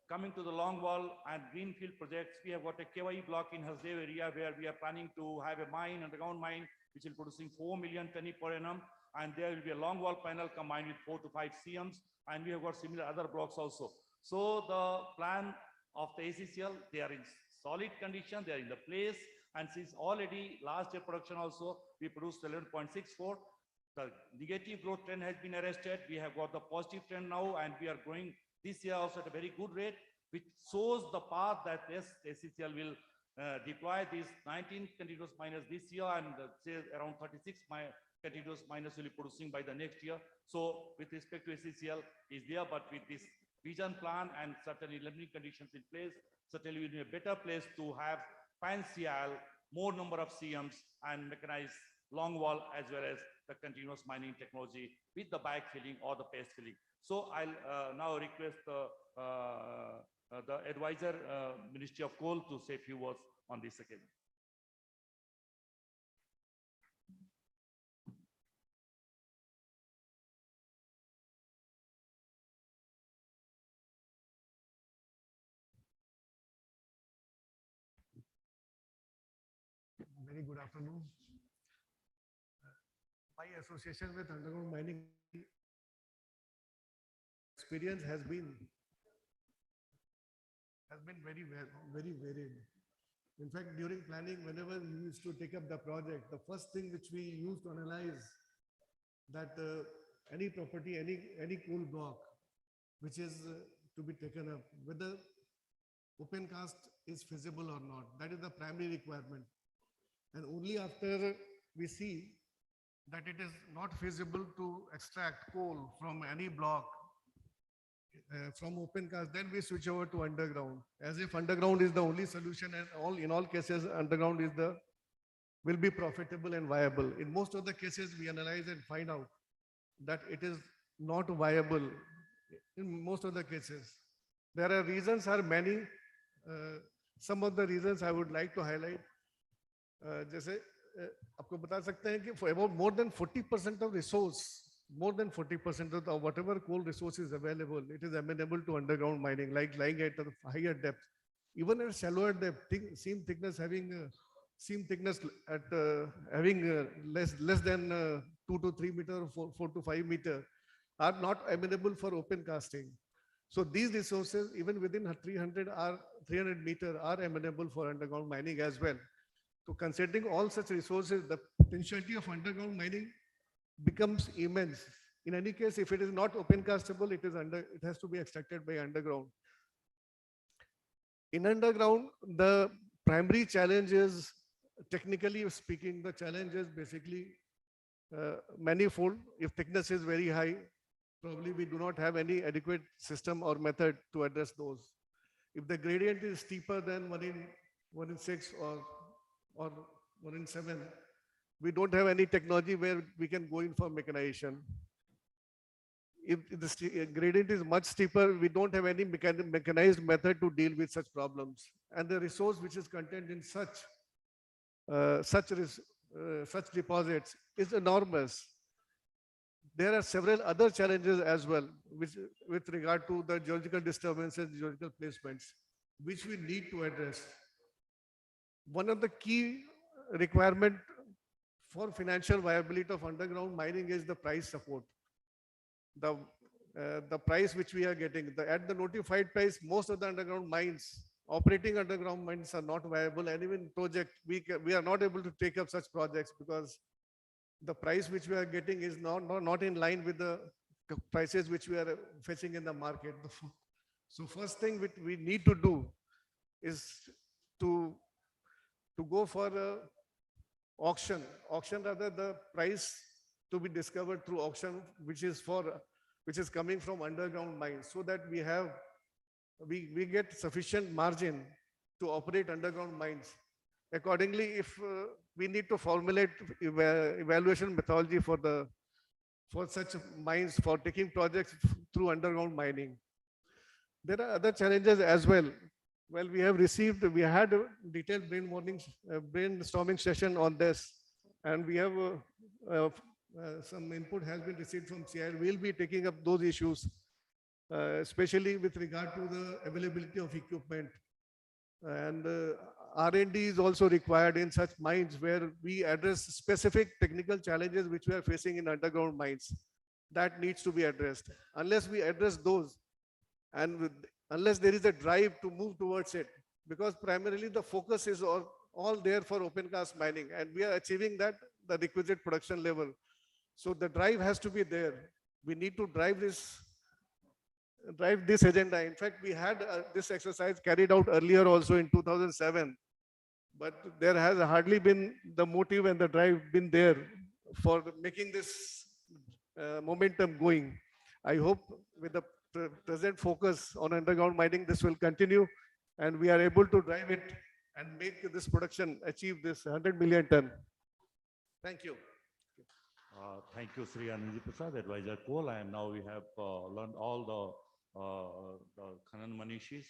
Coming to the long wall and greenfield projects, we have got a KYE block in Hasdev area where we are planning to have a mine, underground mine, which will producing 4 million tonne per annum. And there will be a long wall panel combined with 4 to 5 CMs. And we have got similar other blocks also. So the plan of the ACCL, they are in solid condition, they are in the place. And since already last year production also, we produced 11.64. The negative growth trend has been arrested. We have got the positive trend now, and we are growing this year also at a very good rate, which shows the path that yes, ACCL will deploy these 19 continuous miners this year, and say around 36 continuous miners will be producing by the next year. So with respect to ACCL is there, but with this vision plan and certain limiting conditions in place, certainly we'll be in a better place to have pan-CIL, more number of CMs, and mechanized long wall as well as the continuous mining technology with the bag filling or the paste filling. So I'll now request the advisor, Ministry of Coal, to say a few words on this again. Very good afternoon. My association with underground mining experience has been very varied. In fact, during planning, whenever we used to take up the project, the first thing which we used to analyze that any property, any coal block which is to be taken up, whether open cast is feasible or not. That is the primary requirement. And only after we see that it is not feasible to extract coal from any block from open cast, then we switch over to underground, as if underground is the only solution, and in all cases underground is will be profitable and viable. In most of the cases we analyze and find out that it is not viable in most of the cases. There are reasons are many. Some of the reasons I would like to highlight. जैसे आपको बता सकते हैं कि for about more than 40% of resource, more than 40% of whatever coal resource is available, it is amenable to underground mining, like lying at a higher depth. Even at shallower depth, seam thickness at having less than 2 to 3 meter, 4 to 5 meter, are not amenable for open casting. So these resources, even within 300 meter, are amenable for underground mining as well. So considering all such resources, the potentiality of underground mining becomes immense. In any case, if it is not open castable, it has to be extracted by underground. In underground, the primary challenge is, technically speaking, the challenge is basically manifold. If thickness is very high, probably we do not have any adequate system or method to address those. If the gradient is steeper than 1 in 6 or 1 in 7, we don't have any technology where we can go in for mechanization. If the gradient is much steeper, we don't have any mechanized method to deal with such problems. And the resource which is contained in such deposits is enormous. There are several other challenges as well, with regard to the geological disturbances, geological placements, which we need to address. One of the key requirement for financial viability of underground mining is the price support. The price which we are getting, at the notified price, most of the underground mines, operating underground mines, are not viable. And even project, we are not able to take up such projects because the price which we are getting is not in line with the prices which we are fetching in the market. So first thing which we need to do is to go for a auction rather the price to be discovered through auction, which is coming from underground mines, so that we get sufficient margin to operate underground mines. Accordingly, if we need to formulate evaluation methodology for such mines, for taking projects through underground mining. There are other challenges as well. Well, we had a detailed brainstorming session on this, and we have some input has been received from CIL. We'll be taking up those issues, especially with regard to the availability of equipment. And R&D is also required in such mines where we address specific technical challenges which we are facing in underground mines. That needs to be addressed. Unless we address those, and unless there is a drive to move towards it, because primarily the focus is all there for open cast mining, and we are achieving that the requisite production level. So the drive has to be there. We need to drive this agenda. In fact, we had this exercise carried out earlier also in 2007, but there has hardly been the motive and the drive been there for making this momentum going. I hope with the present focus on underground mining, this will continue, and we are able to drive it and make this production achieve this 100 million ton. Thank you. Thank you, Sri Anand Prasad, Advisor Coal. And now we have learned all the Khanan Manishis.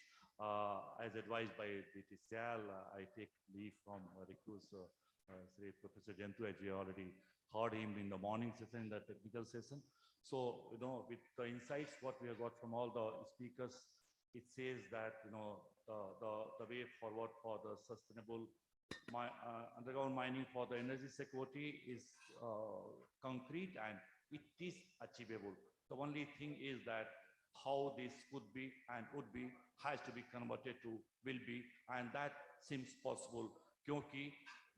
As advised by DTCL, I take leave from recuse Sri Professor Gentoo, as we already heard him in the morning session, in the technical session. So, with the insights what we have got from all the speakers, it says that, the way forward for the sustainable underground mining for the energy security is concrete and it is achievable. The only thing is that how this could be and would be has to be converted to will be, and that seems possible. क्योंकि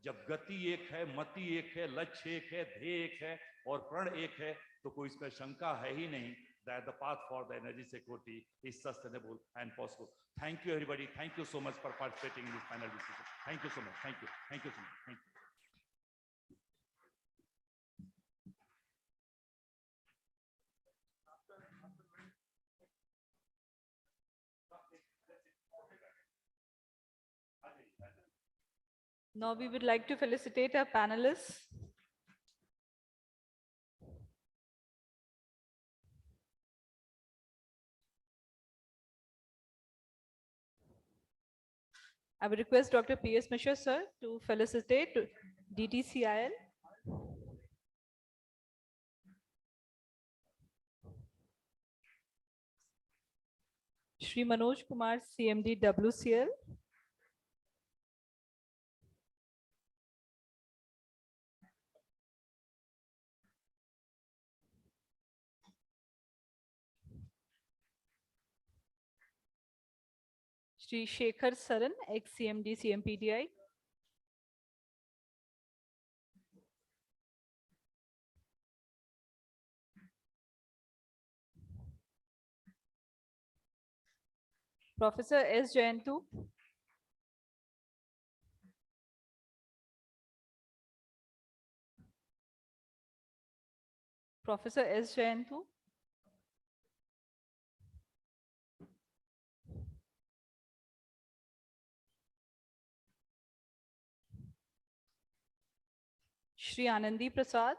जब गति एक है, मति एक है, लक्ष्य एक है, ध्येय एक है और प्रण एक है, तो कोई इसमें शंका है ही नहीं that the path for the energy security is sustainable and possible. Thank you, everybody. Thank you so much for participating in this panel discussion. Thank you so much. Thank you. Thank you so much. Thank you. Now we would like to felicitate our panelists. I would request Dr. P.S. Mishra, sir, to felicitate DTCIL. Shri Manoj Kumar, CMD WCL. Shri Shekhar Saran, ex-CMD CMPDI. Professor S. Jayantu. Professor S. Jayantu. Shri Anandi Prasad.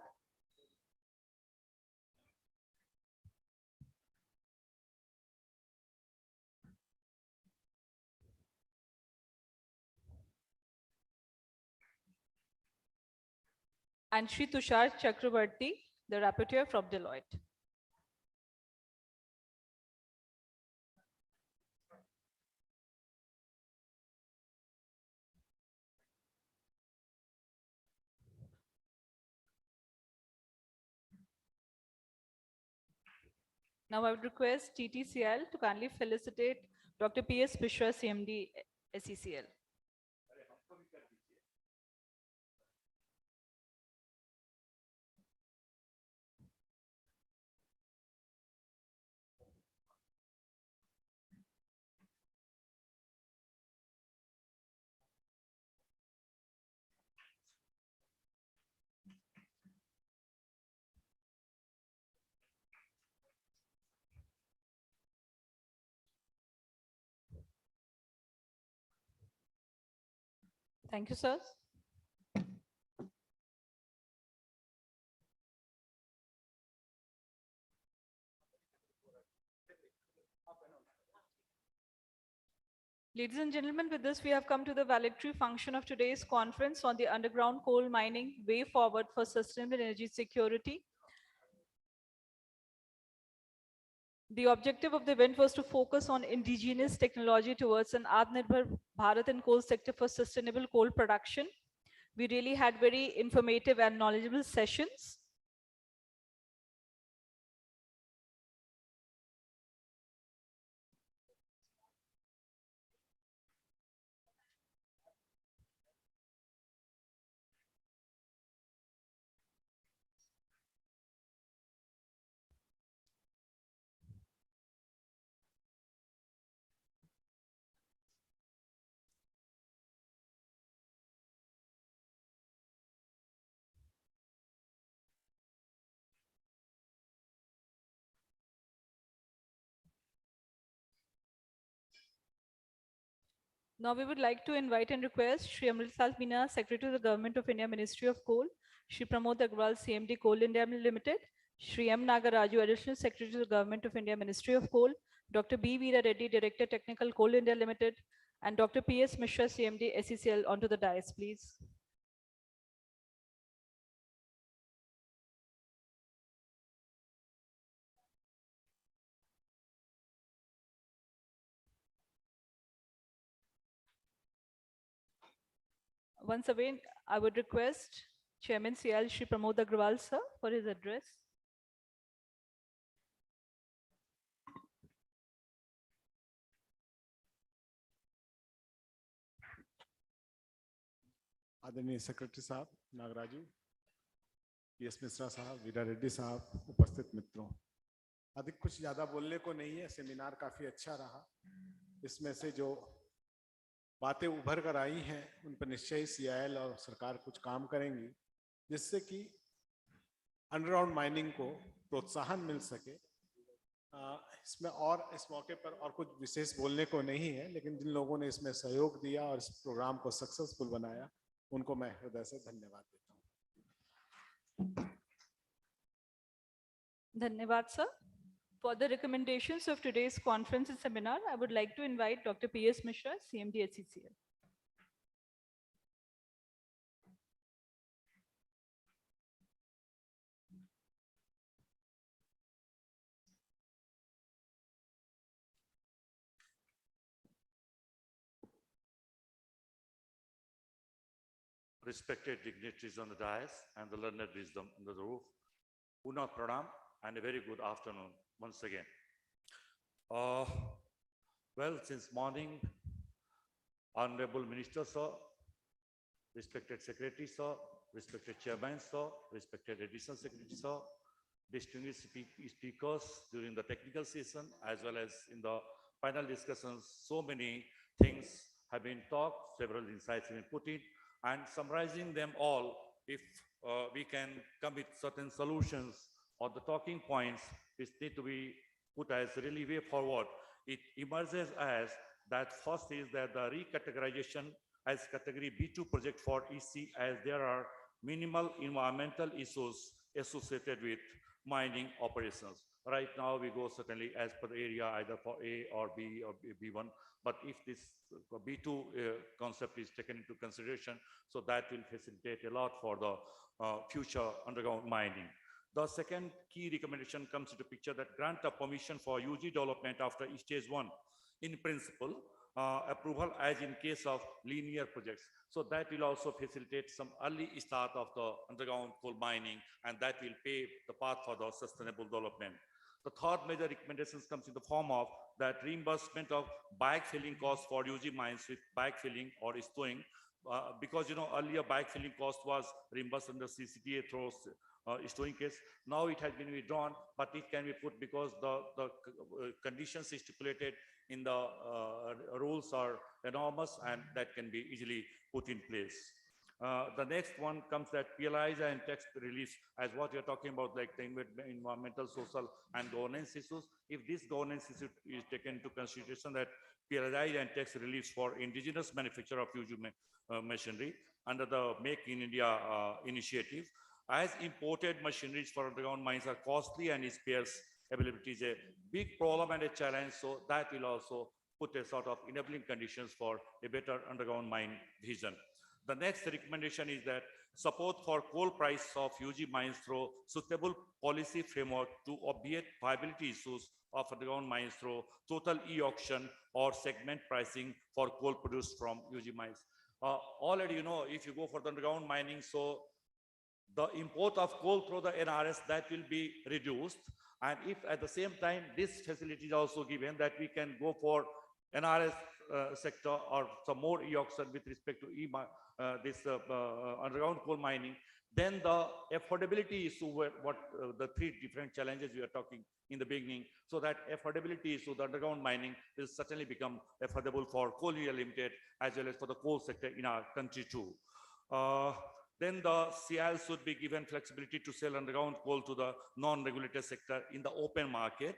And Shri Tushar Chakrabarti, the rapporteur from Deloitte. Now I would request TTCL to kindly felicitate Dr. P.S. Mishra, CMD SECL. Thank you, sir. Ladies and gentlemen, with this, we have come to the valedictory function of today's conference on the underground coal mining way forward for sustainable energy security. The objective of the event was to focus on indigenous technology towards an Atmanirbhar Bharat and coal sector for sustainable coal production. We really had very informative and knowledgeable sessions. Now we would like to invite and request Shri Amritlal Meena, Secretary to the Government of India, Ministry of Coal, Shri Pramod Agrawal, CMD Coal India Limited, Shri M. Nagaraju, Additional Secretary to the Government of India, Ministry of Coal, Dr. B. Veera Reddy, Director Technical Coal India Limited, and Dr. P.S. Mishra, CMD SECL, onto the dais, please. Once again, I would request Chairman CL Shri Pramod Agrawal, sir, for his address. आदरणीय secretary साहब Nagaraju, PS Mishra साहब, वीरा रेड्डी साहब, उपस्थित मित्रों, अधिक कुछ ज्यादा बोलने को नहीं है। सेमिनार काफी अच्छा रहा। इसमें से जो बातें उभर कर आई हैं उन पर निश्चय ही सीआईएल और सरकार कुछ काम करेंगी, जिससे कि अंडरग्राउंड माइनिंग को प्रोत्साहन मिल सके। इसमें और इस मौके पर और कुछ विशेष बोलने को नहीं है, लेकिन जिन लोगों ने इसमें सहयोग दिया और इस प्रोग्राम को सक्सेसफुल बनाया, उनको मैं हृदय से धन्यवाद देता हूँ। Dhanyavad, sir. For the recommendations of today's conference and seminar, I would like to invite Dr. P.S. Mishra, CMD SECL. Respected dignitaries on the dais and the learned wisdom under the roof, Puna Pranam and a very good afternoon once again. Well, since morning, Honorable Minister, sir, respected Secretary, sir, respected Chairman, sir, respected Additional Secretary, sir, distinguished speakers during the technical session as well as in the panel discussions, so many things have been talked, several insights have been put in, and summarizing them all, if we can come with certain solutions or the talking points which need to be put as really way forward, it emerges as that first is that the recategorization as category B2 project for EC, as there are minimal environmental issues associated with mining operations. Right now we go certainly as per the area either for A or B or B1, but if this B2 concept is taken into consideration, so that will facilitate a lot for the future underground mining. The second key recommendation comes into picture that grant a permission for UG development after stage 1 in principle, approval as in case of linear projects. So that will also facilitate some early start of the underground coal mining, and that will pave the path for the sustainable development. The third major recommendations comes in the form of that reimbursement of backfilling costs for UG mines with backfilling or stowing, because earlier backfilling cost was reimbursed under CCTA through stowing case. Now it has been withdrawn, but it can be put because the conditions stipulated in the rules are enormous, and that can be easily put in place. The next one comes that PLIs and tax relief, as what you're talking about, like the environmental, social, and governance issues. If this governance issue is taken into consideration, that PLI and tax reliefs for indigenous manufacture of huge machinery under the Make in India initiative, as imported machineries for underground mines are costly and spares availability is a big problem and a challenge. So that will also put a sort of enabling conditions for a better underground mine vision. The next recommendation is that support for coal price of UG mines through suitable policy framework to obviate viability issues of underground mines through total e-auction or segment pricing for coal produced from UG mines. Already, you know, if you go for the underground mining, so the import of coal through the NRS, that will be reduced. And if at the same time, this facility is also given that we can go for NRS sector or some more e-auction with respect to underground coal mining, then the affordability issue, what the three different challenges we are talking in the beginning, so that affordability issue, the underground mining will certainly become affordable for Coal India Limited as well as for the coal sector in our country too. Then the CIL should be given flexibility to sell underground coal to the non-regulated sector in the open market,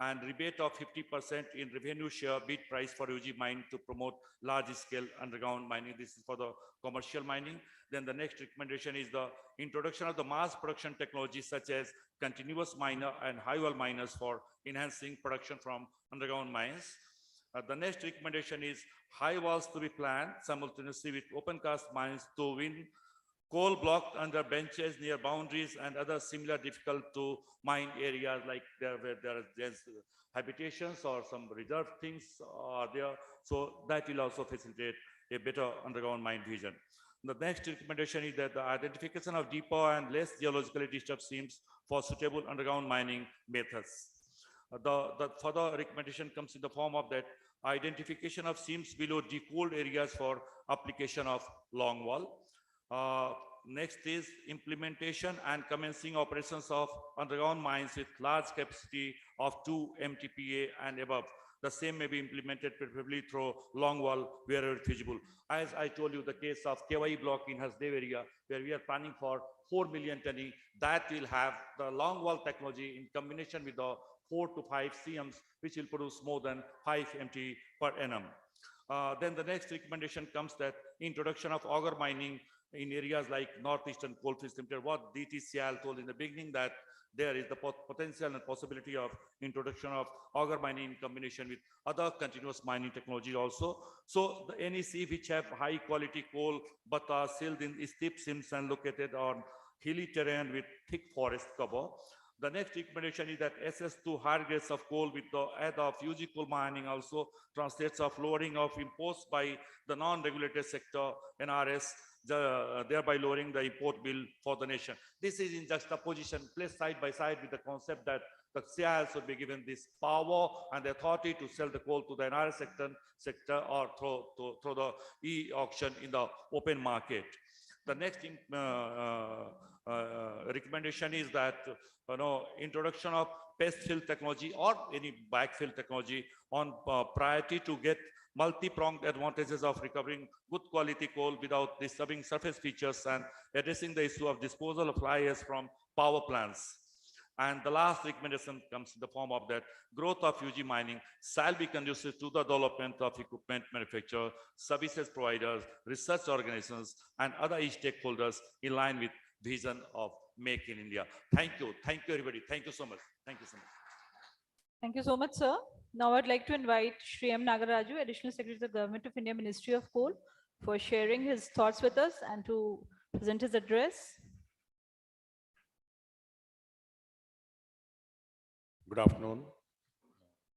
and rebate of 50% in revenue share bid price for UG mine to promote large-scale underground mining. This is for the commercial mining. Then the next recommendation is the introduction of the mass production technologies such as continuous miner and high wall miners for enhancing production from underground mines. The next recommendation is high walls to be planned simultaneously with open cast mines to win coal blocked under benches near boundaries and other similar difficult to mine areas, like there where there's habitations or some reserved things are there. So that will also facilitate a better underground mine vision. The next recommendation is that the identification of deeper and less geologically disturbed seams for suitable underground mining methods. The further recommendation comes in the form of that identification of seams below decooled areas for application of longwall. Next is implementation and commencing operations of underground mines with large capacity of 2 MTPA and above. The same may be implemented preferably through longwall wherever feasible. As I told you, the case of KY block in Hasdev area, where we are planning for 4 million tonne, that will have the longwall technology in combination with the 4 to 5 CMs, which will produce more than 5 MT per annum. Then the next recommendation comes that introduction of auger mining in areas like Northeastern Coalfields Limited. What DTCL told in the beginning, that there is the potential and possibility of introduction of auger mining in combination with other continuous mining technology also. So the NEC which have high quality coal but are sealed in steep seams and located on hilly terrain with thick forest cover. The next recommendation is that access to higher grades of coal with the aid of UG coal mining also translates of lowering of imports by the non-regulated sector NRS, thereby lowering the import bill for the nation. This is in juxtaposition, placed side by side with the concept that the CIL should be given this power and the authority to sell the coal to the NRS sector or through the e-auction in the open market. The next recommendation is that introduction of paste fill technology or any backfill technology on priority to get multi-pronged advantages of recovering good quality coal without disturbing surface features and addressing the issue of disposal of fly ash from power plants. And the last recommendation comes in the form of that growth of UG mining shall be conducive to the development of equipment manufacturers, services providers, research organizations, and other stakeholders in line with vision of Make in India. Thank you everybody. Thank you so much. Thank you so much. Thank you so much, sir. Now I'd like to invite Shri M. Nagaraju, Additional Secretary of the Government of India, Ministry of Coal, for sharing his thoughts with us and to present his address. Good afternoon,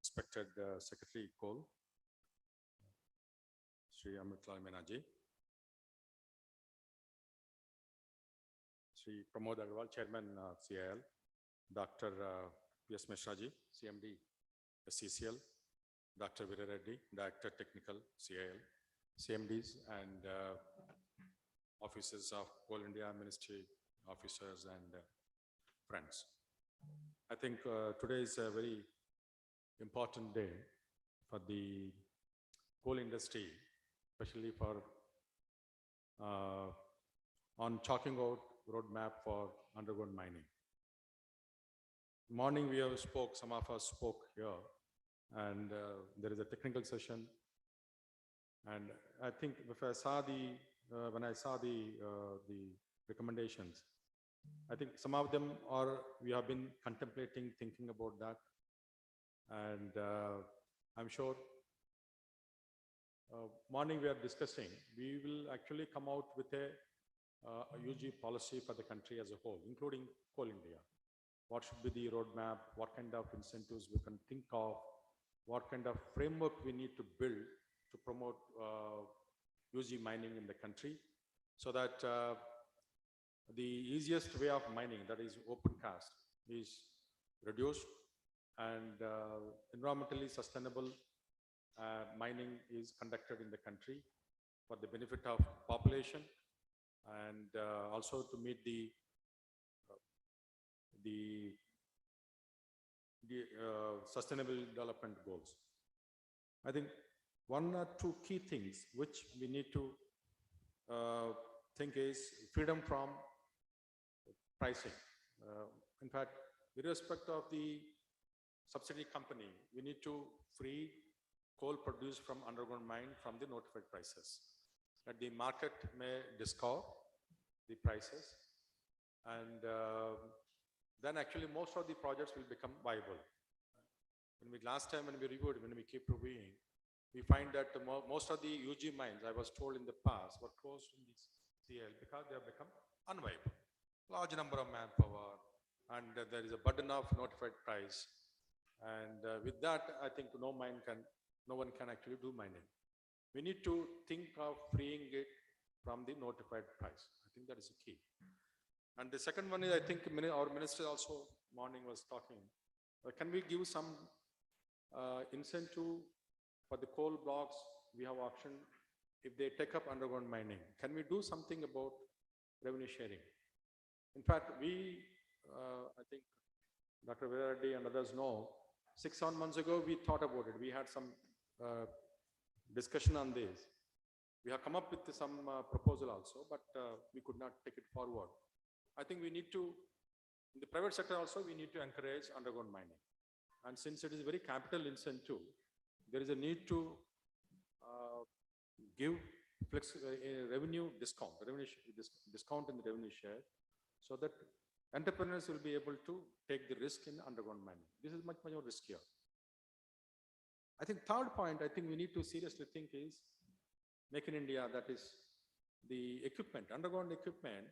respected Secretary Coal, Sri Amritlal Menaji, Sri Pramod Agarwal, Chairman CIL, Dr. P.S. Mishraji, CMD CCL, Dr. Veera Reddy, Director Technical CIL, CMDs and officers of Coal India Ministry, officers and friends. I think today is a very important day for the coal industry, especially for on chalking out roadmap for underground mining. Morning we have spoke, some of us spoke here, and there is a technical session. And I think if I saw when I saw the recommendations, I think some of them we have been contemplating, thinking about that. And I'm sure morning we are discussing, we will actually come out with a UG policy for the country as a whole, including Coal India. What should be the roadmap? What kind of incentives we can think of? What kind of framework we need to build to promote UG mining in the country, so that the easiest way of mining, that is open cast, is reduced, and environmentally sustainable mining is conducted in the country for the benefit of population, and also to meet the sustainable development goals. I think one or two key things which we need to think is freedom from pricing. In fact, with respect of the subsidy company, we need to free coal produced from underground mine from the notified prices, that the market may discover the prices, and then actually most of the projects will become viable. Last time when we reviewed, when we keep reviewing, we find that most of the UG mines, I was told in the past, were closed in this CL because they have become unviable. Large number of manpower, and there is a burden of notified price. And with that, I think no one can actually do mining. We need to think of freeing it from the notified price. I think that is the key. And the second one is, I think our minister also morning was talking, can we give some incentive for the coal blocks we have auctioned if they take up underground mining? Can we do something about revenue sharing? In fact, I think Dr. Viradi and others know, 6-7 months ago, we thought about it. We had some discussion on this. We have come up with some proposal also, but we could not take it forward. I think we need to, in the private sector also, we need to encourage underground mining. And since it is very capital incentive, there is a need to give revenue discount, discount in the revenue share, so that entrepreneurs will be able to take the risk in underground mining. This is much more riskier. I think third point, I think we need to seriously think is Make in India, that is the equipment, underground equipment.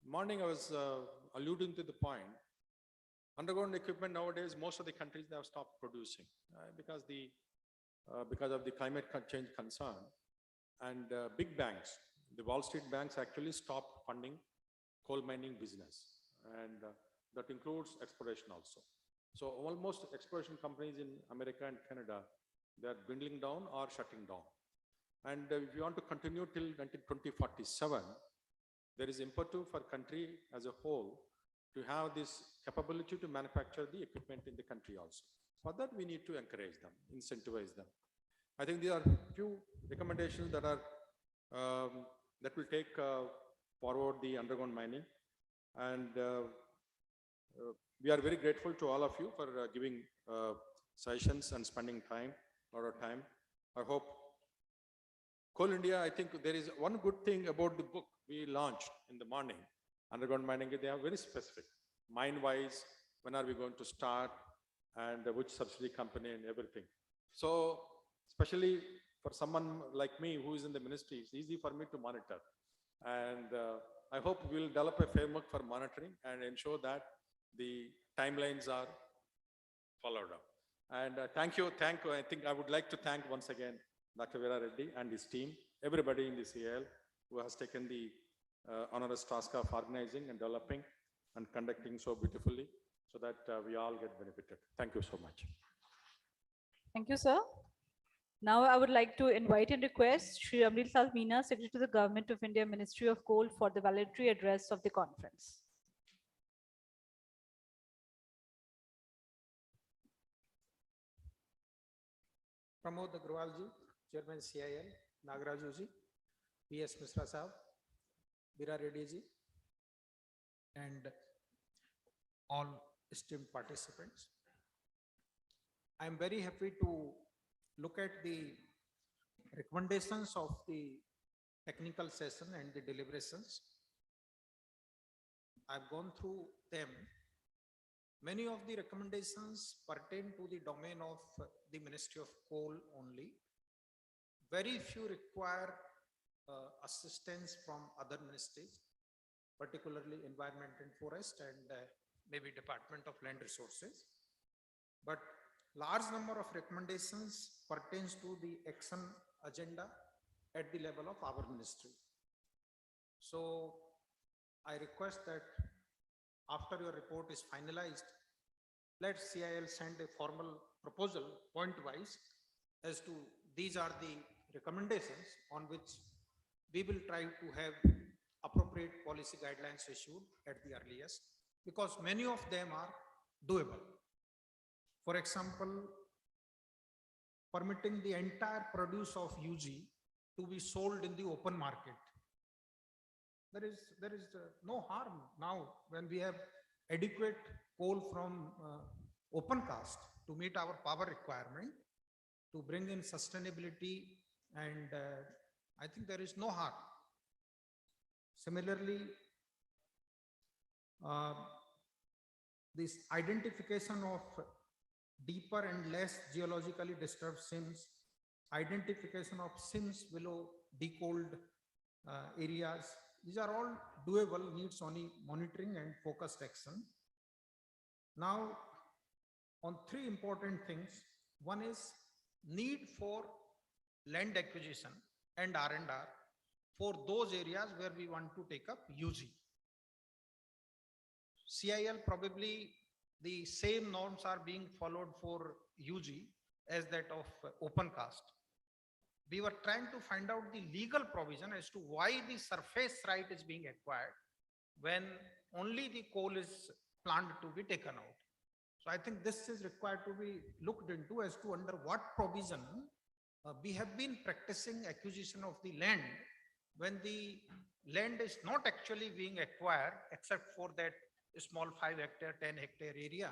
Morning I was alluding to the point, underground equipment nowadays, most of the countries, they have stopped producing because of the climate change concern. And big banks, the Wall Street banks actually stopped funding coal mining business. And that includes exploration also. So almost exploration companies in America and Canada, they are dwindling down or shutting down. And if you want to continue till 2047, there is impetus for country as a whole to have this capability to manufacture the equipment in the country also. For that, we need to encourage them, incentivize them. I think there are few recommendations that are that will take forward the underground mining, and we are very grateful to all of you for giving sessions and spending time, a lot of time. I hope Coal India, I think there is one good thing about the book we launched in the morning, underground mining, they are very specific, mine-wise, when are we going to start, and which subsidy company and everything. So, especially for someone like me who is in the ministry, it's easy for me to monitor. And I hope we'll develop a framework for monitoring and ensure that the timelines are followed up. And thank you. I think I would like to thank once again Dr. Veera Reddy and his team, everybody in the CIL who has taken the onerous task of organizing and developing and conducting so beautifully, so that we all get benefited. Thank you so much. Thank you, sir. Now I would like to invite and request Shri Amrit Lal Meena, Secretary to the Government of India, Ministry of Coal, for the valedictory address of the conference. Pramod Agrawal ji, Chairman CIL, Nagaraju ji, PS Misra Sahab, Bira Reddy ji, and all esteemed participants. I am very happy to look at the recommendations of the technical session and the deliberations. I've gone through them. Many of the recommendations pertain to the domain of the Ministry of Coal only. Very few require assistance from other ministries, particularly Environment and Forest and maybe Department of Land Resources. But large number of recommendations pertains to the action agenda at the level of our ministry. So I request that after your report is finalized, let CIL send a formal proposal point-wise as to these are the recommendations on which we will try to have appropriate policy guidelines issued at the earliest, because many of them are doable. For example, permitting the entire produce of UG to be sold in the open market. There is no harm now when we have adequate coal from open cast to meet our power requirement, to bring in sustainability, and I think there is no harm. Similarly, this identification of deeper and less geologically disturbed seams, identification of seams below decoaled areas, these are all doable, needs only monitoring and focused action. Now, on three important things. One is need for land acquisition and R&R for those areas where we want to take up UG. CIL, probably the same norms are being followed for UG as that of open cast. We were trying to find out the legal provision as to why the surface right is being acquired when only the coal is planned to be taken out. So I think this is required to be looked into as to under what provision we have been practicing acquisition of the land when the land is not actually being acquired except for that small 5 hectare, 10 hectare area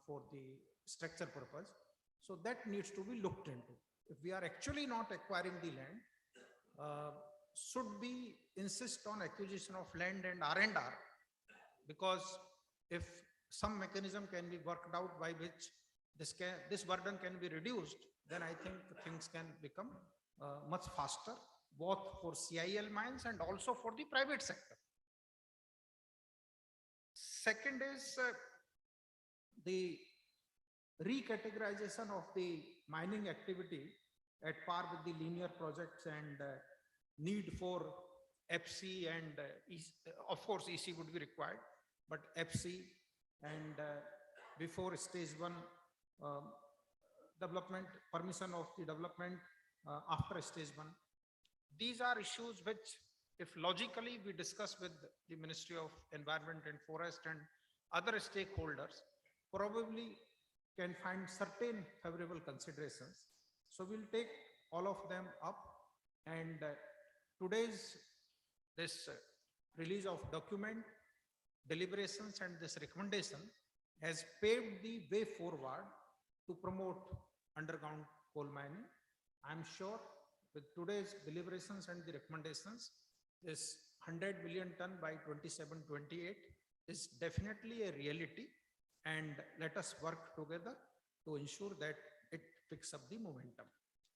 for the structure purpose. So that needs to be looked into. If we are actually not acquiring the land, should we insist on acquisition of land and R&R? Because if some mechanism can be worked out by which this burden can be reduced, then I think things can become much faster, both for CIL mines and also for the private sector. Second is the recategorization of the mining activity at par with the linear projects and need for FC and of course EC would be required, but FC and before stage 1 development, permission of the development after stage 1. These are issues which, if logically we discuss with the Ministry of Environment and Forest and other stakeholders, probably can find certain favorable considerations. So we'll take all of them up, and today's this release of document, deliberations and this recommendation has paved the way forward to promote underground coal mining. I'm sure with today's deliberations and the recommendations, this 100 million ton by 27-28 is definitely a reality, and let us work together to ensure that it picks up the momentum.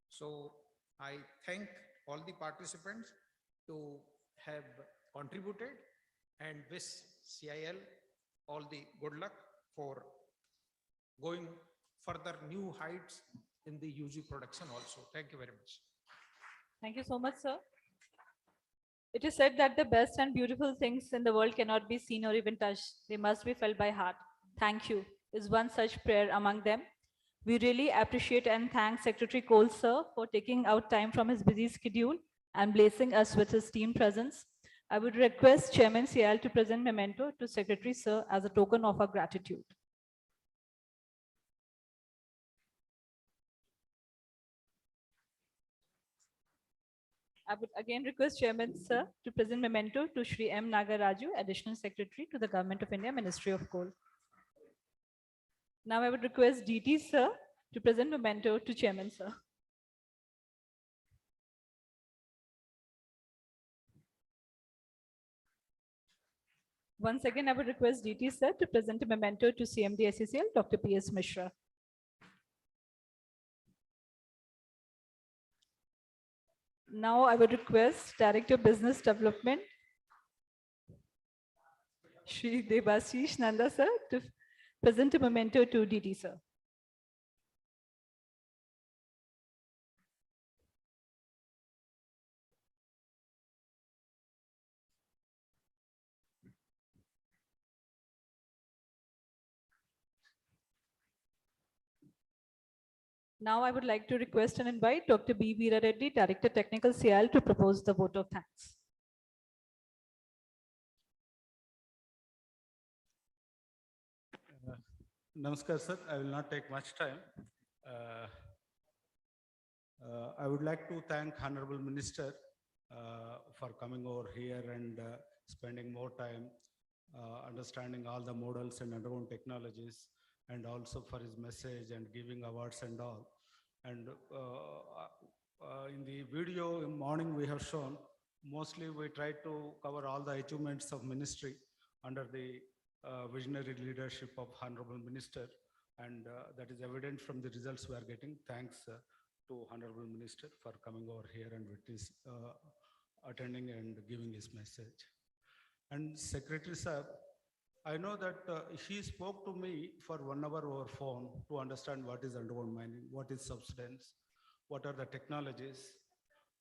So I thank all the participants to have contributed and wish CIL all the good luck for going further new heights in the UG production also. Thank you very much. Thank you so much, sir. It is said that the best and beautiful things in the world cannot be seen or even touched. They must be felt by heart. Thank you is one such prayer among them. We really appreciate and thank Secretary Cole, sir, for taking out time from his busy schedule and blessing us with his team presence. I would request Chairman CIL to present memento to Secretary, sir, as a token of our gratitude. I would again request Chairman Sir to present memento to Shri M. Nagaraju, Additional Secretary to the Government of India, Ministry of Coal. Now I would request DT Sir to present memento to Chairman Sir. Once again, I would request DT Sir to present a memento to CMD SECL, Dr. P.S. Mishra. Now I would request Director Business Development, Shri Debashish Nanda Sir, to present a memento to DT Sir. Now I would like to request and invite Dr. B. Veera Reddy, Director Technical CIL, to propose the vote of thanks. Namaskar, sir. I will not take much time. I would like to thank Honorable Minister for coming over here and spending more time understanding all the models and underground technologies, and also for his message and giving awards and all. And in the video in morning we have shown, mostly we try to cover all the achievements of ministry under the visionary leadership of Honorable Minister, and that is evident from the results we are getting. Thanks to Honorable Minister for coming over here and witness, attending and giving his message. And Secretary Sir, I know that he spoke to me for 1 hour over phone to understand what is underground mining, what is subsidence, what are the technologies,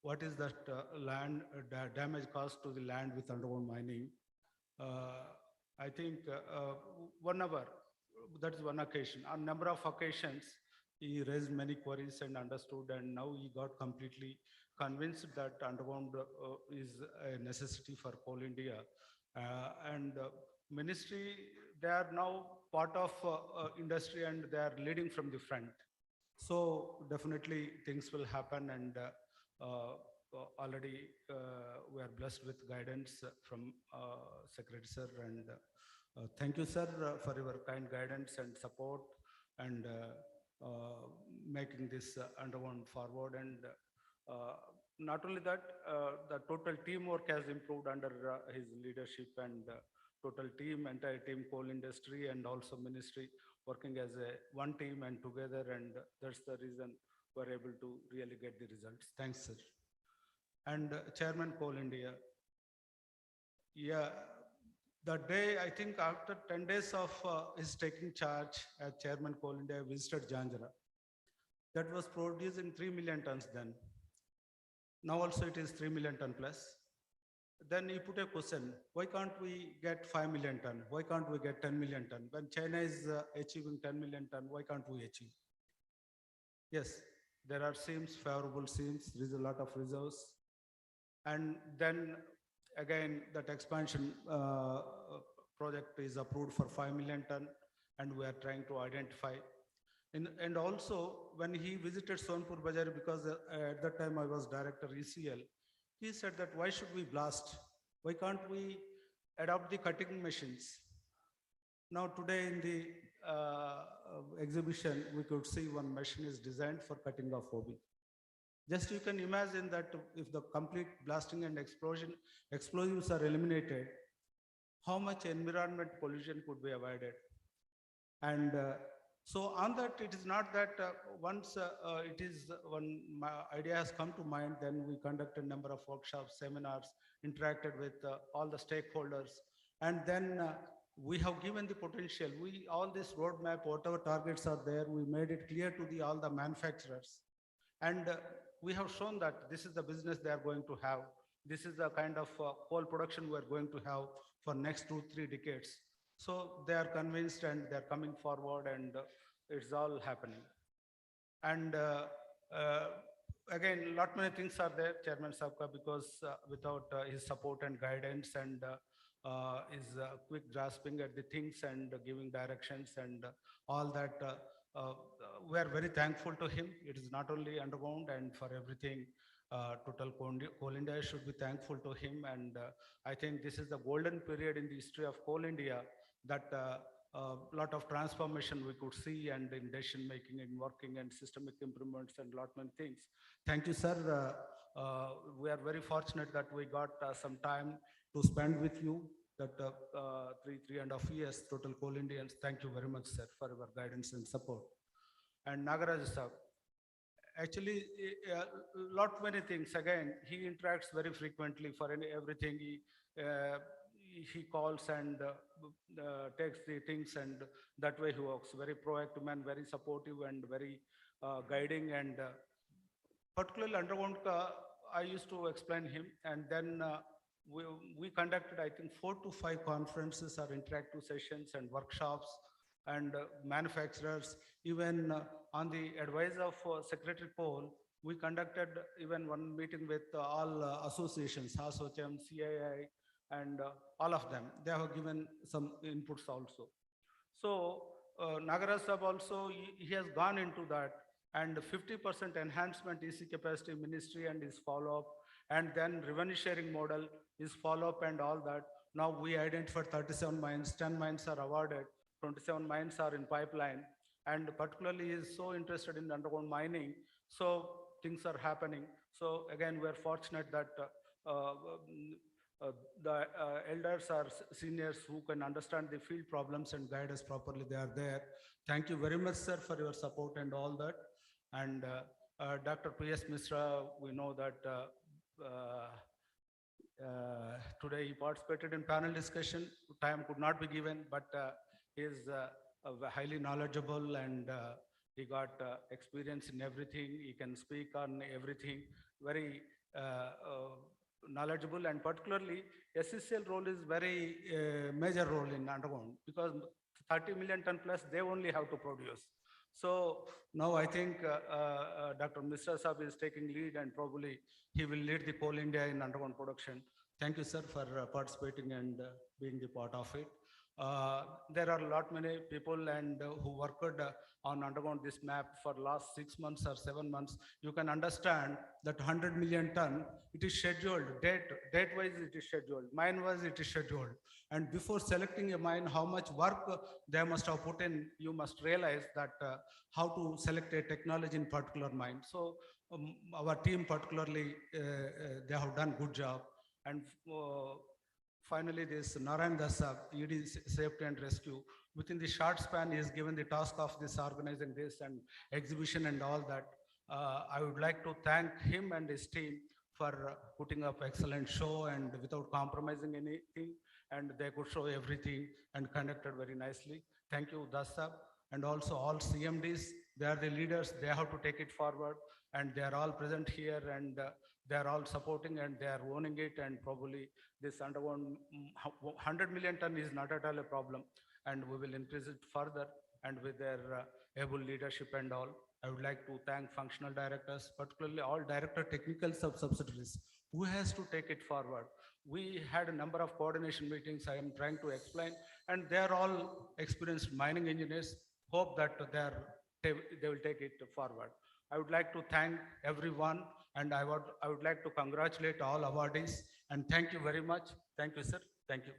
what is that land damage caused to the land with underground mining. I think 1 hour, that is one occasion. On number of occasions, he raised many queries and understood, and now he got completely convinced that underground is a necessity for Coal India. And ministry, they are now part of industry and they are leading from the front. So definitely things will happen, and already we are blessed with guidance from Secretary Sir, and thank you, sir, for your kind guidance and support, and making this underground forward. And not only that, the total teamwork has improved under his leadership, and total team, entire team, coal industry and also ministry working as a one team and together, and that's the reason we're able to really get the results. Thanks, sir. And Chairman Coal India, yeah, the day, I think after 10 days of his taking charge as Chairman Coal India, I visited Janjara. That was producing 3 million tons then. Now also it is 3 million ton plus. Then he put a question, why can't we get 5 million ton? Why can't we get 10 million ton? When China is achieving 10 million ton, why can't we achieve? Yes, there are seams, favorable seams, there is a lot of reserves. And then again, that expansion project is approved for 5 million ton, and we are trying to identify. And also when he visited Sonpur Bazar, because at that time I was director ECL, he said that why should we blast? Why can't we adopt the cutting machines? Now today in the exhibition, we could see one machine is designed for cutting of OB. Just you can imagine that if the complete blasting and explosives are eliminated, how much environment pollution could be avoided. And so on that, it is not that once it is one idea has come to mind, then we conducted a number of workshops, seminars, interacted with all the stakeholders, and then we have given the potential. All this roadmap, whatever targets are there, we made it clear to all the manufacturers, and we have shown that this is the business they are going to have. This is the kind of coal production we are going to have for next 2-3 decades. So they are convinced and they are coming forward, and it's all happening. And again, lot many things are there, Chairman Sabka, because without his support and guidance and his quick grasping at the things and giving directions and all that, we are very thankful to him. It is not only underground and for everything. total Coal India should be thankful to him. And I think this is the golden period in the history of Coal India that a lot of transformation we could see, and in decision making and working and systemic improvements and lot many things. Thank you, sir. We are very fortunate that we got some time to spend with you. That 3.5 years total Coal Indians. Thank you very much, sir, for your guidance and support. And Nagaraj sir, actually, lot many things. Again, he interacts very frequently for everything. He calls and takes the things, and that way he works. Very proactive man, very supportive, and very guiding. And particularly underground, I used to explain him, and then we conducted, I think, 4 to 5 conferences or interactive sessions and workshops, and manufacturers. Even on the advice of Secretary Paul, we conducted even one meeting with all associations, ASOCHAM, CII, and all of them. They have given some inputs also. So Nagaraj Sab also, he has gone into that, and 50% enhancement EC capacity ministry and his follow-up, and then revenue sharing model is follow-up and all that. Now we identified 37 mines, 10 mines are awarded, 27 mines are in pipeline, and particularly is so interested in underground mining. So things are happening. So again, we're fortunate that the elders or seniors who can understand the field problems and guide us properly, they are there. Thank you very much, sir, for your support and all that. And Dr. P.S. Mishra, we know that today he participated in panel discussion. Time could not be given, but he is highly knowledgeable, and he got experience in everything. He can speak on everything. Very knowledgeable, and particularly SCCL role is very major role in underground, because 30 million ton plus they only have to produce. So now I think Dr. Mishra Saab is taking lead, and probably he will lead the Coal India in underground production. Thank you, sir, for participating and being the part of it. There are a lot many people and who worked on underground this map for last 6 months or 7 months. You can understand that 100 million ton, it is scheduled, date wise it is scheduled, mine wise it is scheduled. And before selecting a mine, how much work they must have put in, you must realize that how to select a technology in particular mine. So our team particularly, they have done good job. And finally, this Narayan Dasa, ED Safety and Rescue, within the short span, he is given the task of this organizing this and exhibition and all that. I would like to thank him and his team for putting up excellent show, and without compromising anything, and they could show everything and conducted very nicely. Thank you, Dasa, and also all CMDs. They are the leaders. They have to take it forward, and they are all present here, and they are all supporting, and they are owning it. And probably this underground 100 million ton is not at all a problem, and we will increase it further, and with their able leadership and all. I would like to thank functional directors, particularly all director technical subsidiaries, who has to take it forward. We had a number of coordination meetings I am trying to explain, and they are all experienced mining engineers. Hope that they will take it forward. I would like to thank everyone, and I would like to congratulate all awardees, and thank you very much. Thank you, sir. Thank you.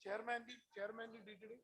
Chairman ji DTD